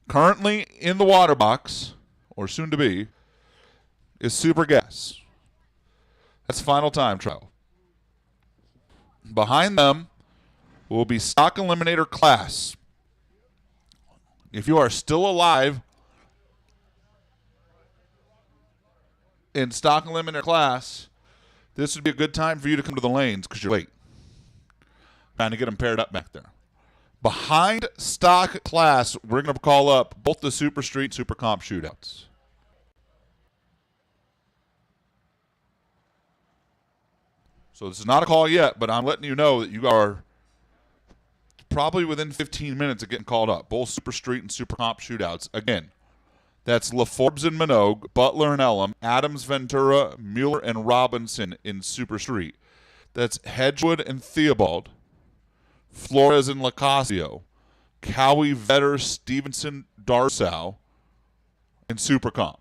Currently in the water box, or soon to be, is Super Gas. That's final time trial. Behind them will be Stock Eliminator Class. If you are still alive in Stock Eliminator Class, this would be a good time for you to come to the lanes because you're late. Trying to get them paired up back there. Behind Stock Class, we're going to call up both the Super Street, Super Comp shootouts. So this is not a call yet, but I'm letting you know that you are probably within 15 minutes of getting called up. Both Super Street and Super Comp shootouts. Again, that's LaForbes and Minogue, Butler and Elam, Adams, Ventura, Mueller, and Robinson in Super Street. That's Hedgewood and Theobald, Flores and Lacasio, Cowie, Vetter, Stevenson, Darsow, and Super Comp.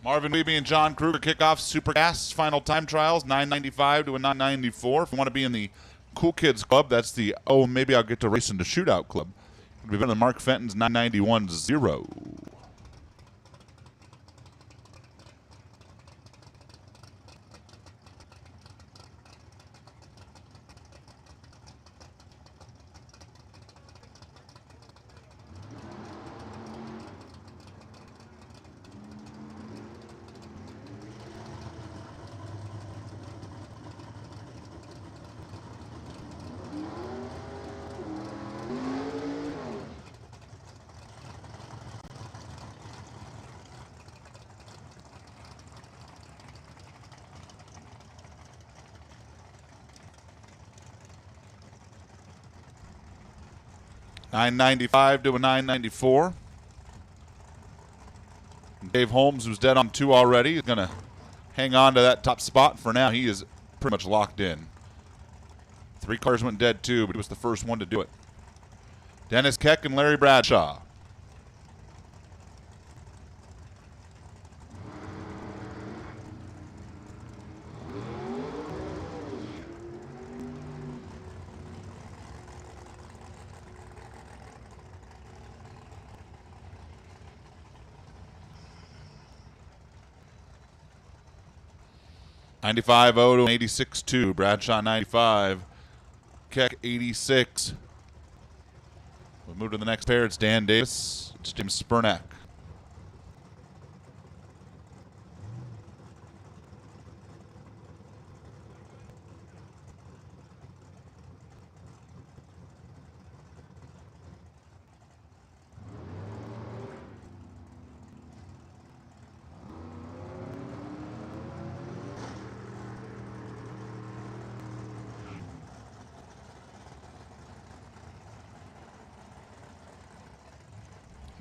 Marvin Weeby and John Kruger kick off Supergas final time trials, 995 to a 994. If you want to be in the Cool Kids Club, that's the, oh, maybe I'll get to race into Shootout Club. It'll be better than Mark Fenton's 991-0. $995 to a $994. Dave Holmes, who's dead on 2 already, is going to hang on to that top spot for now. He is pretty much locked in. 3 cars went dead too, but he was the first one to do it. Dennis Keck and Larry Bradshaw. $95-0 to an $86-2. Bradshaw 95. Keck 86. We'll move to the next pair. It's Dan Davis. It's Jim Spurnack.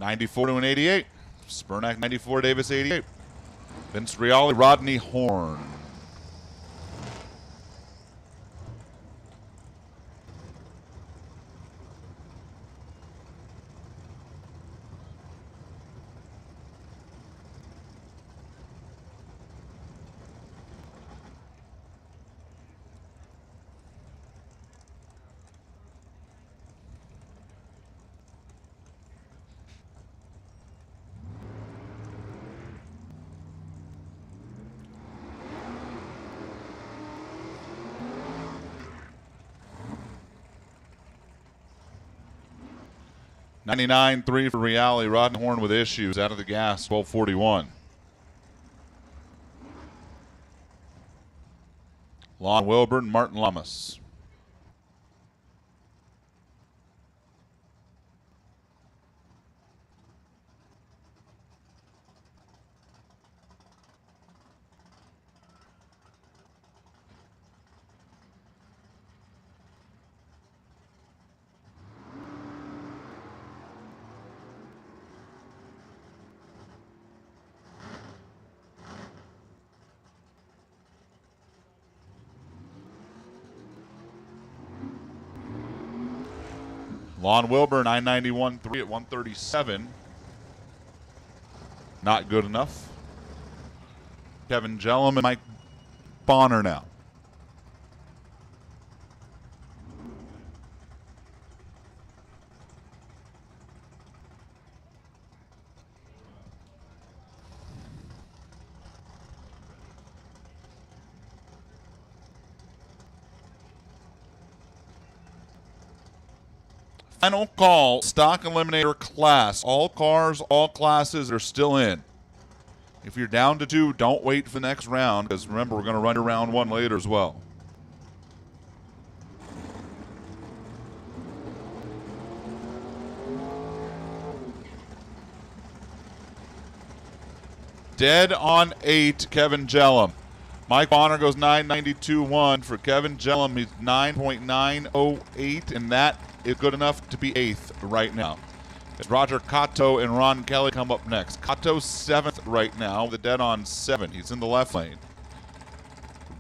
$94 to an $88. Spurnack 94, Davis 88. Vince Riali, Rodney Horn. $99-3 for Riali. Rodney Horn with issues out of the gas, 12:41. Lon Wilburn, Martin Lummis. Lon Wilburn, 991-3 at 137. Not good enough. Kevin Jellum and Mike Bonner now. Final call, stock eliminator class. All cars, all classes are still in. If you're down to 2, don't wait for the next round, because remember, we're going to run to round 1 later as well. Dead on 8, Kevin Jellum. Mike Bonner goes 992.1 for Kevin Jellum. He's 9.908, and that is good enough to be 8th right now. As Roger Cotto and Ron Kelly come up next. Cotto 7th right now, the dead on 7. He's in the left lane.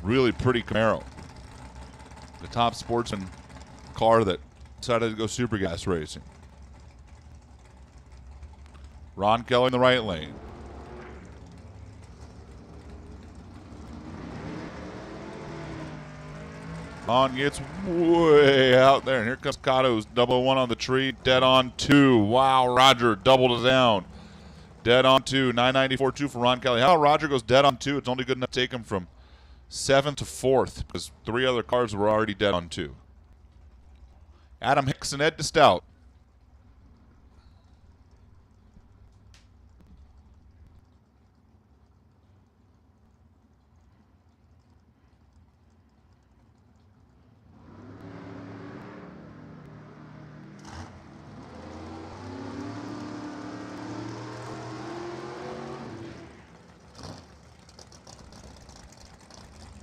Really pretty Camaro. The top Sportsman car that decided to go super gas racing. Ron Kelly in the right lane. On gets way out there. And here comes Cotto's 001 on the tree. Dead on 2. Wow, Roger doubled it down. Dead on 2. 994.2 for Ron Kelly. How Roger goes dead on 2. It's only good enough to take him from 7th to 4th because 3 other cars were already dead on 2. Adam Hicks and Ed DeStout.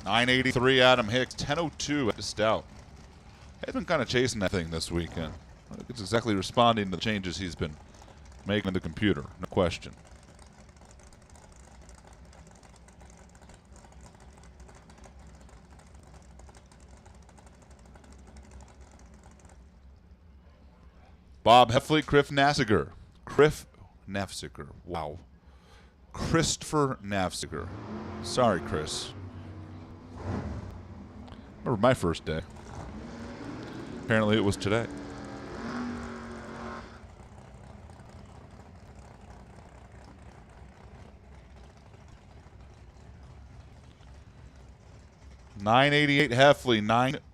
$983 Adam Hicks, 1002 at DeStout. He's been kind of chasing that thing this weekend. I think it's exactly responding to the changes he's been making in the computer, no question. Bob Heffley, Criff Nafziger. Wow. Christopher Nafziger. Sorry, Chris. Remember my first day. Apparently it was today. $988 Heffley,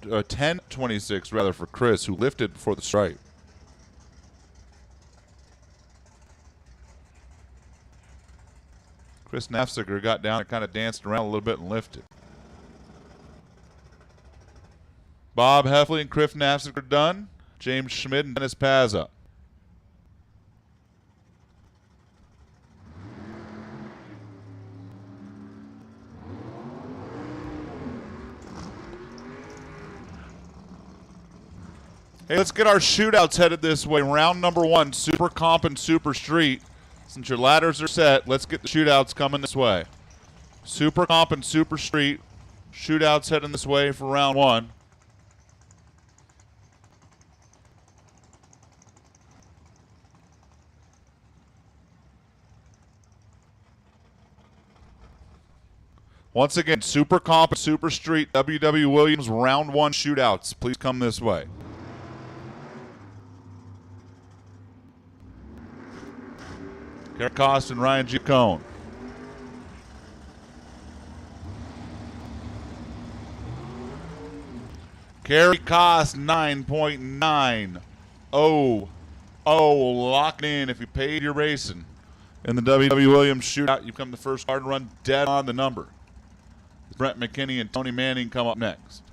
1026 rather for Chris, who lifted before the stripe. Chris Nafziger got down and kind of danced around a little bit and lifted. Bob Heffley and Criff Nafziger done. James Schmidt and Dennis Paz up. Hey, let's get our shootouts headed this way. Round number 1, Super Comp and Super Street. Since your ladders are set, let's get the shootouts coming this way. Super Comp and Super Street. Shootouts heading this way for round 1. Once again, Super Comp and Super Street, W.W. Williams, round 1 shootouts. Please come this way. Garrett Cost and Ryan Giacone. Gary Cost, 9.9. Locked in if you paid your racing. In the W.W. Williams shootout, you become the first car to run dead on the number. Brent McKinney and Tony Manning come up next.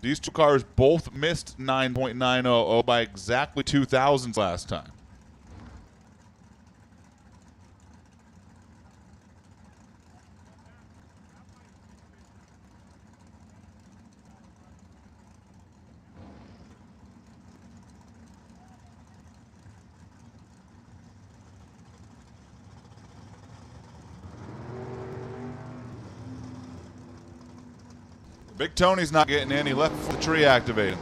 These 2 cars both missed 9.900 by exactly 2 thousandths last time. Big Tony's not getting in. He left before the tree activated.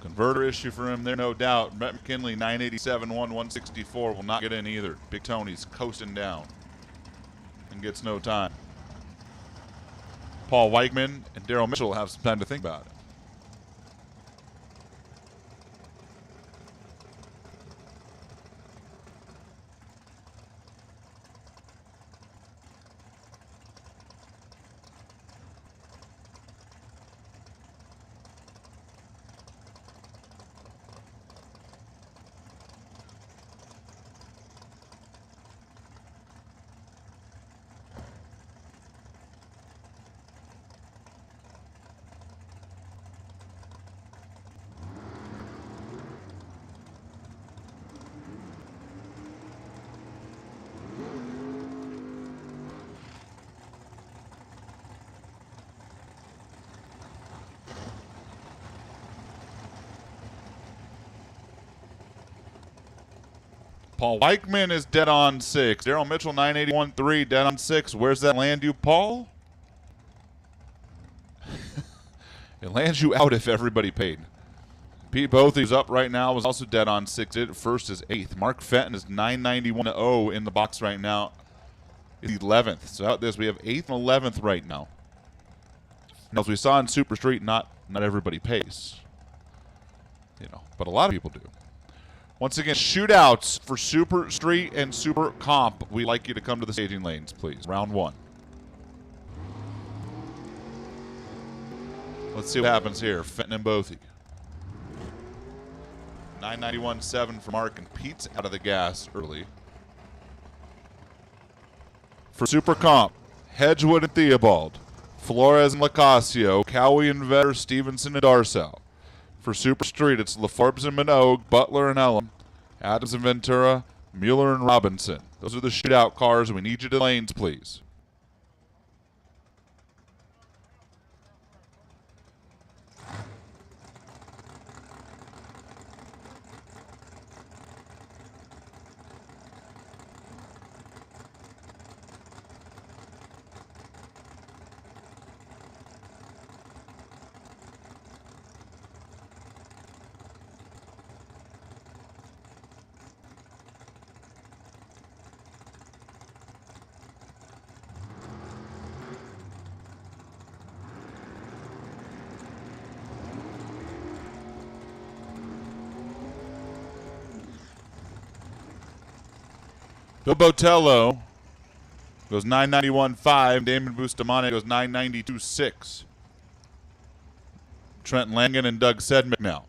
Converter issue for him there, no doubt. Brett McKinley, 987, 164 will not get in either. Big Tony's coasting down and gets no time. Paul Weichman and Daryl Mitchell will have some time to think about it. Paul Weichman is dead on 6. Daryl Mitchell, 981.3, dead on 6. Where's that land you, Paul? It lands you out if everybody paid. Pete Both, who's up right now, was also dead on 6. It first is 8th. Mark Fenton is 991.0 in the box right now. is 11th. So out this, we have 8th and 11th right now. Now, as we saw in Super Street, not everybody pays. But a lot of people do. Once again, shootouts for Super Street and Super Comp. We'd like you to come to the staging lanes, please. Round 1. Let's see what happens here. Fenton and Bothy. 991.7 for Mark, and Pete's out of the gas early. For Super Comp, Hedgewood and Theobald. Flores and Lacasio. Cowie and Vetter, Stevenson and Darsow. For Super Street, it's LaForbes and Minogue, Butler and Ellum, Adams and Ventura, Mueller and Robinson. Those are the shootout cars, and we need you to the lanes, please. Bill Botello goes 991.5. Damon Bustamante goes 992.6. Trent Langen and Doug Sedmick now.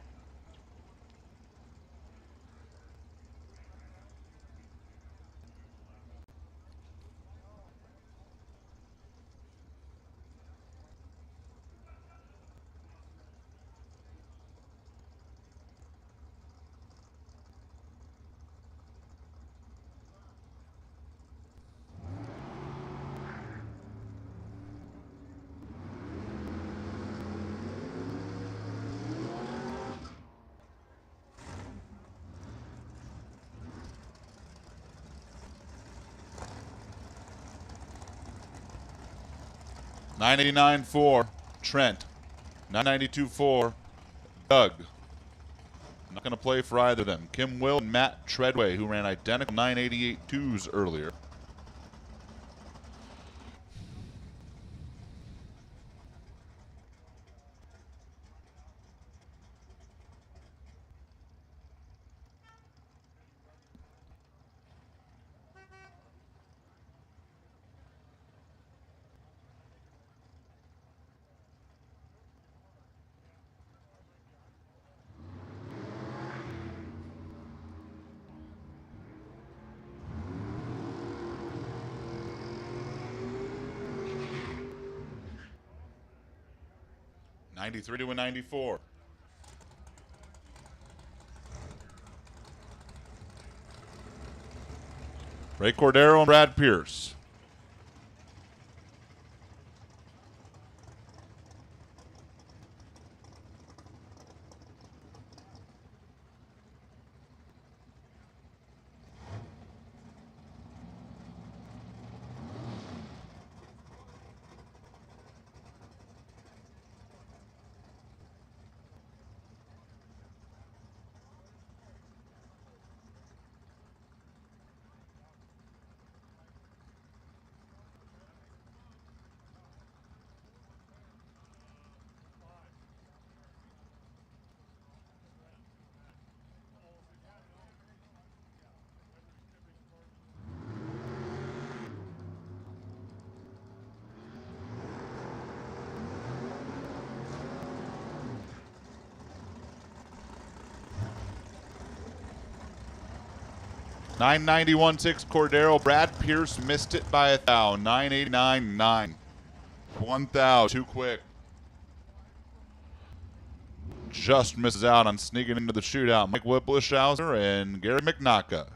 $989.4 Trent. $992.4 Doug. Not going to play for either of them. Kim Will and Matt Treadway, who ran identical 988.2s earlier. $93 to a $94. Ray Cordero and Brad Pierce. $991.6 Cordero. Brad Pierce missed it by 1,000. $989.9. 1,000. Too quick. Just misses out on sneaking into the shootout. Mike Whippleshauser and Gary McNaka.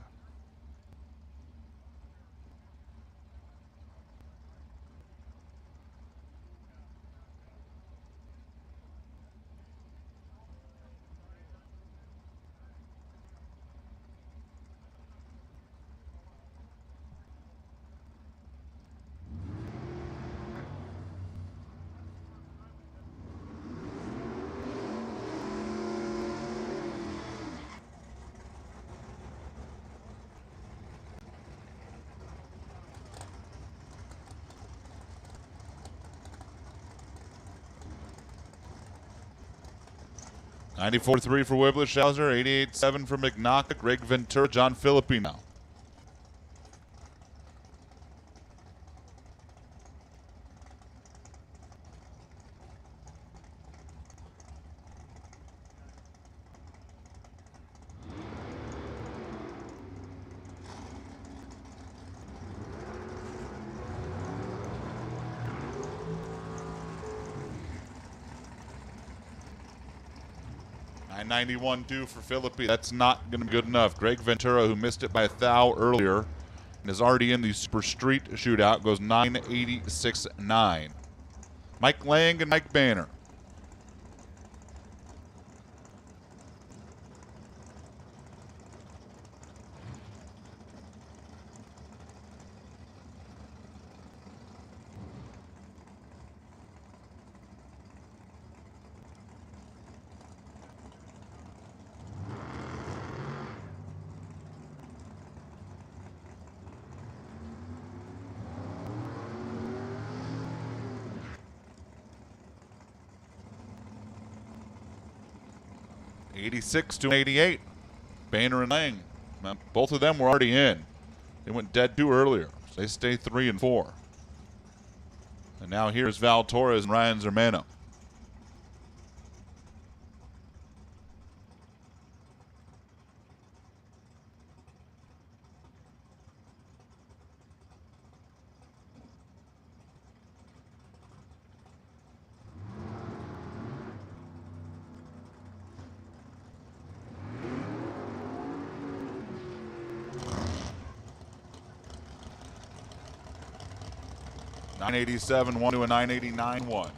94.3 for Wiblishauser, 88.7 for McNaughton, Greg Ventura, John Philippi now. $991 for Philippi. That's not going to be good enough. Greg Ventura, who missed it by a thou earlier and is already in the Super Street Shootout, goes 986.9. Mike Lang and Mike Banner. $86 to $88. Banner and Lang. Both of them were already in. They went dead too earlier. So they stay 3 and 4. And now here's Val Torres and Ryan Zermano. $987, 1 to a $989, 1.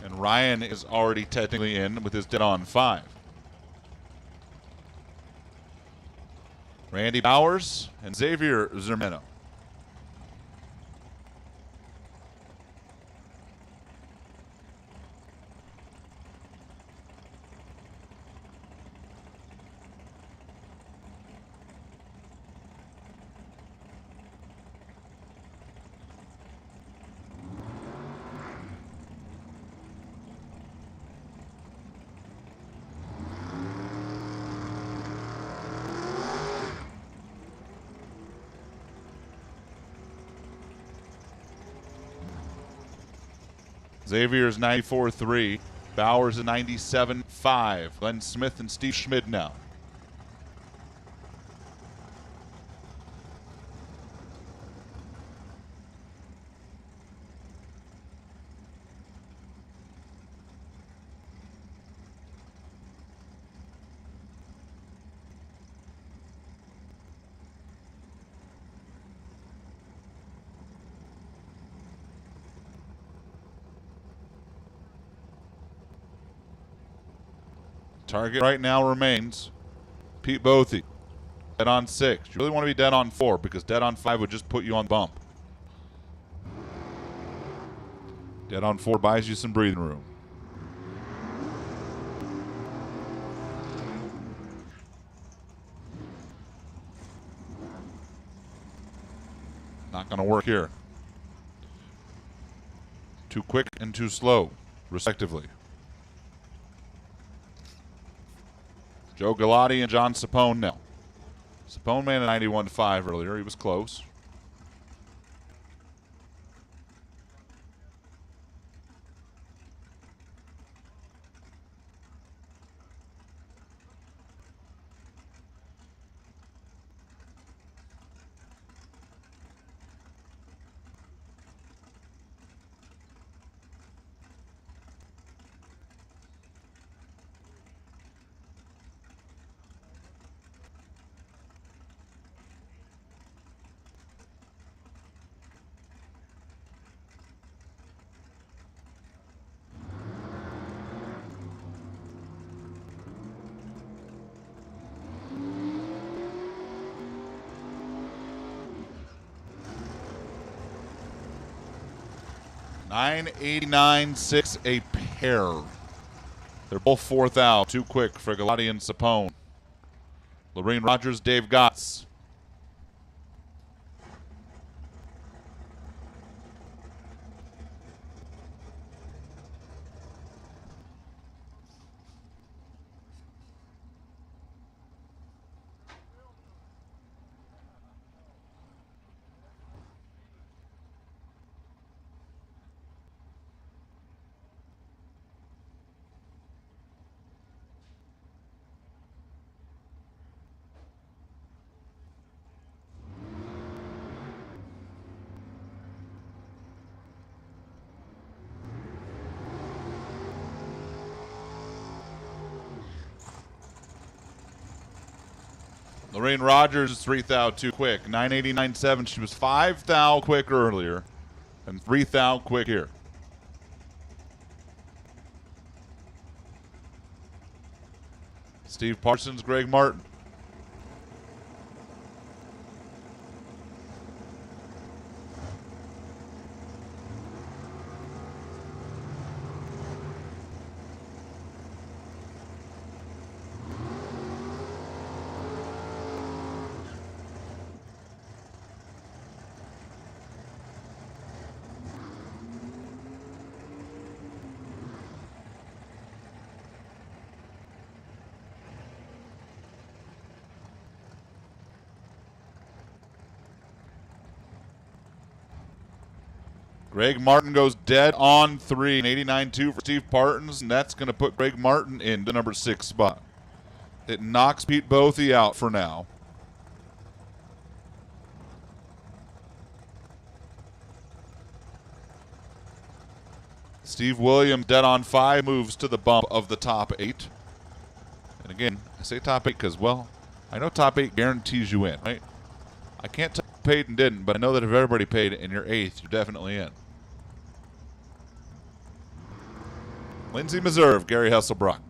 And Ryan is already technically in with his dead on 5. Randy Bowers and Xavier Zermano. Xavier's 94.3. Bowers is 97.5. Glenn Smith and Steve Schmid now. Target right now remains Pete Bothy. Dead on 6. You really want to be dead on 4 because dead on 5 would just put you on bump. Dead on 4 buys you some breathing room. Not going to work here. Too quick and too slow, respectively. Joe Galati and John Sapone now. Sapone made a 91.5 earlier. He was close. $989.6 a pair. They're both fourth out. Too quick for Galati and Sapone. Lorraine Rogers, Dave Gotts. Lorraine Rogers is 3 thou too quick. 989.7. She was 5 thou quick earlier and 3 thou quick here. Steve Parsons, Greg Martin. Greg Martin goes dead on 3. 89.2 for Steve Parsons, and that's going to put Greg Martin in the number 6 spot. It knocks Pete Bothy out for now. Steve Williams dead on 5 moves to the bump of the top 8. And again, I say top 8 because, well, I know top 8 guarantees you in, right? I can't tell who paid and didn't, but I know that if everybody paid and you're 8th, you're definitely in. Lindsay Meserve, Gary Hesselbrock.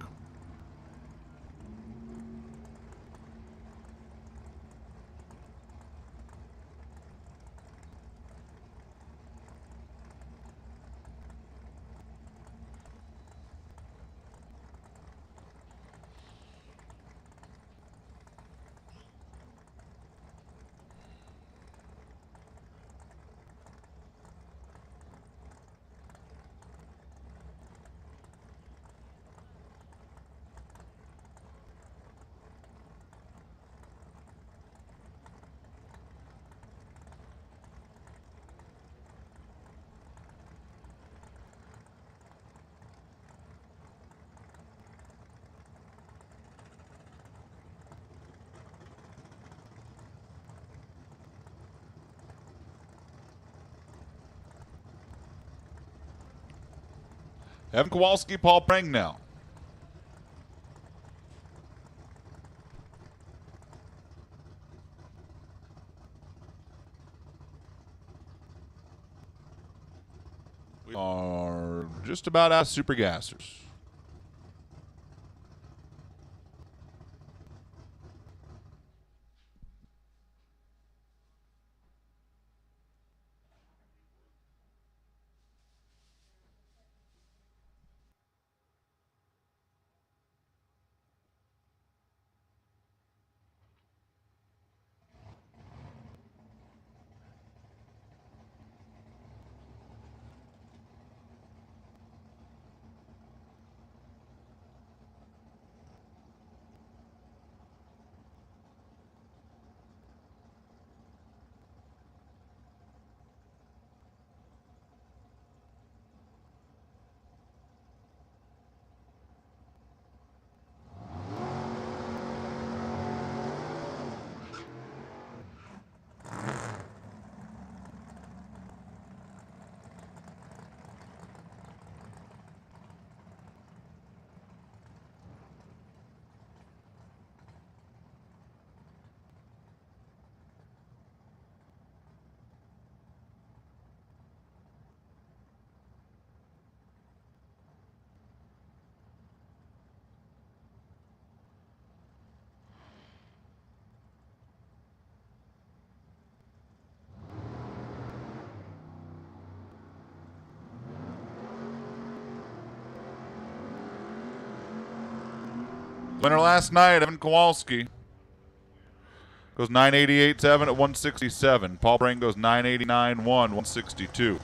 Evan Kowalski, Paul Prang now. We are just about out of super gassers. Winner last night, Evan Kowalski. Goes 988.7 at 167. Paul Prang goes 989.1, 162.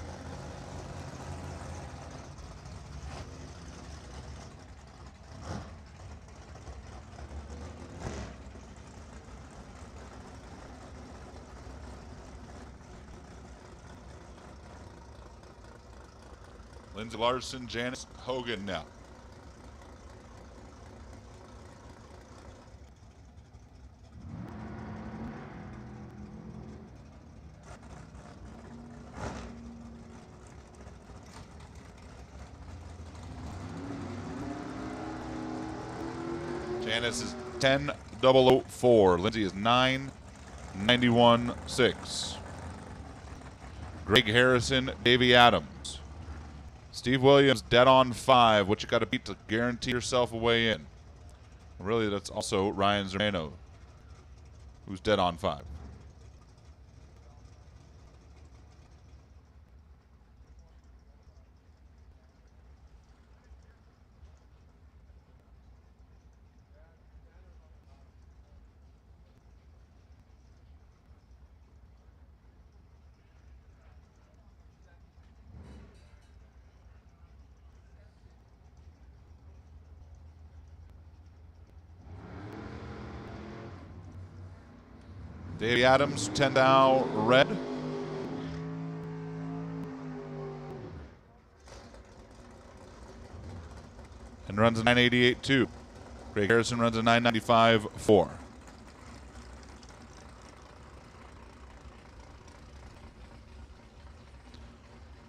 Lindsay Larson, Janice Hogan now. Janice is 10 004. Lindsay is 991.6. Greg Harrison, Davey Adams. Steve Williams, dead on 5. What you got to beat to guarantee yourself a way in? Really, that's also Ryan Zermano, who's dead on 5. Davey Adams, 10 thou red. And runs a 988.2. Greg Harrison runs a 995.4.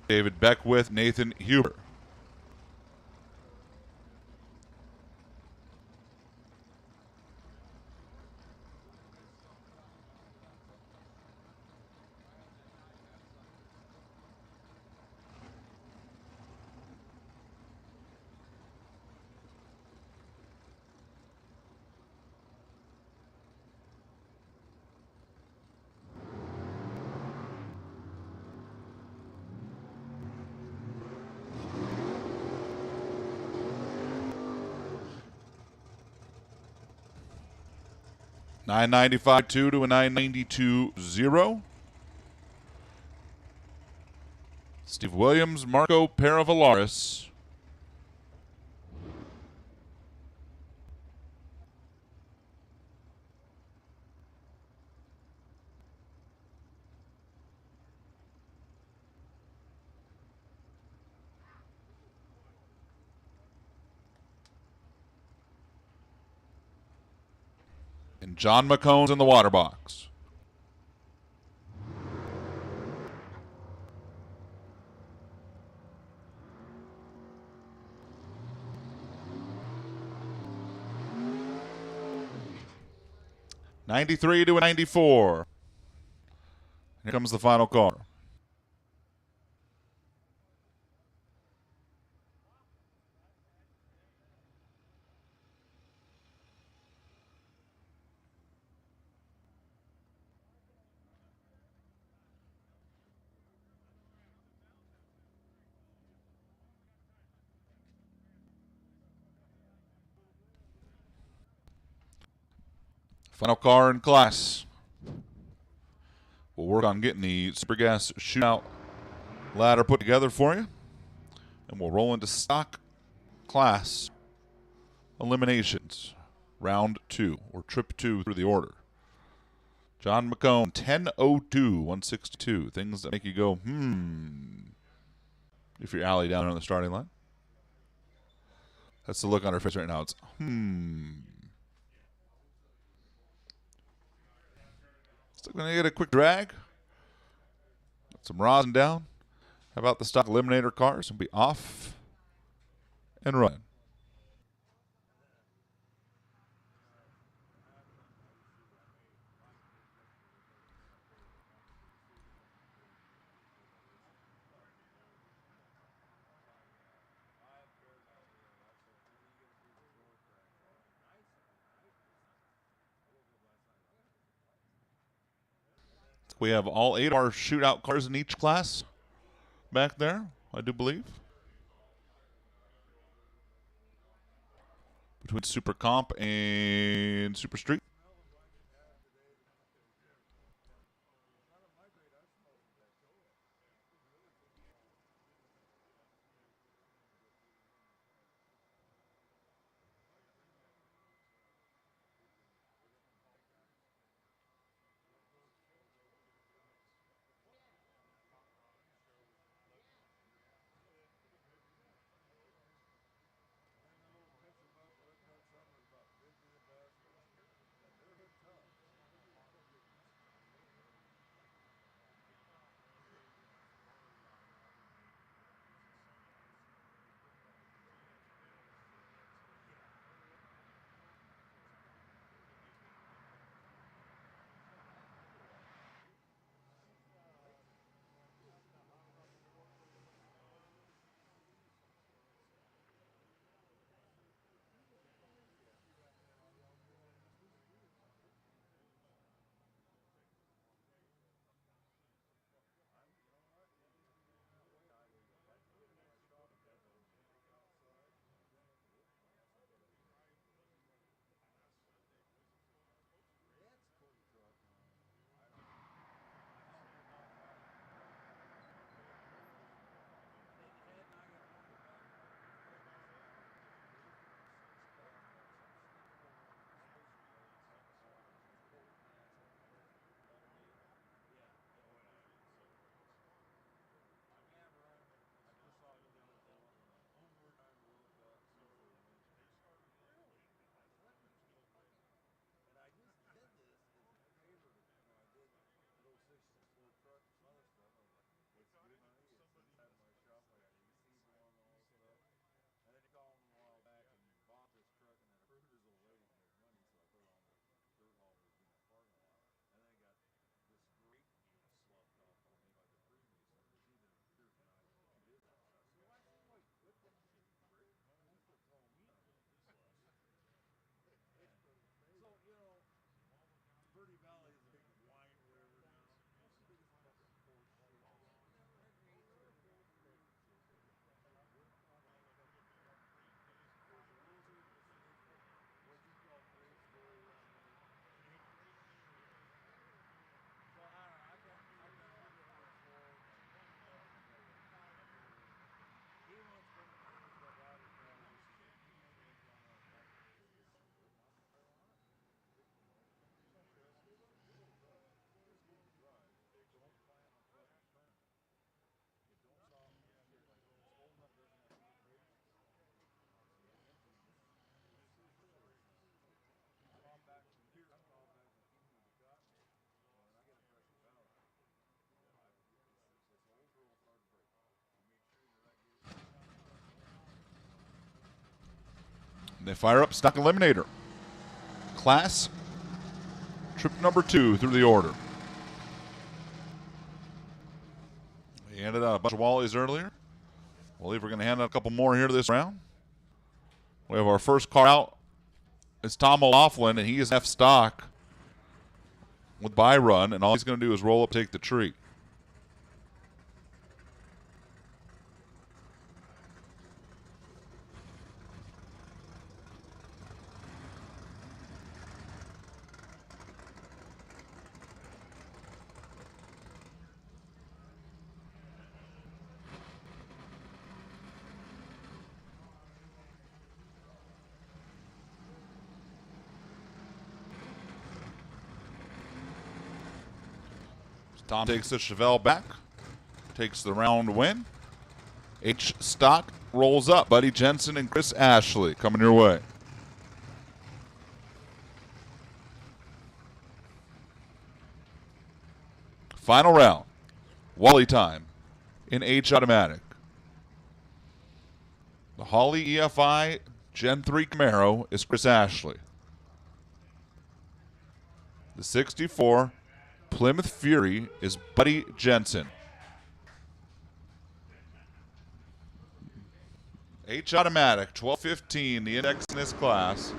David Beckwith, Nathan Huber. $995.2 to a $992.0. Steve Williams, Marco Paravalaris. And John McCone's in the water box. $93 to a $94. Here comes the final car. Final car in class. We'll work on getting the Super Gas Shootout ladder put together for you. And we'll roll into stock class eliminations. Round 2, or trip 2 through the order. John McCone, 10:02, 162. Things that make you go, if you're Allie down on the starting line. That's the look on her face right now. It's, Still going to get a quick drag. Get some rosin down. How about the stock eliminator cars? Will be off and running. We have all 8 of our shootout cars in each class back there, I do believe. Between Super Comp and Super Street. They fire up stock eliminator. Class trip number 2 through the order. We handed out a bunch of Wallies earlier. I believe we're going to hand out a couple more here this round. We have our first car out. It's Tom O'Laughlin, and he is F stock with buy run, and all he's going to do is roll up, take the tree. Tom takes the Chevelle back, takes the round win. H stock rolls up. Buddy Jensen and Chris Ashley coming your way. Final round. Wally time in H automatic. The Holly EFI Gen 3 Camaro is Chris Ashley. The 64 Plymouth Fury is Buddy Jensen. H automatic, 1215, the index in this class.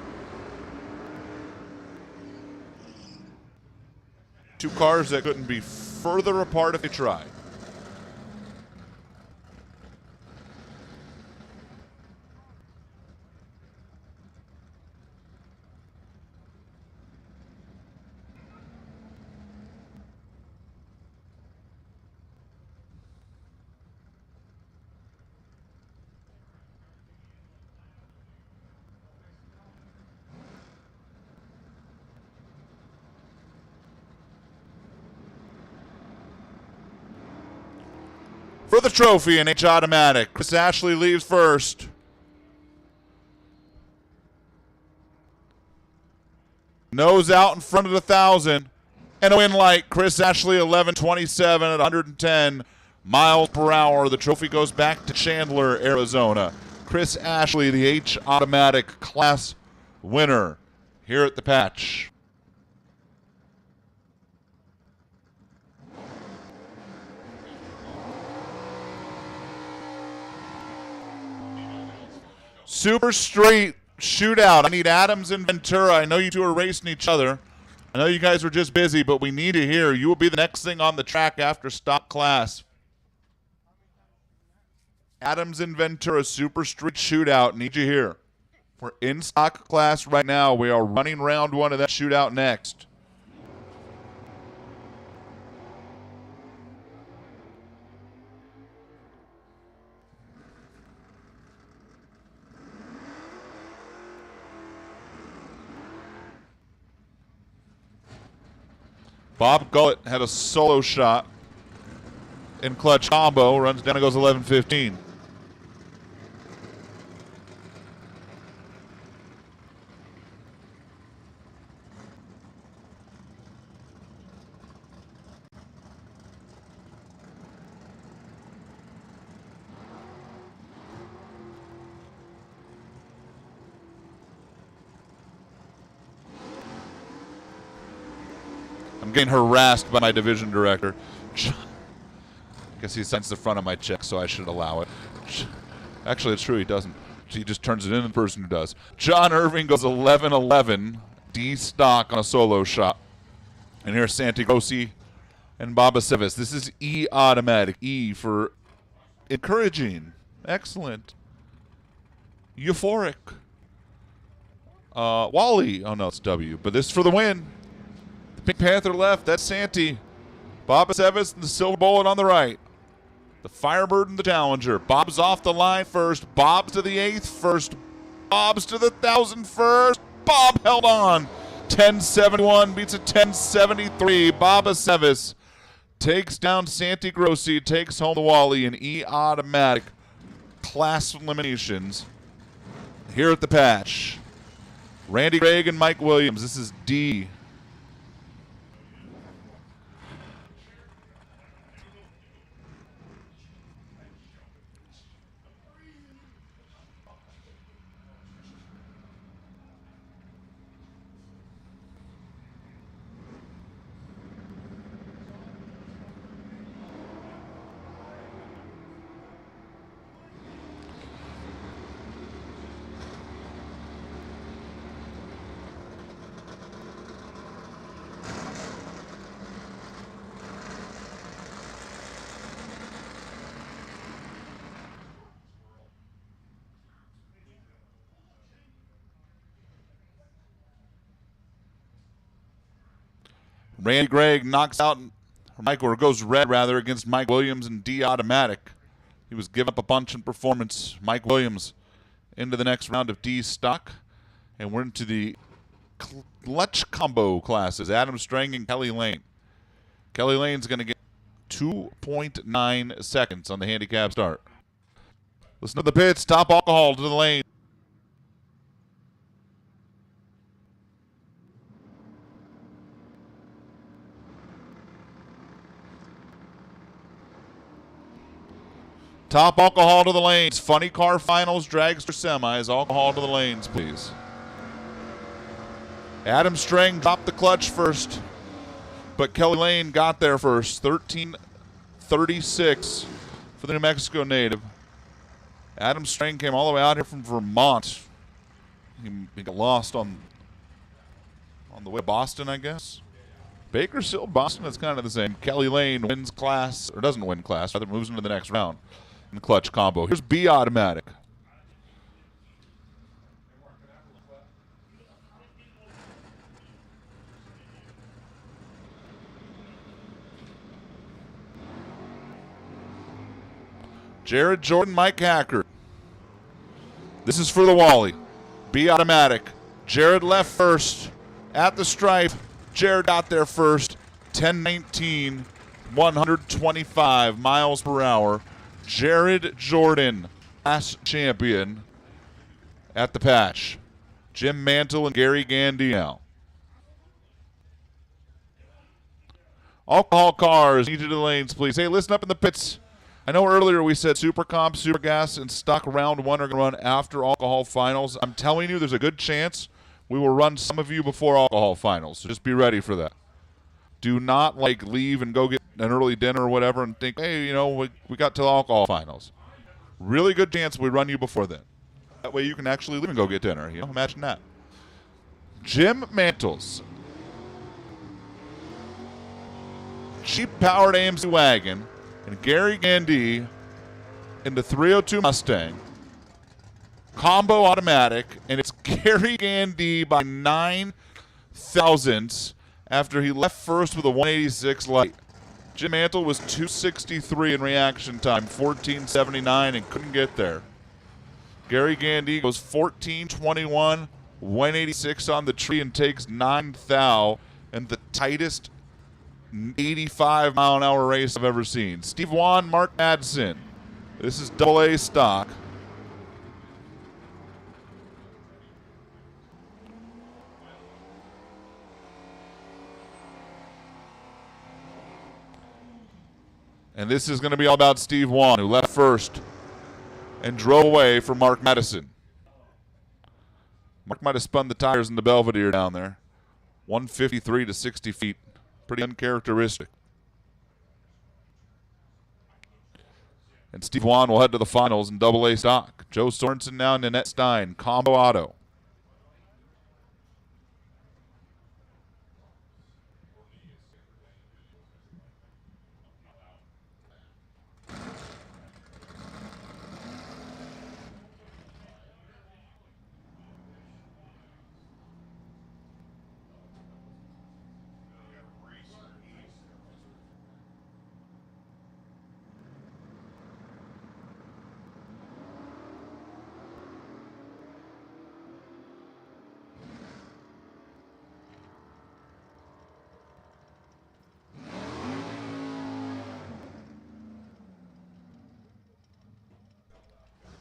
Two cars that couldn't be further apart if they tried. For the trophy in H automatic, Chris Ashley leaves first. Nose out in front of the 1,000. And a win light, Chris Ashley 11:27 at 110 miles per hour. The trophy goes back to Chandler, Arizona. Chris Ashley, the H automatic class winner here at the patch. Super Street Shootout. I need Adams and Ventura. I know you two are racing each other. I know you guys were just busy, but we need to hear. You will be the next thing on the track after stock class. Adams and Ventura Super Street Shootout. Need you here. We're in stock class right now. We are running round 1 of that shootout next. Bob Gullett had a solo shot in clutch combo, runs down and goes 11:15. I'm getting harassed by my division director. I guess he signs the front of my check, so I should allow it. Actually, it's true, he doesn't. He just turns it in to the person who does. John Irving goes 11:11, D stock on a solo shot. And here's Santi Grossi and Baba Sevis. This is E automatic. E for encouraging, excellent, euphoric. Wally, oh no, it's W, but this is for the win. Pink Panther left, that's Santi. Bob Sevis and the Silver Bullet on the right. The Firebird and the Challenger. Bob's off the line first. Bob's to the 8th first. Bob's to the 1,000 first. Bob held on. 10:71 beats a 10:73. Bob Sevis takes down Santi Grossi, takes home the Wally in E automatic class eliminations here at the patch. Randy Gregg and Mike Williams. This is D. Randy Gregg knocks out or goes red rather against Mike Williams and D Automatic. He was giving up a bunch in performance. Mike Williams into the next round of D stock. And we're into the clutch combo classes. Adam Strang and Kelly Lane. Kelly Lane's going to get 2.9 seconds on the handicap start. Listen to the pits. Top alcohol to the lane. Top alcohol to the lanes. Funny car finals, dragster semis. Alcohol to the lanes, please. Adam Strang dropped the clutch first, but Kelly Lane got there first. 13:36 for the New Mexico native. Adam Strang came all the way out here from Vermont. He got lost on the way to Boston, I guess. Bakersfield, Boston, that's kind of the same. Kelly Lane wins class, or doesn't win class, rather moves into the next round. In the clutch combo. Here's B Automatic. Jared Jordan, Mike Hacker. This is for the Wally. B Automatic. Jared left first at the stripe. Jared got there first. 10:19, 125 miles per hour. Jared Jordan, class champion at the patch. Jim Mantle and Gary Gandy now. Alcohol cars, need you to the lanes, please. Hey, listen up in the pits. I know earlier we said Super Comp, Super Gas, and Stock Round 1 are going to run after alcohol finals. I'm telling you, there's a good chance we will run some of you before alcohol finals, so just be ready for that. Do not, leave and go get an early dinner or whatever and think, hey, we got till alcohol finals. Really good chance we run you before then. That way you can actually leave and go get dinner. Imagine that. Jim Mantles. Cheap-powered AMC wagon. And Gary Gandy in the 302 Mustang. Combo automatic. And it's Gary Gandy by 9 thousandths after he left first with a 186 light. Jim Mantle was 263 in reaction time, 1479, and couldn't get there. Gary Gandy goes 1421, 186 on the tree, and takes 9 thou, and the tightest 85-mile-an-hour race I've ever seen. Steve Wan, Mark Madsen. This is AA stock. And this is going to be all about Steve Wan, who left first and drove away for Mark Madison. Mark might have spun the tires in the Belvedere down there. 153 to 60 feet. Pretty uncharacteristic. And Steve Wan will head to the finals in AA stock. Joe Sorensen now, Nanette Stein, Combo Auto.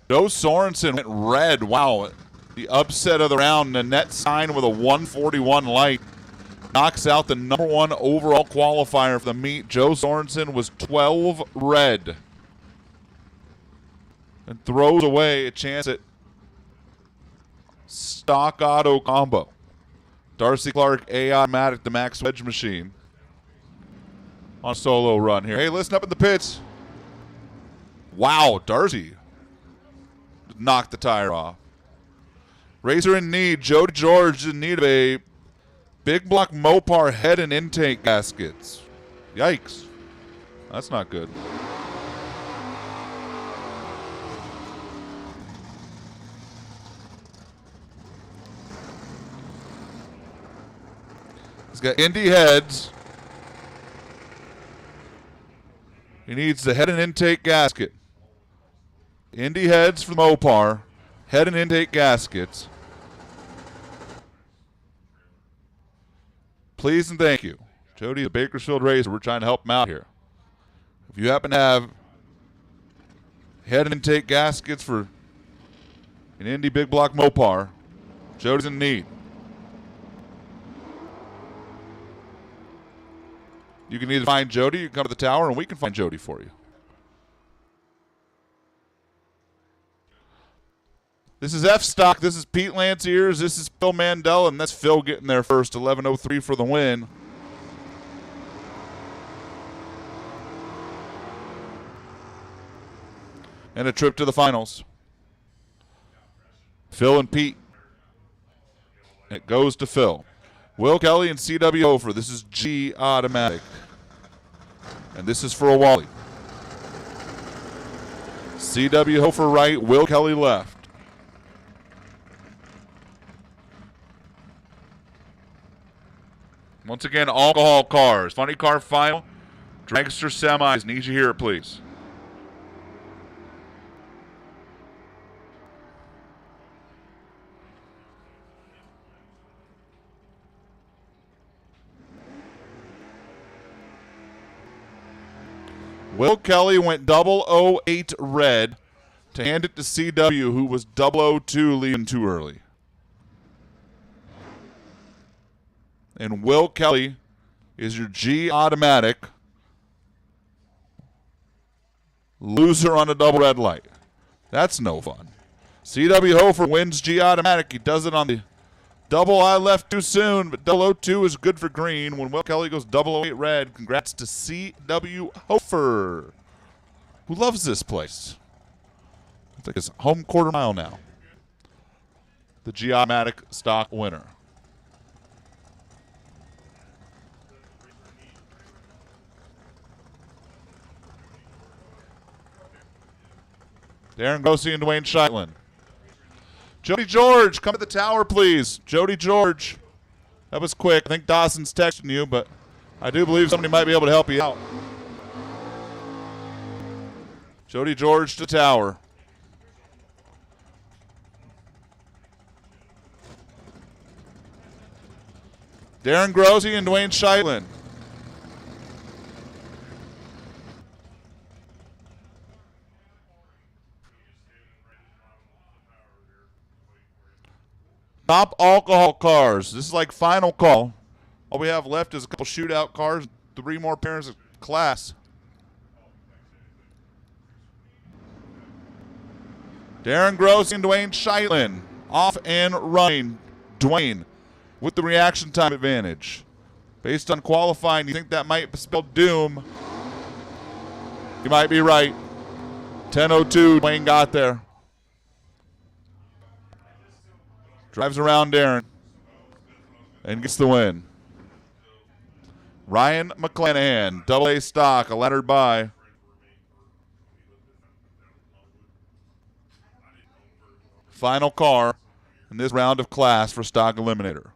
Joe Sorensen went red. Wow. The upset of the round. Nanette Stein with a 141 light. Knocks out the number 1 overall qualifier for the meet. Joe Sorensen was 12 red. And throws away a chance at stock auto combo. Darcy Clark, A Automatic, the Max Wedge machine. On a solo run here. Hey, listen up in the pits. Wow, Darcy knocked the tire off. Racer in need. Joe George in need of a big block Mopar head and intake gaskets. Yikes. That's not good. He's got Indy heads, He needs the head and intake gasket. Indy heads for Mopar. Head and intake gaskets. Please and thank you. Jody, the Bakersfield Racer, we're trying to help him out here. If you happen to have head and intake gaskets for an Indy Big Block Mopar, Jody's in need. You can either find Jody, you can come to the tower, and we can find Jody for you. This is F-Stock. This is Pete Lanciers. This is Phil Mandel, and that's Phil getting there first. 11:03 for the win. And a trip to the finals. Phil and Pete. It goes to Phil. Will Kelly and CW Hofer. This is G automatic. And this is for a Wally. CW Hofer right, Will Kelly left. Once again, alcohol cars. Funny car final. Dragster semis. Need you here, please. Will Kelly went 008 red to hand it to CW, who was 002 leaving too early. And Will Kelly is your G automatic loser on a double red light. That's no fun. CW Hofer wins G automatic. He does it on the double I left too soon, but 002 is good for green. When Will Kelly goes 008 red, congrats to CW Hofer, who loves this place. It's like his home quarter mile now. The G automatic stock winner. Darren Grossi and Dwayne Scheitlen. Jody George, come to the tower, please. Jody George. That was quick. I think Dawson's texting you, but I do believe somebody might be able to help you out. Jody George to tower. Darren Grossi and Dwayne Scheitlen. Top alcohol cars. This is like final call. All we have left is a couple shootout cars, 3 more pairs of class. Darren Gross and Dwayne Scheitlen off and running. Dwayne with the reaction time advantage. Based on qualifying, you think that might spell doom. You might be right. 10:02, Dwayne got there. Drives around Darren and gets the win. Ryan McClanahan, AA stock, a lettered by. Final car in this round of class for stock eliminator.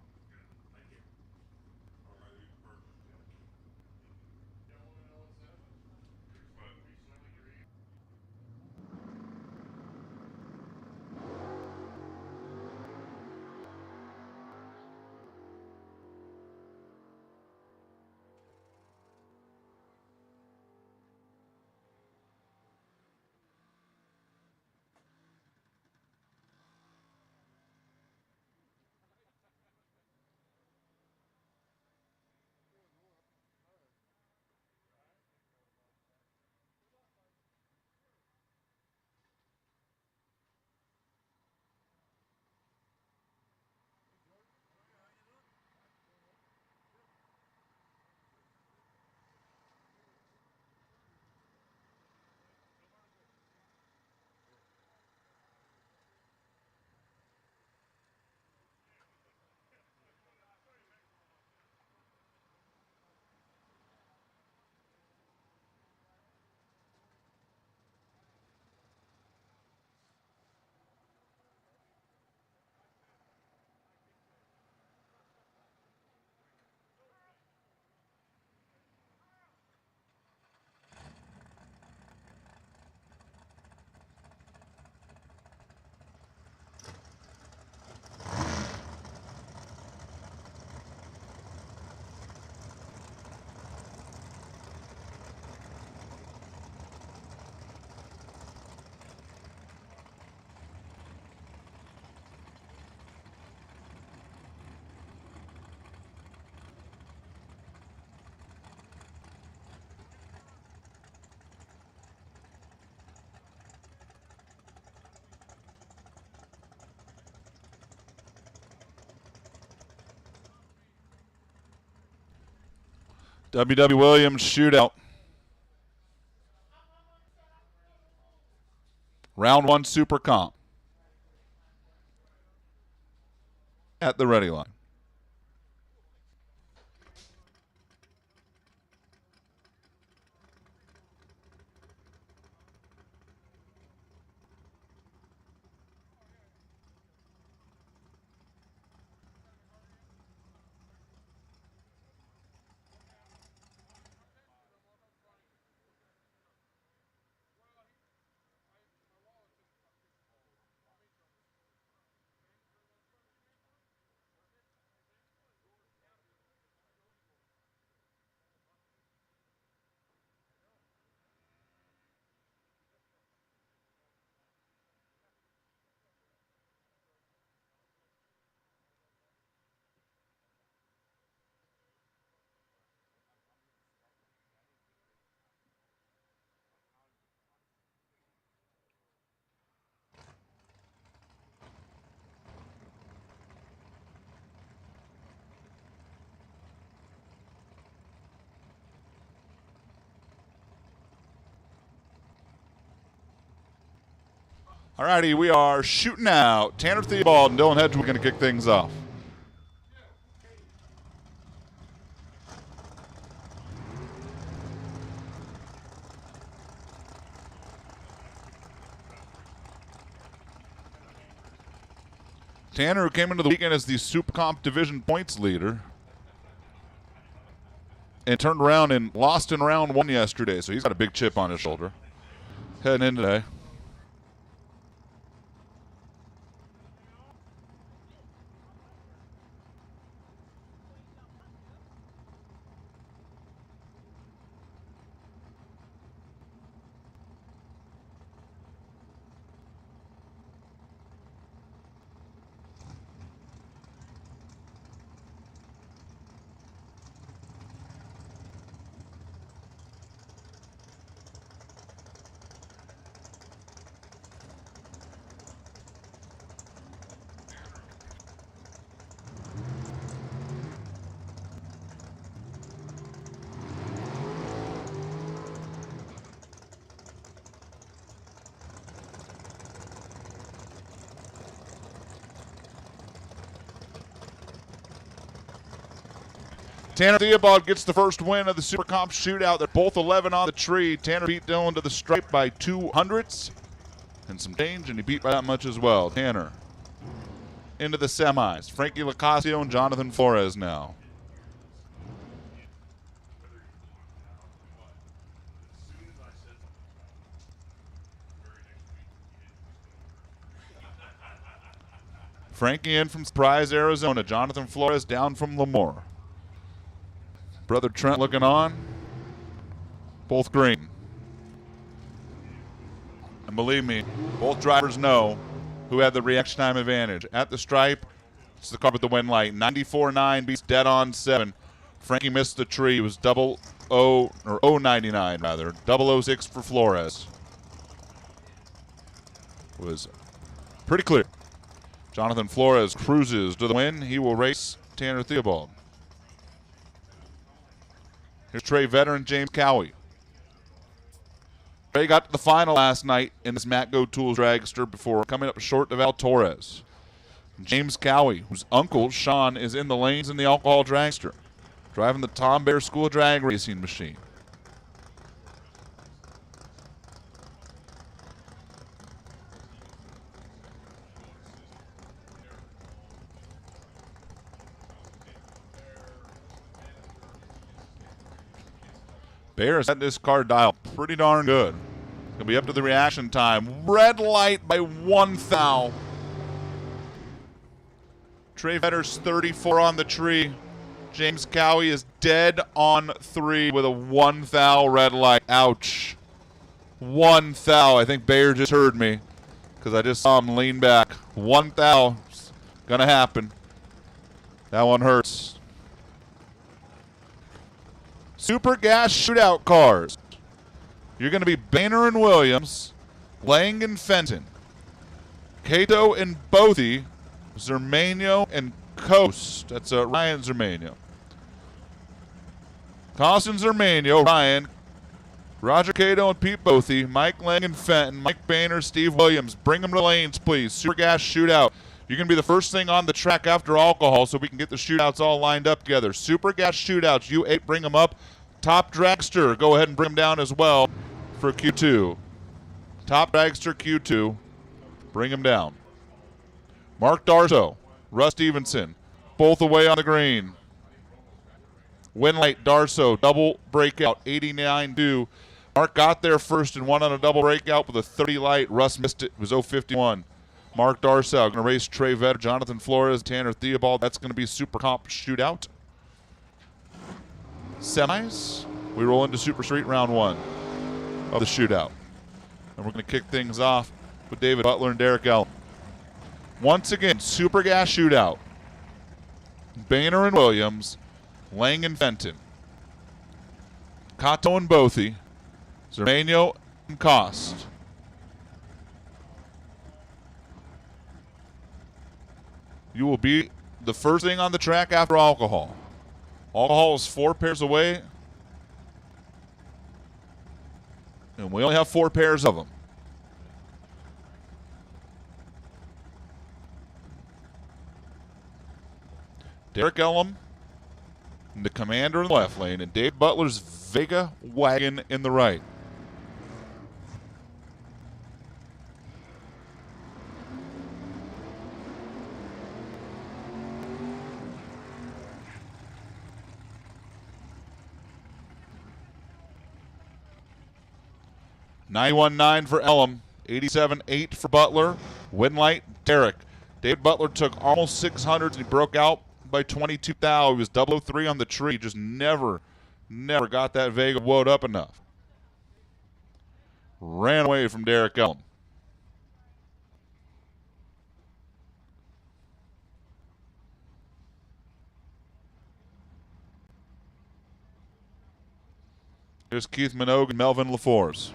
W.W. Williams Shootout. Round 1 Super Comp. At the ready line. Alrighty, we are shooting out. Tanner Theobald and Dylan Hedge, we're going to kick things off. Tanner, who came into the weekend as the Super Comp Division points leader, and turned around and lost in round 1 yesterday, so he's got a big chip on his shoulder heading in today. Tanner Theobald gets the first win of the Super Comp Shootout. They're both 11 on the tree. Tanner beat Dylan to the stripe by 200ths and some change, and he beat by that much as well. Tanner into the semis. Frankie Lacasio and Jonathan Flores now. Frankie in from Surprise, Arizona. Jonathan Flores down from Lemoore. Brother Trent looking on. Both green. And believe me, both drivers know who had the reaction time advantage. At the stripe, it's the car with the win light. 94.9 beats dead on 7. Frankie missed the tree. It was 099 rather. 006 for Flores. It was pretty clear. Jonathan Flores cruises to the win. He will race Tanner Theobald. Here's Trey veteran James Cowie. Trey got to the final last night in this Matt Go Tools dragster before coming up short of Al Torres. James Cowie, whose uncle Sean is in the lanes in the alcohol dragster, driving the Tom Bear School drag racing machine. Bears had this car dialed pretty darn good. It's going to be up to the reaction time. Red light by 1 thou. Trey Vetter's 34 on the tree. James Cowie is dead on 3 with a 1 thou red light. Ouch. 1 thou. I think Bayer just heard me because I just saw him lean back. 1 thou. Going to happen. That one hurts. Super Gas Shootout cars. You're going to be Boehner and Williams, Lang and Fenton, Cato and Bothy, Zermano and Coast. That's Ryan Zermano. Costin Zermano, Ryan, Roger Cato and Pete Bothy, Mike Lang and Fenton, Mike Boehner, Steve Williams. Bring them to the lanes, please. Super Gas Shootout. You're going to be the first thing on the track after alcohol so we can get the shootouts all lined up together. Super Gas Shootouts, you 8, bring them up. Top Dragster, go ahead and bring them down as well for Q2. Top Dragster, Q2, bring them down. Mark Darso, Russ Stevenson, both away on the green. Winlight, Darso, double breakout, 89-2. Mark got there first and won on a double breakout with a 30 light. Russ missed it. It was 051. Mark Darso going to race Trey Vetter, Jonathan Flores, Tanner Theobald. That's going to be Super Comp Shootout. Semis. We roll into Super Street round 1 of the shootout. And we're going to kick things off with David Butler and Derek Ellum. Once again, Super Gas Shootout. Boehner and Williams, Lang and Fenton, Cato and Bothy, Zermano and Cost. You will be the first thing on the track after alcohol. Alcohol is 4 pairs away, and we only have 4 pairs of them. Derek Ellum, the Commander in the left lane, and Dave Butler's Vega wagon in the right. $91.9 for Ellum, $87.8 for Butler. Winlight, Derek. Dave Butler took almost 600s and he broke out by 22 thou. He was 003 on the tree. Just never got that Vega woed up enough. Ran away from Derek Ellum. Here's Keith Minogue and Melvin LaForce.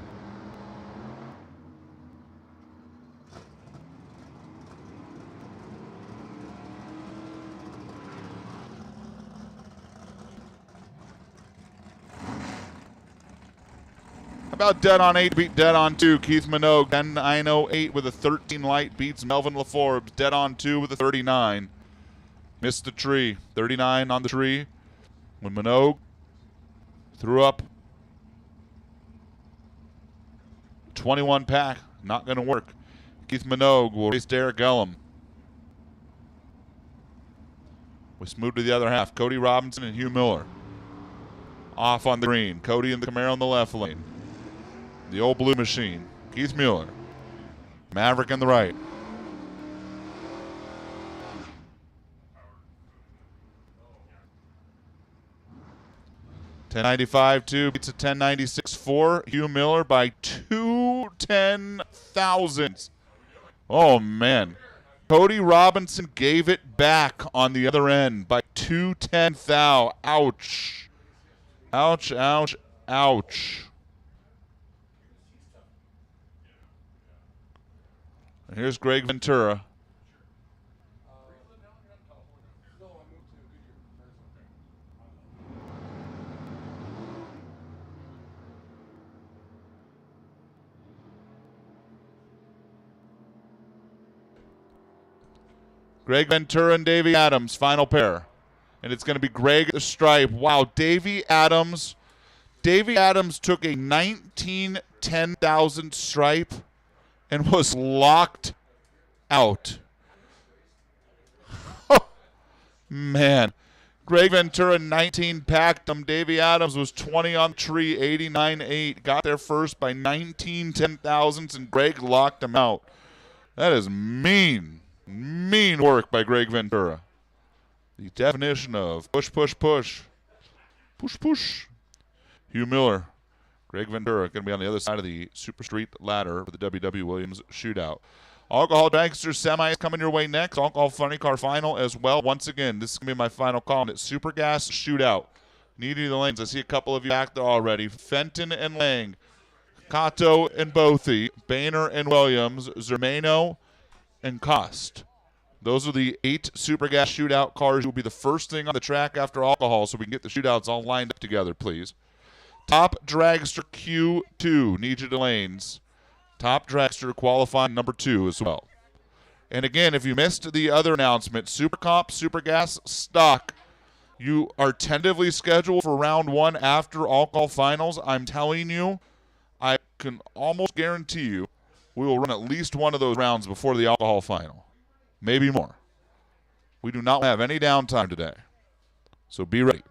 About dead on 8, beat dead on 2. Keith Minogue, 10.908 with a 13 light, beats Melvin LaForbes. Dead on 2 with a 39. Missed the tree. 39 on the tree. When Minogue threw up 21 pack, not going to work. Keith Minogue will race Derek Ellum. We smooth to the other half. Cody Robinson and Hugh Miller. Off on the green. Cody and the Camaro on the left lane. The old blue machine. Keith Mueller. Maverick on the right. $10.95.2 beats a $10.96.4. Hugh Miller by 2 10,000ths. Oh, man. Cody Robinson gave it back on the other end by 2 10,000. Ouch. Ouch, ouch, ouch. And here's Greg Ventura. Greg Ventura and Davey Adams, final pair. And it's going to be Greg at the stripe. Wow, Davey Adams. Davey Adams took a 19 10,000 stripe and was locked out. Man. Greg Ventura, 19 packed him. Davey Adams was 20 on the tree, 89.8. Got there first by 19 10,000ths, and Greg locked him out. That is mean. Mean work by Greg Ventura. The definition of push, push, push. Push, push. Hugh Miller. Greg Ventura going to be on the other side of the Super Street ladder for the W.W. Williams Shootout. Alcohol Dragster semis coming your way next. Alcohol Funny Car Final as well. Once again, this is going to be my final call. It's Super Gas Shootout. Needing the lanes. I see a couple of you back there already. Fenton and Lang. Cato and Bothy. Boehner and Williams. Zermano and Cost. Those are the 8 Super Gas Shootout cars. Will be the first thing on the track after alcohol, so we can get the shootouts all lined up together, please. Top Dragster Q2. Need you to lanes. Top Dragster qualifying number 2 as well. And again, if you missed the other announcement, Super Comp, Super Gas, Stock, you are tentatively scheduled for round 1 after alcohol finals. I'm telling you, I can almost guarantee you we will run at least one of those rounds before the alcohol final. Maybe more. We do not have any downtime today. So be ready.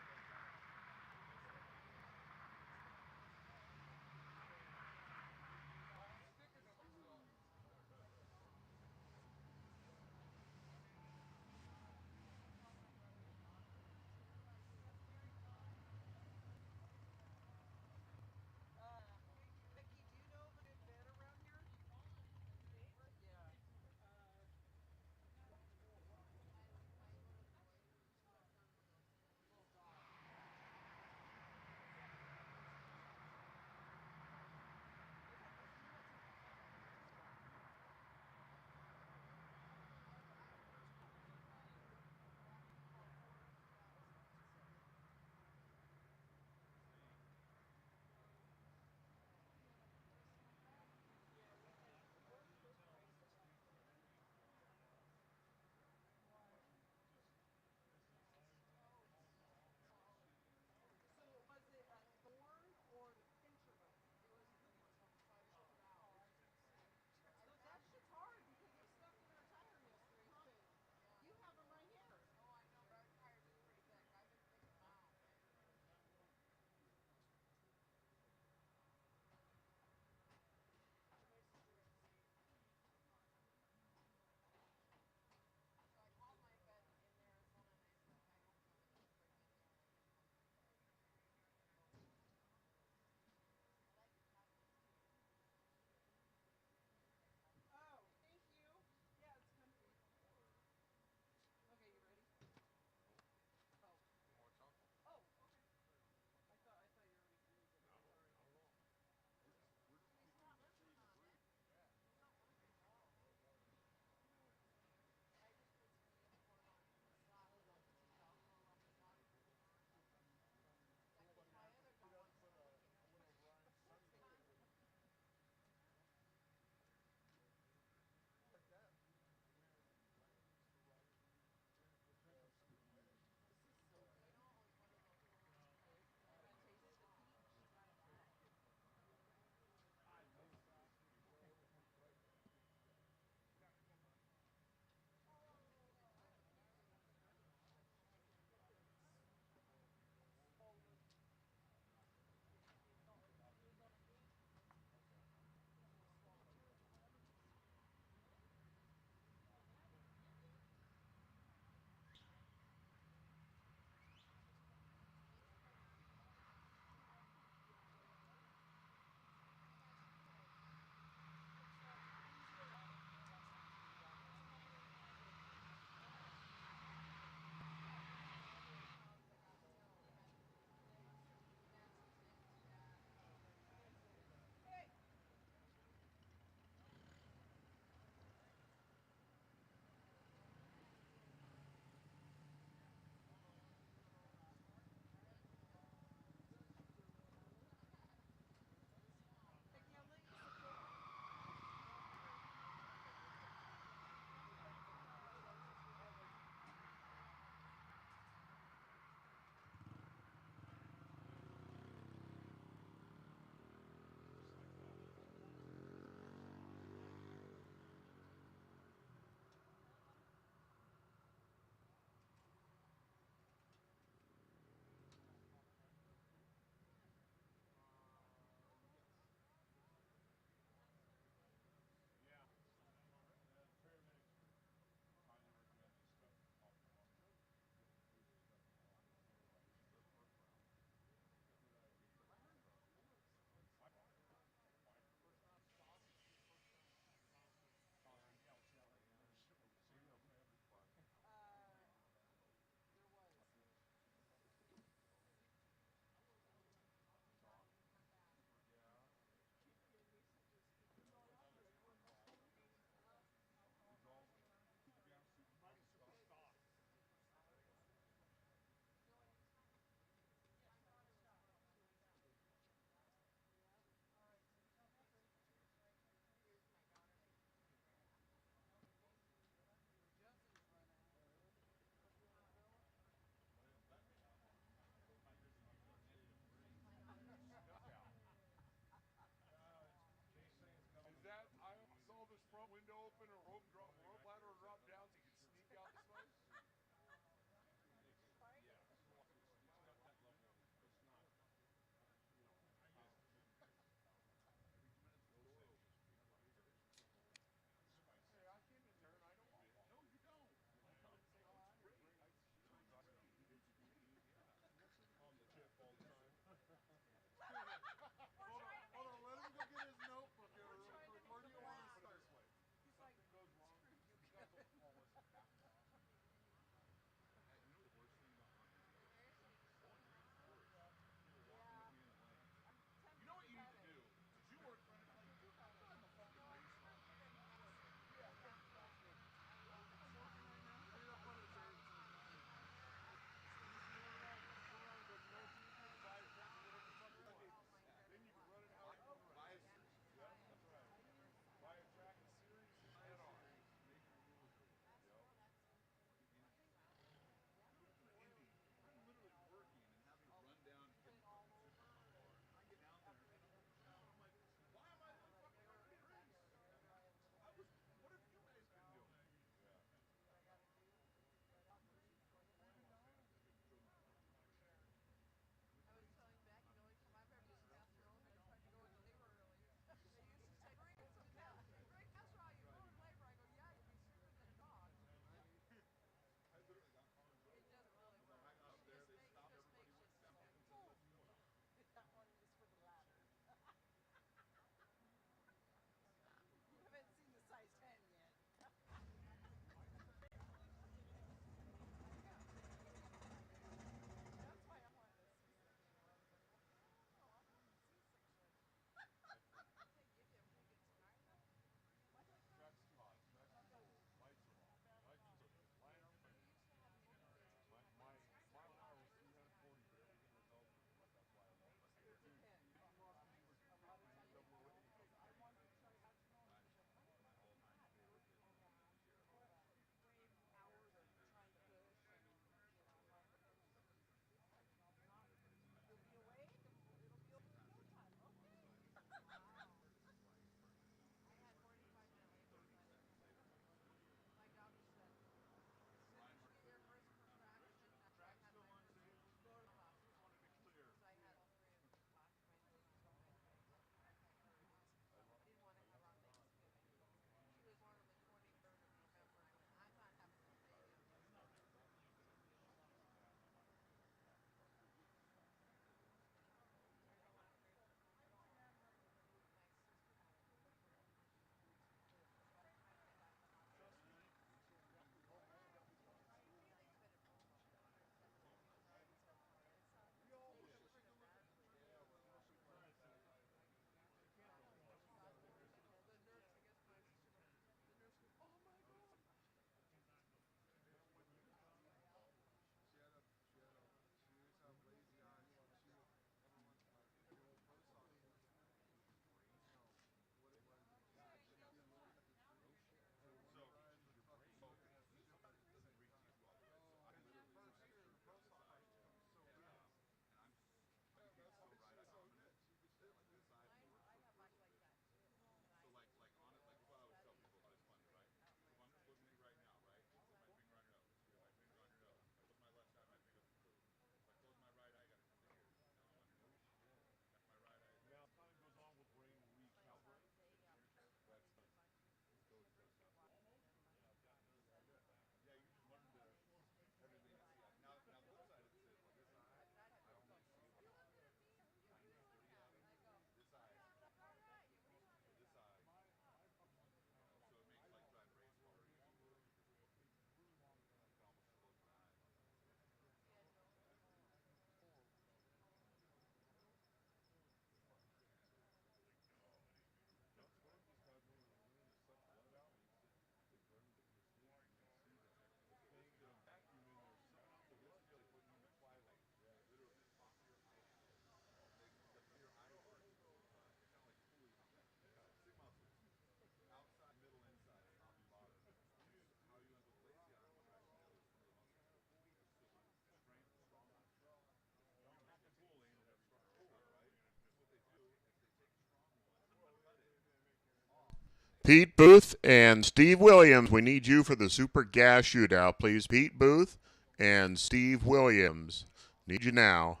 Pete Booth and Steve Williams, we need you for the Super Gas Shootout, please. Pete Booth and Steve Williams, need you now.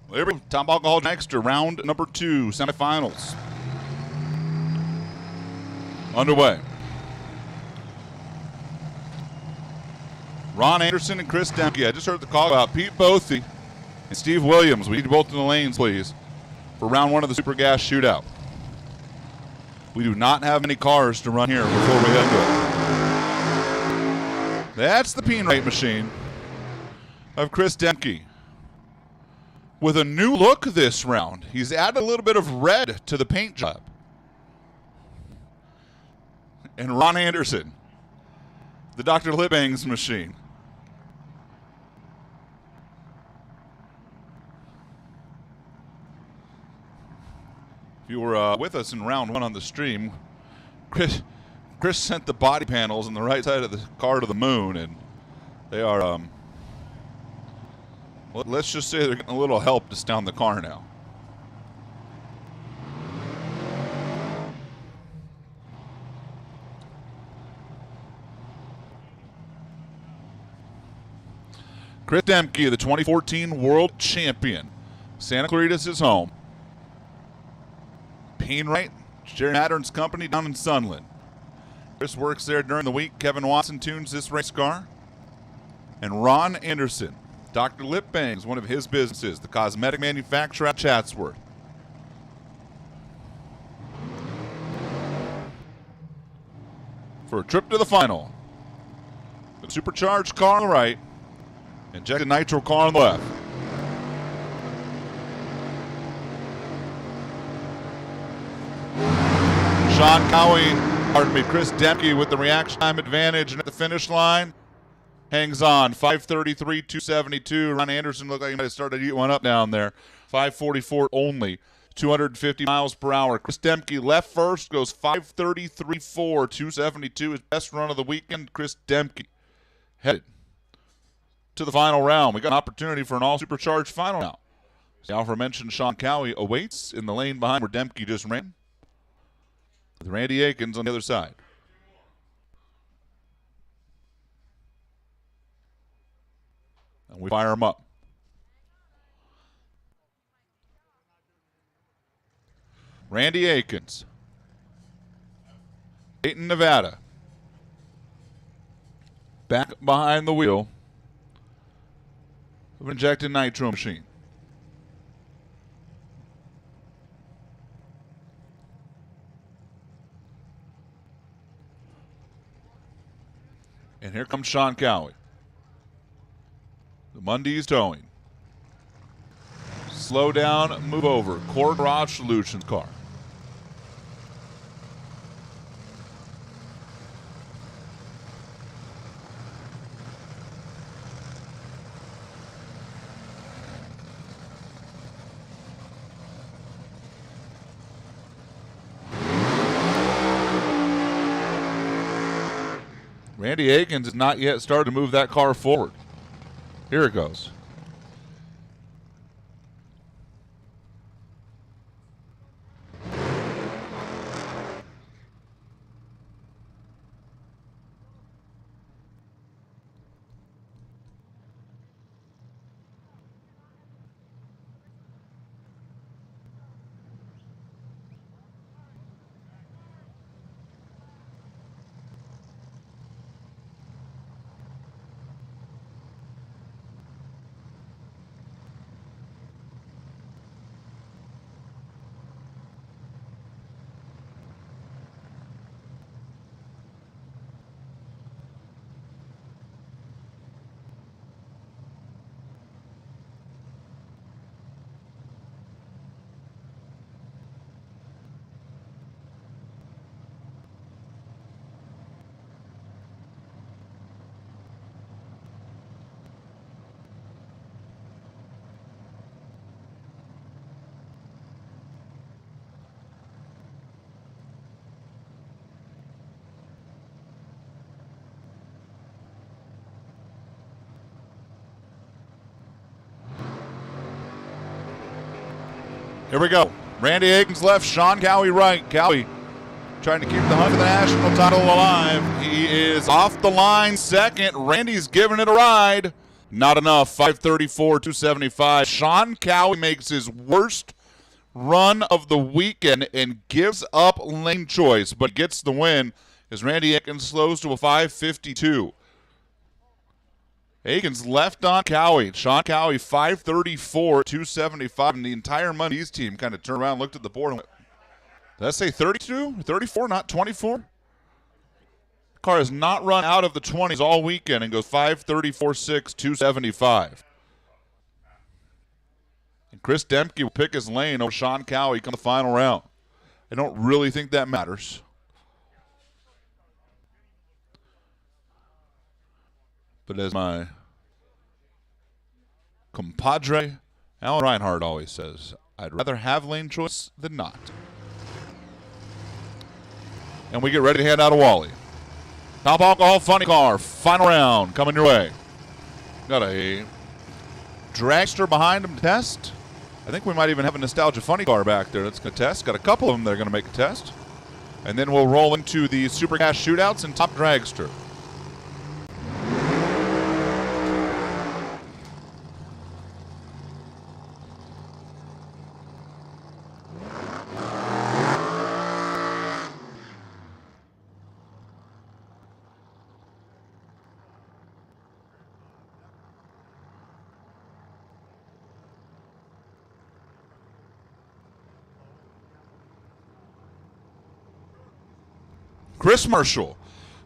There we go. Top alcohol next to round number 2, semifinals. Underway. Ron Anderson and Chris Demke. I just heard the call about Pete Bothy and Steve Williams. We need you both in the lanes, please, for round 1 of the Super Gas Shootout. We do not have any cars to run here before we head to it. That's the peen rate machine of Chris Demke. With a new look this round. He's added a little bit of red to the paint job. And Ron Anderson, the Dr. Libangs machine. If you were with us in round 1 on the stream, Chris sent the body panels on the right side of the car to the moon, and they are, let's just say they're getting a little help to down the car now. Chris Demke, the 2014 World Champion. Santa Clarita's his home. Painwright, Jerry Mattern's company down in Sunland. Chris works there during the week. Kevin Watson tunes this race car. And Ron Anderson, Dr. Lip Bangs, one of his businesses, the cosmetic manufacturer at Chatsworth. For a trip to the final. The supercharged car on the right, injected nitro car on the left. Sean Cowie, Chris Demke with the reaction time advantage, and at the finish line, hangs on, 5:33, 272. Ron Anderson looked like he might have started to eat one up down there. 5:44 only, 250 miles per hour. Chris Demke left first, goes 5:33.4, 272. His best run of the weekend. Chris Demke headed to the final round. We got an opportunity for an all-supercharged final now. The aforementioned Sean Cowie awaits in the lane behind where Demke just ran, with Randy Akins on the other side. And we fire him up. Randy Akins, Dayton, Nevada, back behind the wheel of an injected nitro machine. And here comes Sean Cowie. The Mundy's towing. Slow down, move over. Core Garage Solutions car. Randy Akins has not yet started to move that car forward. Here it goes. Here we go. Randy Aikens left, Sean Cowie right. Cowie trying to keep the hunt for the national title alive. He is off the line second. Randy's giving it a ride. Not enough. 534, 275. Sean Cowie makes his worst run of the weekend and gives up lane choice, but gets the win as Randy Aikens slows to a 552. Aikens left on Cowie. Sean Cowie, 534, 275. And the entire Mondays team kind of turned around, looked at the board, and went, did I say 32? 34, not 24? Car has not run out of the 20s all weekend and goes 534, 6, 275. And Chris Demke will pick his lane over Sean Cowie come the final round. I don't really think that matters. But as my compadre Alan Reinhardt always says, I'd rather have lane choice than not. And we get ready to hand out a Wally. Top Alcohol Funny Car, final round coming your way. Got a dragster behind him to test. I think we might even have a Nostalgia Funny Car back there that's going to test. Got a couple of them that are going to make a test. And then we'll roll into the Super Gas Shootouts and Top Dragster. Chris Marshall,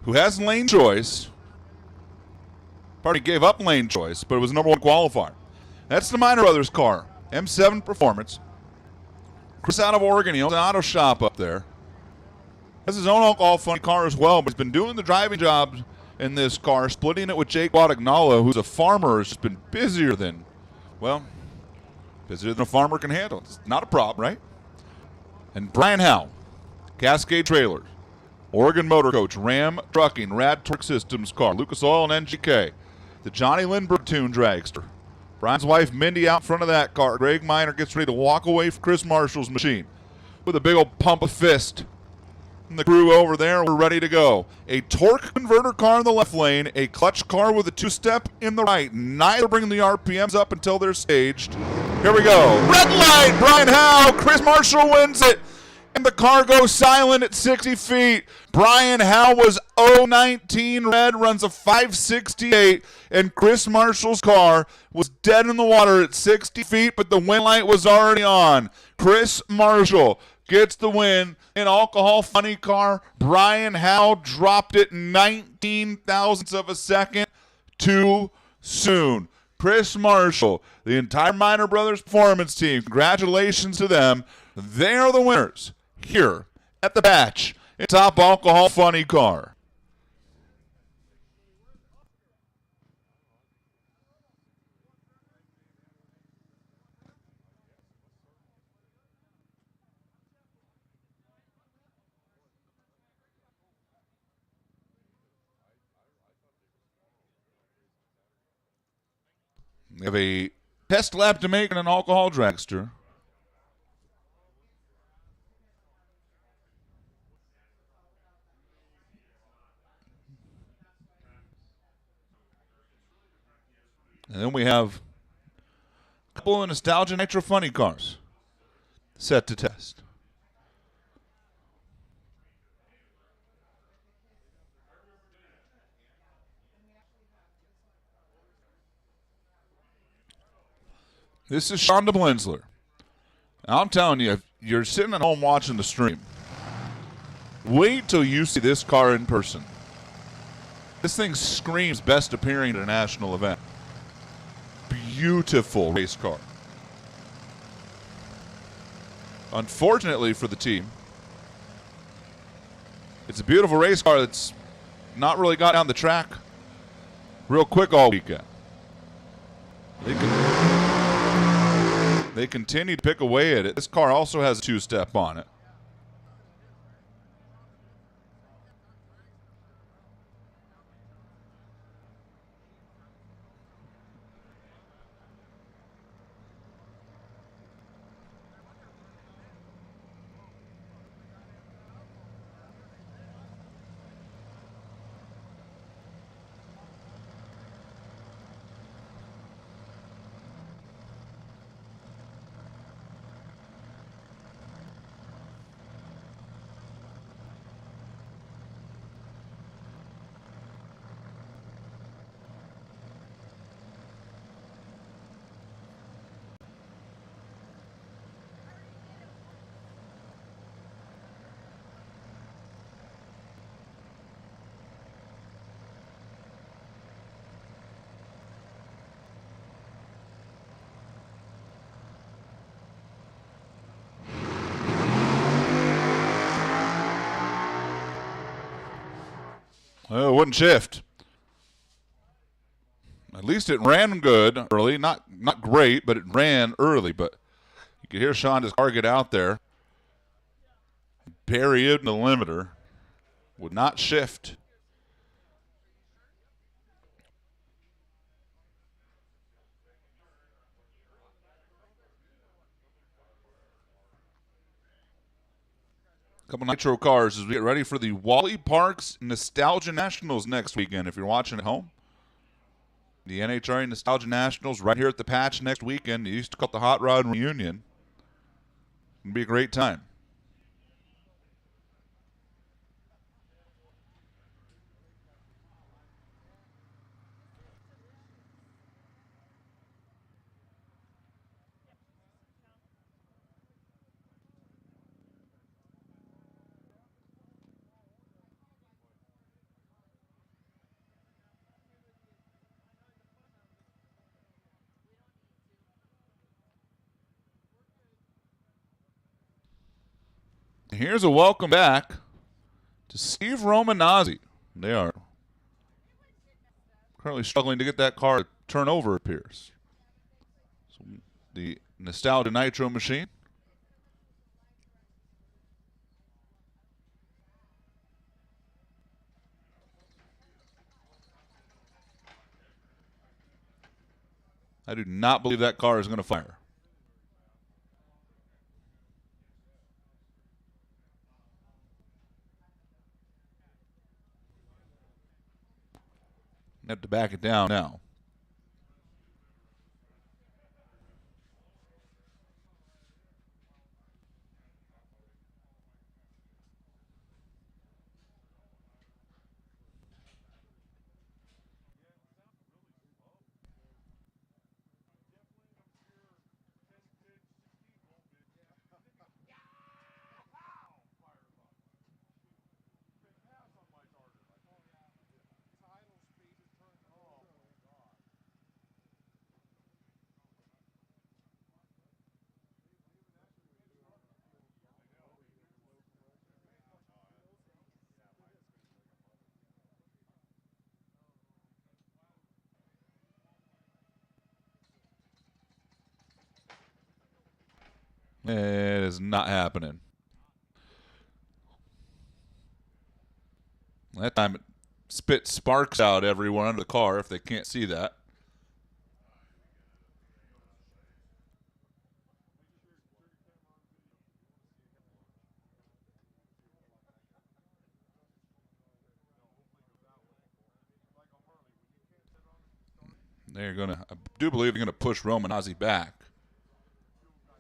who has lane choice, party gave up lane choice, but it was number one qualifier. That's the Minor Brothers car, M7 Performance. Chris out of Oregon, he owns an auto shop up there. Has his own alcohol funny car as well, but he's been doing the driving jobs in this car, splitting it with Jake Guadagnolo, who's a farmer, has just been busier than a farmer can handle. It's not a problem, right? And Brian Howe, Cascade Trailers, Oregon Motor Coach, Ram Trucking, Rad Torque Systems car, Lucas Oil and NGK, the Johnny Lindbergh Tune Dragster. Brian's wife Mindy out front of that car. Greg Miner gets ready to walk away from Chris Marshall's machine with a big old pump of fist. And the crew over there, we're ready to go. A torque converter car in the left lane, a clutch car with a two-step in the right. Neither bring the RPMs up until they're staged. Here we go. Red light, Brian Howe. Chris Marshall wins it. And the car goes silent at 60 feet. Brian Howe was 019 red, runs a 568, and Chris Marshall's car was dead in the water at 60 feet, but the win light was already on. Chris Marshall gets the win in alcohol funny car. Brian Howe dropped it 19 thousandths of a second too soon. Chris Marshall, the entire Minor Brothers Performance team, congratulations to them. They are the winners here at the Batch in Top Alcohol Funny Car. We have a test lap to make in an alcohol dragster. And then we have a couple of Nostalgia Nitro Funny cars set to test. This is Shonda Blensler. I'm telling you, if you're sitting at home watching the stream, wait till you see this car in person. This thing screams best appearing at a national event. Beautiful race car. Unfortunately for the team, it's a beautiful race car that's not really got down the track real quick all weekend. They continue to pick away at it. This car also has a two-step on it. Well, it wouldn't shift. At least it ran good early. Not great, but it ran early. But you could hear Shonda's car get out there. Bury it in the limiter. Would not shift. Couple Nitro cars as we get ready for the Wally Parks Nostalgia Nationals next weekend. If you're watching at home, the NHRA Nostalgia Nationals right here at the Patch next weekend. They used to call it the Hot Rod Reunion. It'll be a great time. Here's a welcome back to Steve Romanazzi. They are currently struggling to get that car to turn over, it appears. So the Nostalgia Nitro machine. I do not believe that car is going to fire. Have to back it down now. It is not happening. That time it spit sparks out everyone under the car if they can't see that. They're going to, I do believe they're going to push Romanazzi back.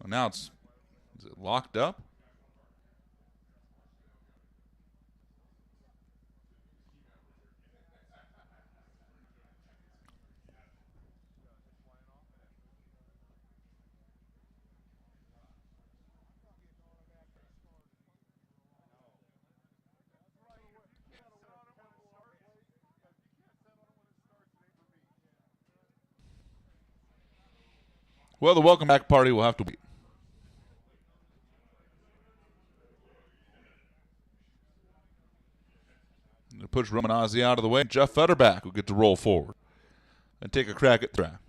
Well, now is it locked up? Well, the welcome back party will have to wait. To push Romanazzi out of the way, Jeff Fetterback will get to roll forward and take a crack at the track.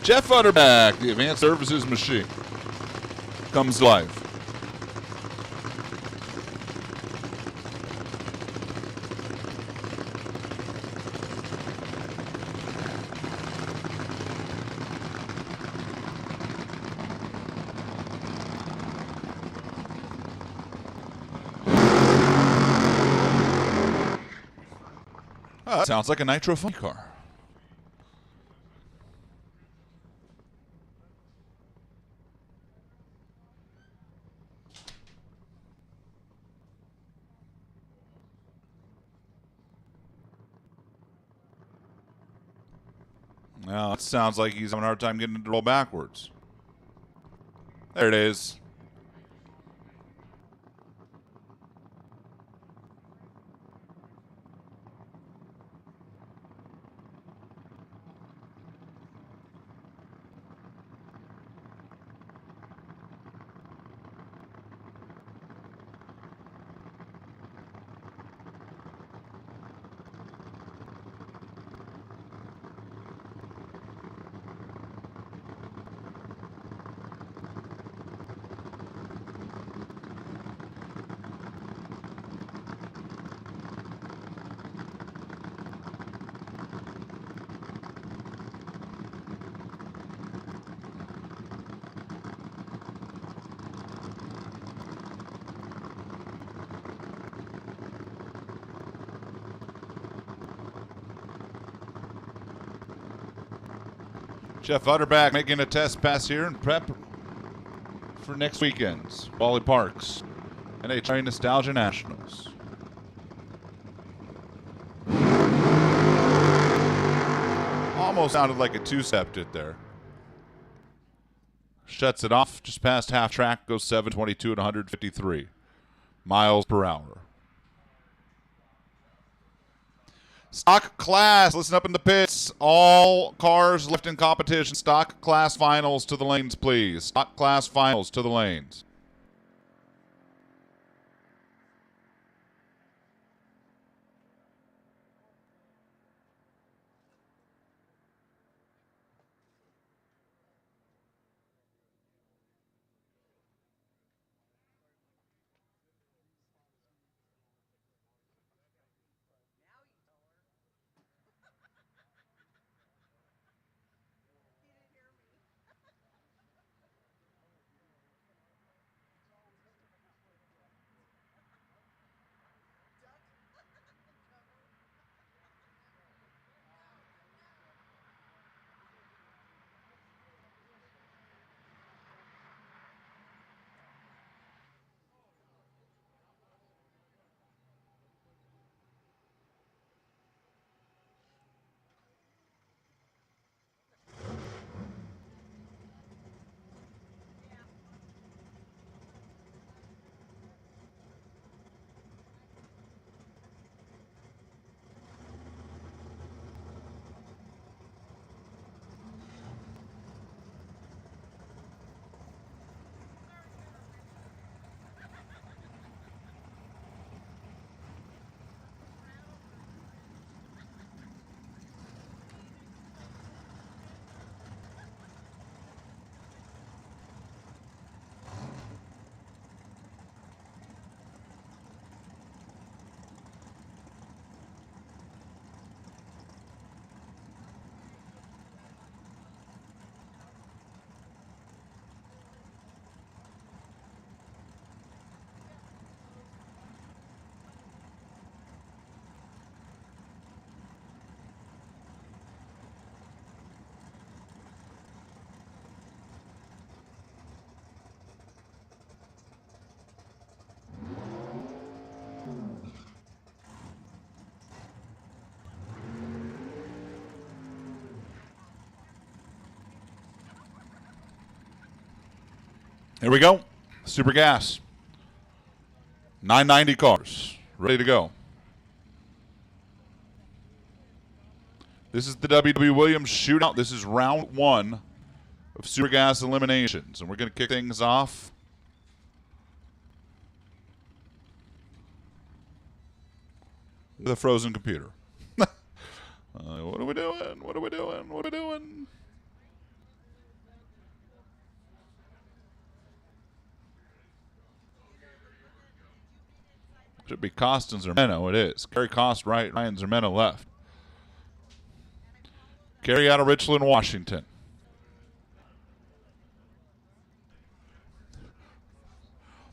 Jeff Utterback, the Advanced Services Machine, comes to life. Oh, that sounds like a Nitro Funny car. Now, it sounds like he's having a hard time getting it to roll backwards. There it is. Jeff Utterback making a test pass here and prep for next weekend's Wally Parks NHRA Nostalgia Nationals. Almost sounded like a two-stepped it there. Shuts it off just past half track, goes 722 at 153 miles per hour. Stock class, listen up in the pits. All cars left in competition. Stock class finals to the lanes, please. Stock class finals to the lanes. Here we go. Super Gas. 990 cars. Ready to go. This is the W.W. Williams Shootout. This is round one of Super Gas eliminations. And we're going to kick things off with a frozen computer. What are we doing? What are we doing? What are we doing? Should be Cost and Zermeno. It is. Gary Cost right, Ryan Zermeno left. Gary out of Richland, Washington.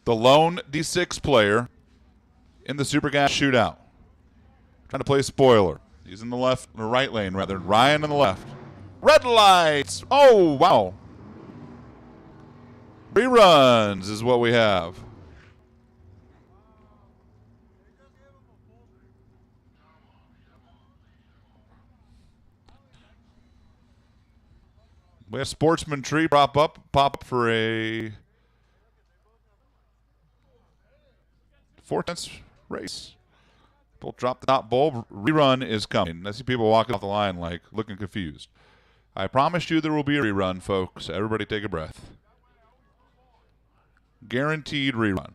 The lone D6 player in the Super Gas Shootout. Trying to play spoiler. He's in the left, or right lane rather. Ryan on the left. Red lights. Oh, wow. Reruns is what we have. We have Sportsman tree pop up for a 4/10 race. People drop the top bulb. Rerun is coming. I see people walking off the line like looking confused. I promise you there will be a rerun, folks. Everybody take a breath. Guaranteed rerun.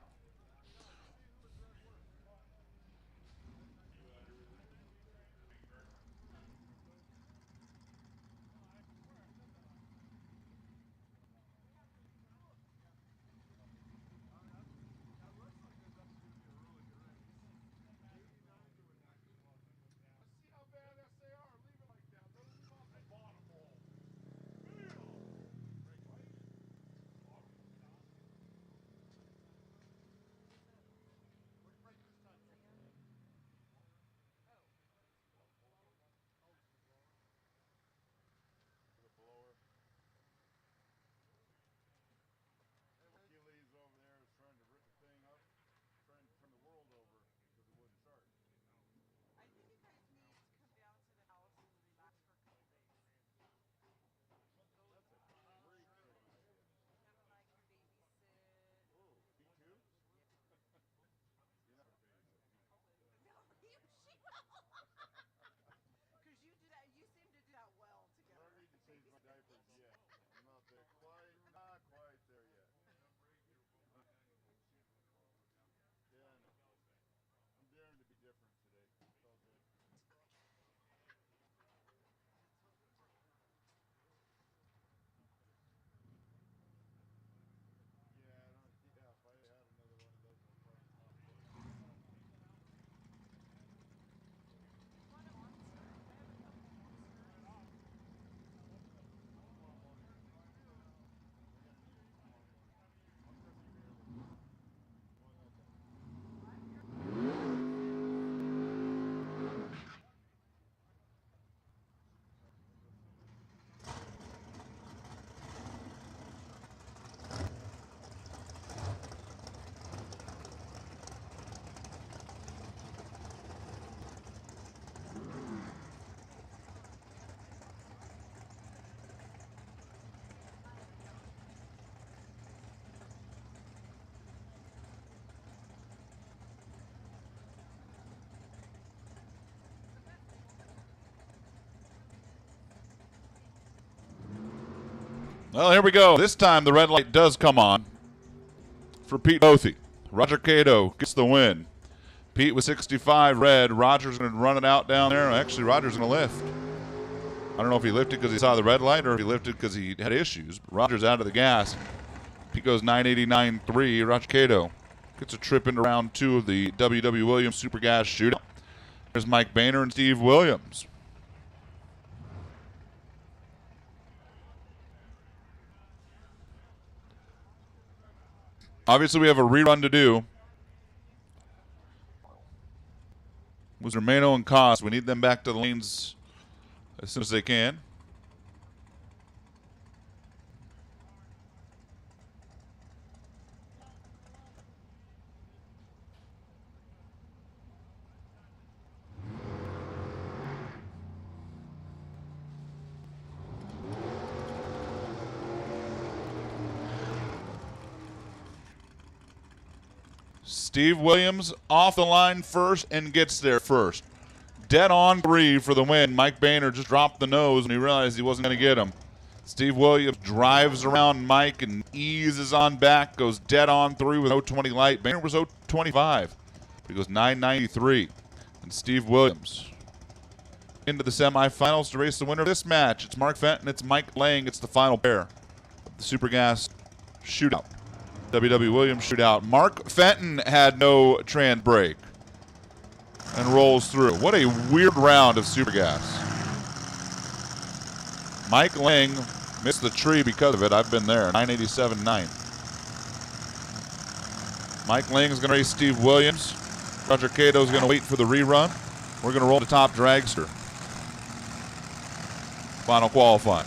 Well, here we go. This time the red light does come on for Pete Bothy. Roger Cato gets the win. Pete with 65 red. Roger's going to run it out down there. Actually, Roger's going to lift. I don't know if he lifted because he saw the red light or if he lifted because he had issues. But Roger's out of the gas. Pete goes 989.3. Roger Cato gets a trip into round 2 of the W.W. Williams Super Gas Shootout. There's Mike Boehner and Steve Williams. Obviously, we have a rerun to do. Was Romano and Cost. We need them back to the lanes as soon as they can. Steve Williams off the line first and gets there first. Dead on 3 for the win. Mike Boehner just dropped the nose when he realized he wasn't going to get him. Steve Williams drives around Mike and eases on back, goes dead on 3 with 020 light. Boehner was 025. He goes 993. And Steve Williams into the semifinals to race the winner of this match. It's Mark Fenton, it's Mike Lang. It's the final pair of the Super Gas Shootout. W.W. Williams Shootout. Mark Fenton had no trans break. and rolls through. What a weird round of super gas. Mike Lang missed the tree because of it. I've been there. 987.9. Mike Lang is going to race Steve Williams. Roger Cato is going to wait for the rerun. We're going to roll the top dragster. Final qualifying.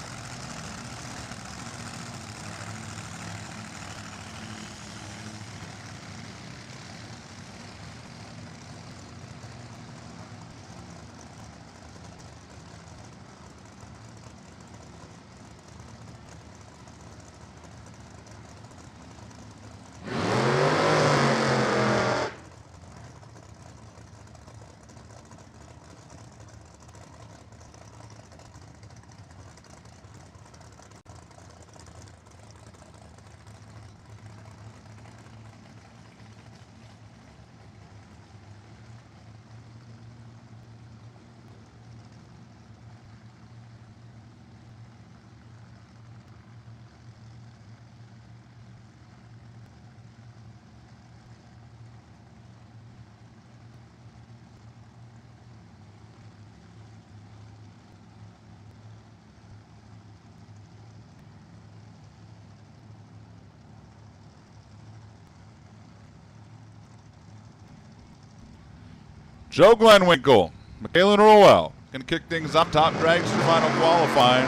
Joe Glenwinkle, Michaela Rowell going to kick things up. Top dragster final qualifying.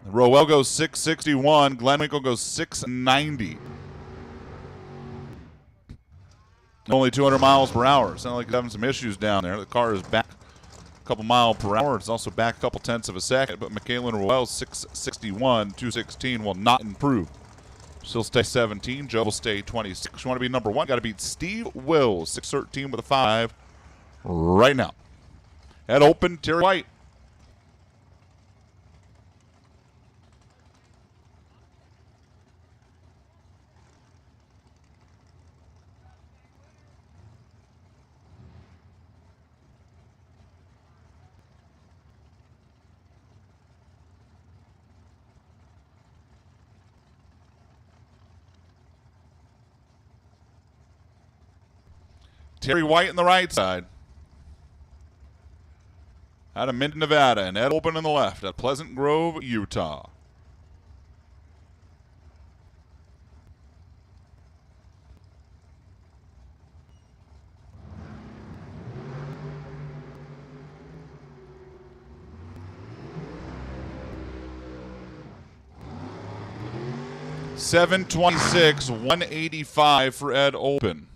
Rowell goes 661. Glenwinkle goes 690. Only 200 miles per hour. Sounds like he's having some issues down there. The car is back a couple miles per hour. It's also back a couple tenths of a second. But Michaela Rowell 661. 216 will not improve. She'll stay 17. Joe will stay 26. You want to be number one? Got to beat Steve Wills, 613 with a 5 right now. Head open, Terry White. Terry White on the right side. Out of Minden, Nevada, and Ed Open on the left at Pleasant Grove, Utah. .726, 185 for Ed Open.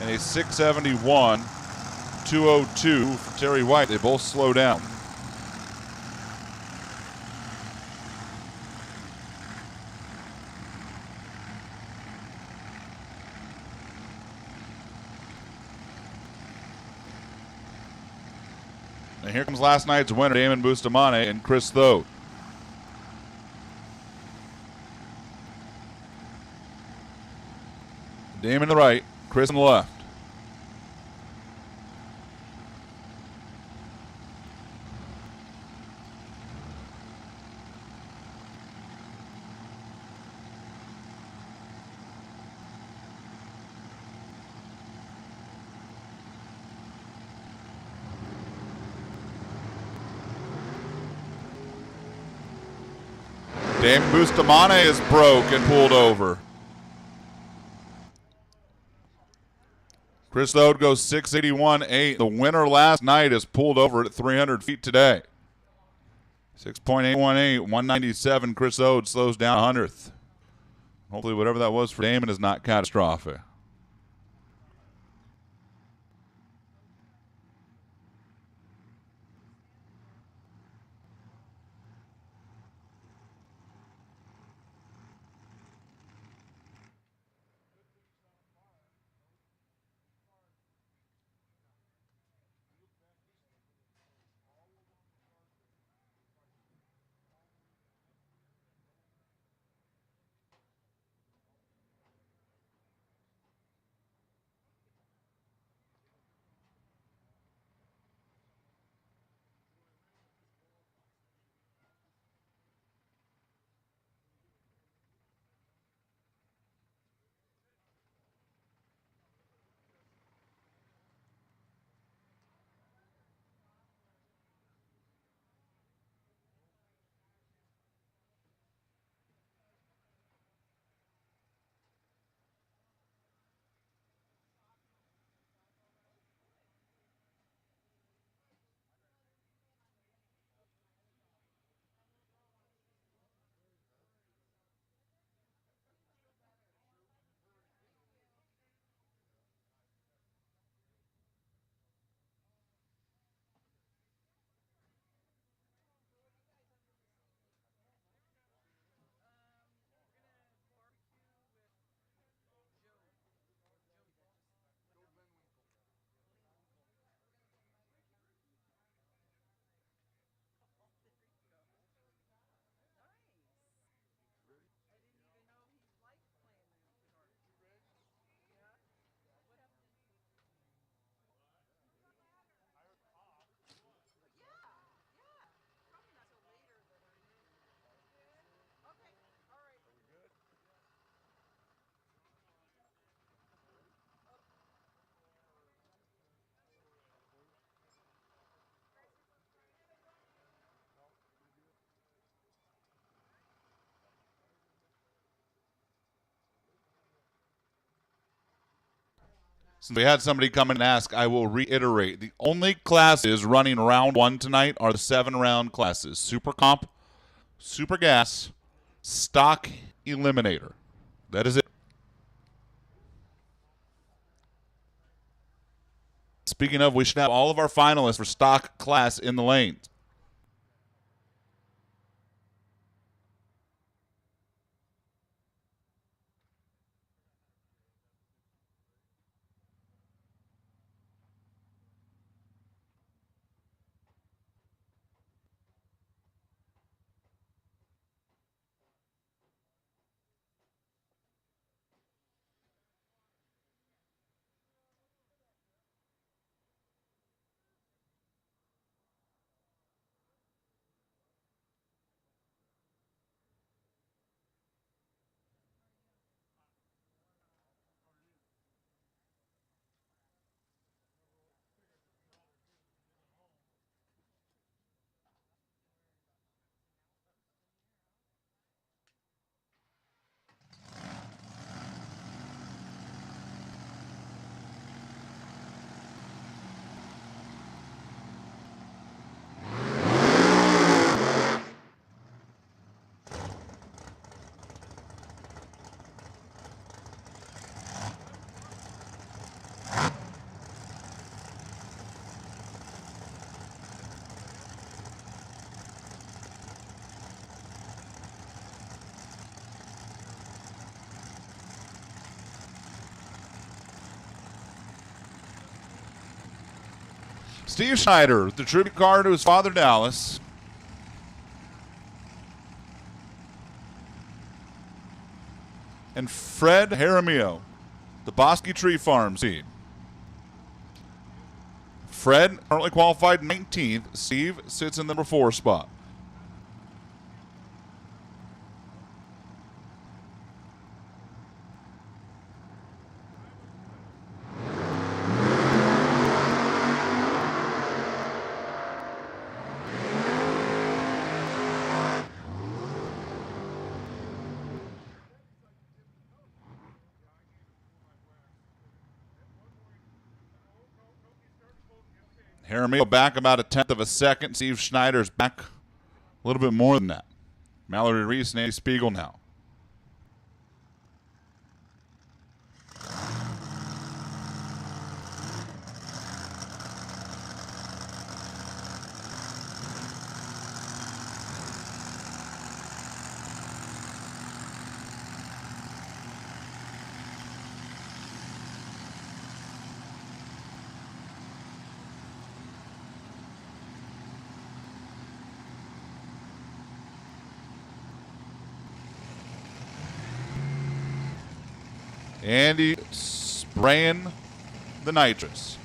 And a 671, 202 for Terry White. They both slow down. And here comes last night's winner, Damon Bustamante and Chris Thode. Damon to the right, Chris on the left. Damon Bustamante is broke and pulled over. Chris Thode goes 681.8. The winner last night is pulled over at 300 feet today. 6.818, 197. Chris Thode slows down 100th. Hopefully whatever that was for Damon is not catastrophic. Since we had somebody come in and ask, I will reiterate. The only classes running round 1 tonight are the 7-round classes. Super Comp, Super Gas, Stock, Eliminator. That is it. Speaking of, we should have all of our finalists for Stock class in the lanes. Steve Schneider, the tribute card to his father, Dallas. And Fred Jaramillo, the Bosque Tree Farms team. Fred currently qualified 19th. Steve sits in the number 4 spot. Jaramillo back about a tenth of a second. Steve Schneider's back a little bit more than that. Mallory Reese and Andy Spiegel now. Andy spraying the nitrous.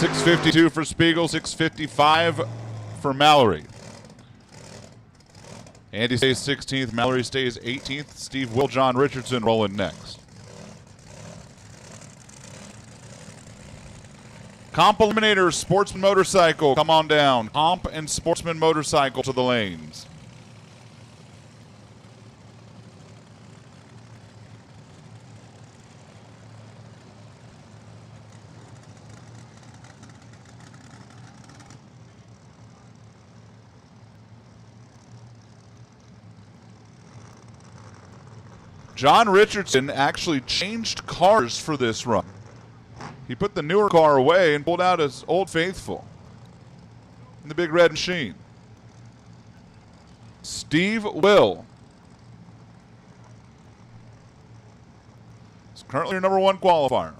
.652 for Spiegel, 655 for Mallory. Andy stays 16th, Mallory stays 18th. Steve Will John Richardson rolling next. Comp Eliminator, Sportsman Motorcycle, come on down. Comp and Sportsman Motorcycle to the lanes. John Richardson actually changed cars for this run. He put the newer car away and pulled out his Old Faithful in the big red machine. Steve Will is currently your number 1 qualifier.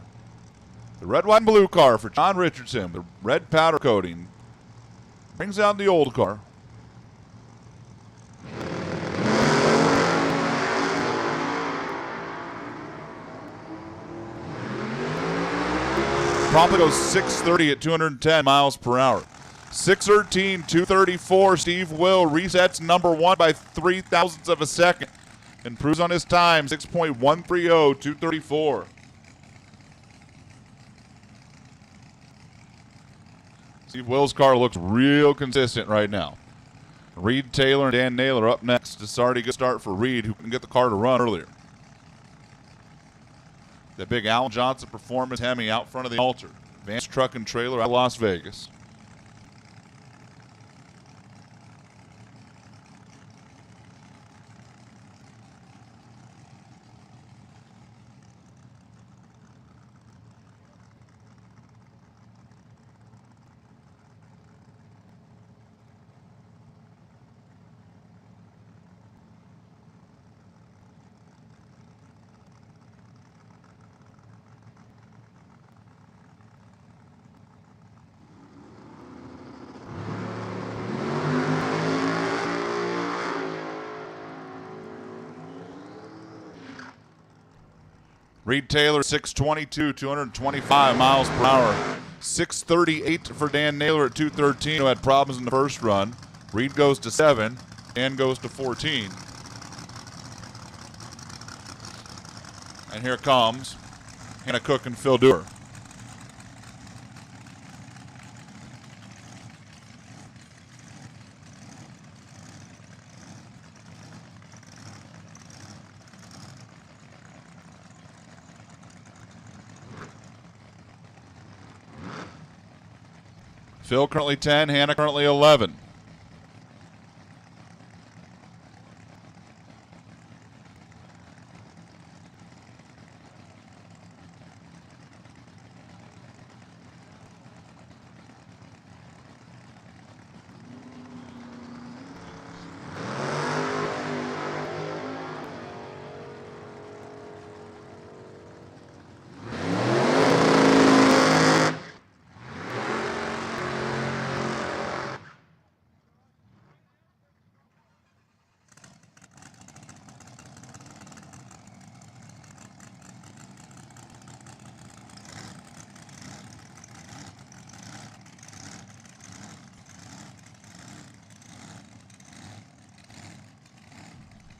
The red, white, and blue car for John Richardson, the red powder coating, brings out the old car. Probably goes 630 at 210 miles per hour. 6:13, 2:34. Steve Will resets number 1 by 0.03 of a second. Improves on his time, 6.130, 2:34. Steve Will's car looks real consistent right now. Reed Taylor and Dan Naylor up next. It's already a good start for Reed, who couldn't get the car to run earlier. That big Alan Johnson Performance Hemi out front of the altar. Vance Truck and Trailer out of Las Vegas. Reed Taylor, 622, 225 miles per hour. 638 for Dan Naylor at 213, who had problems in the first run. Reed goes to 7, Dan goes to 14. And here comes Hannah Cook and Phil Dewar. Phil currently 10, Hannah currently 11.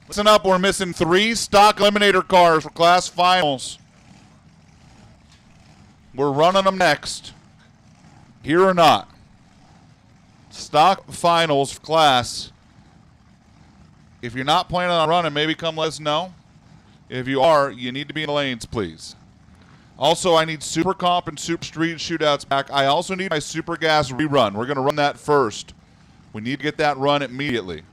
Listen up, we're missing 3 stock eliminator cars for class finals. We're running them next. Here or not. Stock finals for class. If you're not planning on running, maybe come let us know. If you are, you need to be in the lanes, please. Also, I need Super Comp and Super Street Shootouts back. I also need my Super Gas rerun. We're going to run that first. We need to get that run immediately.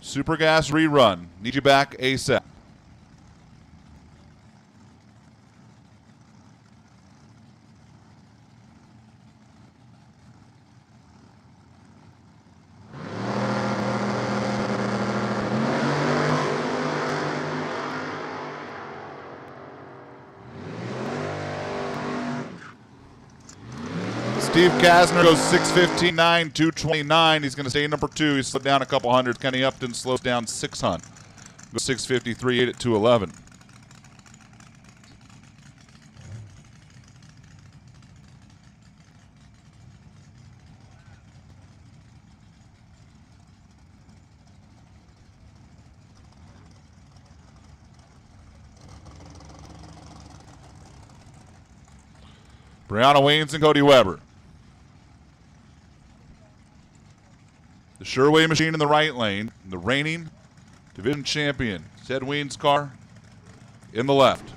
Super Gas rerun. Need you back ASAP. Steve Kasner goes 6:15.9, 2:29. He's going to stay number 2. He's slipped down a couple hundred. Kenny Upton slows down 600. Goes 6:53.8 at 2:11. Brianna Waynes and Cody Weber. The Sherway machine in the right lane. The reigning division champion, Ted Ween's car, in the left.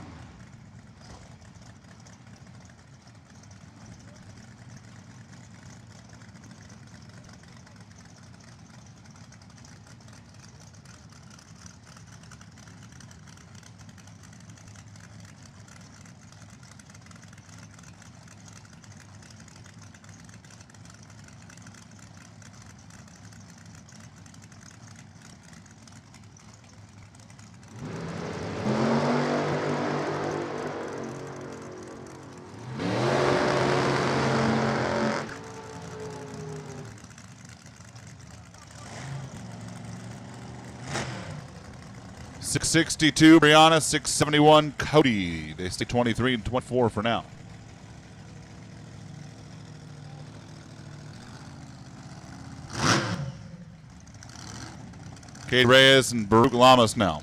.662 Brianna, 671 Cody. They stay 23 and 24 for now. Katie Reyes and Baruch Lamas now.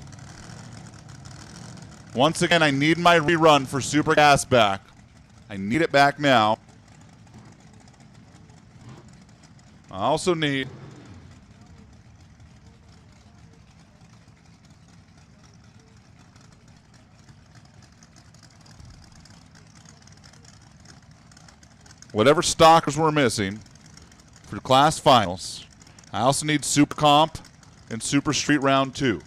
Once again, I need my rerun for Super Gas back. I need it back now. I also need whatever stockers we're missing for the class finals. I also need Super Comp and Super Street Round 2.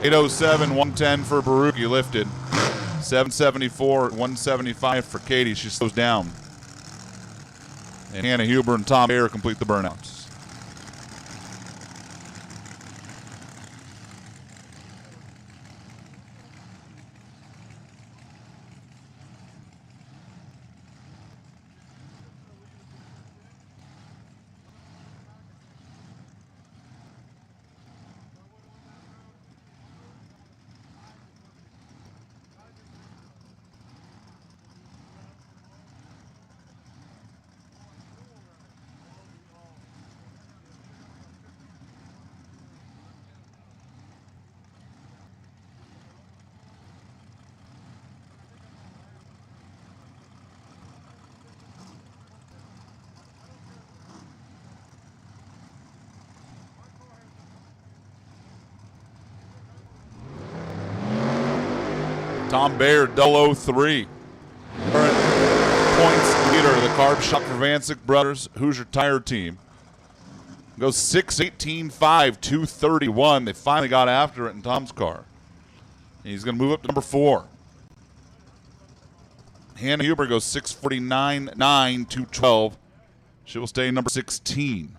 .807, 110 for Baruch, you lifted. 774, 175 for Katie, she slows down. And Hannah Huber and Tom Bayer complete the burnouts. Tom Bayer, 003. Current points leader of the Carb Shop for Vancic Brothers Hoosier Tire Team. Goes 6:18.5, 2:31. They finally got after it in Tom's car. And he's going to move up to number 4. Hannah Huber goes 6:49.9, 2:12. She will stay number 16.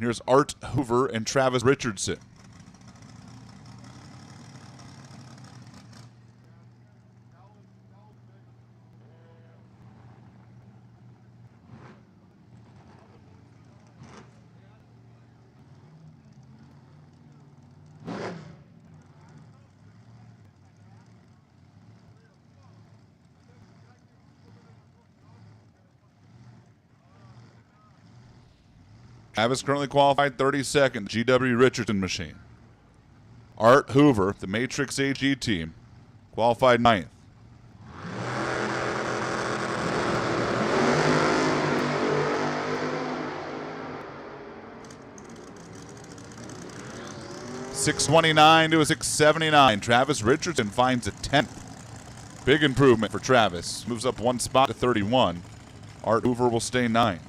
Here's Art Hoover and Travis Richardson. Travis currently qualified 32nd, GW Richardson machine. Art Hoover, the Matrix AG team, qualified 9th. .629 to a 679. Travis Richardson finds a 10th. Big improvement for Travis. Moves up one spot to 31. Art Hoover will stay 9.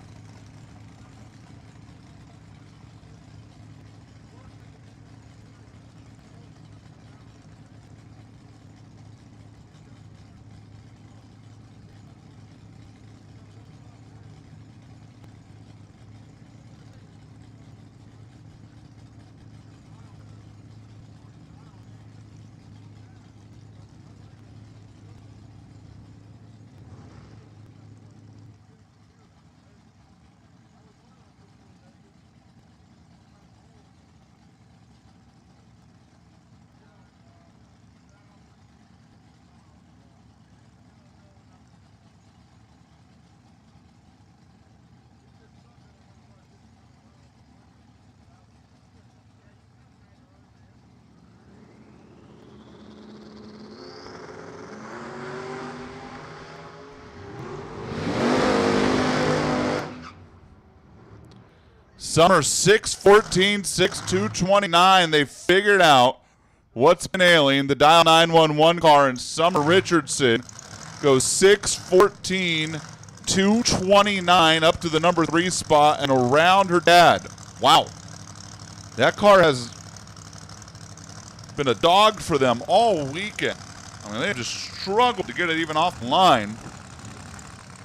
Summer 6:14, 6:229. They figured out what's been ailing the Dial 911 car, and Summer Richardson goes 6:14, 229 up to the number 3 spot and around her dad. Wow. That car has been a dog for them all weekend. I mean, they just struggled to get it even off the line.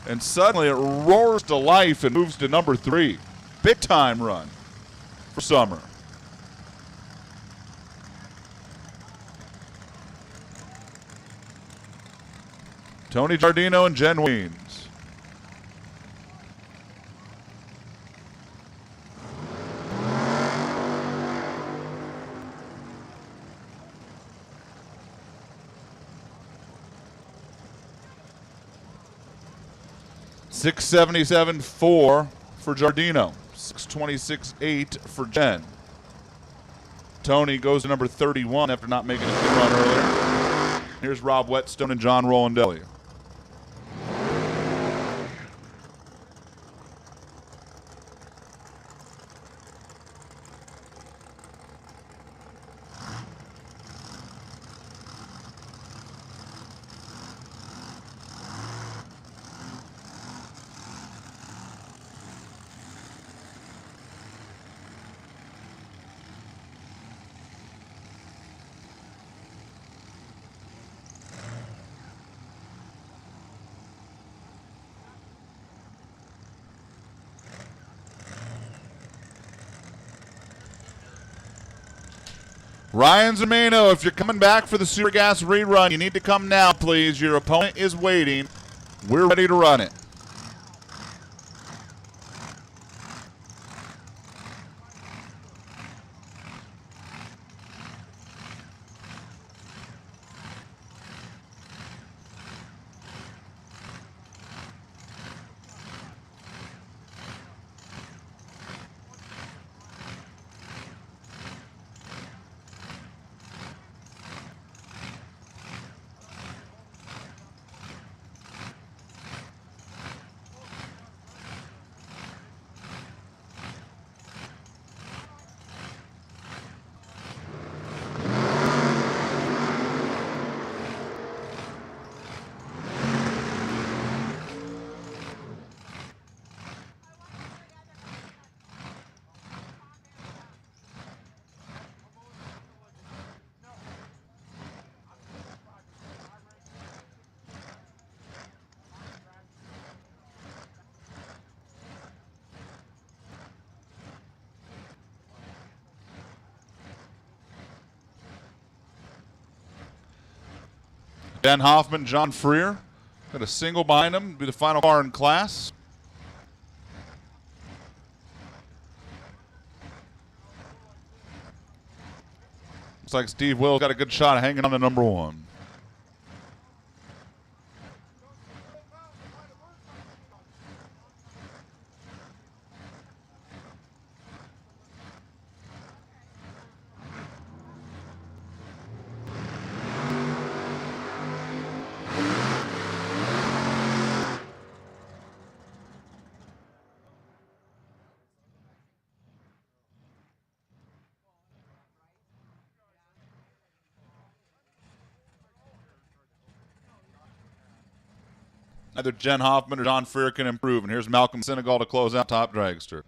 And suddenly it roars to life and moves to number 3. Big time run for Summer. Tony Giardino and Jen Weems. 677.4 for Giardino. 626.8 for Jen. Tony goes to number 31 after not making a good run earlier. Here's Rob Whetstone and John Rolandelli. Ryan Zimeno, if you're coming back for the Super Gas rerun, you need to come now, please. Your opponent is waiting. We're ready to run it. Ben Hoffman, John Freer. Got a single behind him. Be the final car in class. Looks like Steve Will got a good shot hanging on to number one. Either Jen Hoffman or John Freer can improve. And here's Malcolm Senegal to close out top dragster.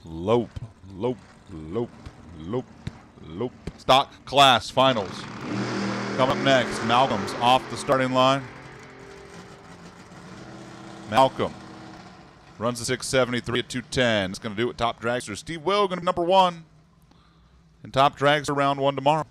Lope. Stock class finals. Coming up next, Malcolm's off the starting line. Malcolm runs the 673 at 210. It's going to do it. Top dragster Steve Will going to be number one. And top dragster round one tomorrow.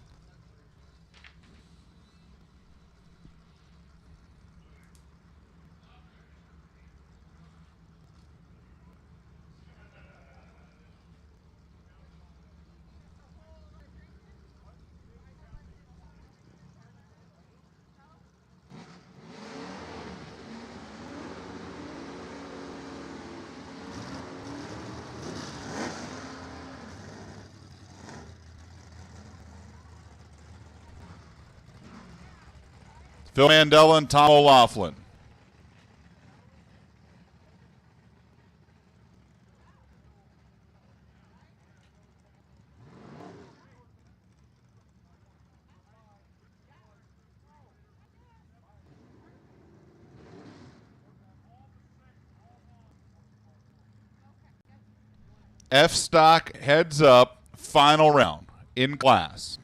Phil Mandela and Tom O'Laughlin. F-Stock heads up, final round in class.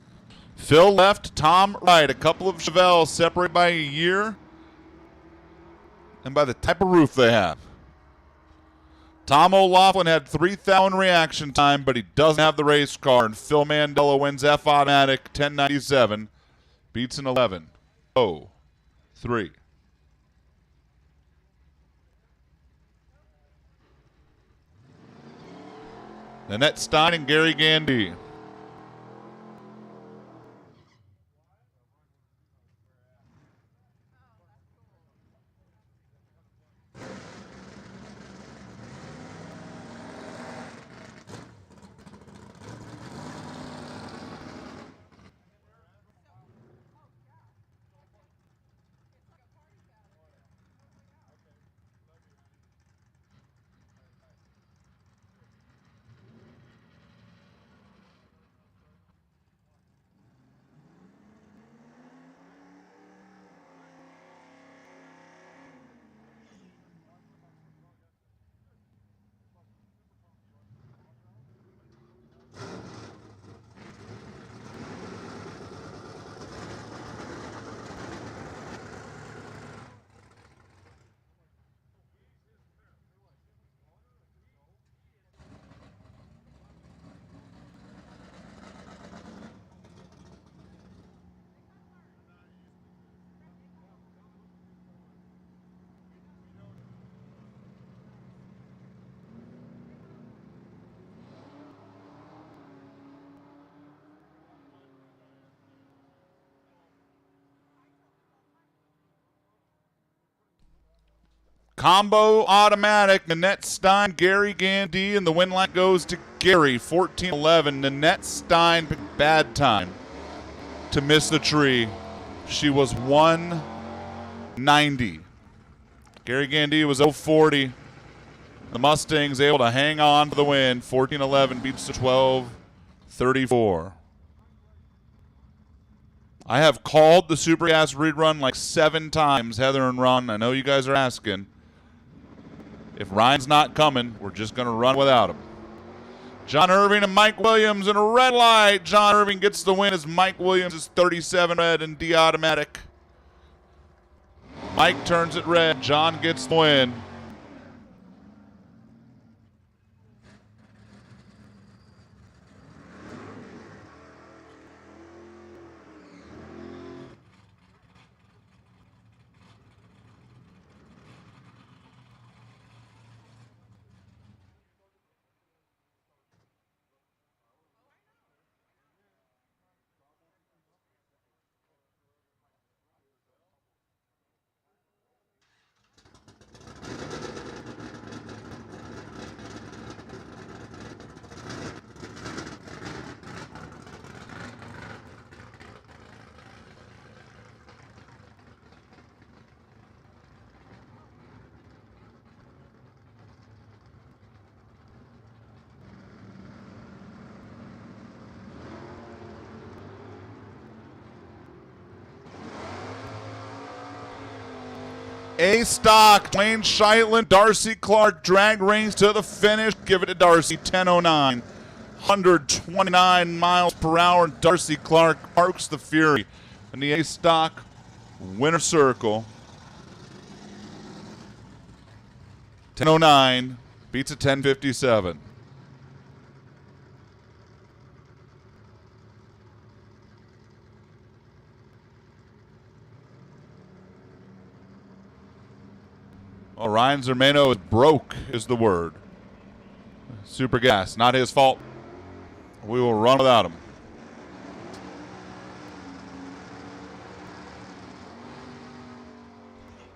Phil left, Tom right. A couple of Chevelles separated by a year and by the type of roof they have. Tom O'Laughlin had 3,000 reaction time, but he doesn't have the race car, and Phil Mandela wins F automatic 1097, beats an 11.03. Nanette Stein and Gary Gandy. Combo automatic, Nanette Stein, Gary Gandy, and the win line goes to Gary, 14-11. Nanette Stein, bad time to miss the tree. She was 190. Gary Gandy was 040. The Mustangs able to hang on to the win, 14-11, beats the 12-34. I have called the Supergas rerun like 7 times, Heather and Ron. I know you guys are asking. If Ryan's not coming, we're just going to run without him. John Irving and Mike Williams in a red light. John Irving gets the win as Mike Williams is 37 red and D automatic. Mike turns it red. John gets the win. A stock, Dwayne Scheitland, Darcy Clark, drag race to the finish. Give it to Darcy, 10:09. 129 miles per hour. Darcy Clark parks the Fury in the A stock winner circle. 10:09, beats a 10:57. Well, Ryan Zermano is broke, is the word. Super gas, not his fault. We will run without him.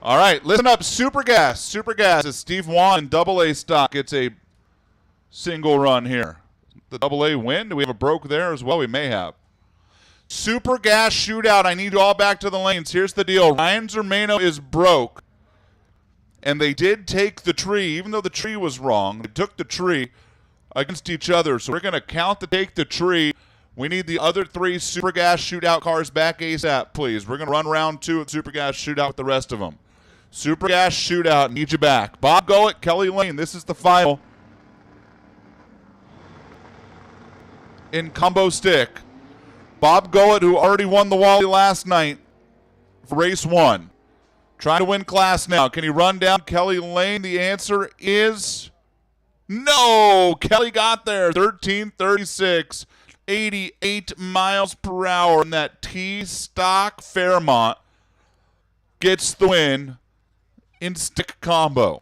All right, listen up. Super gas. Super gas is Steve Wan in double-A stock. It's a single run here. The double-A win. Do we have a broke there as well? We may have. Super gas shootout. I need you all back to the lanes. Here's the deal. Ryan Zermano is broke. And they did take the tree, even though the tree was wrong. They took the tree against each other. So we're going to count to take the tree. We need the other 3 Super Gas Shootout cars back ASAP, please. We're going to run round 2 at Super Gas Shootout with the rest of them. Super Gas Shootout, need you back. Bob Gullett, Kelly Lane, this is the final. In combo stick. Bob Gullett, who already won the Wally last night for race 1. Trying to win class now. Can he run down Kelly Lane? The answer is No, Kelly got there. 13:36, 88 miles per hour. And that T-Stock Fairmont gets the win in stick combo.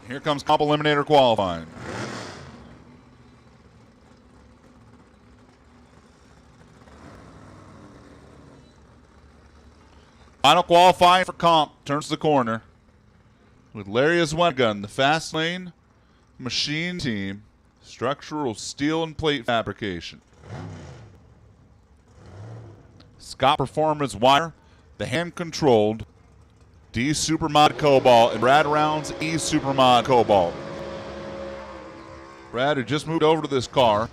Here comes comp eliminator qualifying. Final qualifying for comp turns the corner with Larry Aswenga, the fast lane machine team, structural steel and plate fabrication. Scott Performance Wire, the hand-controlled D Supermod Cobalt, and Brad Rounds E Supermod Cobalt. Brad, who just moved over to this car.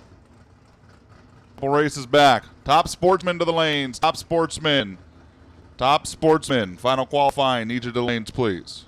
Couple races back. Top Sportsman to the lanes. Top Sportsman. Top Sportsman. Final qualifying. Need you to the lanes, please.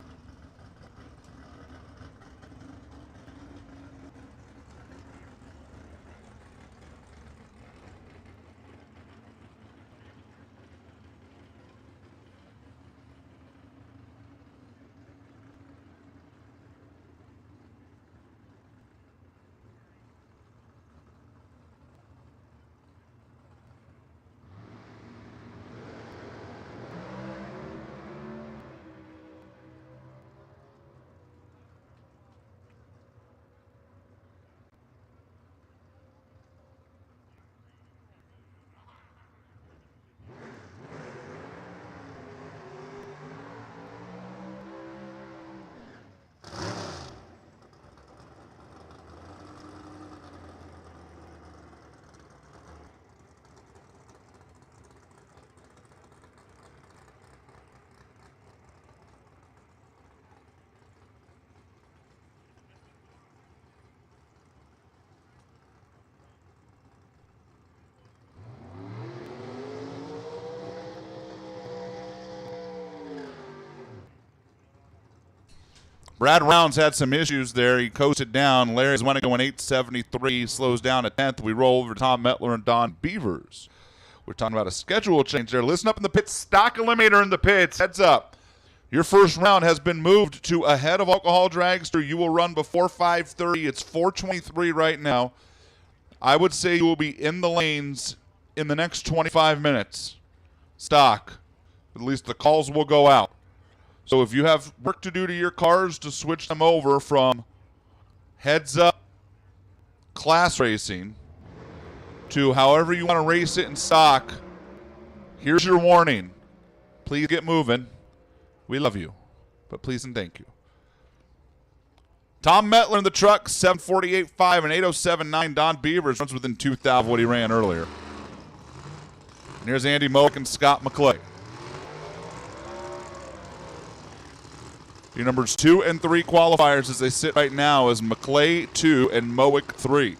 Brad Rounds had some issues there. He coasted down. Larry's going 873, slows down at 10th. We roll over to Tom Metler and Don Beavers. We're talking about a schedule change there. Listen up in the pits. Stock eliminator in the pits. Heads up. Your first round has been moved to ahead of Alcohol Dragster. You will run before 5:30. It's 4:23 right now. I would say you will be in the lanes in the next 25 minutes. Stock. At least the calls will go out. So if you have work to do to your cars to switch them over from heads-up class racing to however you want to race it in stock, here's your warning. Please get moving. We love you, but please and thank you. Tom Metler in the truck, 748.5 and 807.9. Don Beavers runs within 2,000 of what he ran earlier. And here's Andy Moak and Scott McClay. Your numbers 2 and 3 qualifiers as they sit right now is McClay 2 and Moak 3.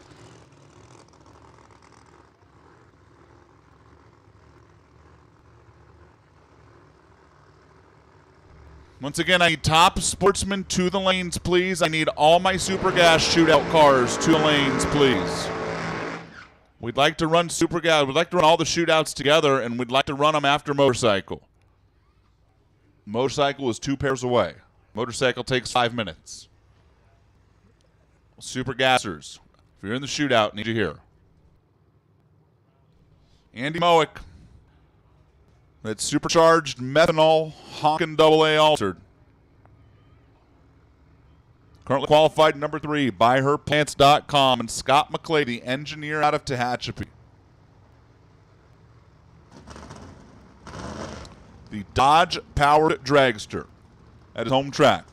Once again, I need top sportsmen to the lanes, please. I need all my Super Gas Shootout cars to the lanes, please. We'd like to run Super Gas. We'd like to run all the shootouts together, and we'd like to run them after motorcycle. Motorcycle is 2 pairs away. Motorcycle takes 5 minutes. Super Gassers, if you're in the shootout, need you here. Andy Mowick. That's supercharged methanol honkin' AA altered. Currently qualified number 3, buyherplants.com, and Scott McClay, the engineer out of Tehachapi. The Dodge-powered dragster at his home track.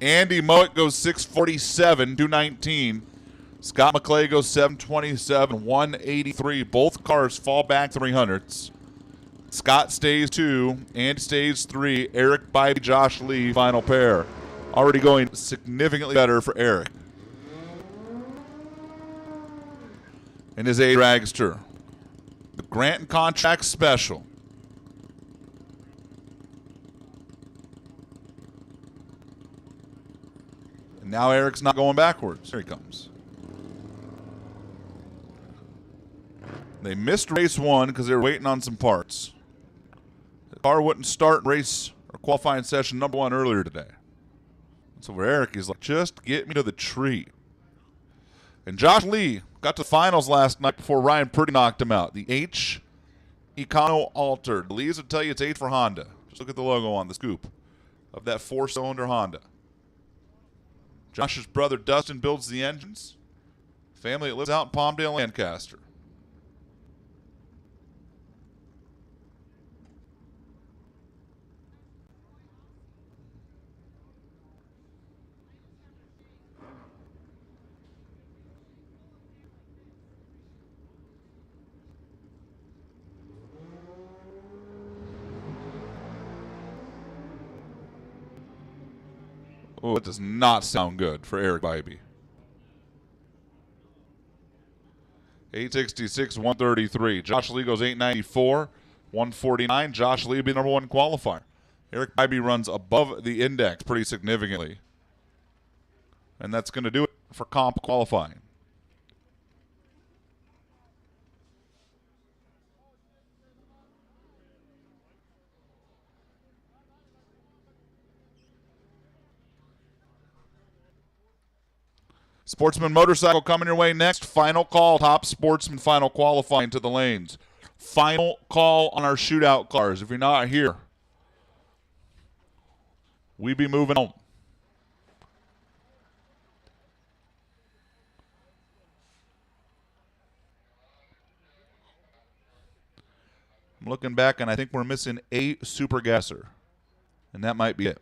Andy Mowick goes 647, 219. Scott McClay goes 727, 183. Both cars fall back 300s. Scott stays 2, Andy stays 3. Eric Bybee, Josh Lee, final pair. Already going significantly better for Eric. And his A dragster. The Grant Contract Special. And now Eric's not going backwards. Here he comes. They missed race 1 because they were waiting on some parts. The car wouldn't start race or qualifying session number 1 earlier today. So for Eric, he's like, just get me to the tree. And Josh Lee got to finals last night before Ryan Purdy knocked him out. The H Econo Altered. Lee's would tell you it's H for Honda. Just look at the logo on the scoop of that 4-cylinder Honda. Josh's brother Dustin builds the engines. Family that lives out in Palmdale, Lancaster. Oh, it does not sound good for Eric Bybee. 866, 133. Josh Lee goes 894, 149. Josh Lee will be number 1 qualifier. Eric Bybee runs above the index pretty significantly. And that's going to do it for comp qualifying. Sportsman Motorcycle coming your way next. Final call, top Sportsman final qualifying to the lanes. Final call on our shootout cars. If you're not here, we be moving on. I'm looking back, and I think we're missing a super gasser, and that might be it.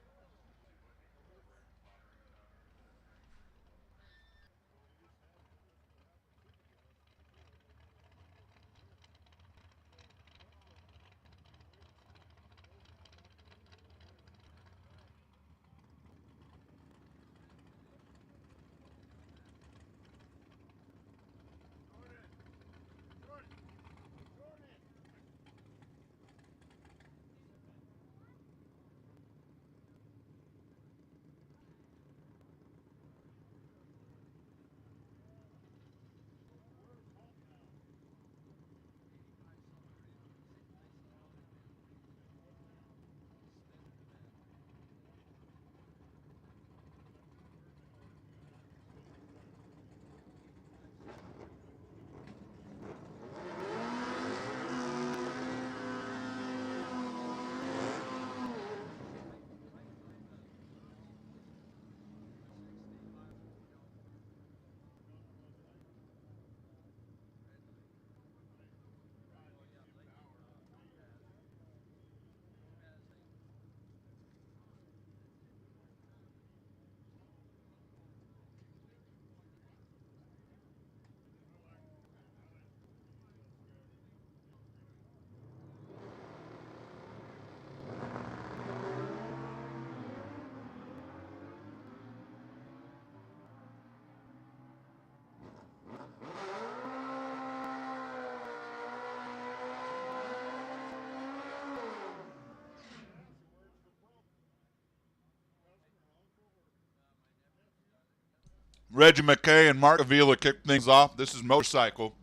Reggie McKay and Mark Avila kick things off. This is motorcycle.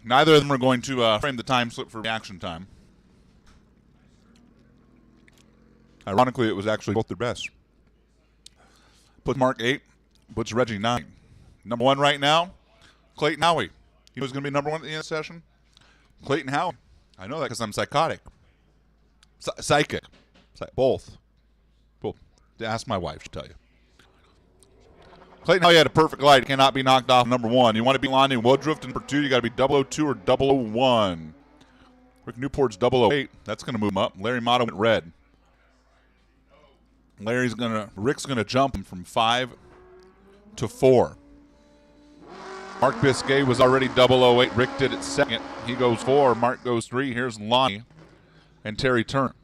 Neither of them are going to frame the time slip for reaction time. Ironically, it was actually both their best. Puts Mark 8, puts Reggie 9. Number 1 right now, Clayton Howie. He was going to be number 1 at the end of the session. Clayton Howie. I know that because I'm psychotic. Psychic. Both. Ask my wife, she'll tell you. Clayton Howie had a perfect light. Cannot be knocked off number 1. You want to be Lonnie Woodruff number 2, you got to be 002 or 001. Rick Newport's 008. That's going to move him up. Larry Motto went red. Rick's going to jump him from 5 to 4. Mark Biscay was already 008. Rick did it second. He goes 4. Mark goes 3. Here's Lonnie and Terry Turner.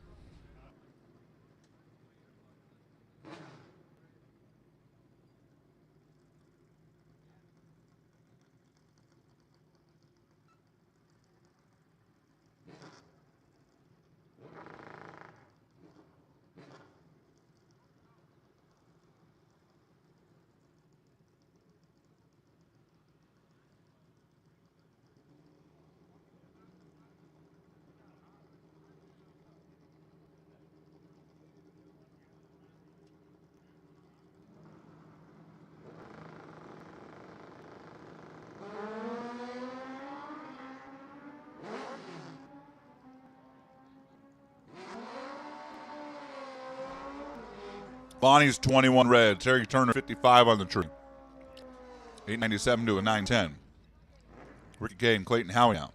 Lonnie's 21 red. Terry Turner 55 on the tree. 897 to a 910. Ricky Kay and Clayton Howie out.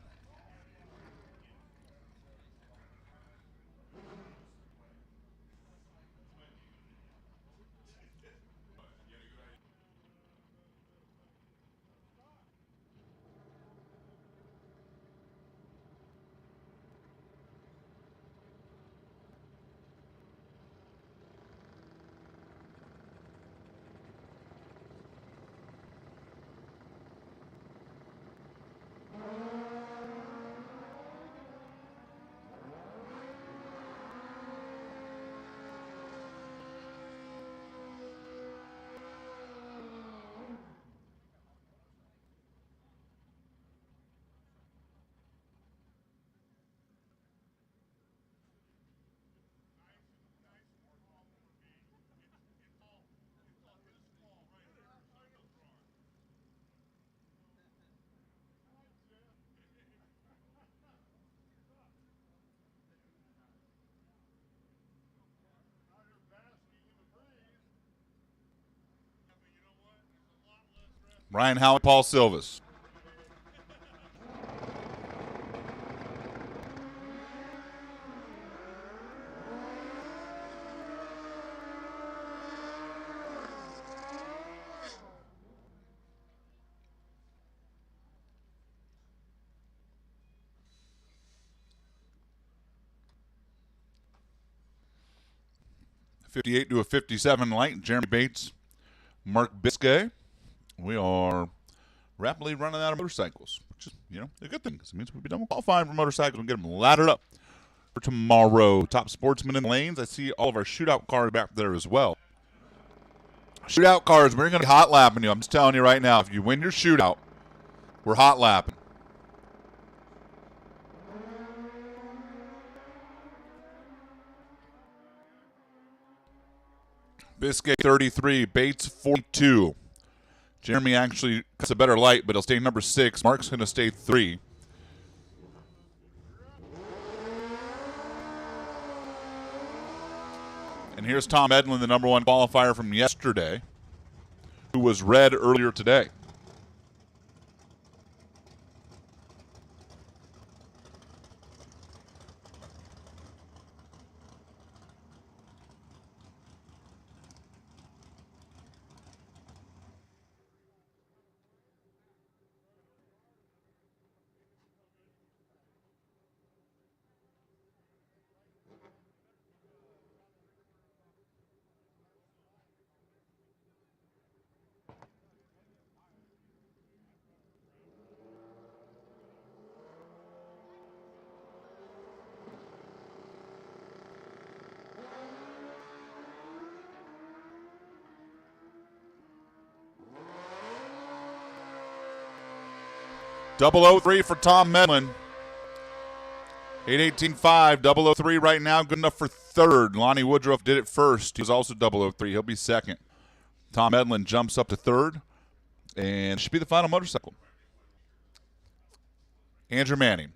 Ryan Howie, Paul Silvas. .58 to a 57 light. Jeremy Bates, Mark Biscay. We are rapidly running out of motorcycles, which is, a good thing because it means we'll be done with qualifying for motorcycles and get them laddered up for tomorrow. Top Sportsman in the lanes. I see all of our shootout cars back there as well. Shootout cars, we're going to be hot lapping you. I'm just telling you right now, if you win your shootout, we're hot lapping. Biscay 33, Bates 42. Jeremy actually gets a better light, but he'll stay number 6. Mark's going to stay 3. And here's Tom Edlin, the number 1 qualifier from yesterday, who was red earlier today. 003 for Tom Medlin. 818.5, 003 right now, good enough for third. Lonnie Woodruff did it first. He was also 003. He'll be second. Tom Edlin jumps up to third, and should be the final motorcycle. Andrew Manning.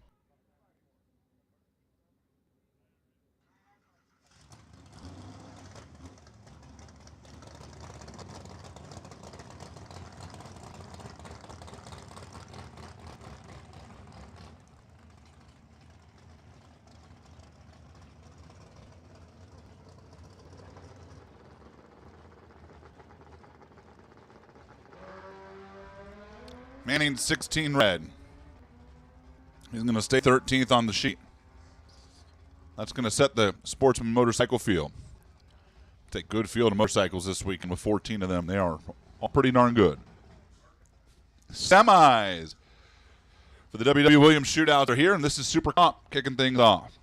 Manning 16 red. He's going to stay 13th on the sheet. That's going to set the Sportsman motorcycle field. Take good field of motorcycles this weekend with 14 of them. They are all pretty darn good. Semis for the W.W. Williams Shootouts are here, and this is Super Comp kicking things off.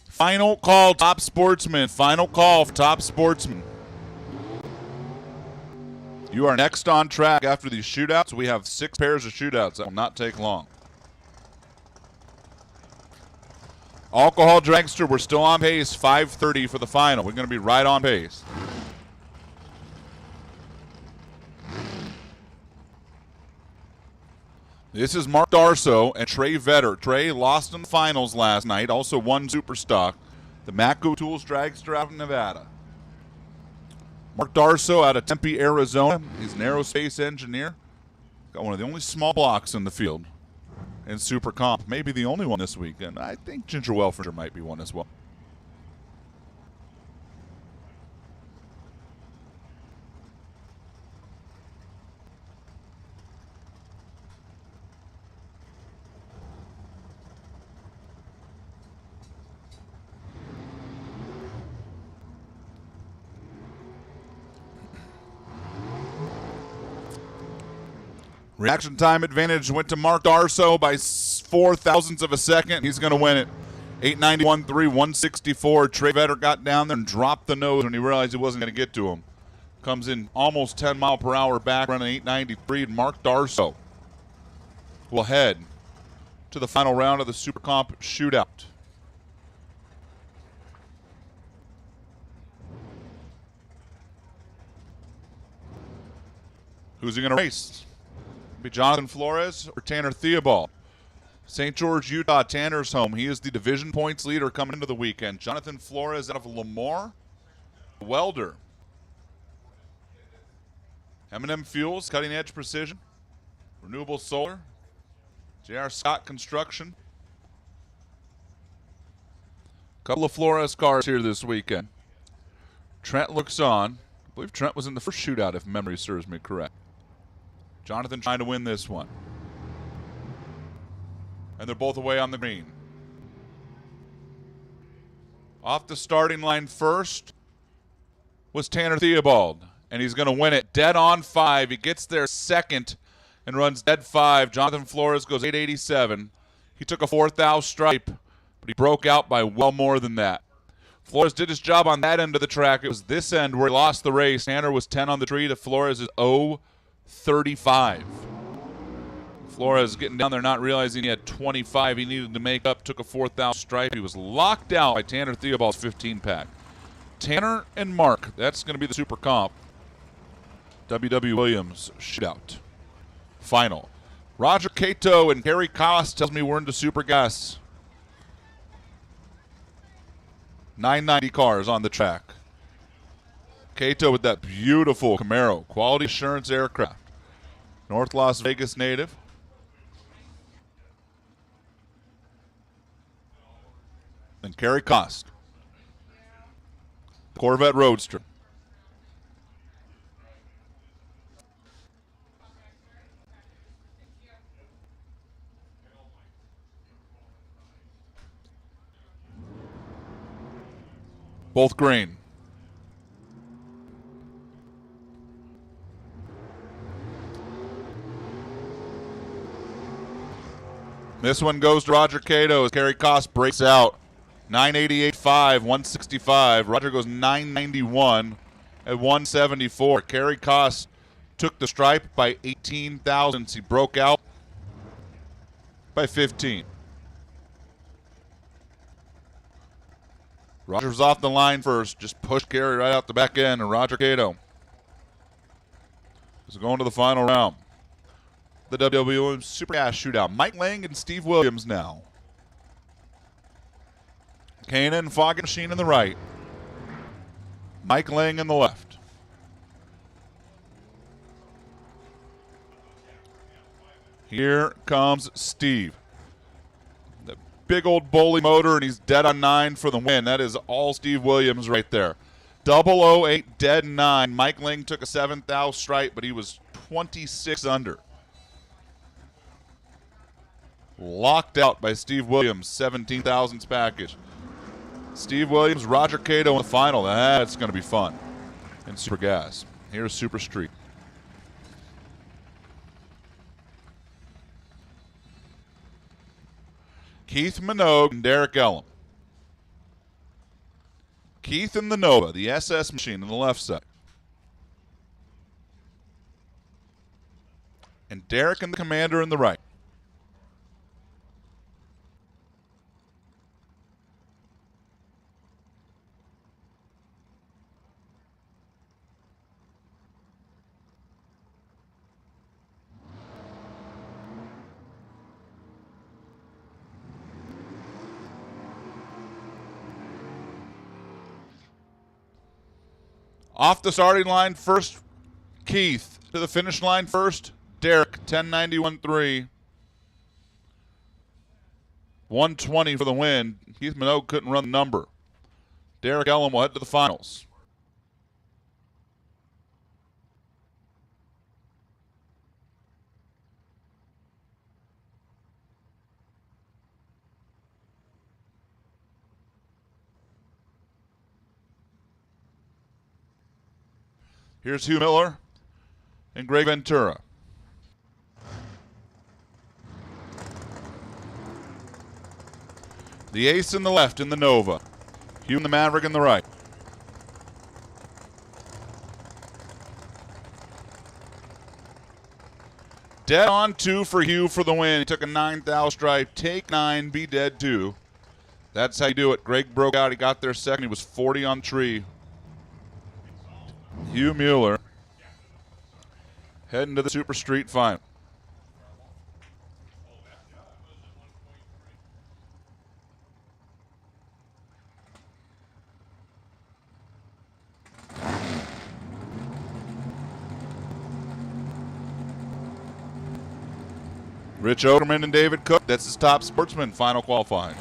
Final call, Top Sportsman. Final call, Top Sportsman. You are next on track after these shootouts. We have 6 pairs of shootouts. That will not take long. Alcohol Dragster, we're still on pace. 5:30 for the final. We're going to be right on pace. This is Mark Darso and Trey Vetter. Trey lost in the finals last night, also won Superstock. The Matco Tools Dragster out of Nevada. Mark Darso out of Tempe, Arizona. He's an aerospace engineer. Got one of the only small blocks in the field in Super Comp. Maybe the only one this weekend. I think Ginger Welfinger might be one as well. Reaction time advantage went to Mark Darso by 4 thousandths of a second. He's going to win it. 891.3, 164. Trey Vetter got down there and dropped the nose when he realized he wasn't going to get to him. Comes in almost 10 mile per hour back, running 893. And Mark Darso will head to the final round of the Super Comp Shootout. Who's he going to race? Be Jonathan Flores or Tanner Theobald. St. George, Utah, Tanner's home. He is the division points leader coming into the weekend. Jonathan Flores out of Lemoore. Welder. M&M Fuels, cutting edge precision. Renewable solar. J.R. Scott Construction. Couple of Flores cars here this weekend. Trent looks on. I believe Trent was in the first shootout if memory serves me correct. Jonathan trying to win this one. And they're both away on the green. Off the starting line first was Tanner Theobald. And he's going to win it dead on 5. He gets there second and runs dead 5. Jonathan Flores goes 887. He took a 4th stripe, but he broke out by well more than that. Flores did his job on that end of the track. It was this end where he lost the race. Tanner was 10 on the tree to Flores' 0.35. Flores getting down there not realizing he had 25 he needed to make up. Took a 4th stripe. He was locked out by Tanner Theobald's 15-pack. Tanner and Mark. That's going to be the Super Comp W.W. Williams Shootout final. Roger Cato and Gary Koss tells me we're into Super Gas. 990 cars on the track. Cato with that beautiful Camaro, quality assurance aircraft. North Las Vegas native. And Kerry Koss, Corvette Roadster. Both green. This one goes to Roger Cato as Kerry Koss breaks out. 988.5, 165. Roger goes 991 at 174. Kerry Koss took the stripe by 18 thousandths. He broke out by 15. Roger's off the line first. Just pushed Kerry right out the back end, and Roger Cato is going to the final round. The WWE Super Gas Shootout. Mike Lang and Steve Williams now. Kana and Foggy Machine in the right. Mike Lang in the left. Here comes Steve. The big old Bully motor, and he's dead on 9 for the win. That is all Steve Williams right there. 008 dead 9. Mike Lang took a 7th stripe, but he was 26 under. Locked out by Steve Williams, 17 thousandths package. Steve Williams, Roger Cato in the final. That's going to be fun in Super Gas. Here's Super Street. Keith Minogue and Derek Ellum. Keith in the Nova, the SS machine on the left side. And Derek and the Commander in the right. Off the starting line first, Keith. To the finish line first, Derek, 1091.3. 120 for the win. Keith Minogue couldn't run the number. Derek Ellum will head to the finals. Here's Hugh Miller and Greg Ventura. The ace in the left in the Nova. Hugh and the Maverick in the right. Dead on 2 for Hugh for the win. He took a 9,000 stripe. Take 9, be dead 2. That's how you do it. Greg broke out. He got there second. He was 40 on tree. Hugh Mueller heading to the Super Street final. Rich Oderman and David Cook, that's his top sportsman, final qualifying.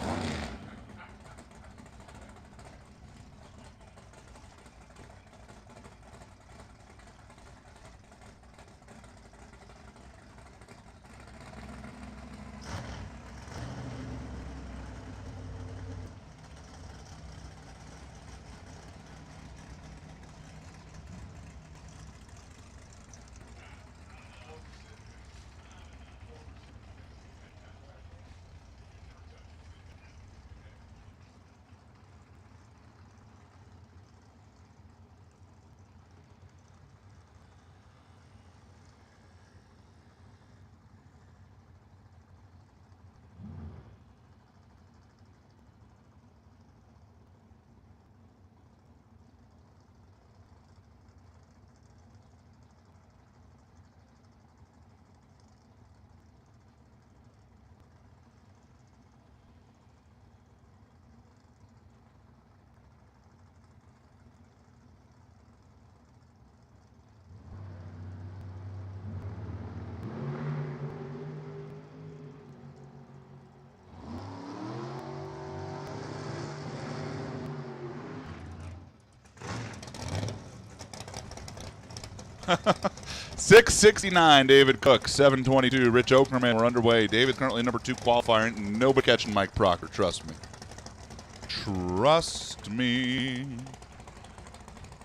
$669, David Cook. $722, Rich Okerman. We're underway. David's currently number 2 qualifier, and nobody catching Mike Proctor. Trust me. Trust me.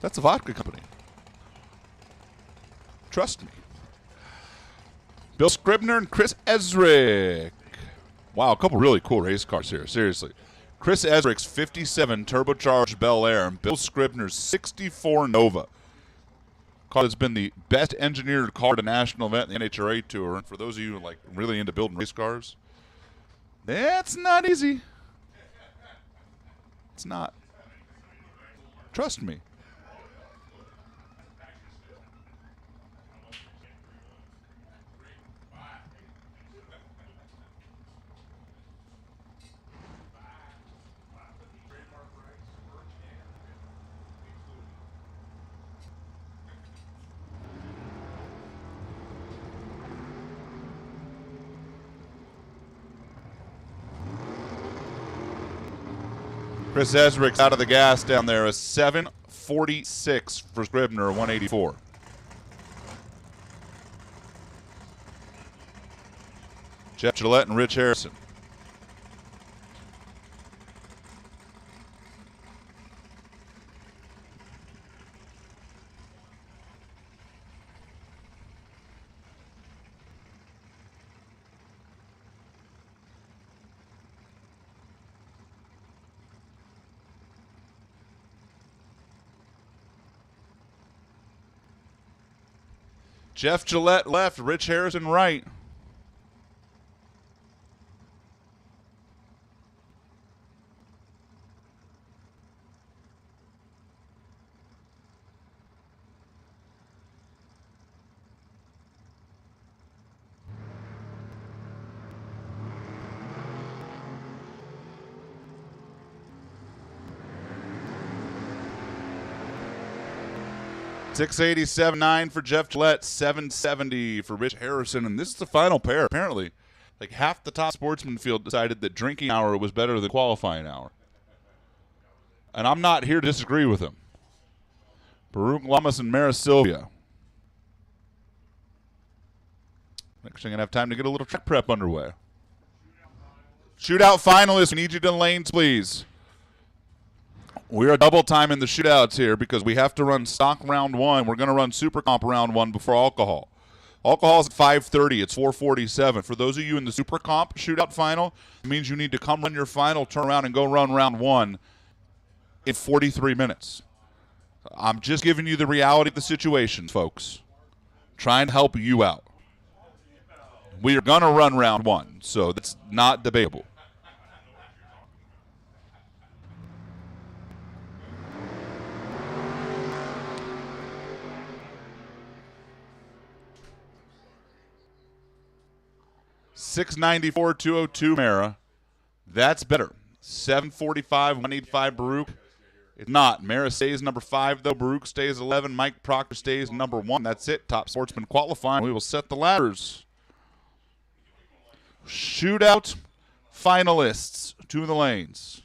That's a vodka company. Trust me. Bill Scribner and Chris Ezrick. Wow, a couple really cool race cars here. Seriously. Chris Ezrick's 57 turbocharged Bel Air and Bill Scribner's 64 Nova. Car has been the best engineered car at a national event in the NHRA Tour. And for those of you like really into building race cars, that's not easy. It's not. Trust me. Chris Ezrick's out of the gas down there. A 7:46 for Scribner, 184. Jeff Gillette and Rich Harrison. Jeff Gillette left, Rich Harrison right. $687.9 for Jeff Gillette, $770 for Rich Harrison, and this is the final pair. Apparently, like half the top sportsman field decided that drinking hour was better than qualifying hour. And I'm not here to disagree with him. Baruch Lamas and Mara Sylvia. Actually, going to have time to get a little track prep underway. Shootout finalists, we need you to the lanes, please. We are double timing the shootouts here because we have to run stock round one. We're going to run super comp round one before alcohol. Alcohol is at 5:30. It's 4:47. For those of you in the super comp shootout final, it means you need to come run your final, turn around, and go run round one in 43 minutes. I'm just giving you the reality of the situation, folks. Trying to help you out. We are going to run round one, so that's not debatable. $694, 202 Mara. That's better. 745, 185 Baruch. It's not. Mara stays number 5, though. Baruch stays 11. Mike Proctor stays number 1. That's it. Top sportsman qualifying. We will set the ladders. Shootout finalists to the lanes.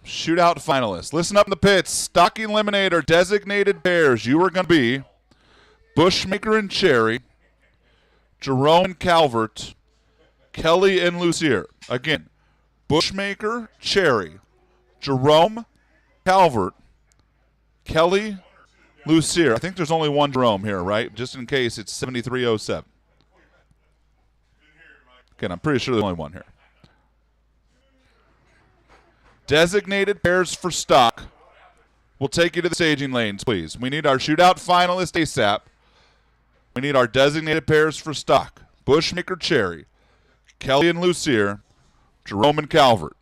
Shootout finalists. Listen up in the pits. Stock eliminator designated pairs. You are going to be Bushmaker and Cherry, Jerome and Calvert, Kelly and Lucier. Again, Bushmaker, Cherry, Jerome, Calvert, Kelly, Lucier. I think there's only one Jerome here, right? Just in case it's 7307. Again, I'm pretty sure there's only one here. Designated pairs for stock. We'll take you to the staging lanes, please. We need our shootout finalist ASAP. We need our designated pairs for stock. Bushmaker, Cherry, Kelly and Lucier, Jerome and Calvert.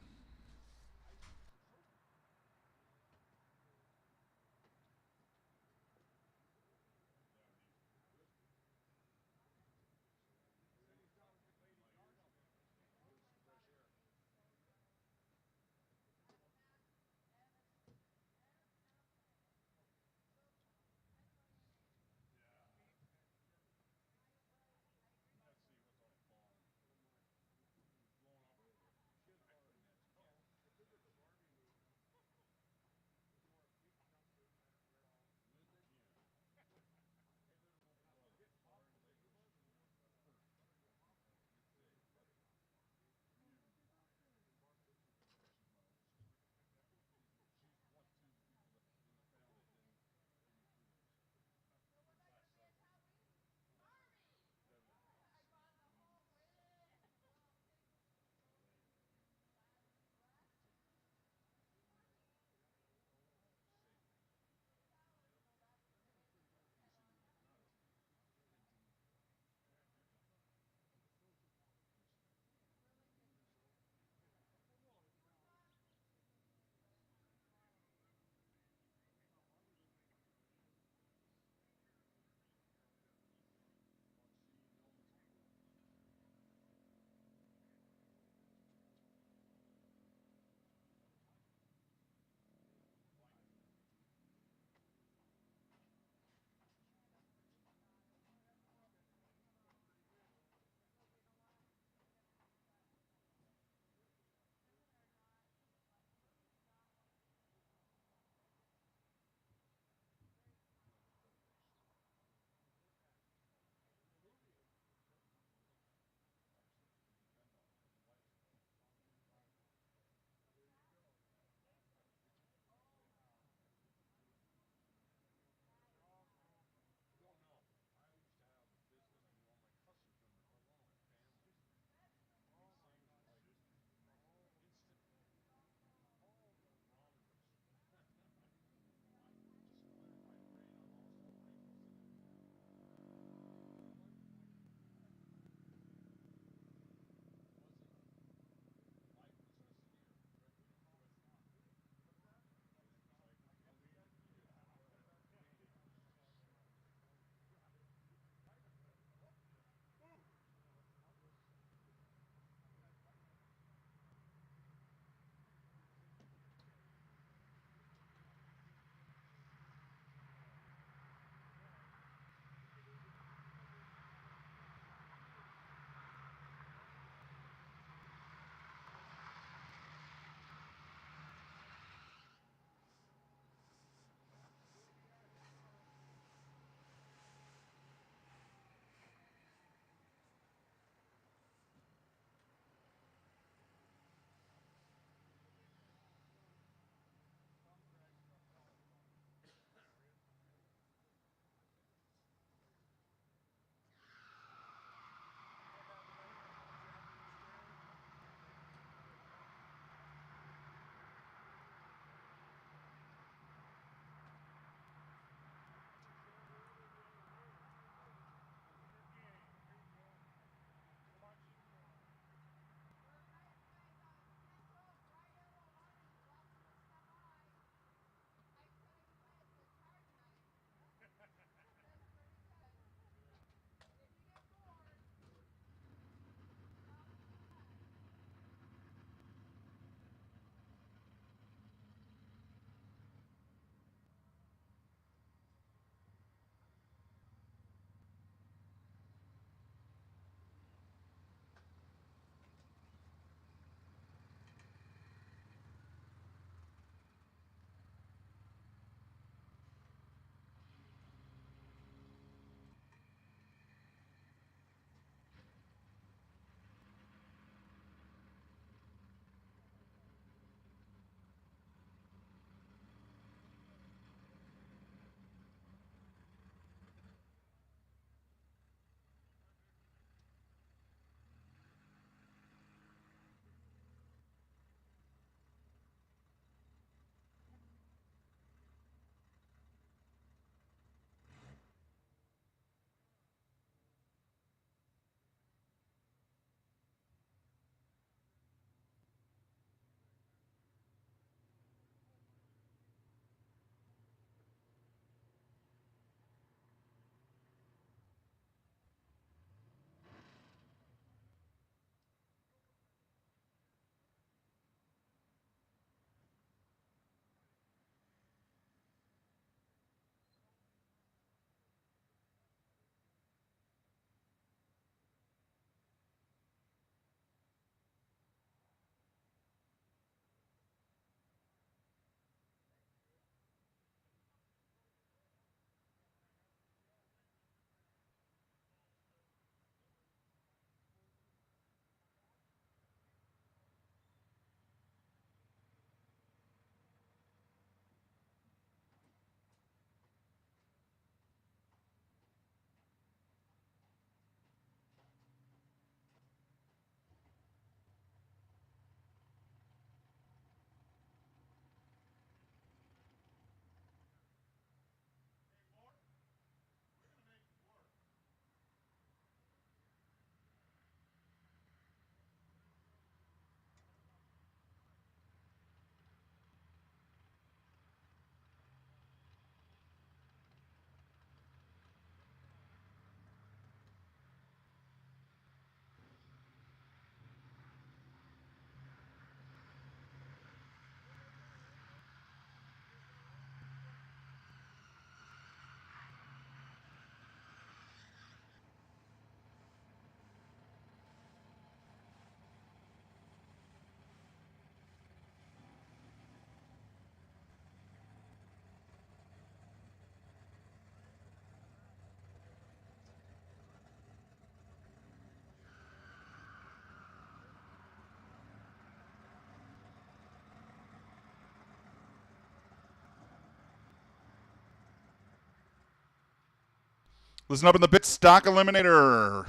Listen up in the pit stock eliminator.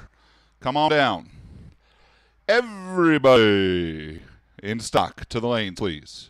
Come on down. Everybody in stock to the lanes, please.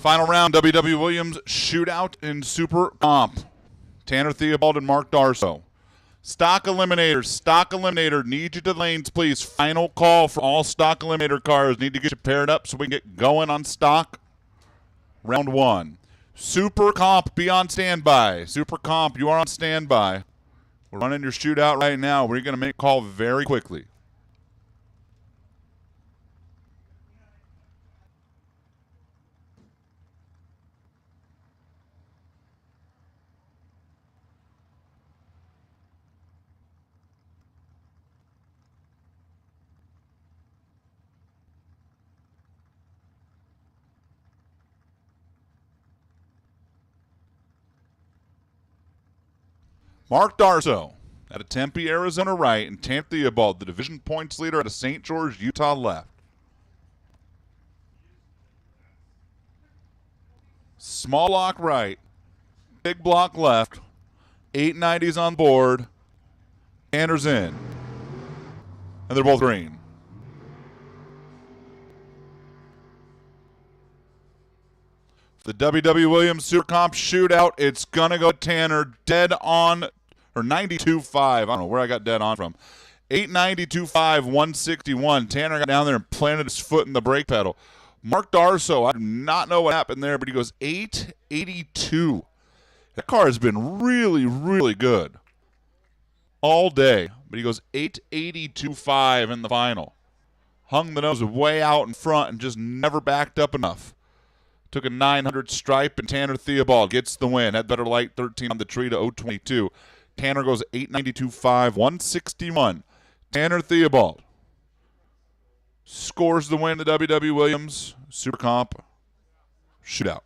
Final round, W.W. Williams shootout in Super Comp. Tanner Theobald and Mark Darso. Stock Eliminator, need you to the lanes, please. Final call for all Stock Eliminator cars. Need to get you paired up so we can get going on stock. Round 1. Super Comp, be on standby. Super Comp, you are on standby. We're running your shootout right now. We're going to make a call very quickly. Mark Darso out of Tempe, Arizona right, and Tanner Theobald, the division points leader out of St. George, Utah left. Small block right, big block left, 890s on board, Tanner's in, and they're both green. The W.W. Williams Super Comp shootout, it's going to go Tanner dead on, or 92.5. I don't know where I got dead on from. 892.5, 161. Tanner got down there and planted his foot in the brake pedal. Mark Darso, I do not know what happened there, but he goes 882. That car has been really, really good all day, but he goes 882.5 in the final. Hung the nose way out in front and just never backed up enough. Took a 900 stripe, and Tanner Theobald gets the win. Had better light 13 on the tree to 022. Tanner goes 892.5, 161. Tanner Theobald scores the win to W.W. Williams Super Comp shootout.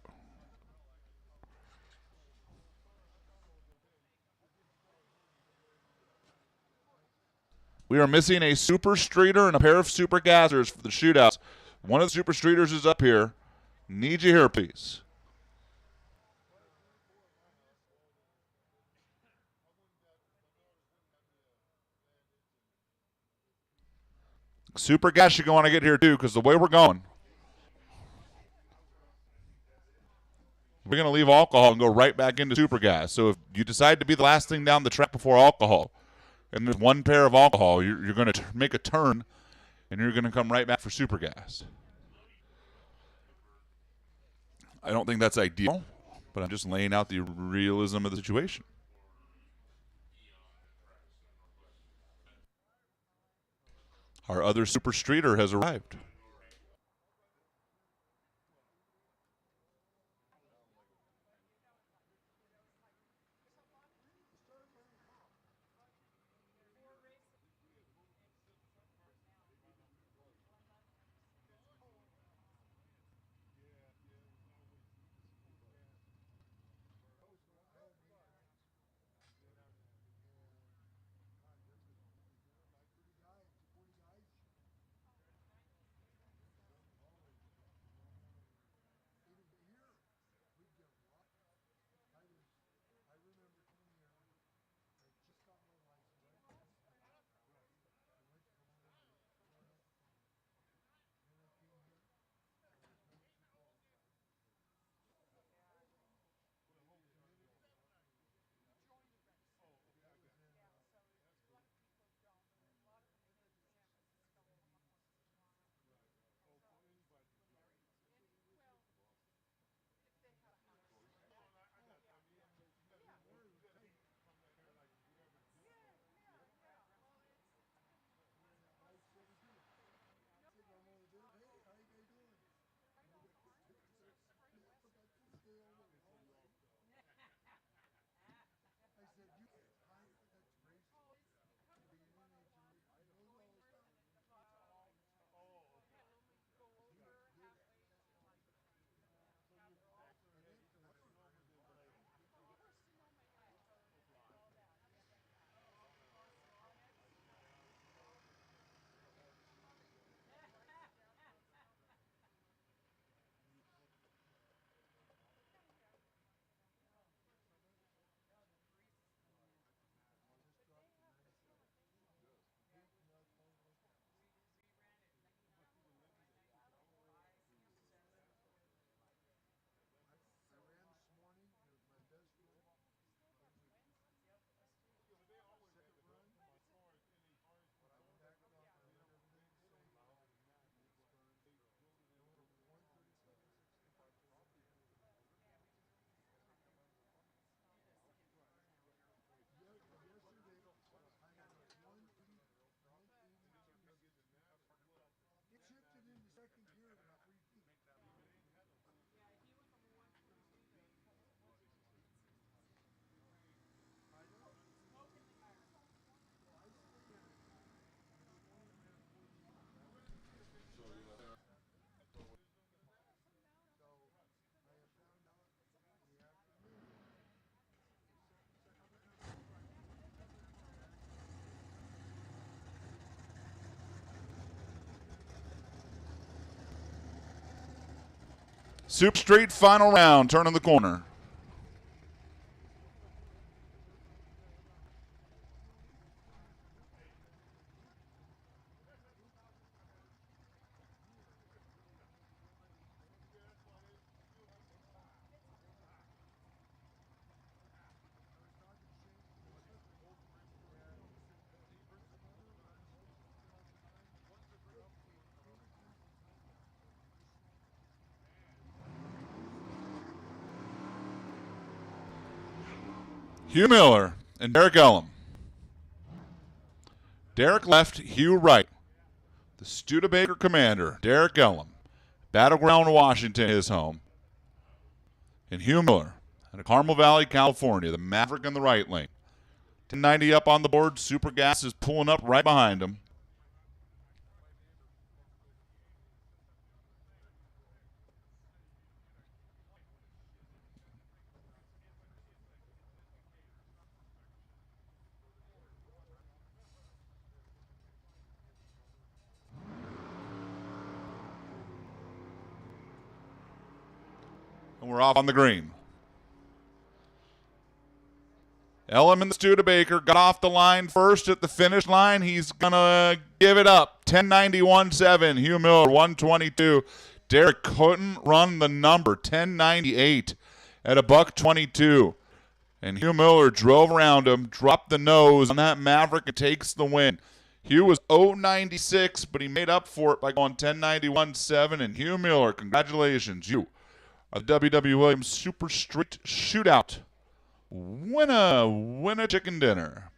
We are missing a Super Streeter and a pair of Super Gassers for the shootouts. One of the Super Streeters is up here. Need you here, please. Super Gas, you're going to get here too, because the way we're going, we're going to leave alcohol and go right back into Super Gas. So if you decide to be the last thing down the track before alcohol, and there's one pair of alcohol, you're going to make a turn, and you're going to come right back for Super Gas. I don't think that's ideal, but I'm just laying out the realism of the situation. Our other Super Streeter has arrived. Super Street final round, turning the corner. Hugh Miller and Derek Ellum. Derek left, Hugh right. The Studebaker commander, Derek Ellum. Battleground, Washington, his home. And Hugh Miller out of Carmel Valley, California, the Maverick in the right lane. 1090 up on the board. Super Gas is pulling up right behind him. And we're off on the green. Ellum and the Studebaker got off the line first at the finish line. He's going to give it up. 1091.7. Hugh Miller, 122. Derek couldn't run the number. 1098 at $122. And Hugh Miller drove around him, dropped the nose on that Maverick, and takes the win. Hugh was 096, but he made up for it by going 1091.7. And Hugh Miller, congratulations. You are the W.W. Williams Super Street Shootout winner chicken dinner.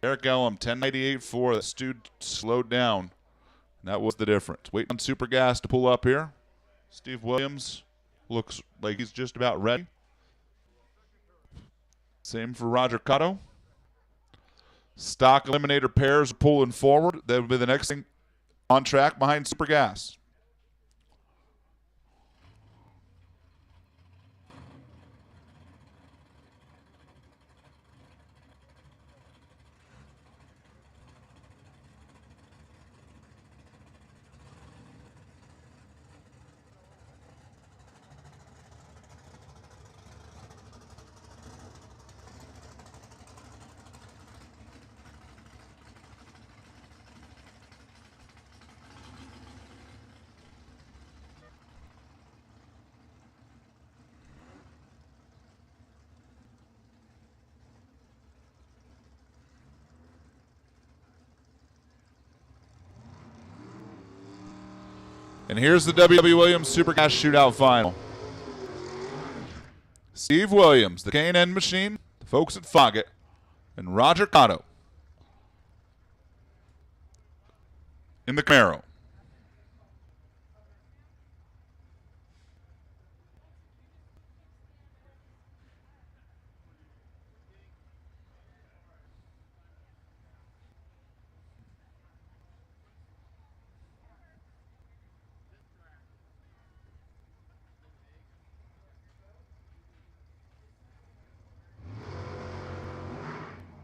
Derek Ellum, 1098.4. That dude slowed down. And that was the difference. Waiting on Super Gas to pull up here. Steve Williams looks like he's just about ready. Same for Roger Cotto. Stock eliminator pairs pulling forward. That would be the next thing on track behind Super Gas. And here's the W.W. Williams Super Gas Shootout final. Steve Williams, the K&N Machine, the folks at Foggett, and Roger Cotto in the Camaro.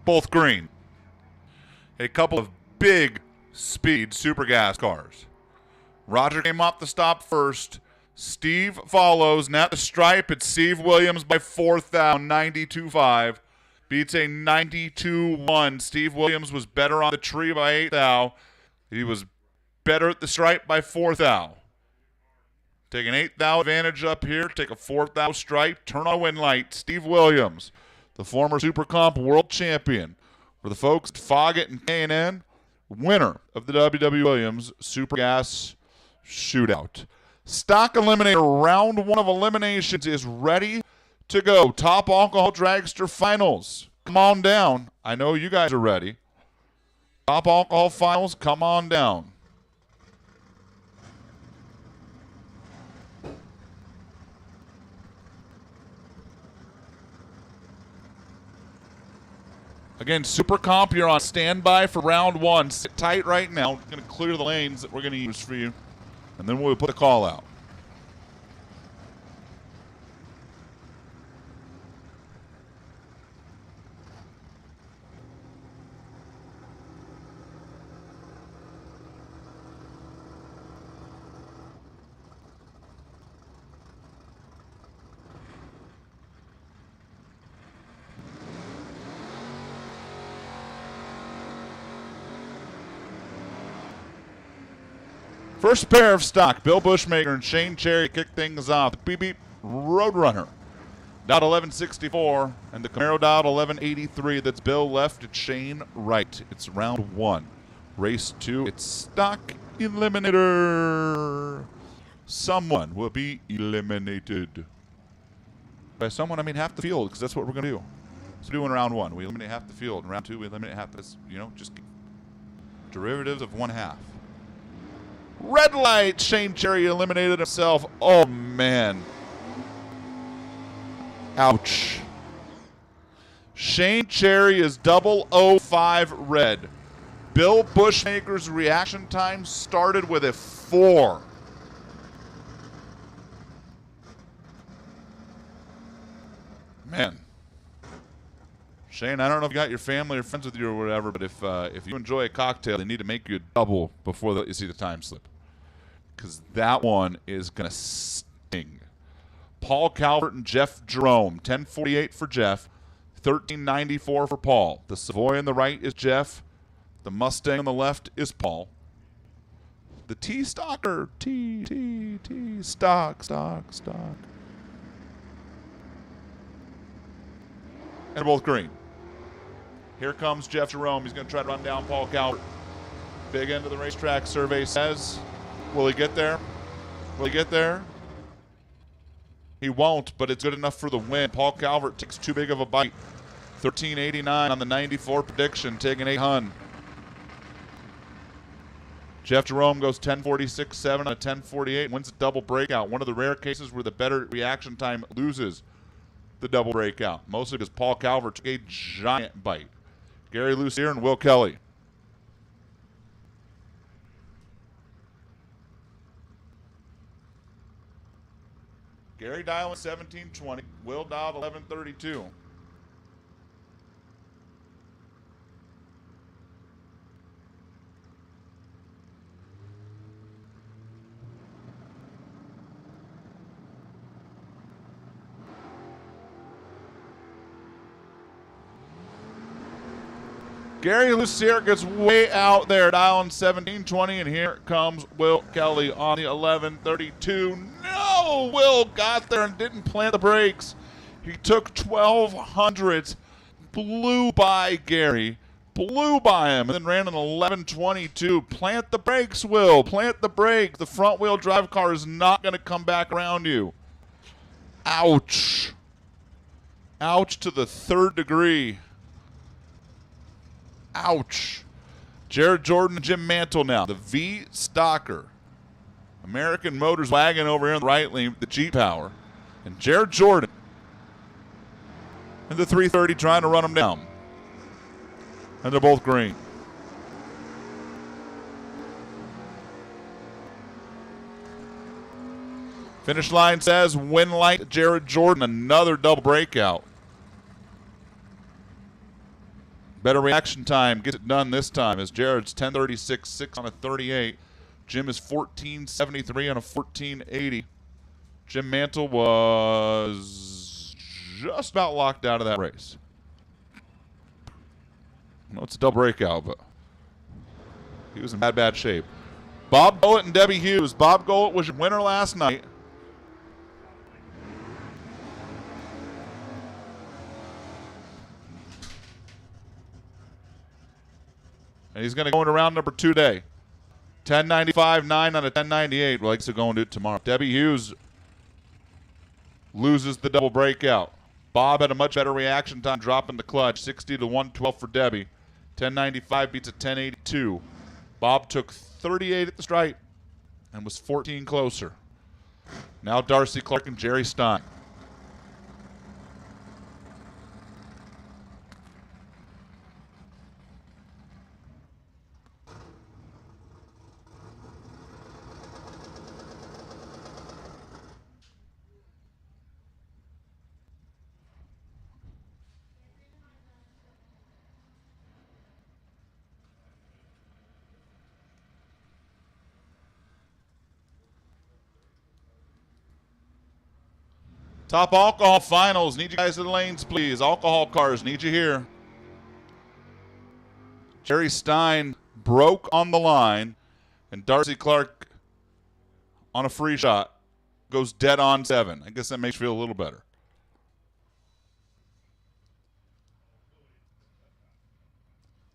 Both green. A couple of big speed Super Gas cars. Roger came off the stop first. Steve follows. Now at the stripe, it's Steve Williams by 4th down, 92.5. Beats a 92.1. Steve Williams was better on the tree by 8th thou. He was better at the stripe by 4th thou. Take an 8th thou advantage up here. Take a 4th thou stripe. Turn on win light. Steve Williams, the former Super Comp world champion for the folks at Foggett and K&N, winner of the W.W. Williams Super Gas Shootout. Stock Eliminator round 1 of eliminations is ready to go. Top Alcohol Dragster Finals. Come on down. I know you guys are ready. Top Alcohol Finals, come on down. Again, Super Comp, you're on standby for round 1. Sit tight right now. We're going to clear the lanes that we're going to use for you, and then we'll put the call out. First pair of stock, Bill Bushmaker and Shane Cherry kick things off. The Beep Beep Roadrunner, dialed 1164, and the Camaro dialed 1183. That's Bill left, it's Shane right. It's round 1. Race 2, it's stock eliminator. Someone will be eliminated. By someone, I mean half the field, because that's what we're going to do. So doing round 1, we eliminate half the field. In round 2, we eliminate half this, just derivatives of 1/2. Red light, Shane Cherry eliminated himself. Oh, man. Ouch. Shane Cherry is 005 red. Bill Bushmaker's reaction time started with a 4. Man. Shane, I don't know if you got your family or friends with you or whatever, but if you enjoy a cocktail, they need to make you a double before you see the time slip. Because that one is going to sting. Paul Calvert and Jeff Jerome. 1048 for Jeff. 1394 for Paul. The Savoy on the right is Jeff. The Mustang on the left is Paul. The T-Stocker. T, stock. And both green. Here comes Jeff Jerome. He's going to try to run down Paul Calvert. Big end of the racetrack survey says, will he get there? Will he get there? He won't, but it's good enough for the win. Paul Calvert takes too big of a bite. 1389 on the 94 prediction, taking 800. Jeff Jerome goes 1046.7 on a 1048, wins a double breakout. One of the rare cases where the better reaction time loses the double breakout, mostly because Paul Calvert took a giant bite. Gary Lucier and Will Kelly. Gary dialing 1720, Will dialed 1132. Gary Lucier gets way out there, dialing 1720, and here comes Will Kelly on the 1132. No! Will got there and didn't plant the brakes. He took 1200s, blew by Gary, blew by him, and then ran an 1122. Plant the brakes, Will. Plant the brake. The front-wheel drive car is not going to come back around you. Ouch. Ouch to the 3rd degree. Ouch. Jared Jordan and Jim Mantle now. The V-Stocker. American Motors wagon over here in the right lane with the G-Power. And Jared Jordan and the 330 trying to run them down. And they're both green. Finish line says win light Jared Jordan. Another double breakout. Better reaction time gets it done this time as Jared's 1036.6 on a 38. Jim is 1473 on a 1480. Jim Mantle was just about locked out of that race. I know it's a double breakout, but he was in bad shape. Bob Gollett and Debbie Hughes. Bob Gollett was your winner last night. And he's going to go into round number 2 today. 1095.9 on a 1098. Likes to go into it tomorrow. Debbie Hughes loses the double breakout. Bob had a much better reaction time, dropping the clutch. 60 to 112 for Debbie. 1095 beats a 1082. Bob took 38 at the stripe and was 14 closer. Now Darcy Clark and Jerry Stein. Top alcohol finals. Need you guys in the lanes, please. Alcohol cars, need you here. Jerry Stein broke on the line, and Darcy Clark on a free shot goes dead on 7. I guess that makes you feel a little better.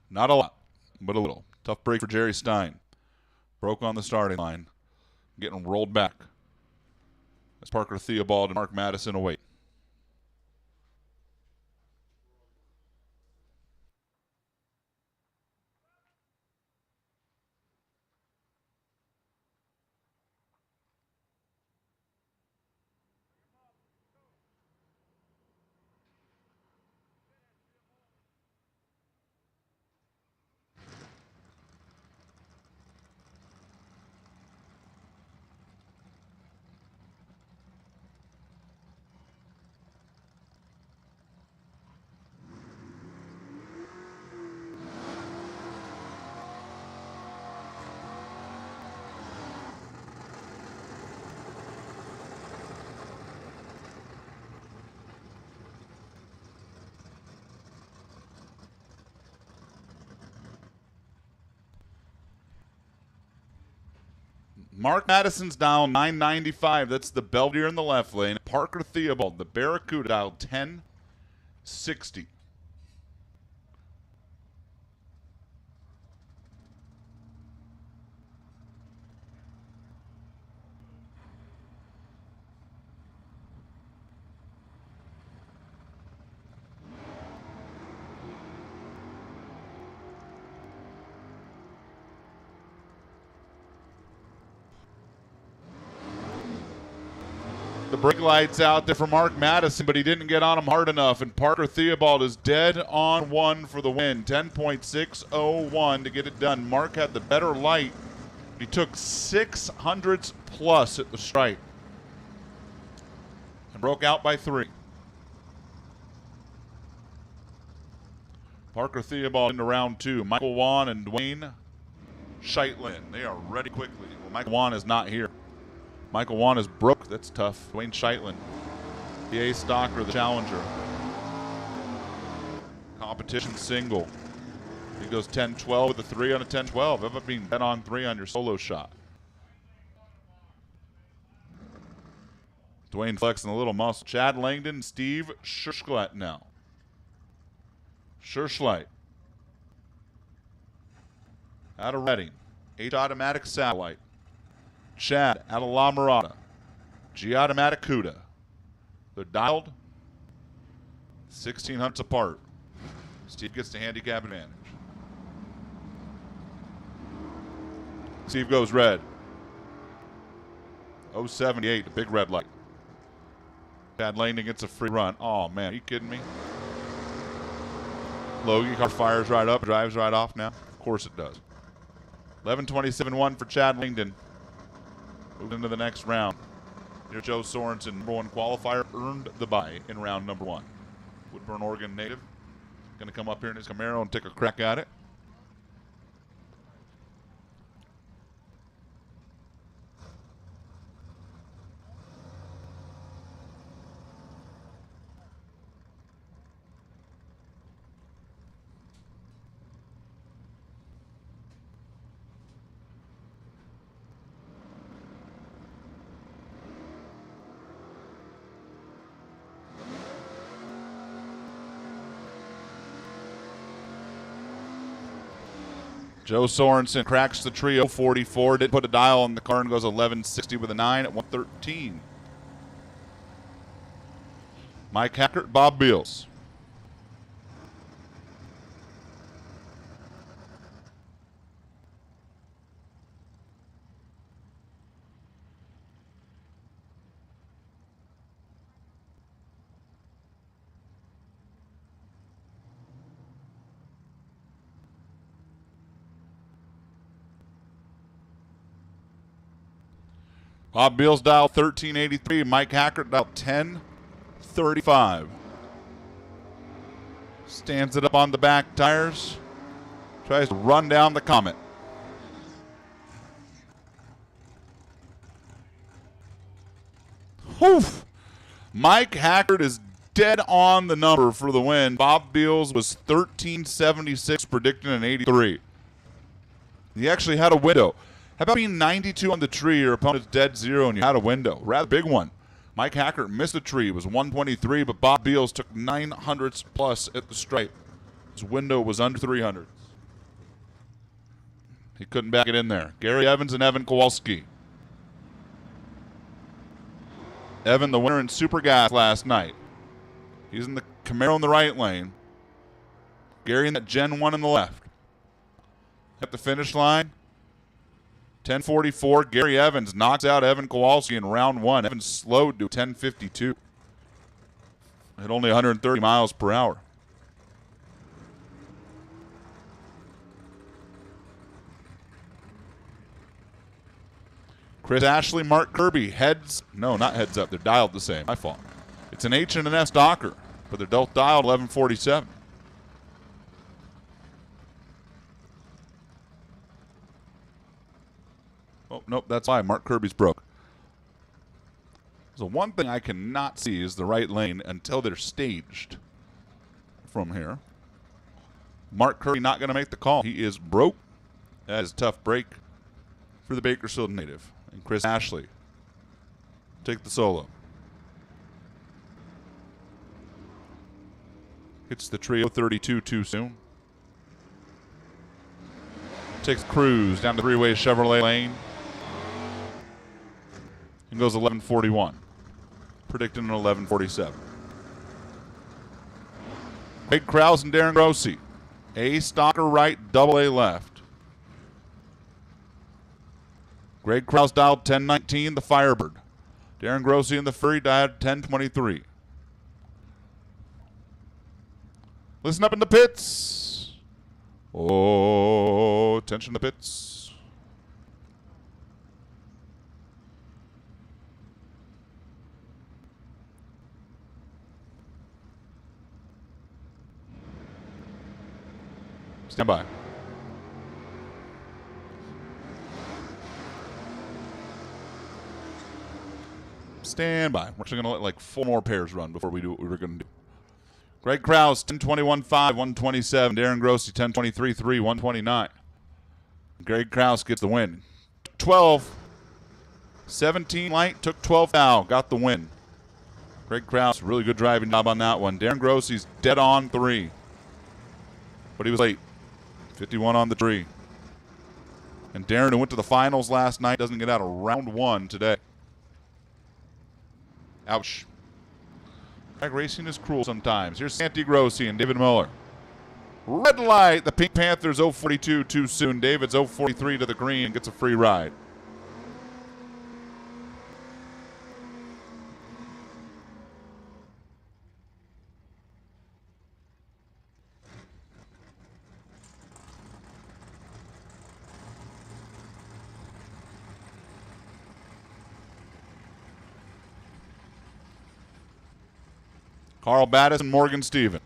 Not a lot, but a little. Tough break for Jerry Stein. Broke on the starting line. Getting rolled back as Parker Theobald and Mark Madison await. Mark Madison's down 995. That's the Belvedere in the left lane. Parker Theobald, the Barracuda, dialed 1060. The brake light's out there for Mark Madison, but he didn't get on him hard enough, and Parker Theobald is dead on 1 for the win. 10.601 to get it done. Mark had the better light. He took 600s plus at the stripe and broke out by 3. Parker Theobald into round 2. Michael Wan and Dwayne Scheitlin. They are ready quickly. Well, Michael Wan is not here. Michael Wan is broke. That's tough. Dwayne Scheitlin, the A Stalker, the challenger. Competition single. He goes 10-12 with a 3 on a 10-12. How about being dead on 3 on your solo shot? Dwayne flexing a little muscle. Chad Langdon, Steve Scherschleit now. Scherschleit. Out of Reading. H-Automatic Satellite. Chad out of La Mirada. G-Automatic Cuda. They're dialed 1600s apart. Steve gets the handicap advantage. Steve goes red. 078, the big red light. Chad Langdon gets a free run. Oh, man, are you kidding me? Logie car fires right up, drives right off now. Of course it does. 11:27-1 for Chad Langdon. Moving into the next round. Here, Joe Sorensen, number 1 qualifier, earned the bye in round number 1. Woodburn, Oregon native. Going to come up here in his Camaro and take a crack at it. Joe Sorensen cracks the trio 44. Did put a dial on the car and goes 1160 with a 9 at 113. Mike Hackert, Bob Beals. Bob Beals dial 1383. Mike Hackert dial 1035. Stands it up on the back tires. Tries to run down the Comet. Oof. Mike Hackert is dead on the number for the win. Bob Beals was 1376, predicting an 83. He actually had a window. How about being 92 on the tree, your opponent's dead zero, and you had a window? Rather big one. Mike Hackert missed the tree. It was 123, but Bob Beals took 900s plus at the stripe. His window was under 300. He couldn't back it in there. Gary Evans and Evan Kowalski. Evan, the winner in Super Gas last night. He's in the Camaro in the right lane. Gary in that Gen 1 in the left. At the finish line, 10:44. Gary Evans knocks out Evan Kowalski in round one. Evans slowed to 10:52 at only 130 miles per hour. Chris Ashley, Mark Kirby, not heads up. They're dialed the same. My fault. It's an H and an S Docker, but they're both dialed 1147. Oh, nope, that's why. Mark Kirby's broke. So one thing I cannot see is the right lane until they're staged from here. Mark Kirby not going to make the call. He is broke. That is a tough break for the Bakersfield native. And Chris Ashley take the solo. Hits the trio 32 too soon. Takes cruise down the three-way Chevrolet lane. And goes 11:41. Predicting an 11:47. Craig Krause and Darren Grossi. A Stalker right, double A left. Greg Krause dialed 1019, the Firebird. Darren Grossi and the Fury dialed 1023. Listen up in the pits. Oh, attention in the pits. Stand by. Stand by. We're actually going to let like 4 more pairs run before we do what we were going to do. Greg Krause, 10:21.5, 127. Darren Grossi, 10:23.3, 129. Greg Krause gets the win. 12. 17 light, took 12 foul, got the win. Greg Krause, really good driving job on that one. Darren Grossi's dead on 3. But he was late. 51 on the tree. And Darren, who went to the finals last night, doesn't get out of round 1 today. Ouch. Drag racing is cruel sometimes. Here's Santi Grossi and David Muller. Red light. The Pink Panthers 042 too soon. David's 043 to the green and gets a free ride. Carl Battis and Morgan Steven.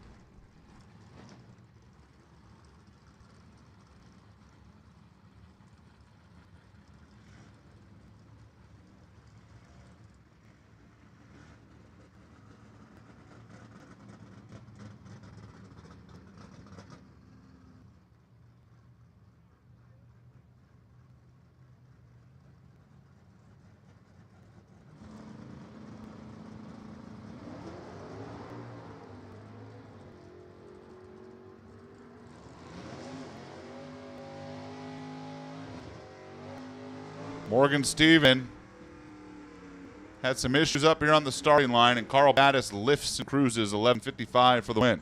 Morgan Steven had some issues up here on the starting line, and Carl Battis lifts and cruises 11:55 for the win.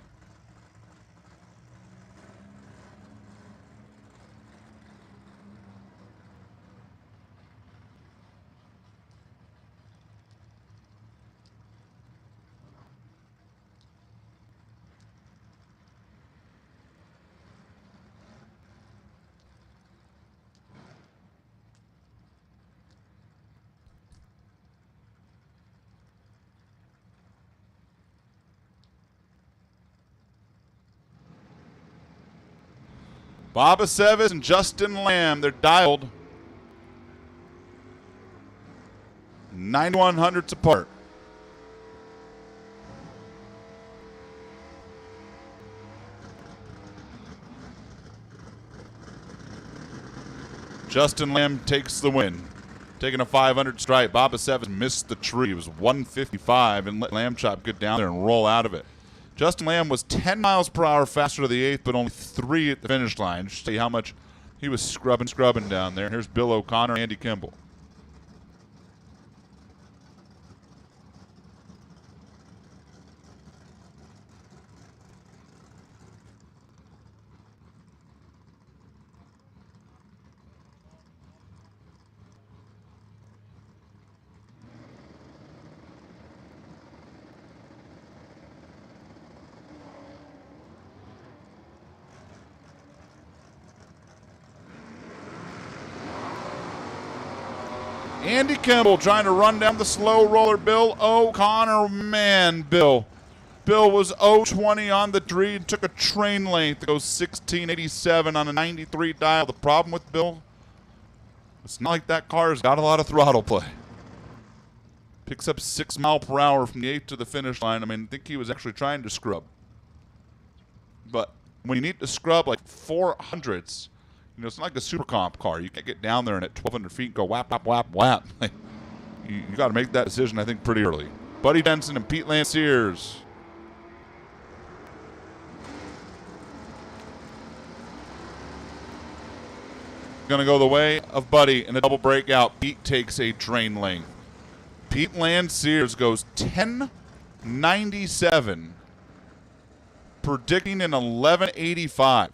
Bob Aceves and Justin Lamb, they're dialed 91 hundredths apart. Justin Lamb takes the win. Taking a 500 stripe. Baba Sevens missed the tree. It was 155 and let Lamb Chop get down there and roll out of it. Justin Lamb was 10 miles per hour faster to the 8th, but only 3 at the finish line. Just see how much he was scrubbing down there. Here's Bill O'Connor and Andy Kimball. Andy Kimball trying to run down the slow roller. Bill O'Connor, man, Bill. Bill was 0-20 on the tree and took a train length to go 1687 on a 93 dial. The problem with Bill, it's not like that car's got a lot of throttle play. Picks up 6 miles per hour from the 8th to the finish line. I mean, I think he was actually trying to scrub. But when you need to scrub like 400s, you know, it's not like a super comp car. You can't get down there and at 1,200 feet go whap, whap, whap, whap. you got to make that decision, I think, pretty early. Buddy Benson and Pete Lanciers. Going to go the way of Buddy in a double breakout. Pete takes a train length. Pete Lanciers goes 10.97, predicting an 11.85.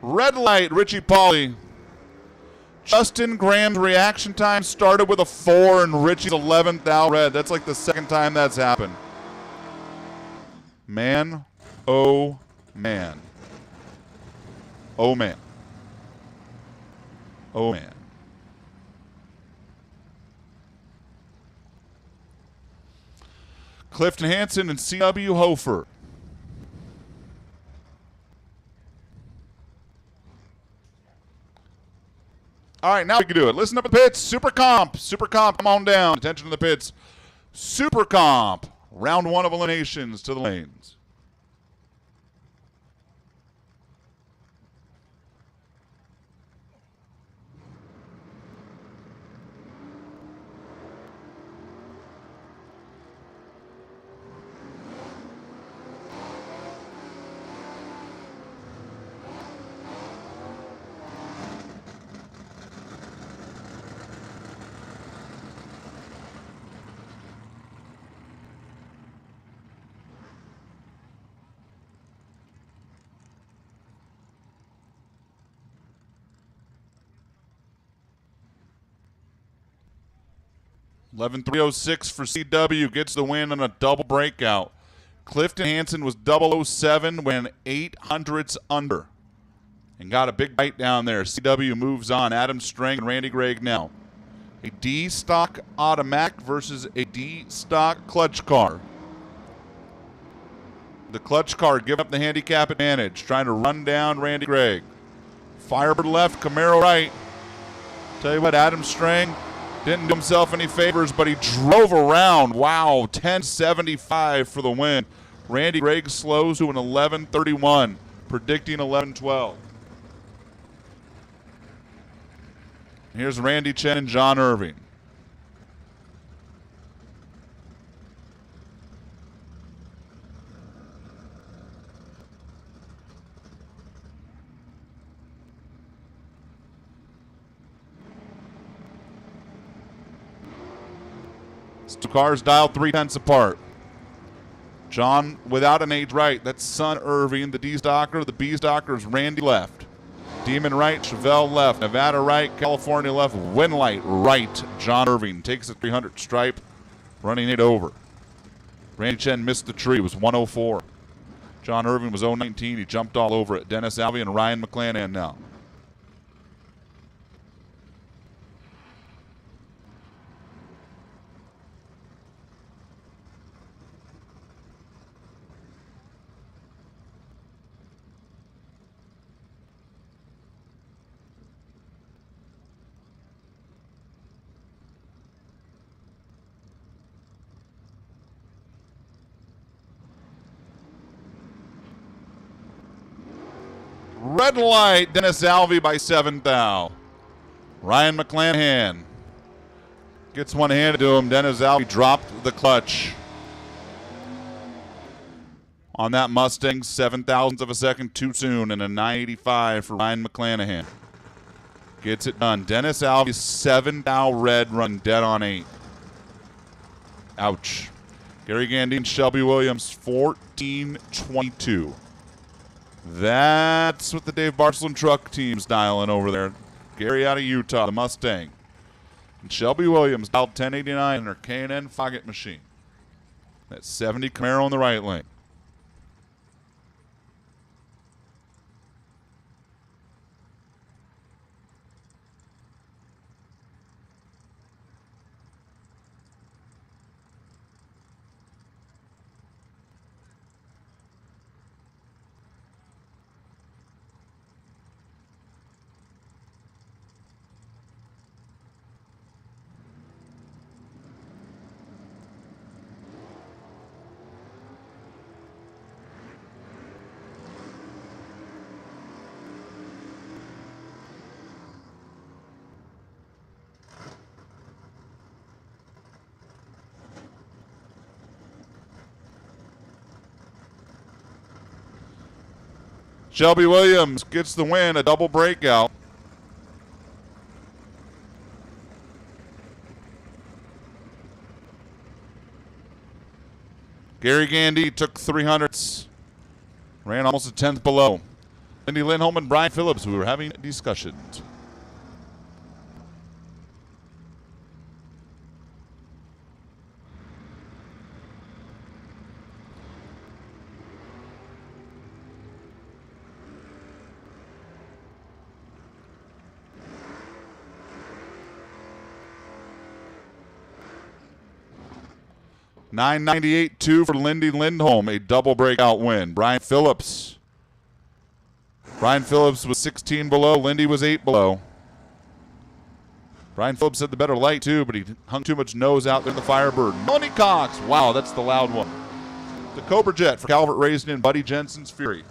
Red light, Richie Pauly. Justin Graham's reaction time started with a 4 and Richie's 11th out red. That's like the second time that's happened. Man, oh man. Oh man. Oh man. Clifton Hansen and C.W. Hofer. All right, now we can do it. Listen up at the pits. Super Comp, come on down. Attention to the pits. Super Comp, round 1 of eliminations to the lanes. $11,306 for CW, gets the win on a double breakout. Clifton Hansen was 007 when 800s under and got a big bite down there. CW moves on. Adam Strang and Randy Gregg now. A D-stock automatic versus a D-stock clutch car. The clutch car giving up the handicap advantage, trying to run down Randy Gregg. Firebird left, Camaro right. Tell you what, Adam Strang didn't do himself any favors, but he drove around. Wow, 10.75 for the win. Randy Gregg slows to an 11.31, predicting 11.12. Here's Randy Chen and John Irving. Two cars dialed 3/10 apart. John without an age right. That's Son Irving, the D-Stocker. The B-Stocker is Randy left. Demon right, Chevelle left. Nevada right, California left. Winlight right. John Irving takes the 300 stripe, running it over. Randy Chen missed the tree. It was 104. John Irving was 0-19. He jumped all over it. Dennis Alvey and Ryan McClanahan now. Red light, Dennis Alvey by 7 thou. Ryan McClanahan gets one handed to him. Dennis Alvey dropped the clutch on that Mustang, 0.07 of a second too soon, and a 985 for Ryan McClanahan. Gets it done. Dennis Alvey's 7 thou red run dead on 8. Ouch. Gary Gandine, Shelby Williams, 14-22. That's what the Dave Barcelon truck team's dialing over there. Gary out of Utah, the Mustang. And Shelby Williams dialed 1089 in her K&N Foggett machine. That 70 Camaro in the right lane. Shelby Williams gets the win, a double breakout. Gary Gandy took 300s, ran almost a 10th below. Lindy Lindholm and Brian Phillips, we were having discussions. $998.2 for Lindy Lindholm, a double breakout win. Brian Phillips was 16 below. Lindy was 8 below. Brian Phillips had the better light, too, but he hung too much nose out there in the Firebird. Melanie Cox. Wow, that's the loud one. The Cobra Jet for Calvert Raisin and Buddy Jensen's Fury.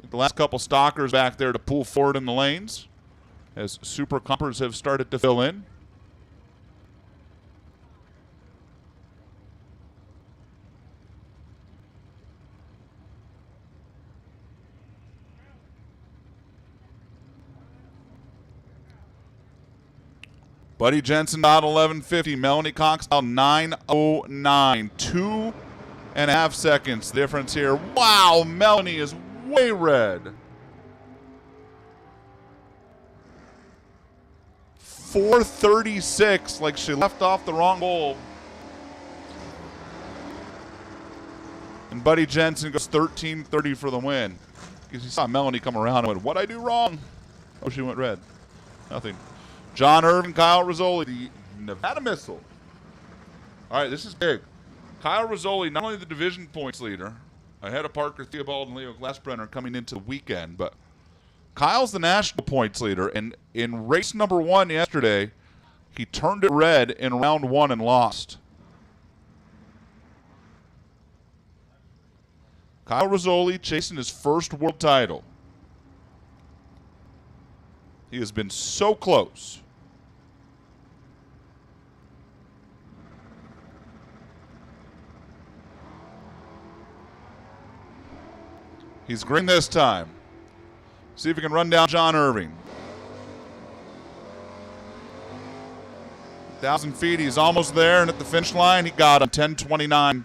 The last couple stalkers back there to pull forward in the lanes as super compers have started to fill in. Buddy Jensen out 11:50. Melanie Cox out 9:09. 2.5 seconds difference here. Wow, Melanie is way red. 4:36, like she left off the wrong goal. And Buddy Jensen goes 13:30 for the win. Because you saw Melanie come around and went, what'd I do wrong? Oh, she went red. Nothing. John Irvin, Kyle Rizzoli, the Nevada Missile. All right, this is big. Kyle Rizzoli, not only the division points leader, ahead of Parker Theobald and Leo Glassbrenner coming into the weekend, but Kyle's the national points leader. And in race number 1 yesterday, he turned it red in round 1 and lost. Kyle Rizzoli chasing his first world title. He has been so close. He's green this time. See if he can run down John Irving. 1,000 feet, he's almost there, and at the finish line, he got him. 10:29.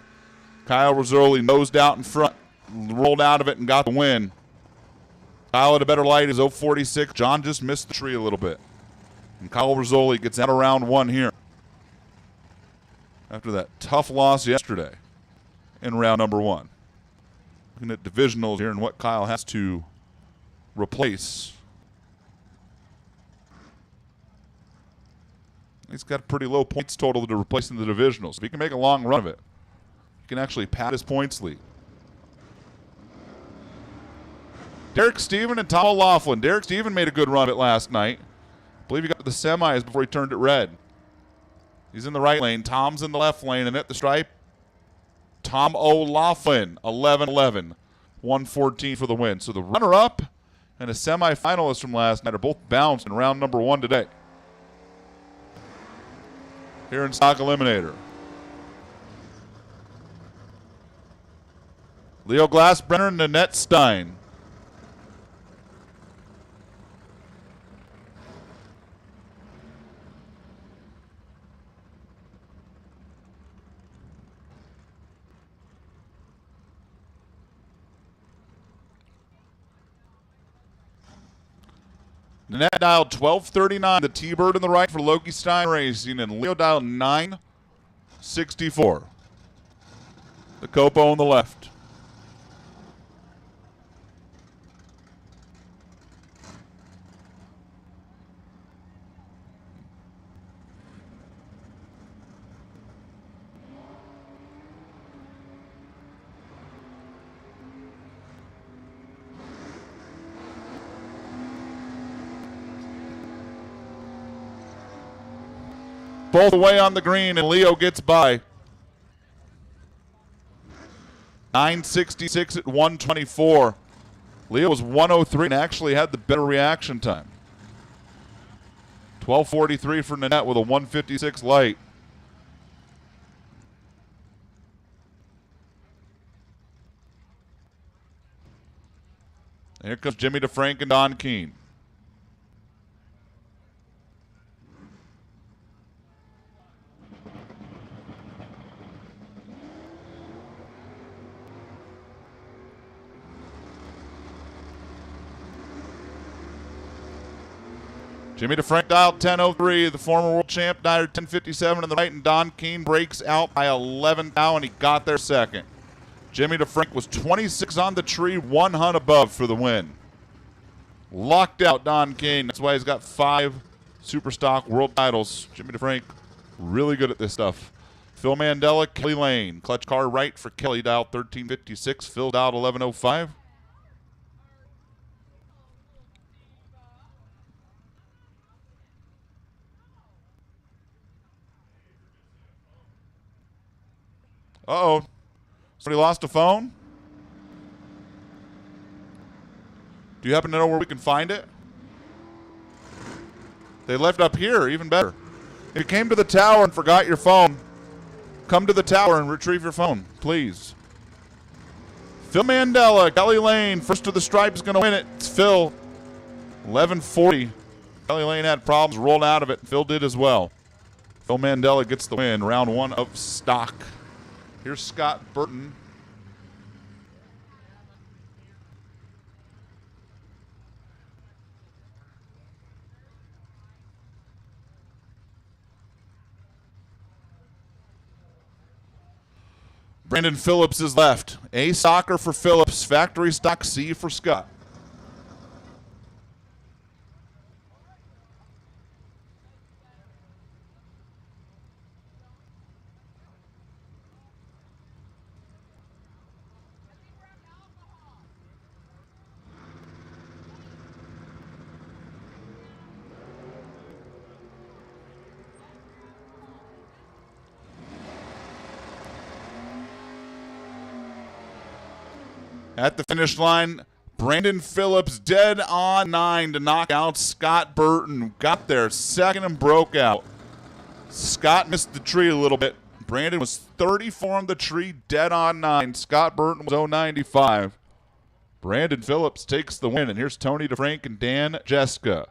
Kyle Rizzoli nosed out in front. rolled out of it and got the win. Kyle at a better light is 046. John just missed the tree a little bit. And Kyle Rizzoli gets out of round one here after that tough loss yesterday in round number one. Looking at divisionals here and what Kyle has to replace. He's got a pretty low points total to replace in the divisionals. If he can make a long run of it, he can actually pad his points lead. Derek Steven and Tom O'Laughlin. Derek Steven made a good run of it last night. I believe he got to the semis before he turned it red. He's in the right lane. Tom's in the left lane, and at the stripe, Tom O'Laughlin, 11-11, 114 for the win. So the runner-up and a semifinalist from last night are both bounced in round number one today. Here in Stock Eliminator. Leo Glassbrenner and Nanette Stein. Nanette dialed 1239, the T-Bird in the right for Loki Stein Racing, and Leo dialed 964. The Copo on the left. Both away on the green, and Leo gets by. 966 at 124. Leo was 103 and actually had the better reaction time. 1243 for Nanette with a 156 light. And here comes Jimmy DeFrank and Don Keene. Jimmy DeFrank dialed 1003. The former world champ dialed 1057 on the right, and Don Keene breaks out by 11 now, and he got there second. Jimmy DeFrank was 26 on the tree, 1 hunt above for the win. Locked out Don Keene. That's why he's got 5 Superstock world titles. Jimmy DeFrank, really good at this stuff. Phil Mandela, Kelly Lane. Clutch car right for Kelly, dialed 1356. Phil dialed 1105. Uh-oh. Somebody lost a phone? Do you happen to know where we can find it? They left up here, even better. If you came to the tower and forgot your phone, come to the tower and retrieve your phone, please. Phil Mandela, Kelly Lane, first to the stripe is going to win it. It's Phil. 1140. Kelly Lane had problems, rolled out of it. Phil did as well. Phil Mandela gets the win, round one of stock. Here's Scott Burton. Brandon Phillips is left. A soccer for Phillips, factory stock C for Scott. At the finish line, Brandon Phillips dead on 9 to knock out Scott Burton. Got there second and broke out. Scott missed the tree a little bit. Brandon was 34 on the tree, dead on 9. Scott Burton was 095. Brandon Phillips takes the win. And here's Tony DeFrank and Dan Jeska.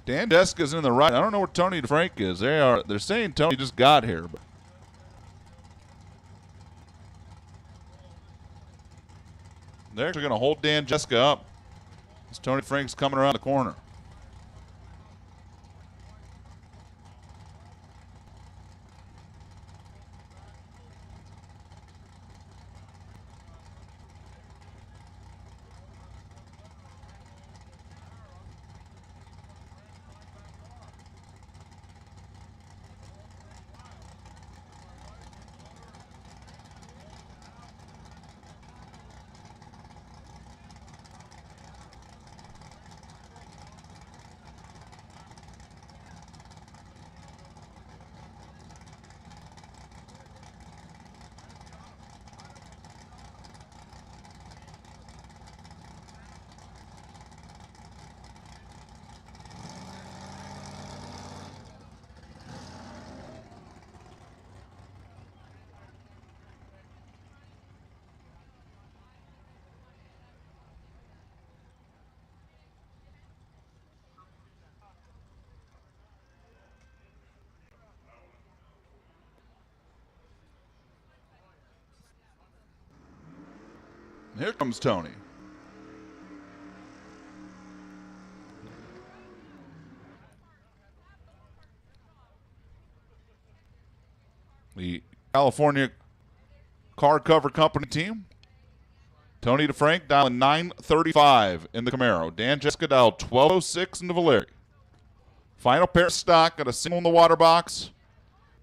Dan Jessica's in the right. I don't know where Tony DeFrank is. They're saying Tony just got here. But they're actually going to hold Dan Jessica up as Tony DeFrank's coming around the corner. Here comes Tony. The California car cover company team. Tony DeFrank dialing 935 in the Camaro. Dan Jessica dialed 1206 in the Valeri. Final pair of stock, got a single in the water box,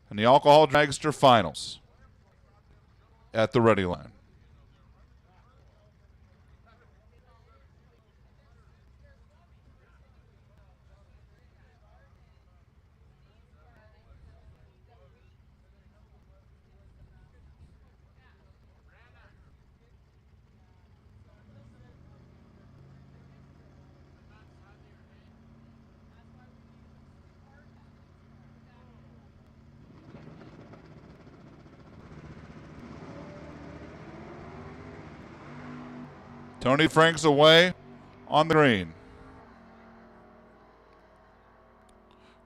and the alcohol dragster finals at the ready line. Tony Frank's away on the green.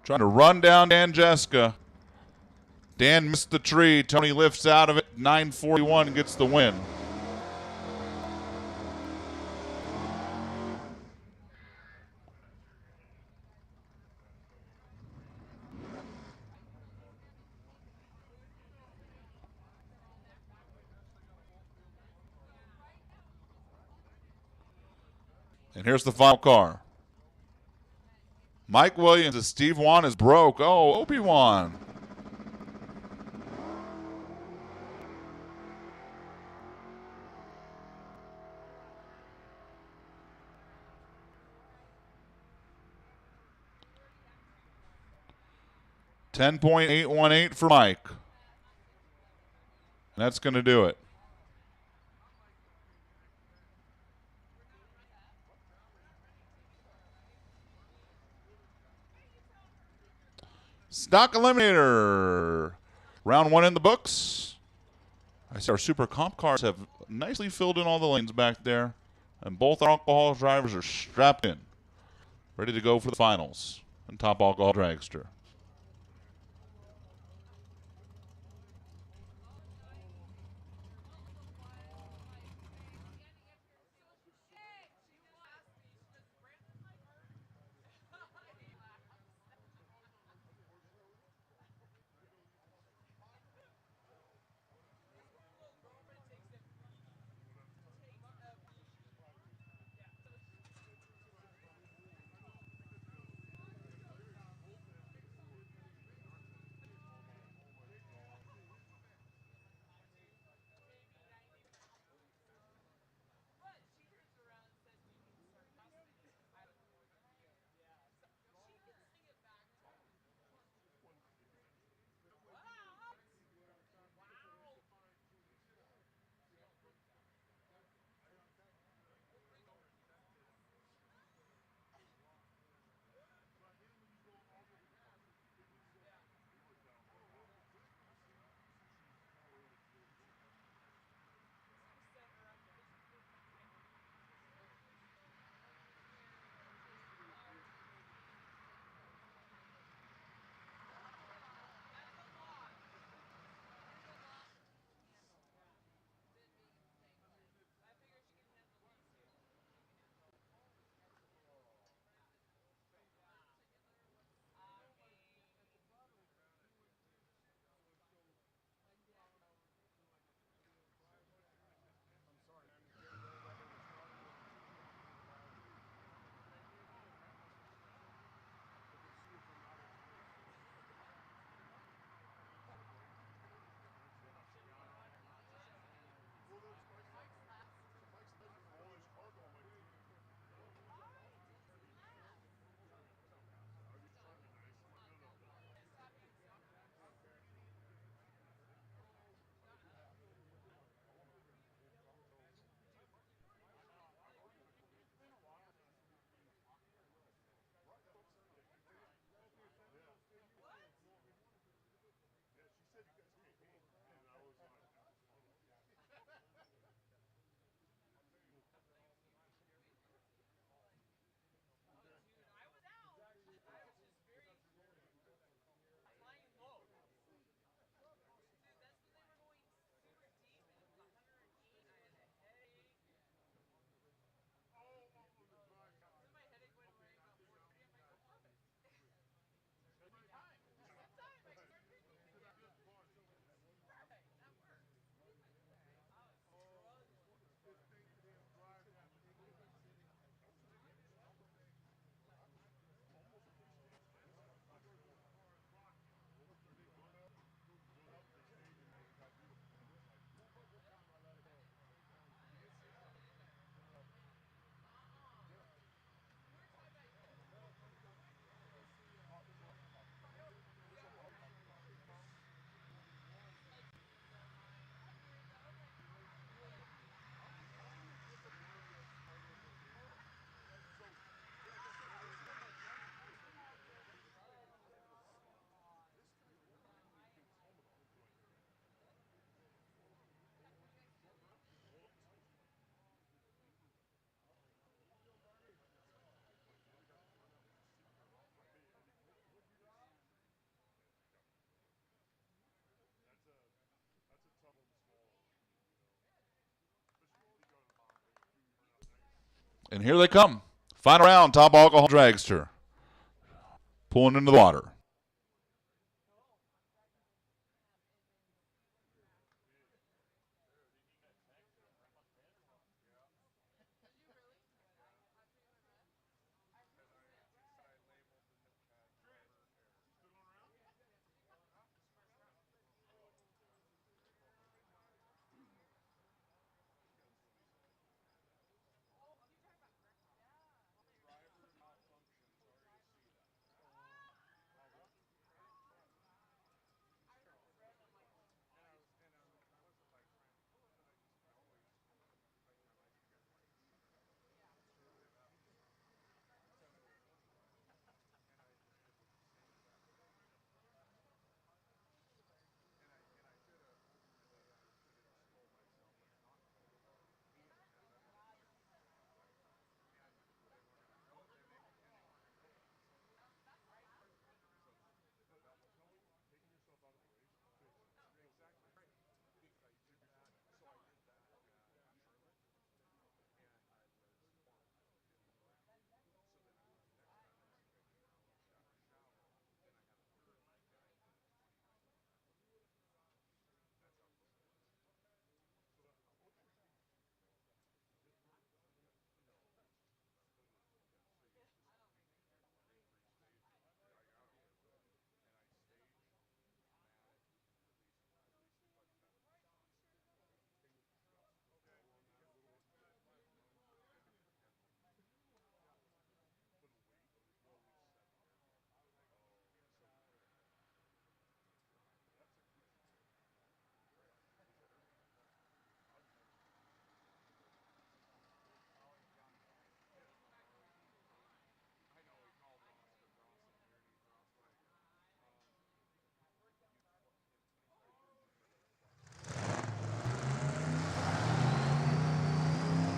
Trying to run down Dan Jessica. Dan missed the tree. Tony lifts out of it. 941 gets the win. And here's the final car. Mike Williams as Steve Wan is broke. Oh, Obi-Wan. $10.818 for Mike. And that's going to do it. Stock Eliminator. Round one in the books. I see our Super Comp cars have nicely filled in all the lanes back there. And both our alcohol drivers are strapped in. Ready to go for the finals. And top alcohol dragster. And here they come. Final round, top alcohol dragster. Pulling into the water.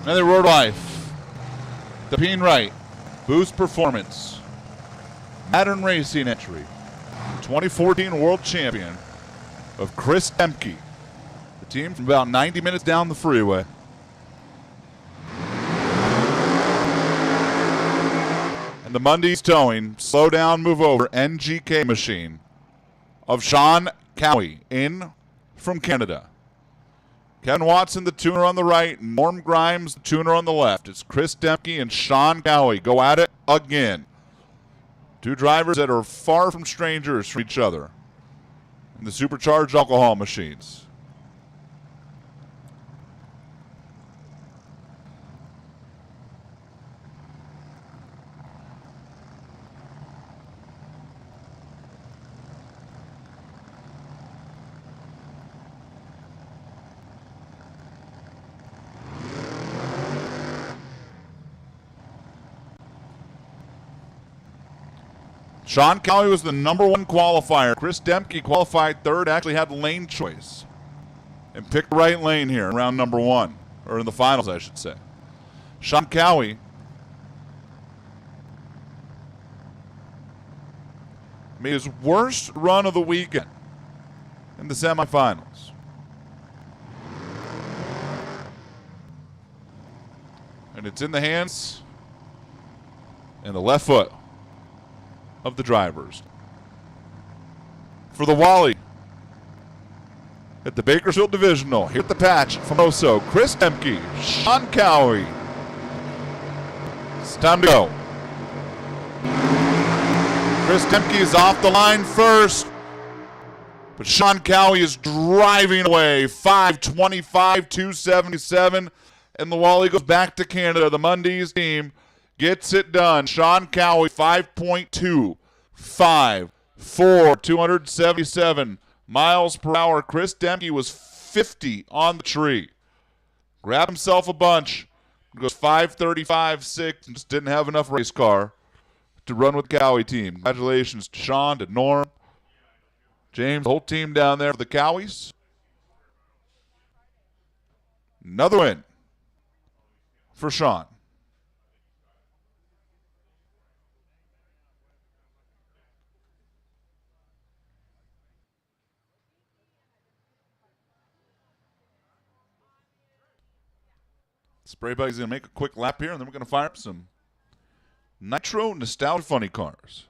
Another Road Life. The Peen Right. Boost Performance. Modern Racing entry. 2014 World Champion of Chris Demke. The team from about 90 minutes down the freeway. And the Mundy's Towing, slow down, move over, NGK machine of Sean Cowie in from Canada. Kevin Watson, the tuner on the right, Norm Grimes, the tuner on the left. It's Chris Demke and Sean Cowie go at it again. Two drivers that are far from strangers from each other in the supercharged alcohol machines. Sean Cowie was the number one qualifier. Chris Demke qualified third, actually had lane choice. And picked the right lane here in round number one. Or in the finals, I should say. Sean Cowie made his worst run of the weekend in the semifinals. And it's in the hands and the left foot of the drivers. For the Wally at the Bakersfield Divisional, here at the patch from Oso, Chris Demke, Sean Cowie. It's time to go. Chris Demke is off the line first, but Sean Cowie is driving away. 5:25, 277, and the Wally goes back to Canada. The Mundy's team gets it done. Sean Cowie, 5.254, 277 miles per hour. Chris Demke was 50 on the tree. Grabbed himself a bunch. Goes 5:35.6 and just didn't have enough race car to run with the Cowie team. Congratulations to Sean, to Norm, James, the whole team down there for the Cowies. Another win for Sean. Spray Buddy's going to make a quick lap here, and then we're going to fire up some Nitro Nostalgia Funny Cars.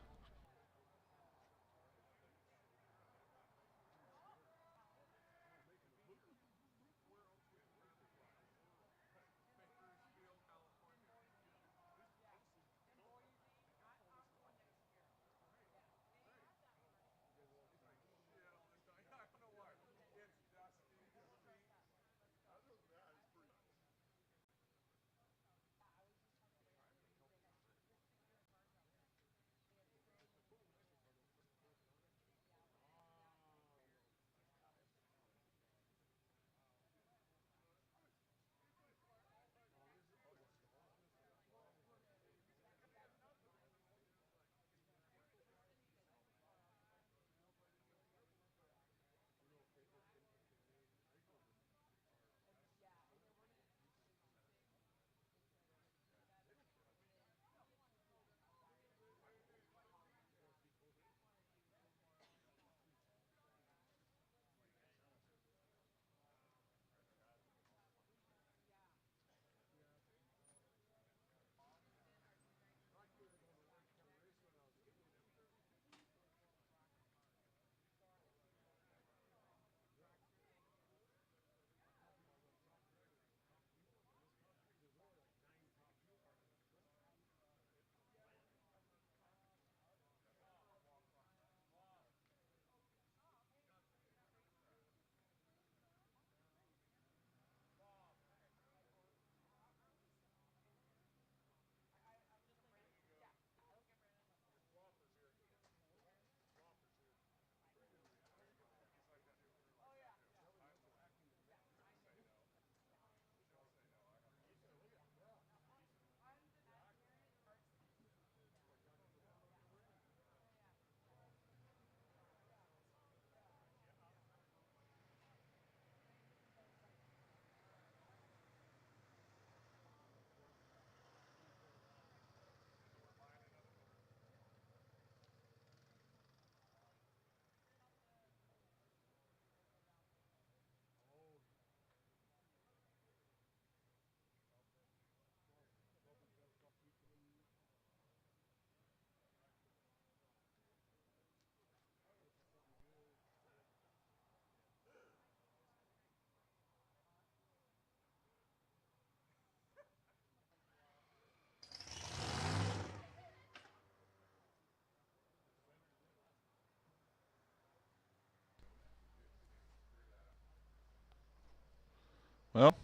Well,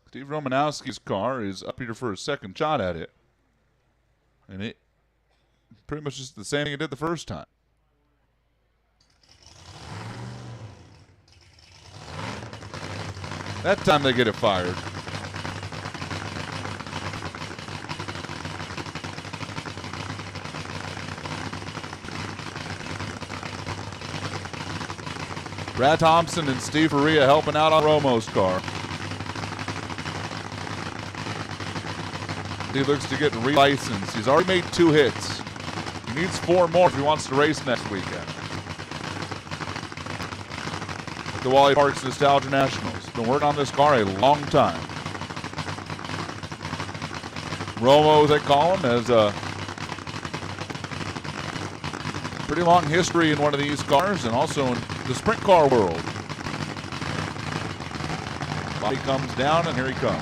Steve Romanowski's car is up here for a second shot at it. And it pretty much just the same thing it did the first time. That time they get it fired. Brad Thompson and Steve Faria helping out on Romo's car. He looks to get relicensed. He's already made 2 hits. He needs 4 more if he wants to race next weekend. The Wally Parks Nostalgia Nationals. Been working on this car a long time. Romo, as they call him, has a pretty long history in one of these cars and also in the sprint car world. Body comes down and here he comes.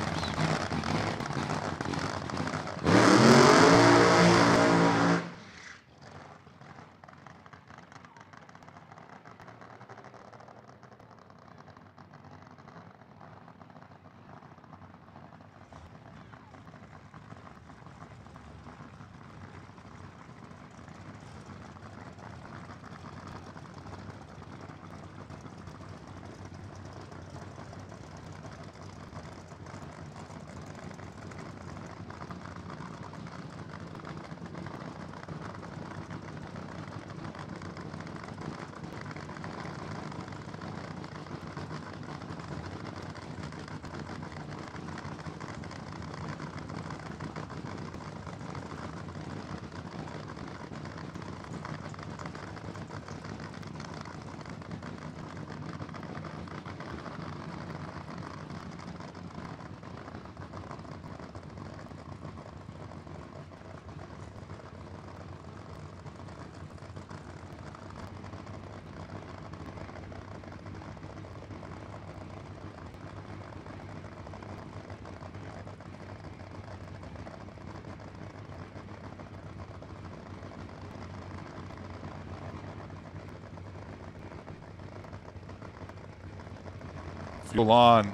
Fuel on.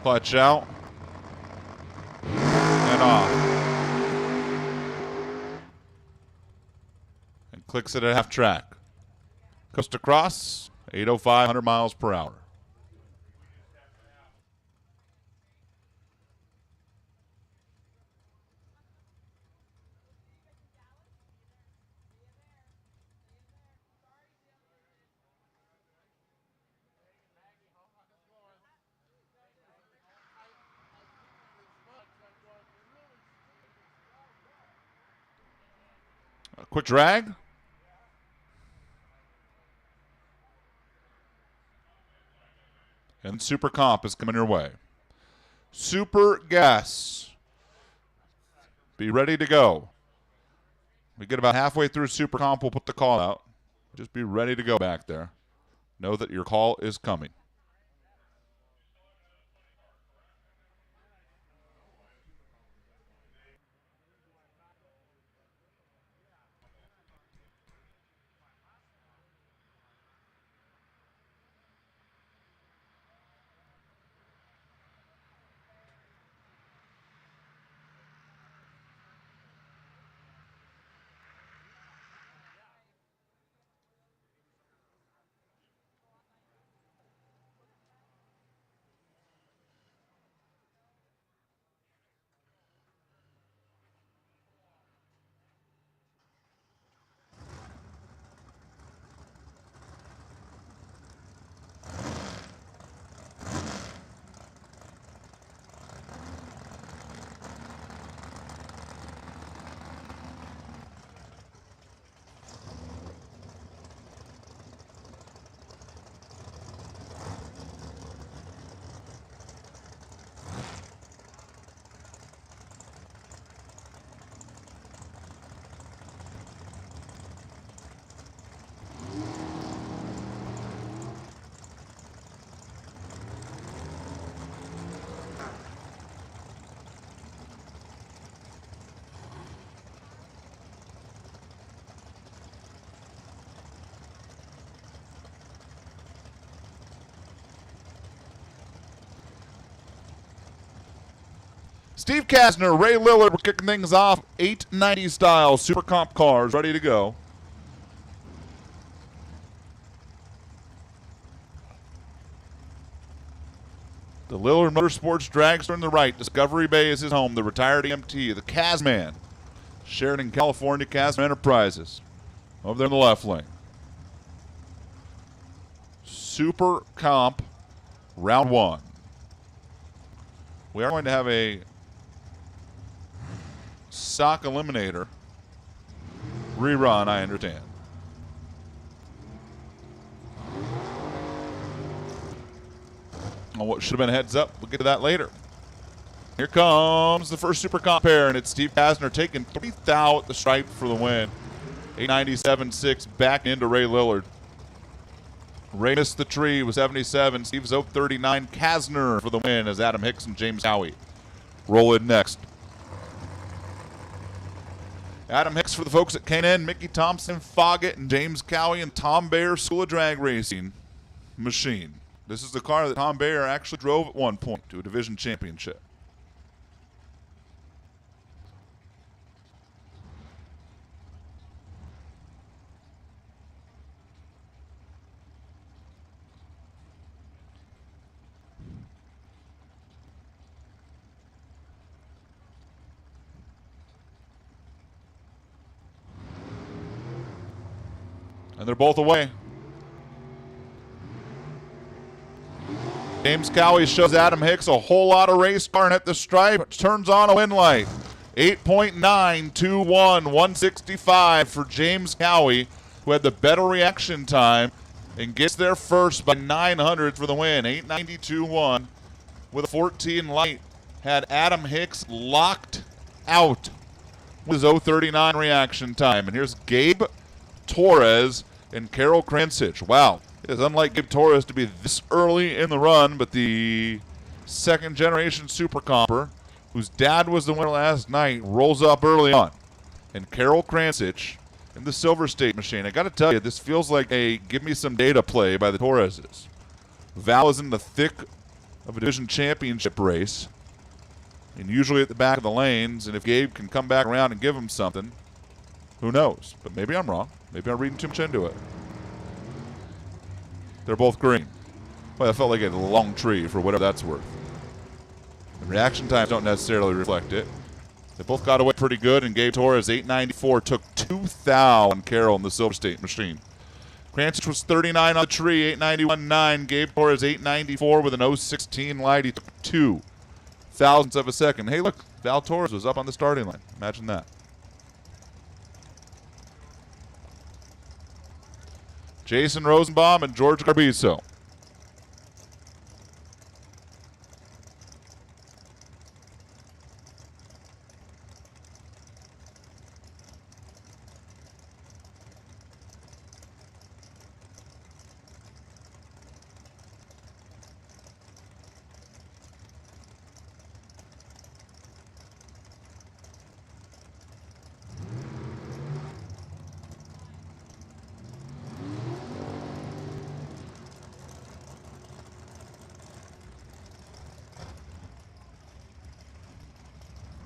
Clutch out. And off. And clicks it at half track. Coast across, 805, 100 miles per hour. A quick drag. And Super Comp is coming your way. Super Gas. Be ready to go. We get about halfway through Super Comp, we'll put the call out. Just be ready to go back there. Know that your call is coming. Steve Kasner, Ray Lillard, we're kicking things off. 890 style Super Comp cars ready to go. The Lillard Motorsports dragster on the right. Discovery Bay is his home. The retired EMT, the Casman. Sheridan, California, Casman Enterprises. Over there in the left lane. Super Comp, round one. We are going to have a sock eliminator rerun, I understand. On what should have been a heads up, we'll get to that later. Here comes the first Super Comp pair, and it's Steve Kasner taking 3 thou at the stripe for the win. 897.6 back into Ray Lillard. Ray missed the tree with 77. Steve's 039. Kasner for the win as Adam Hicks and James Howie roll in next. Adam Hicks for the folks at K&N, Mickey Thompson, Foggett, and James Cowie, and Tom Bayer School of Drag Racing machine. This is the car that Tom Bayer actually drove at one point to a division championship. And they're both away. James Cowie shows Adam Hicks a whole lot of race car and at the stripe. Turns on a win light. 8.921, 165 for James Cowie, who had the better reaction time and gets there first by 900 for the win. 892.1 with a 14 light. Had Adam Hicks locked out with his 039 reaction time. And here's Gabe Torres and Carol Kransich. Wow, it is unlike Gabe Torres to be this early in the run, but the second generation Super Comper, whose dad was the winner last night, rolls up early on. And Carol Kransich in the Silver State machine. I got to tell you, this feels like a give me some data play by the Torreses. Val is in the thick of a division championship race, and usually at the back of the lanes, and if Gabe can come back around and give him something, who knows? But maybe I'm wrong. Maybe I'm reading too much into it. They're both green. Well, I felt like a long tree for whatever that's worth. The reaction times don't necessarily reflect it. They both got away pretty good, and Gabe Torres, 894, took 2,000 on Carroll in the Silver State machine. Cransich was 39 on the tree, 891.9. Gabe Torres, 894 with an 016 light. He took 2 thousandths of a second. Hey, look, Val Torres was up on the starting line. Imagine that. Jason Rosenbaum and George Garbiso.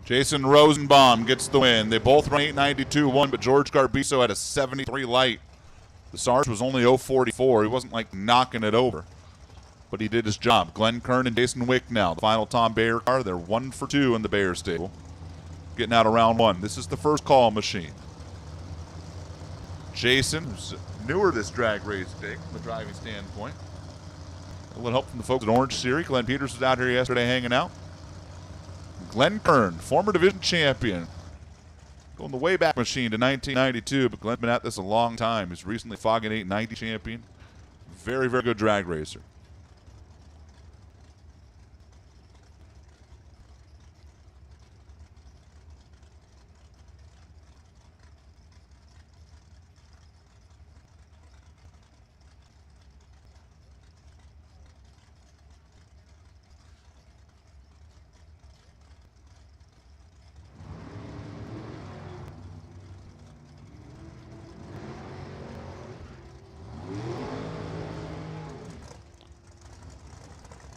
Jason Rosenbaum gets the win. They both run 892.1, but George Garbiso had a 73 light. The Sarge was only 044. He wasn't like knocking it over, but he did his job. Glenn Kern and Jason Wick now, the final Tom Bayer car. They're 1 for 2 in the Bayer stable. Getting out of round 1. This is the first call machine. Jason, who's newer to this drag race thing from a driving standpoint. A little help from the folks at Orange Series. Glenn Peters was out here yesterday hanging out. Glenn Kern, former division champion. Going the way back machine to 1992, but Glenn's been at this a long time. He's recently Fogging 890 champion. Very, very good drag racer.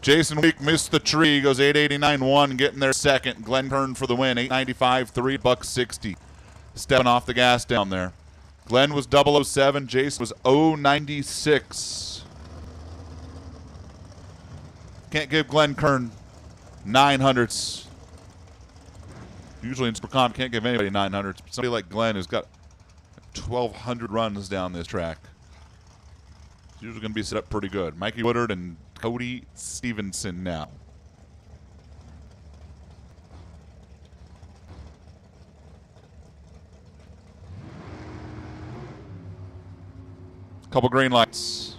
Jason Week missed the tree, goes 889.1, getting there second. Glenn Kern for the win, 895.3, $1.60. Stepping off the gas down there. Glenn was 007, Jason was 096. Can't give Glenn Kern 900s. Usually in Supercom, can't give anybody 900s. But somebody like Glenn who's got 1,200 runs down this track. It's usually going to be set up pretty good. Mikey Woodard and Cody Stevenson now. Couple green lights.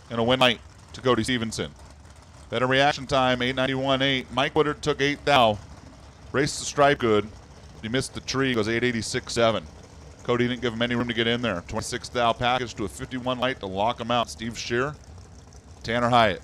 And a win light to Cody Stevenson. Better reaction time, 891.8. Mike Woodard took 8 thou. Raced the stripe good. He missed the tree, goes 886.7. Cody didn't give him any room to get in there. 26 thou package to a 51 light to lock him out. Steve Shear, Tanner Hyatt.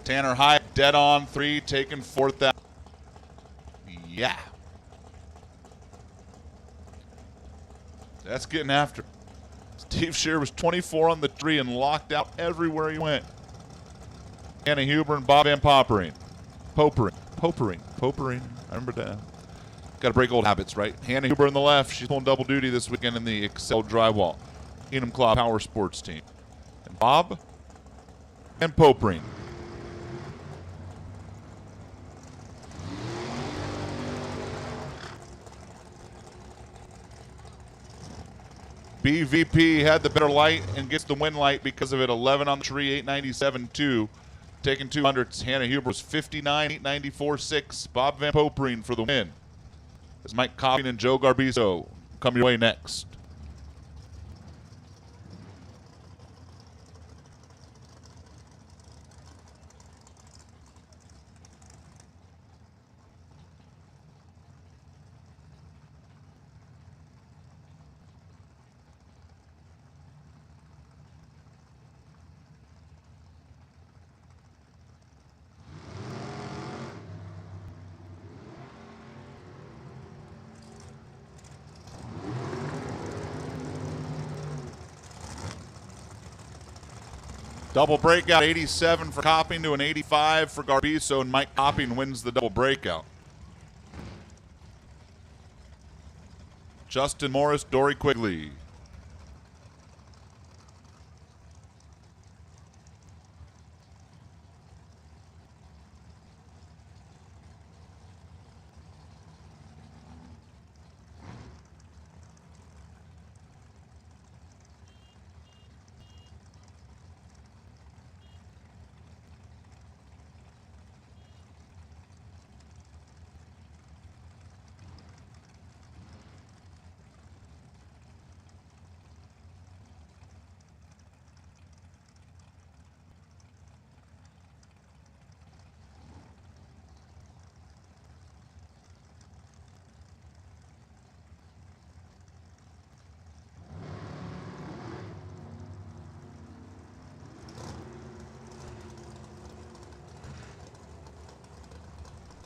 Tanner Hyatt dead on 3, taking 4th out. Yeah. That's getting after. Steve Shear was 24 on the tree and locked out everywhere he went. Hannah Huber and Bob Van Popering. Popering. I remember that. Got to break old habits, right? Hannah Huber on the left. She's pulling double duty this weekend in the Excel Drywall Enum Claw Power Sports team. And Bob and Popering. BVP had the better light and gets the win light because of it. 11 on the tree, 897.2. taking 200s. Hannah Huber was 59, 894.6. Bob Van Popering for the win. As Mike Copping and Joe Garbizo come your way next. Double breakout, 87 for Copping to an 85 for Garbizo, and Mike Copping wins the double breakout. Justin Morris, Dory Quigley.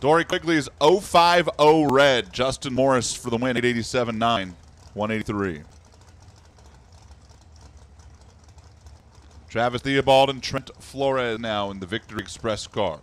Dory Quigley's 050 red. Justin Morris for the win, 887.9, 183. Travis Theobald and Trent Flores now in the Victory Express car.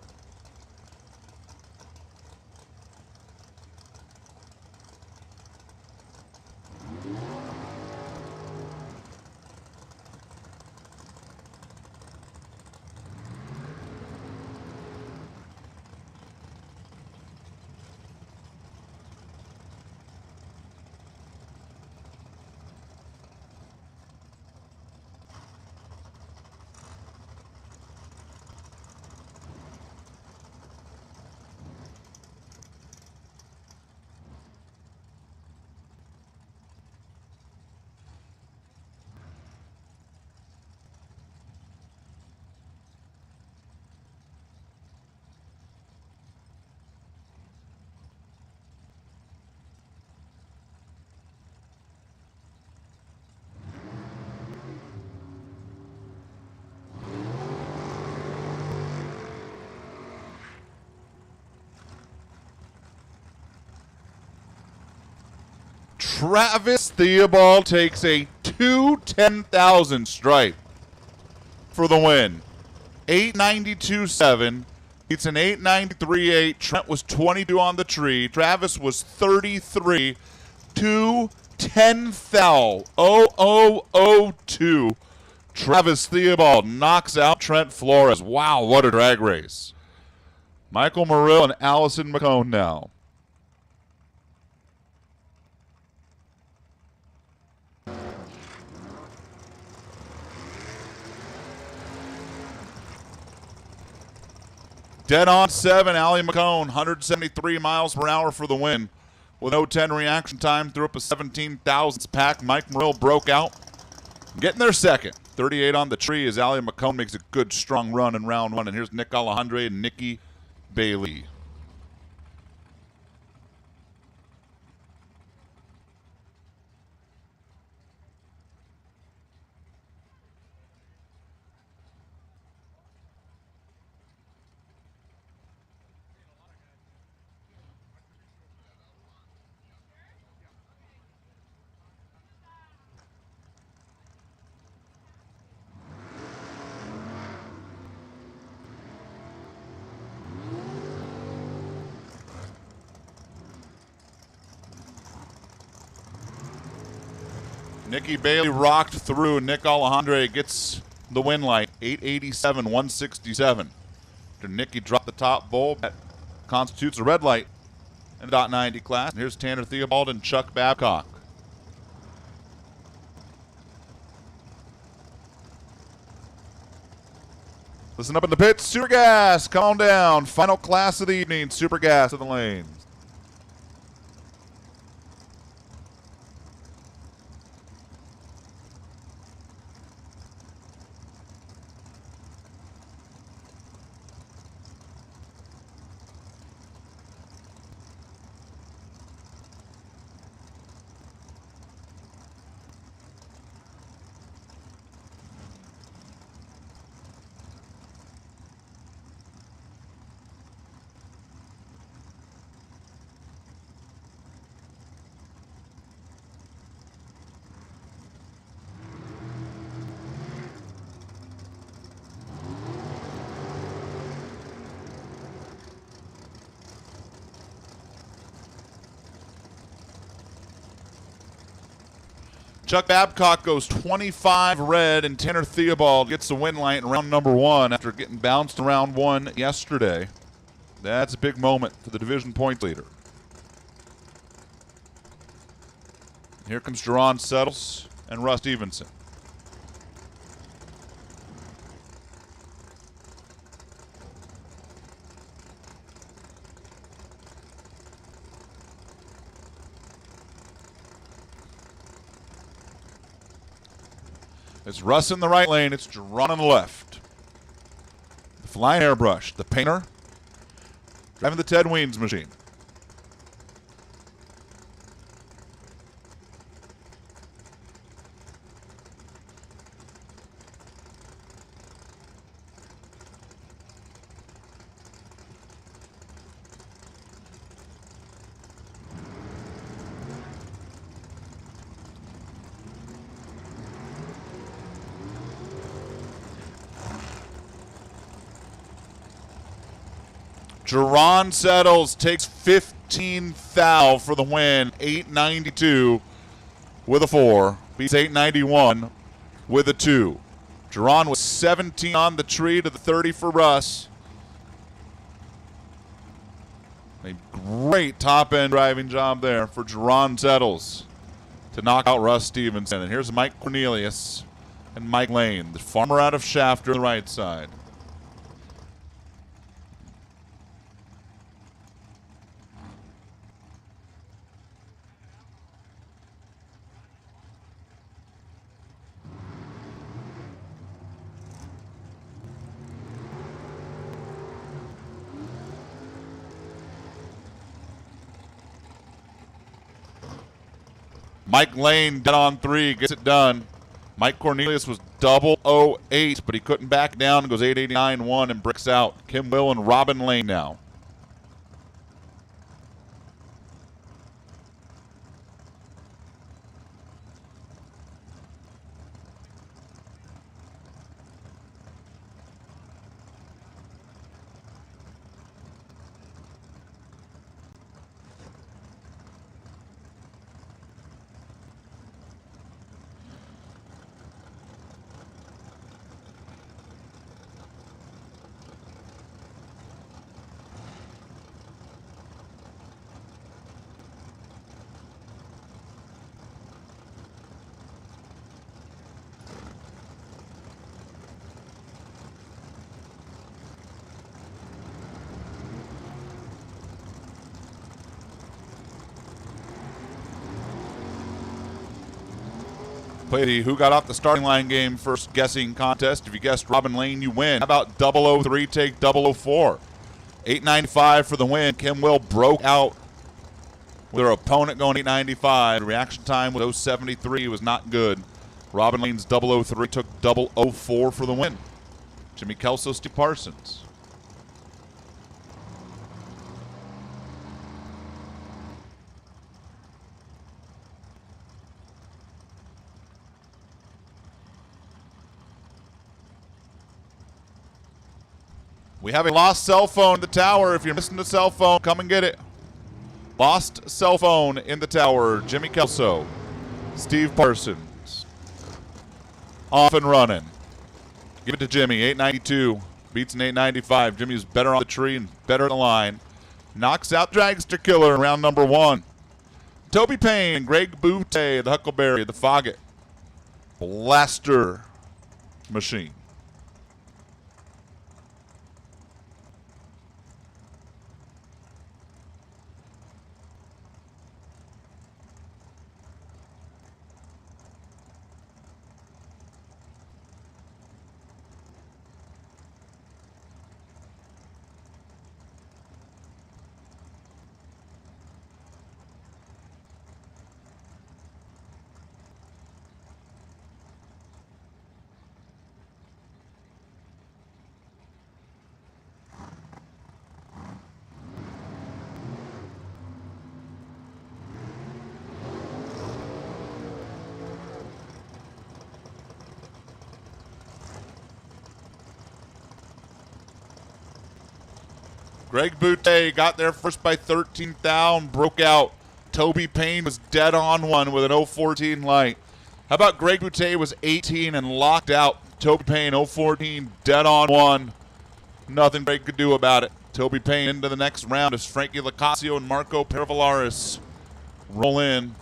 Travis Theobald takes a 210,000 stripe for the win. 892.7. Beats an 893.8. Trent was 22 on the tree. Travis was 33. 210,002. Travis Theobald knocks out Trent Flores. Wow, what a drag race. Michael Murrill and Allison McCone now. Dead on 7, Allie McCone, 173 miles per hour for the win. With no 10 reaction time, threw up a 17 thousandths pack. Mike Murrill broke out, getting there second. 38 on the tree as Allie McCone makes a good, strong run in round one. And here's Nick Alejandre and Nikki Bailey. Nikki Bailey rocked through. Nick Alejandre gets the win light, 887, 167. After Nikki dropped the top bowl, that constitutes a red light in the .90 class. And here's Tanner Theobald and Chuck Babcock. Listen up in the pits. Super Gas, come on down. Final class of the evening. Super Gas to the lanes. Chuck Babcock goes 25 red, and Tanner Theobald gets the win light in round number 1 after getting bounced in round 1 yesterday. That's a big moment for the division points leader. Here comes Jerron Settles and Russ Stevenson. It's Russ in the right lane. It's Jerron on the left. The flying airbrush. The painter. Driving the Ted Weens machine. Jerron Settles takes 15 thou for the win. 892 with a 4. Beats 891 with a 2. Jerron was 17 on the tree to the 30 for Russ. A great top-end driving job there for Jerron Settles to knock out Russ Stevenson. And here's Mike Cornelius and Mike Lane, the farmer out of Shafter on the right side. Mike Lane dead on 3, gets it done. Mike Cornelius was 008, but he couldn't back down and goes 889-1 and bricks out. Kim Will and Robin Lane now. Play the Who Got Off the Starting Line game first guessing contest. If you guessed Robin Lane, you win. How about 003 take 004? 895 for the win. Kim Will broke out with her opponent going 895. Reaction time was 073. Was not good. Robin Lane's 003 took 004 for the win. Jimmy Kelso, Steve Parsons. We have a lost cell phone in the tower. If you're missing the cell phone, come and get it. Lost cell phone in the tower. Jimmy Kelso, Steve Parsons. Off and running. Give it to Jimmy. 892. Beats an 895. Jimmy's better on the tree and better in the line. Knocks out Dragster Killer in round number 1. Toby Payne and Greg Boutte, the Huckleberry, the Foggett. Blaster machine. Greg Boutte got there first by 13th down, broke out. Toby Payne was dead on one with an 0.14 light. How about Greg Boutte was 18 and locked out. Toby Payne 0.14 dead on one. Nothing Greg could do about it. Toby Payne into the next round as Frankie Lacasio and Marco Pervolaris roll in.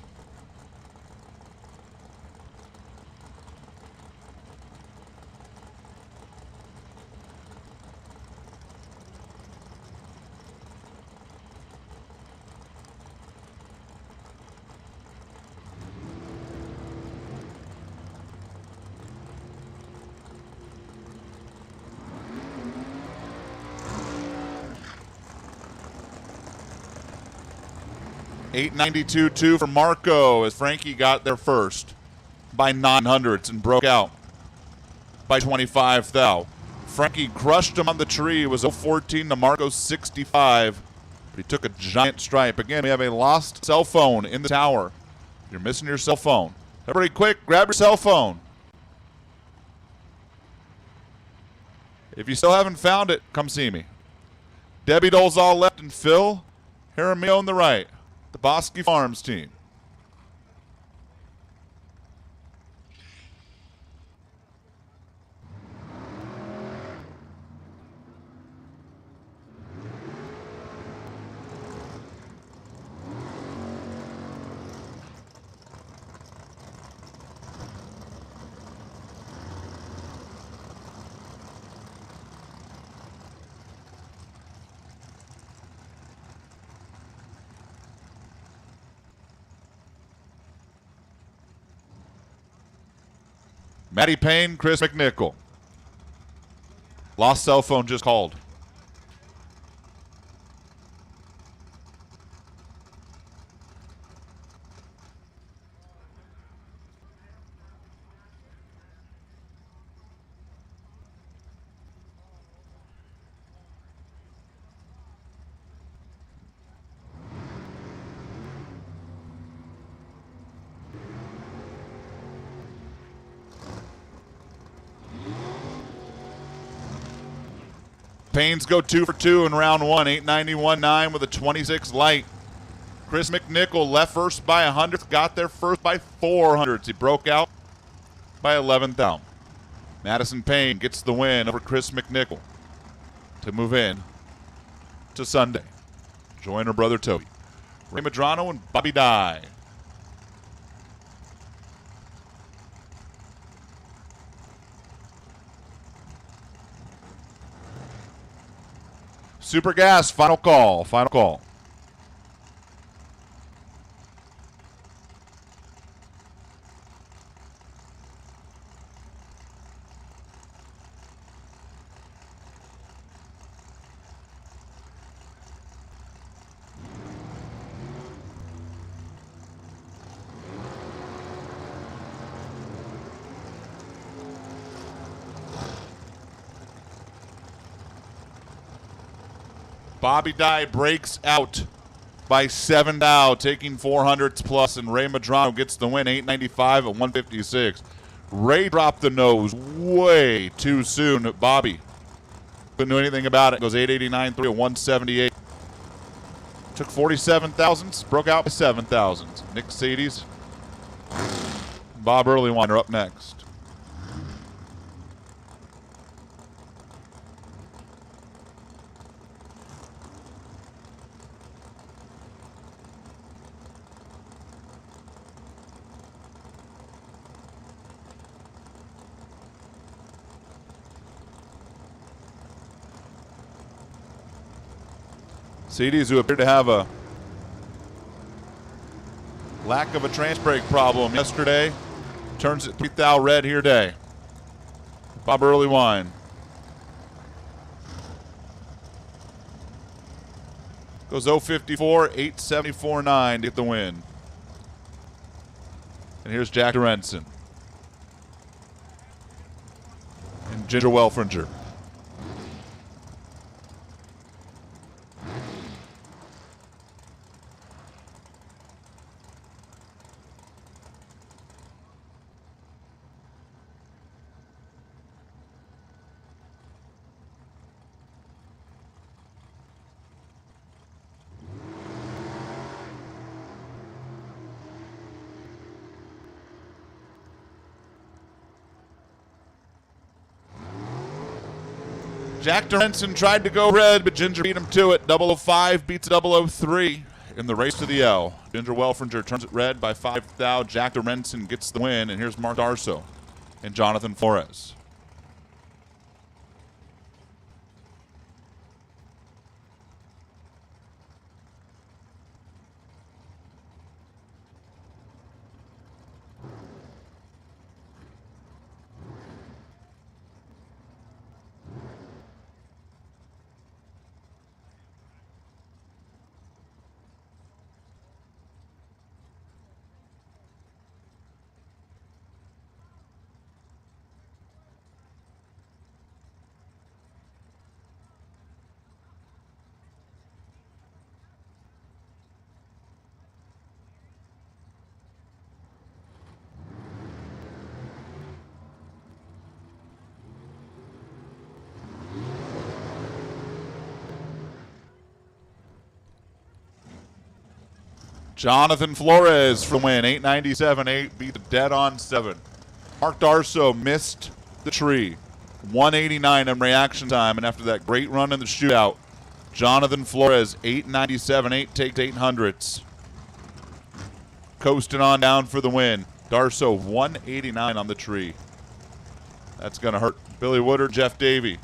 $892.2 for Marco as Frankie got there first by 900ths and broke out by 25 thou. Frankie crushed him on the tree. It was 0.14 to Marco's 65, but he took a giant stripe. Again, we have a lost cell phone in the tower. You're missing your cell phone. Everybody quick, grab your cell phone. If you still haven't found it, come see me. Debbie Dolezal left and Phil Jaramillo on the right. The Bosque Farms team. Matty Payne, Chris McNichol. Lost cell phone just called. Paynes go 2 for 2 in round one. 891.9 with a 26 light. Chris McNichol left first by 100th, got there first by 400ths. He broke out by 11th down. Madison Payne gets the win over Chris McNichol to move in to Sunday. Join her brother Toby. Ray Madrano and Bobby Dye. Super Gas, final call, final call. Bobby Dye breaks out by 7 thou, taking 400ths plus, and Ray Madrano gets the win, 895 at 156. Ray dropped the nose way too soon. Bobby couldn't do anything about it. Goes 889 3 at 178. Took 47 thousandths, broke out by 7 thousandths. Nick Sadies, Bob Earlywine are up next. CDs who appeared to have a lack of a trans brake problem yesterday turns it 3 thou red here today. Bob Earlywine. Goes 054, 874.9 to get the win. And here's Jack Renson. And Ginger Welfringer. Jack Dorenson tried to go red, but Ginger beat him to it. 005 beats 003 in the race to the L. Ginger Welfringer turns it red by 5 thou. Jack Dorenson gets the win, and here's Mark Darso and Jonathan Flores. Jonathan Flores for the win. 897.8 beat the dead on 7. Mark Darso missed the tree. 189 in reaction time, and after that great run in the shootout, Jonathan Flores 897.8 takes 800s. Coasting on down for the win. Darso 189 on the tree. That's going to hurt Billy Woodard, Jeff Davey.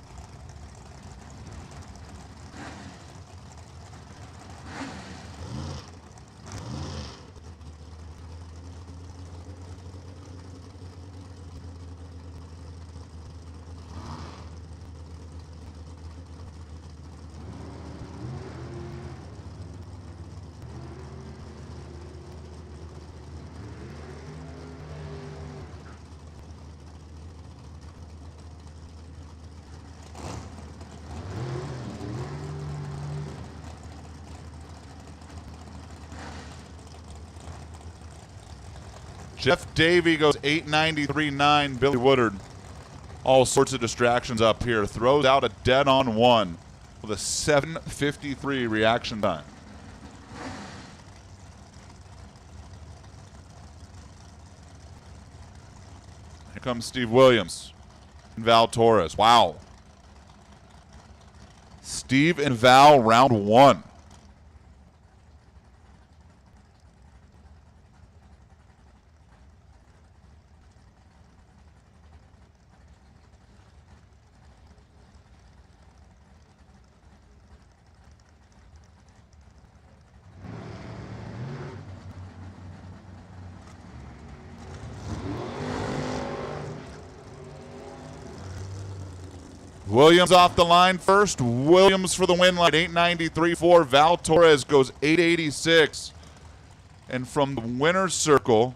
Jeff Davey goes 893.9. Billy Woodard, all sorts of distractions up here. Throws out a dead on 1 with a 7:53 reaction time. Here comes Steve Williams and Val Torres. Wow. Steve and Val round 1. Williams off the line first. Williams for the win line. 893.4. Val Torres goes 886. And from the winner's circle,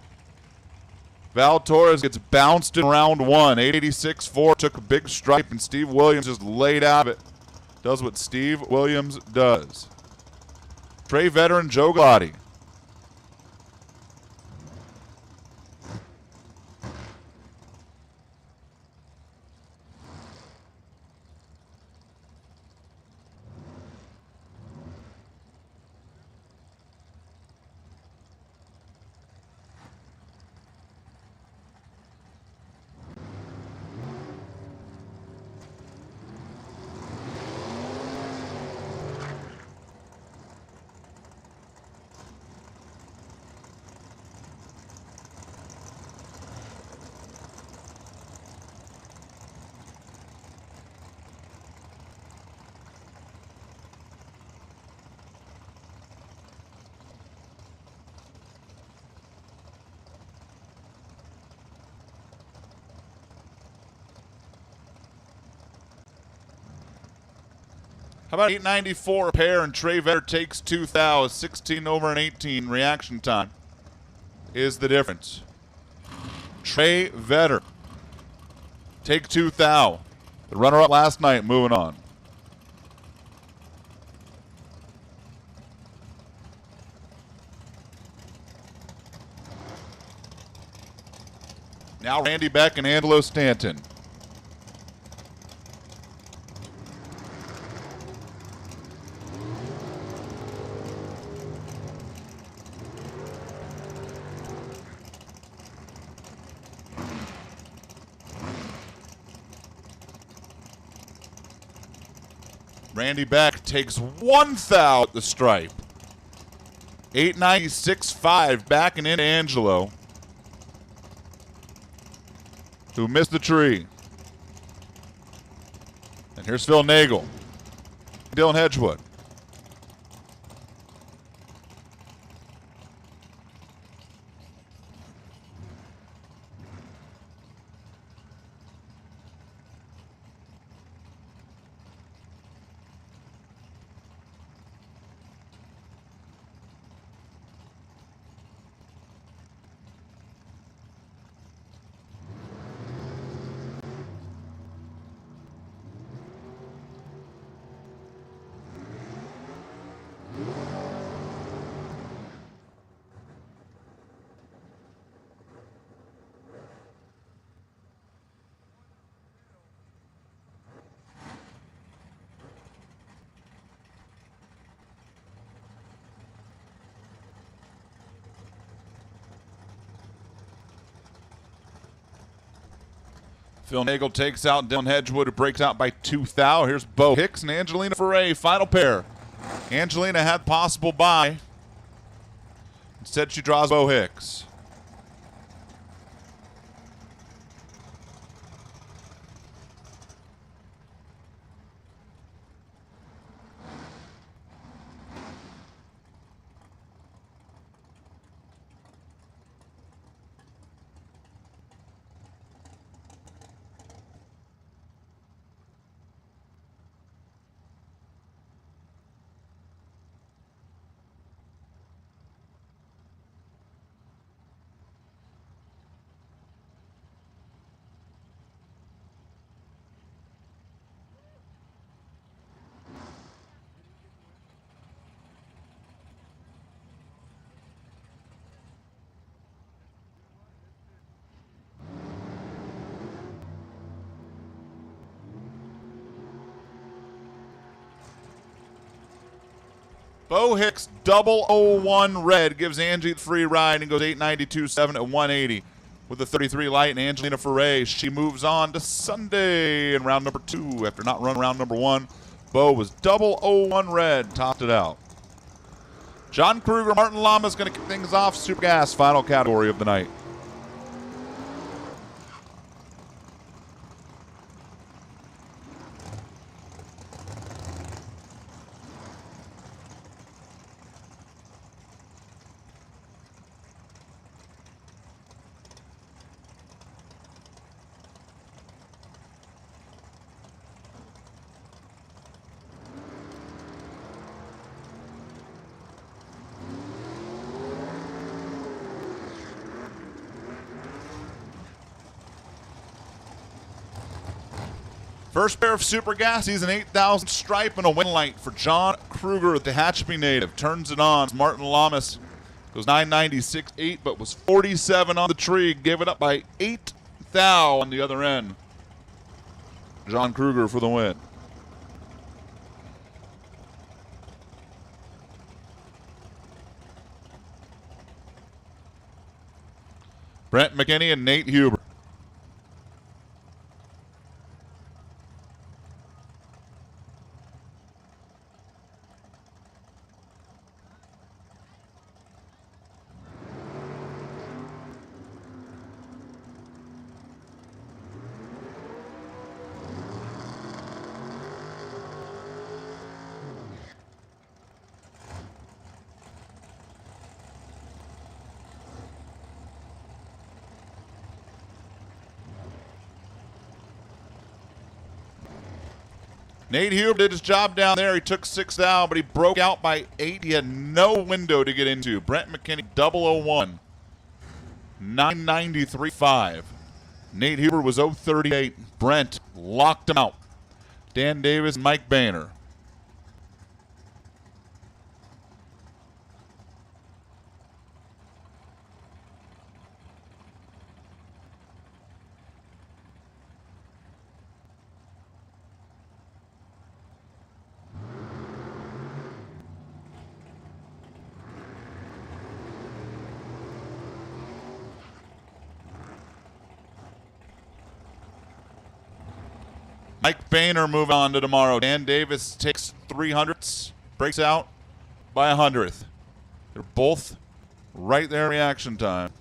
Val Torres gets bounced in round 1. 886.4. Took a big stripe, and Steve Williams just laid out of it. Does what Steve Williams does. Trey veteran Joe Galati. How about 894 pair, and Trey Vetter takes 2 thou. 16 over an 18 reaction time is the difference. Trey Vetter take 2 thou. The runner-up last night moving on. Now Randy Beck and Angelo Stanton. Randy Beck takes 1 thou at the stripe. 896.5 backing into Angelo, who missed the tree. And here's Phil Nagel. Dylan Hedgewood. Phil Nagel takes out Dylan Hedgewood, who breaks out by 2 thou. Here's Bo Hicks and Angelina Ferre, final pair. Angelina had possible bye. Instead, she draws Bo Hicks. Bo Hicks double 01 red gives Angie the free ride and goes 892.7 at 180 with the 33 light. And Angelina Ferre, she moves on to Sunday in round number 2 after not running round number 1. Bo was double 01 red, topped it out. John Kruger, Martin Lama is going to kick things off. Super Gas, final category of the night. First pair of Super Gas, he's an 8,000 stripe and a win light for John Kruger at the Hatchby native. Turns it on. Martin Lamas goes 996.8, but was 47 on the tree. Gave it up by 8 thou on the other end. John Kruger for the win. Brent McKinney and Nate Huber. Nate Huber did his job down there. He took 6 thou, but he broke out by 8. He had no window to get into. Brent McKinney, 001. 993.5. Nate Huber was 038. Brent locked him out. Dan Davis, Mike Boehner. Mike Boehner moving on to tomorrow. Dan Davis takes 300ths, breaks out by 100th. They're both right there in reaction time.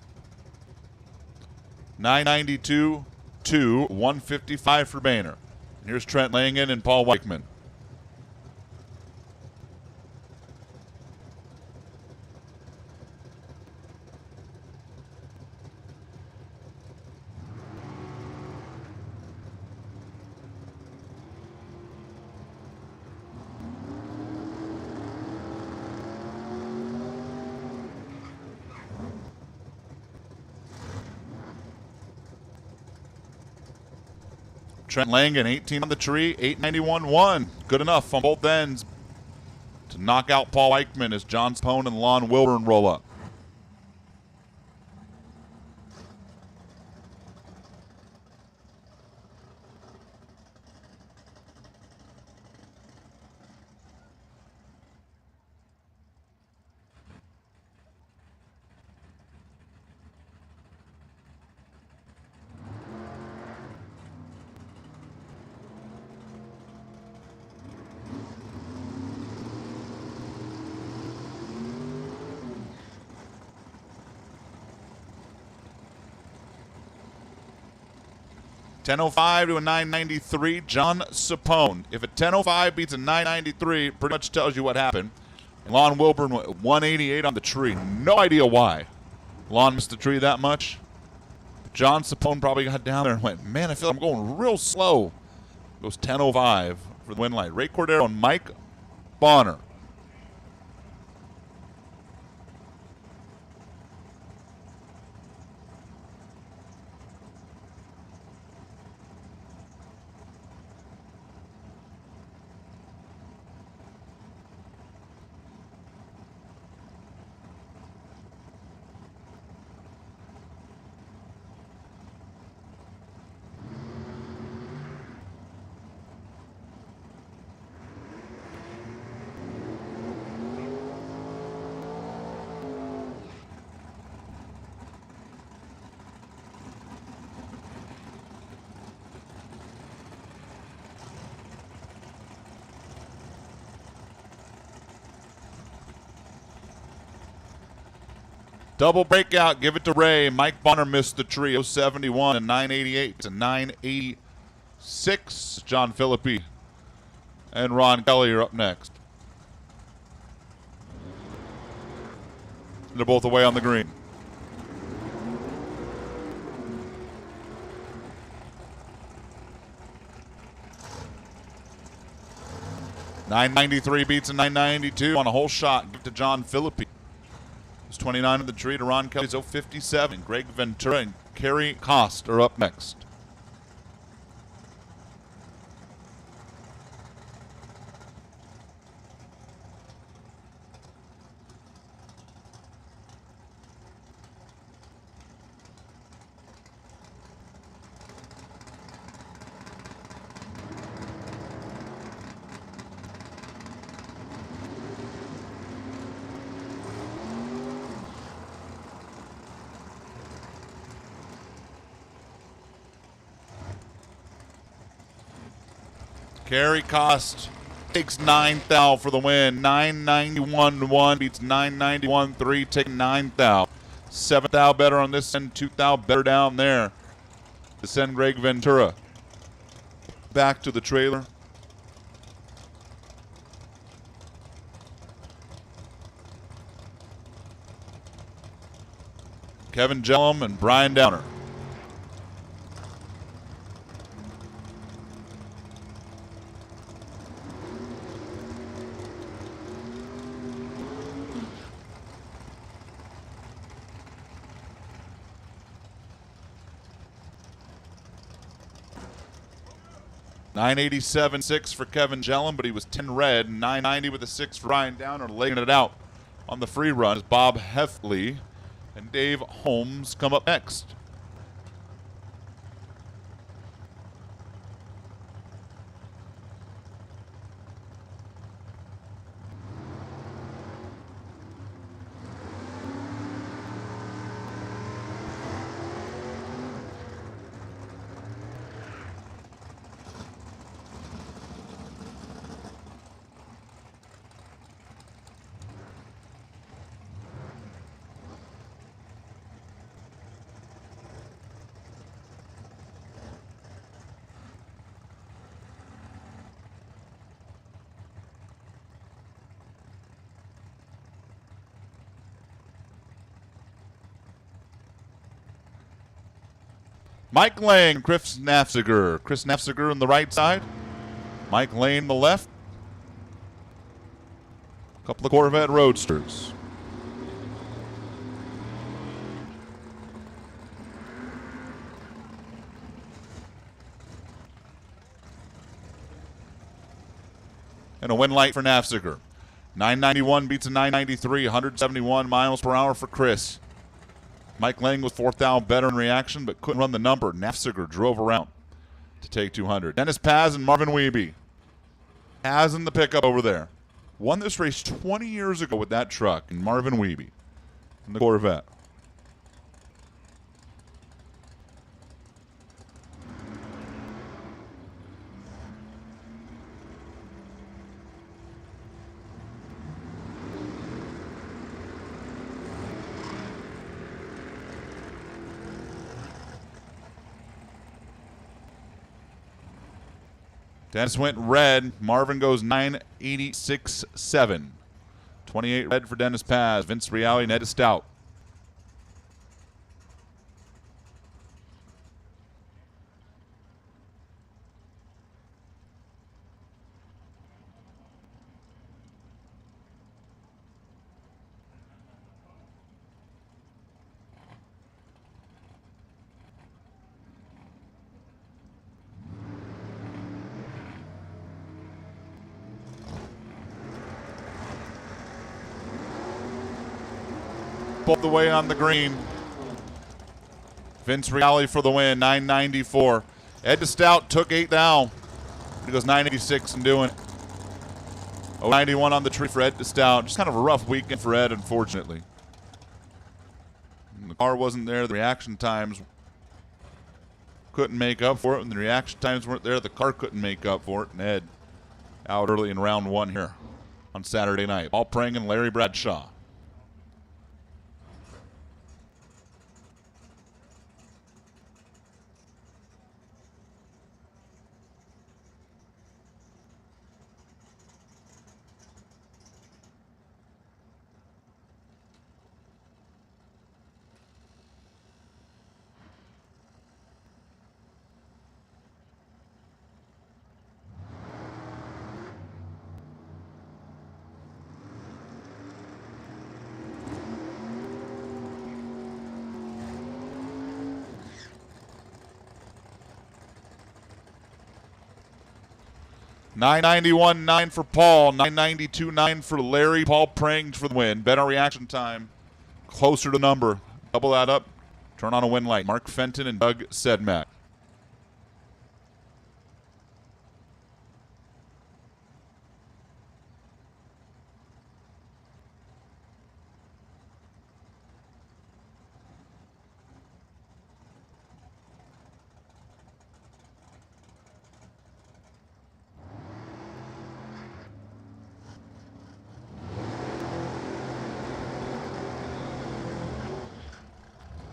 992 to 155 for Boehner. And here's Trent Langen and Paul Weichman. Trent Langen, 18 on the tree, 891-1. Good enough on both ends to knock out Paul Eichmann as John Sapone and Lon Wilburn roll up. .10.05 to a 993, John Sapone. If a 10.05 beats a 993, pretty much tells you what happened. And Lon Wilburn went 188 on the tree. No idea why Lon missed the tree that much. John Sapone probably got down there and went, man, I feel like I'm going real slow. Goes 10.05 for the win light. Ray Cordero and Mike Bonner. Double breakout, give it to Ray. Mike Bonner missed the tree. 071 and 988 to 986. John Philippi and Ron Kelly are up next. They're both away on the green. .993 beats a 992 on a whole shot. Give it to John Philippi. It's 29 of the tree to Ron Kelly's 057. Greg Ventura and Kerry Kost are up next. Kerry Kost takes 9th thou for the win. 991-1 beats 991-3, taking 9th thou. 7th thou better on this end, 2th thou better down there. To send Greg Ventura back to the trailer. Kevin Jellum and Brian Downer. .987.6 for Kevin Jellum, but he was 10 red. 990 with a 6 for Brian Downer, laying it out on the free run as Bob Heffley and Dave Holmes come up next. Mike Lang, Chris Nafziger. Chris Nafziger on the right side. Mike Lane on the left. A couple of Corvette Roadsters. And a win light for Nafziger. 991 beats a 993, 171 miles per hour for Chris. Mike Lang was fourth down better in reaction, but couldn't run the number. Nafziger drove around to take 200. Dennis Paz and Marvin Wiebe. Paz in the pickup over there. Won this race 20 years ago with that truck, and Marvin Wiebe in the Corvette. Dennis went red. Marvin goes 986.7. 28 red for Dennis Paz. Vince Reale, Ned Stout. Both the way on the green. Vince Reale for the win, 994. Ed Stout took 8 down. He goes 986 and doing it. 91 on the tree for Ed Stout. Just kind of a rough weekend for Ed, unfortunately. And the car wasn't there. The reaction times couldn't make up for it. When the reaction times weren't there, the car couldn't make up for it. And Ed out early in round 1 here on Saturday night. Paul Prang and Larry Bradshaw. $991.9 for Paul, $992.9 for Larry. Paul Prang for the win. Better reaction time, closer to number. Double that up, turn on a win light. Mark Fenton and Doug Sedmak.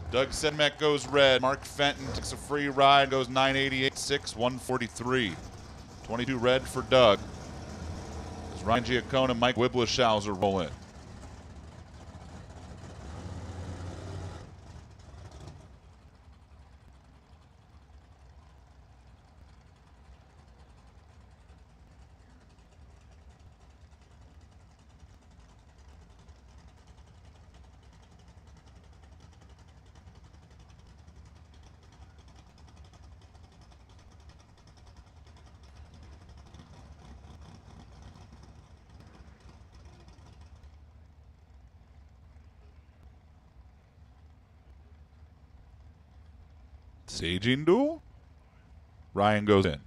Doug Sedmak goes red. Mark Fenton takes a free ride, goes 988.6, 143. 22 red for Doug. As Ryan Giacone and Mike Wiblishauser roll in. Staging duel. Ryan goes in.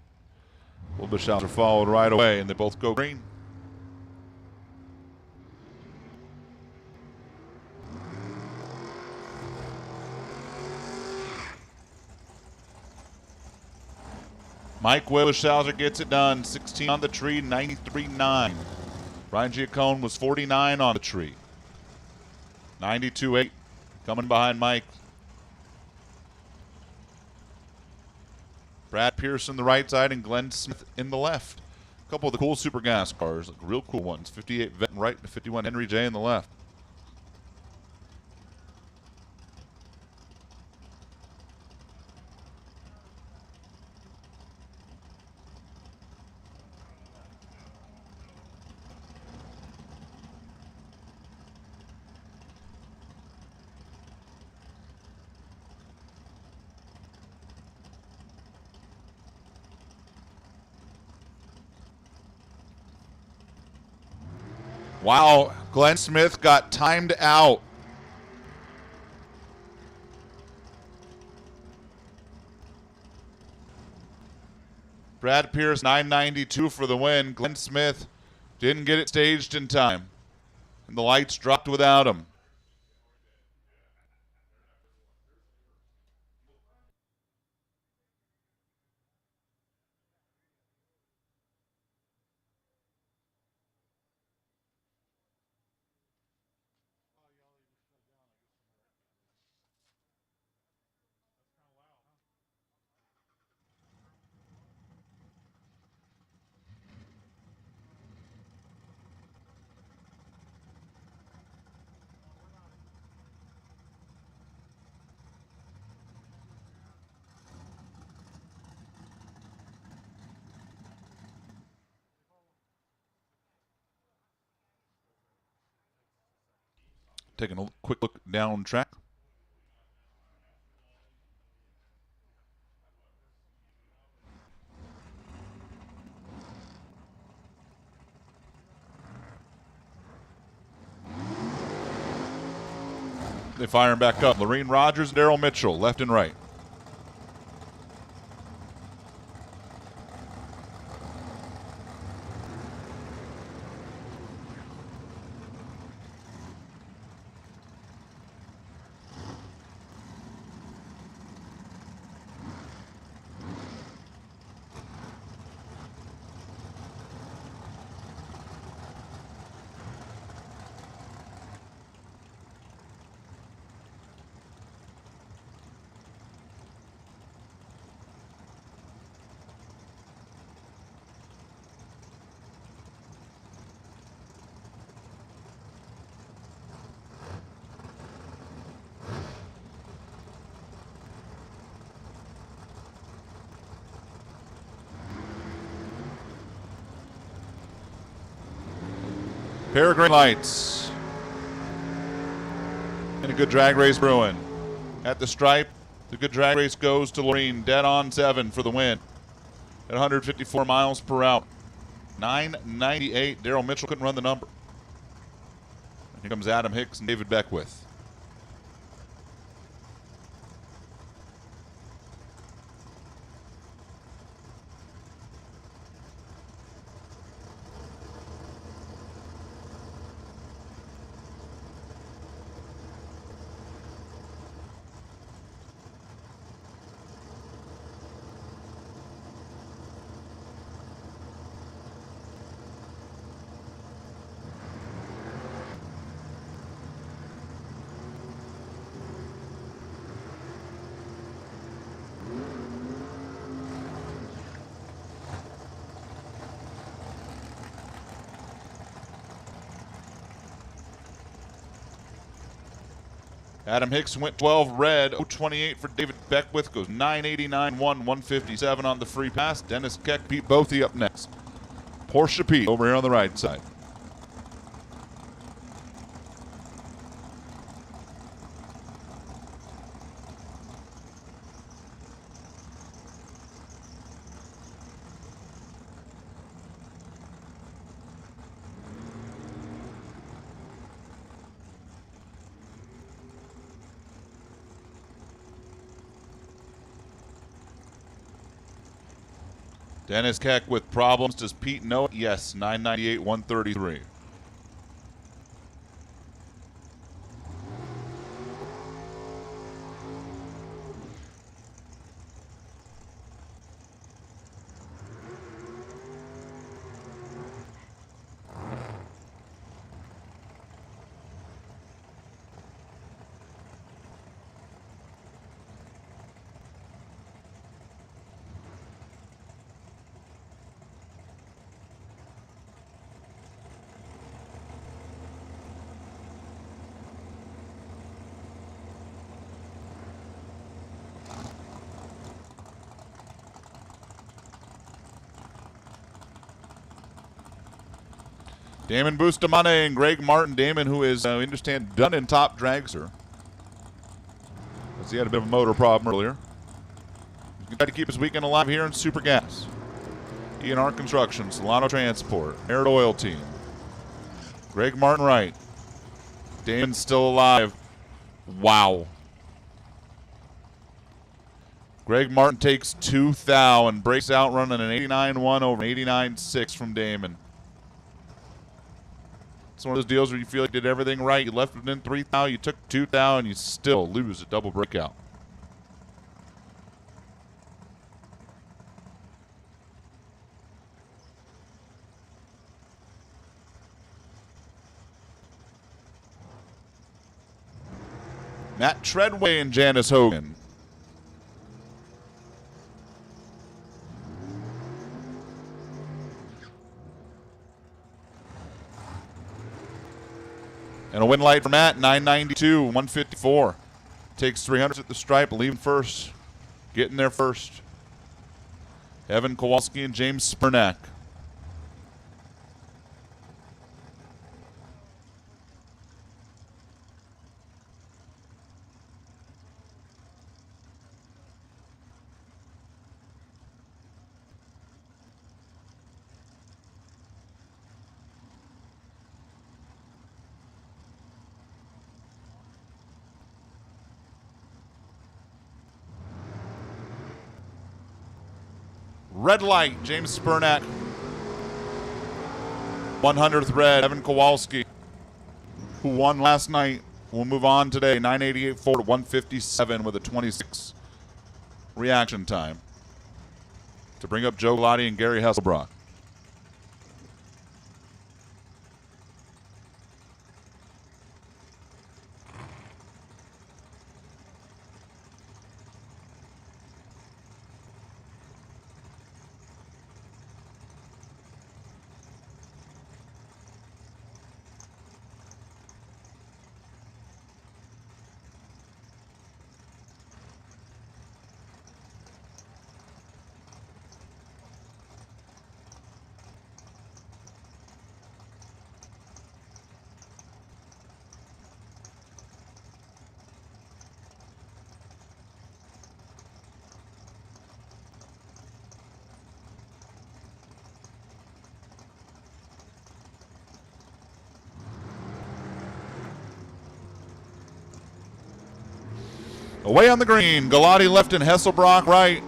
Wiblishauser followed right away, and they both go green. Mike Wiblishauser gets it done. 16 on the tree, 93.9. Ryan Giacone was 49 on the tree. 92.8 coming behind Mike. Brad Pearson the right side and Glenn Smith in the left. A couple of the cool super gas cars, like real cool ones. 58 Vet in right and 51 Henry J in the left. Wow, Glenn Smith got timed out. Brad Pierce, 992 for the win. Glenn Smith didn't get it staged in time, and the lights dropped without him. Taking a quick look down track. They fire him back up. Lorene Rogers, Daryl Mitchell, left and right. Pair of green lights. And a good drag race brewing. At the stripe, the good drag race goes to Lorene. Dead on 7 for the win. At 154 miles per hour. 998. Daryl Mitchell couldn't run the number. And here comes Adam Hicks and David Beckwith. Adam Hicks went 12 red, 028 for David Beckwith, goes 989, 157 on the free pass. Dennis Keck, Pete Bothy up next. Porsche Pete over here on the right side. Dennis Keck with problems. Does Pete know it? Yes, 998, 133. Damon Bustamante and Greg Martin. Damon, who is, I understand, done in top dragster. As he had a bit of a motor problem earlier. He's going to try to keep his weekend alive here in Super Gas. ENR Construction, Solano Transport, Merritt Oil Team. Greg Martin right. Damon's still alive. Wow. Greg Martin takes 2 thou and breaks out running an 89-1 over 89-6 from Damon. It's one of those deals where you feel like you did everything right. You left within 3 thou, you took 2 thou, and you still lose a double breakout. Matt Treadway and Janice Hogan. And a win light for Matt, 992, 154. Takes 300 at the stripe, leaving first. Getting there first. Evan Kowalski and James Spurnack. Red light, James Spurnack. 100th red, Evan Kowalski, who won last night, will move on today, 988 forward, 157 with a 26 reaction time to bring up Joe Glotty and Gary Hasselbrock. Away on the green, Galati left and Hasselbrock right.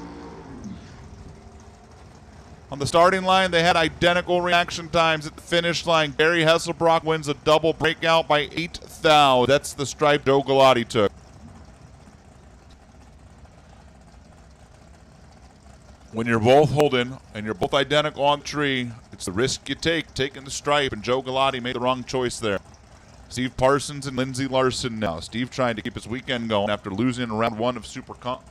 On the starting line, they had identical reaction times at the finish line. Gary Hasselbrock wins a double breakout by 8 thou. That's the stripe Joe Galati took. When you're both holding and you're both identical on the tree, it's the risk you take, taking the stripe, and Joe Galati made the wrong choice there. Steve Parsons and Lindsey Larson now. Steve trying to keep his weekend going after losing in round 1 of Super Comp.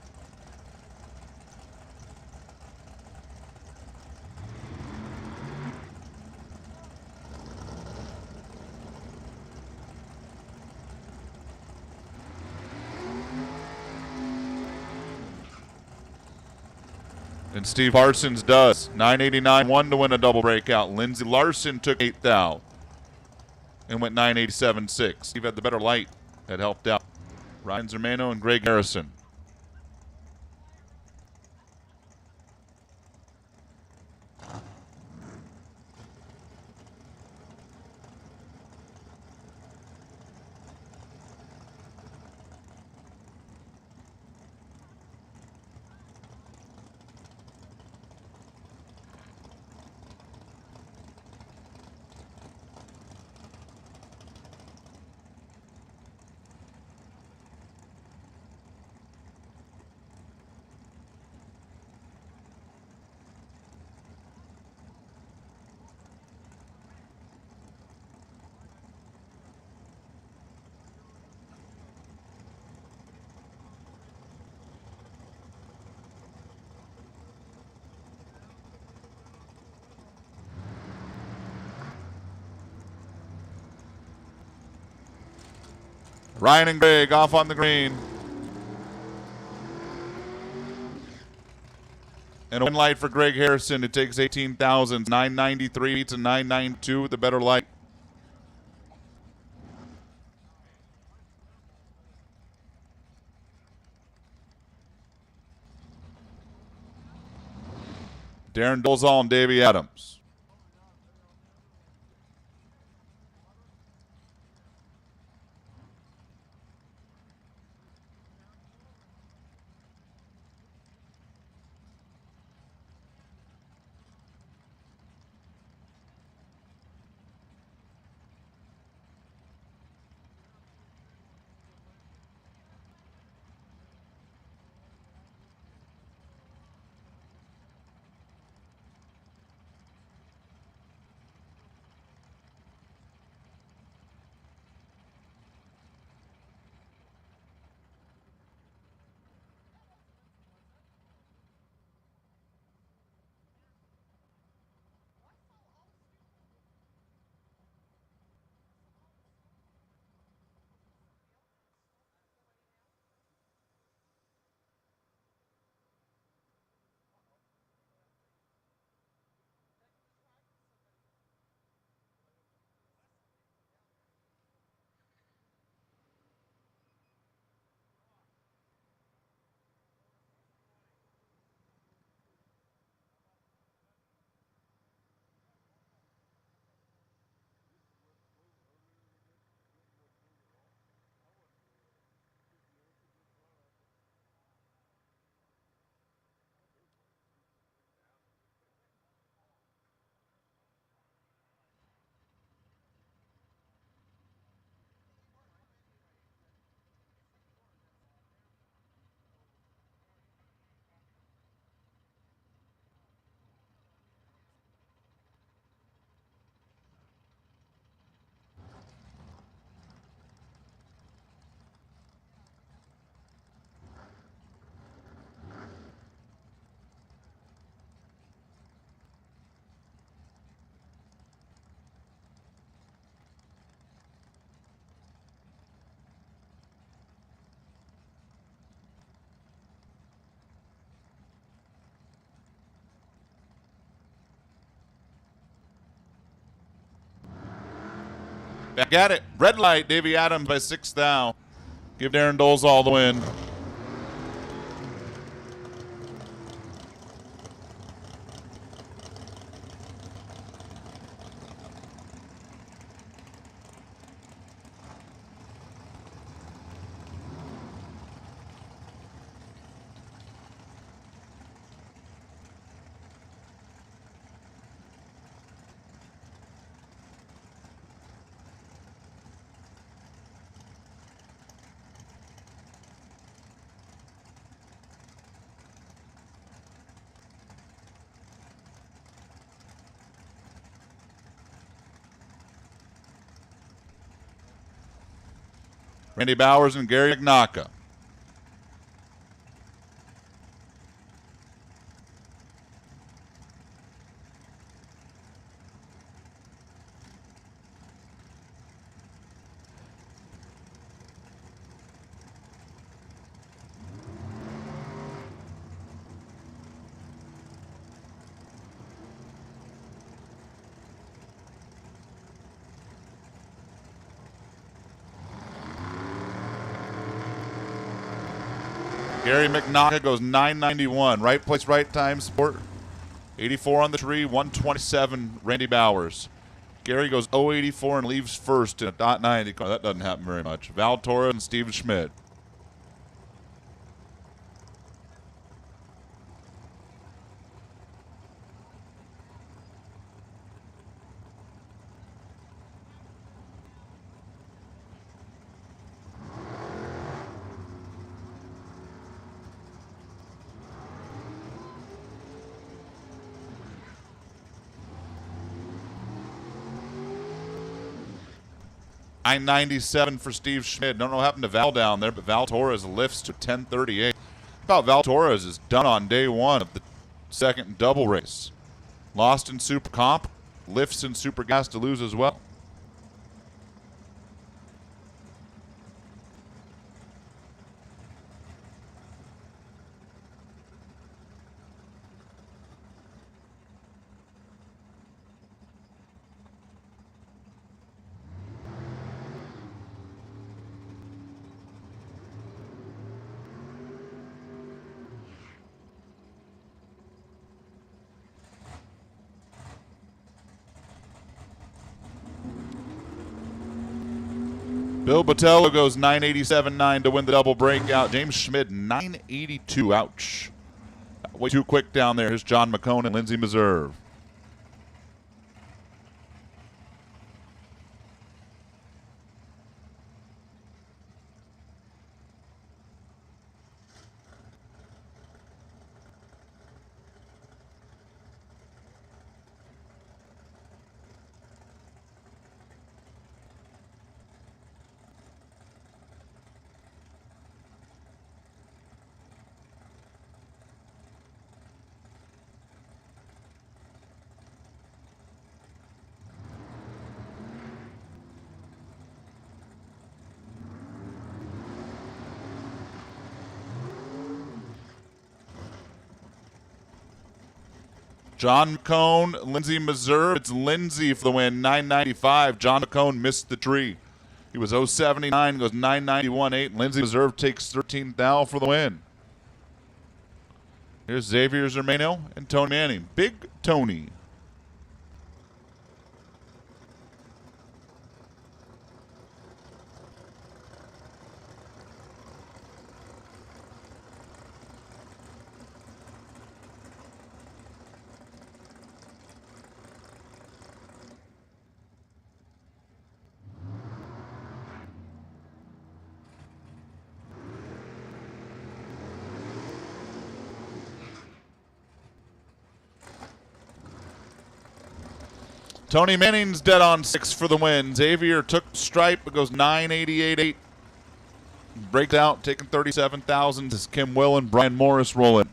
And Steve Parsons does. 989-1 to win a double breakout. Lindsey Larson took 8 thou and went 987-6. Steve had the better light that helped out. Ryan Zermano and Greg Harrison. Ryan and Greg off on the green. And a win light for Greg Harrison. It takes 18,000. 993 to 992 with the better light. Darren Dolezal and Davey Adams. Back at it. Red light. Davey Adams by 6 thou. Give Darren Dolezal the win. Randy Bowers and Gary McNaka. Gary McNaka goes 991. Right place, right time, sport. 84 on the tree, 127, Randy Bowers. Gary goes 084 and leaves first in a .90 car. That doesn't happen very much. Val Torres and Steven Schmidt. .997 for Steve Schmidt. Don't know what happened to Val down there, but Val Torres lifts to 1038. About Val Torres is done on day one of the second double race. Lost in Super Comp, lifts in Super Gas to lose as well. Bill Botello goes 987.9 to win the double breakout. James Schmidt 982. Ouch. Way too quick down there. Here's John McCone and Lindsey Meserve. John McCone, Lindsey Meserve. It's Lindsey for the win, 995. John McCone missed the tree. He was 079, goes 991.8. Lindsey Meserve takes 13 thou for the win. Here's Xavier Zermano and Tony Manning. Big Tony. Tony Manning's dead on 6 for the win. Xavier took stripe, but goes 988.8. Breaks out, taking 37,000 as Kim Will and Brian Morris roll in.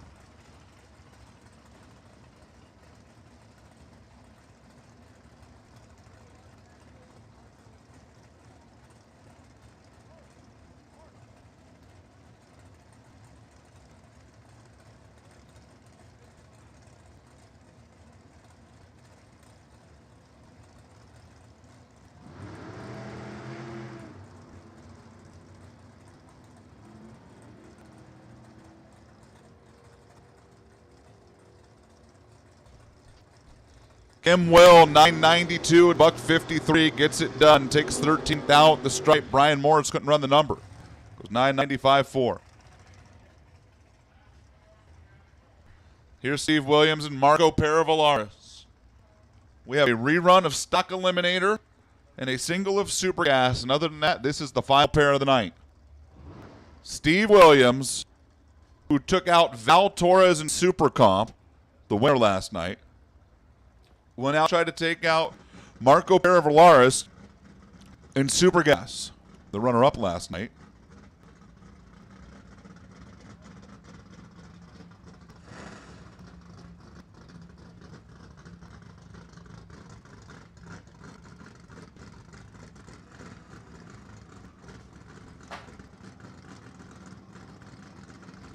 Tim Will, 992 and $153, gets it done. Takes 13th out the stripe. Brian Morris couldn't run the number. Goes 995.4. Here's Steve Williams and Marco Paravalaris. We have a rerun of Stock Eliminator and a single of Super Gas. And other than that, this is the final pair of the night. Steve Williams, who took out Val Torres in Super Comp, the winner last night, will now try to take out Marco Paravalaris in Super Gas, the runner-up last night.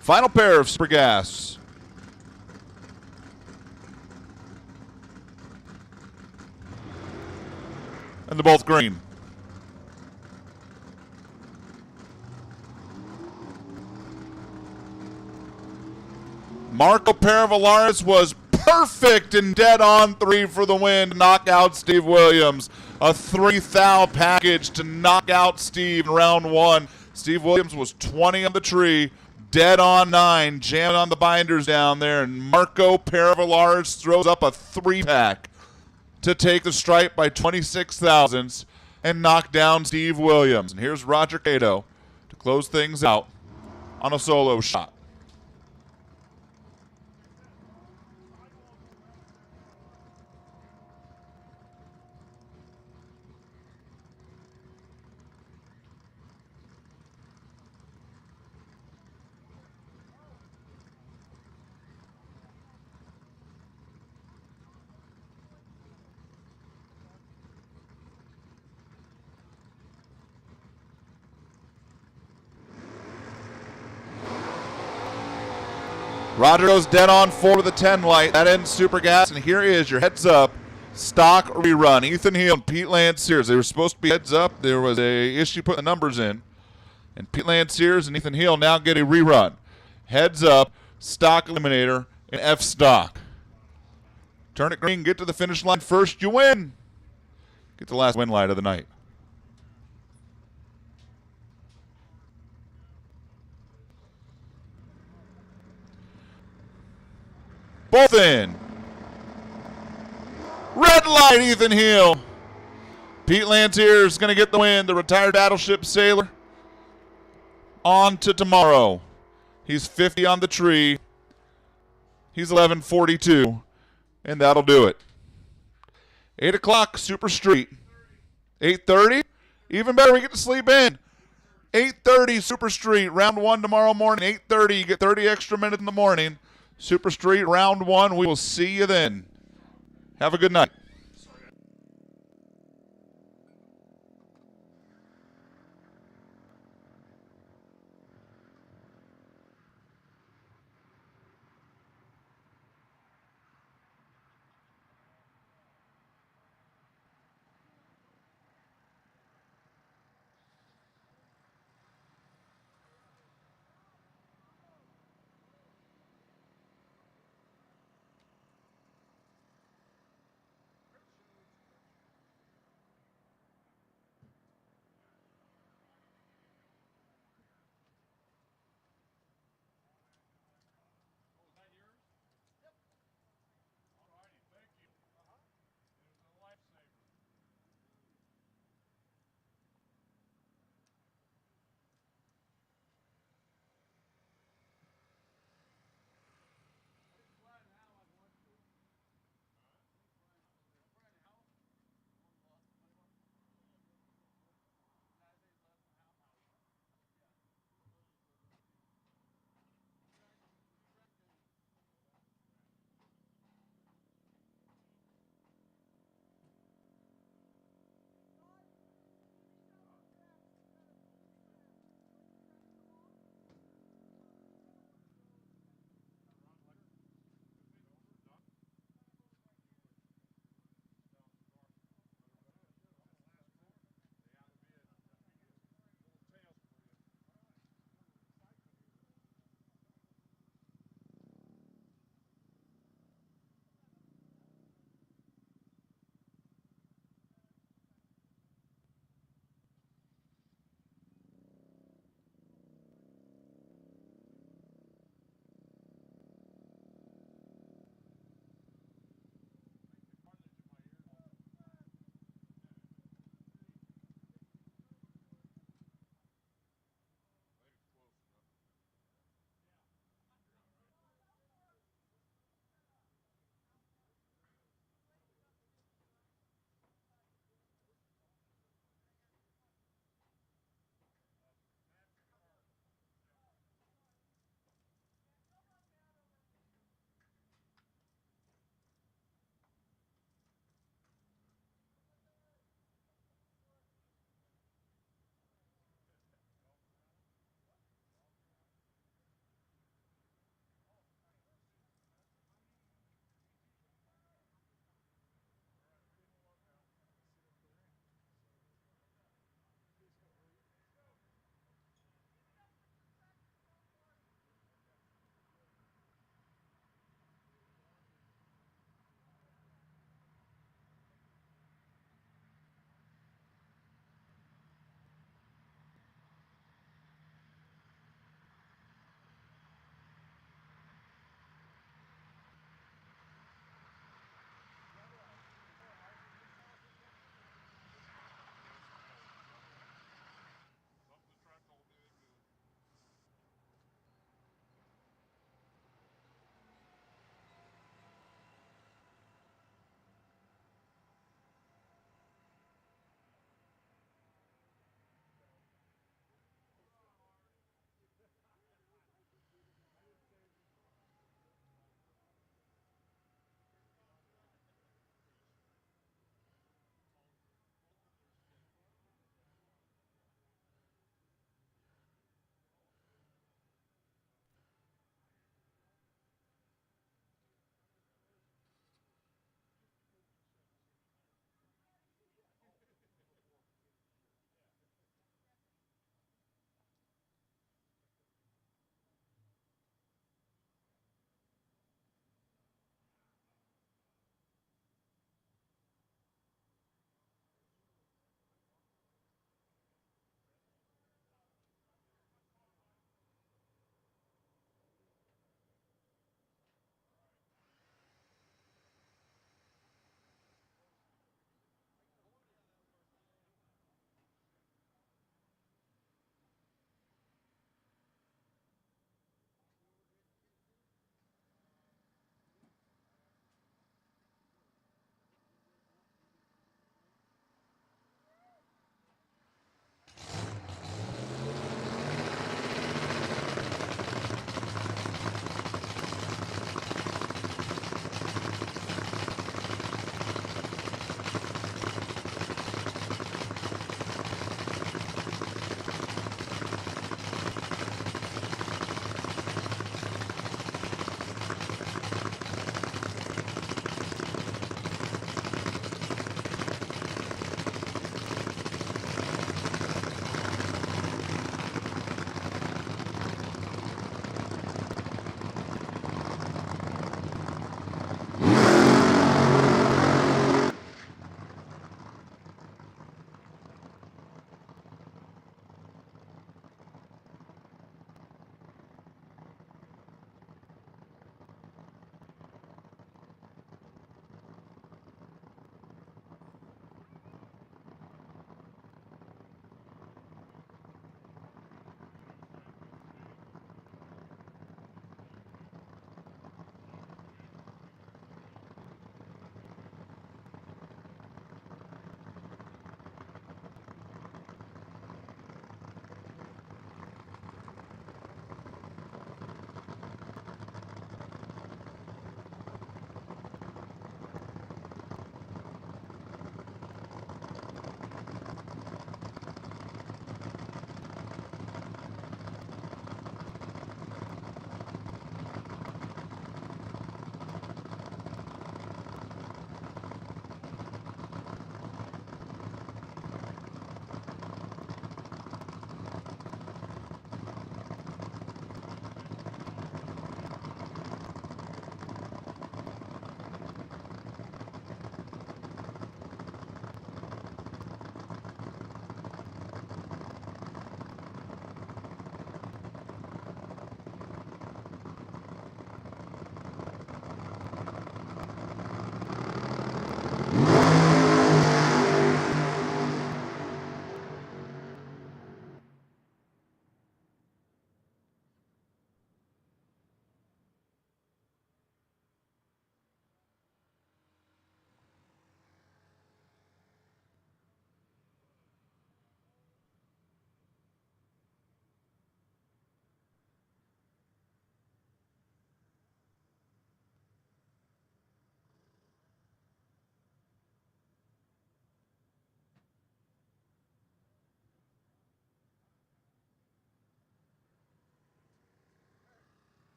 Final pair of Super Gas. And they're both green. Marco Paravalaris was perfect and dead on 3 for the win to knock out Steve Williams. A 3-thou package to knock out Steve in round 1. Steve Williams was 20 on the tree. Dead on 9, jamming on the binders down there, and Marco Paravalaris throws up a 3-pack to take the stripe by 26 thousandths and knock down Steve Williams. And here's Roger Cato to close things out on a solo shot. Roger goes dead on 4 with a 10 light. That ends Super Gas, and here is your heads up stock rerun. Ethan Heel and Pete Lanciers. They were supposed to be heads up. There was a issue putting the numbers in. And Pete Lanciers and Ethan Heel now get a rerun. Heads up, stock eliminator, and F stock. Turn it green, get to the finish line first, you win. Get the last win light of the night. Both in. Red light, Ethan Heel. Pete Lancier is going to get the win. The retired battleship sailor. On to tomorrow. He's 50 on the tree. He's 1142. And that'll do it. 8 o'clock, Super Street. 8:30? Even better, we get to sleep in. 8:30, Super Street. Round 1 tomorrow morning. 8:30, you get 30 extra minutes in the morning. Super Street, round 1. We will see you then. Have a good night.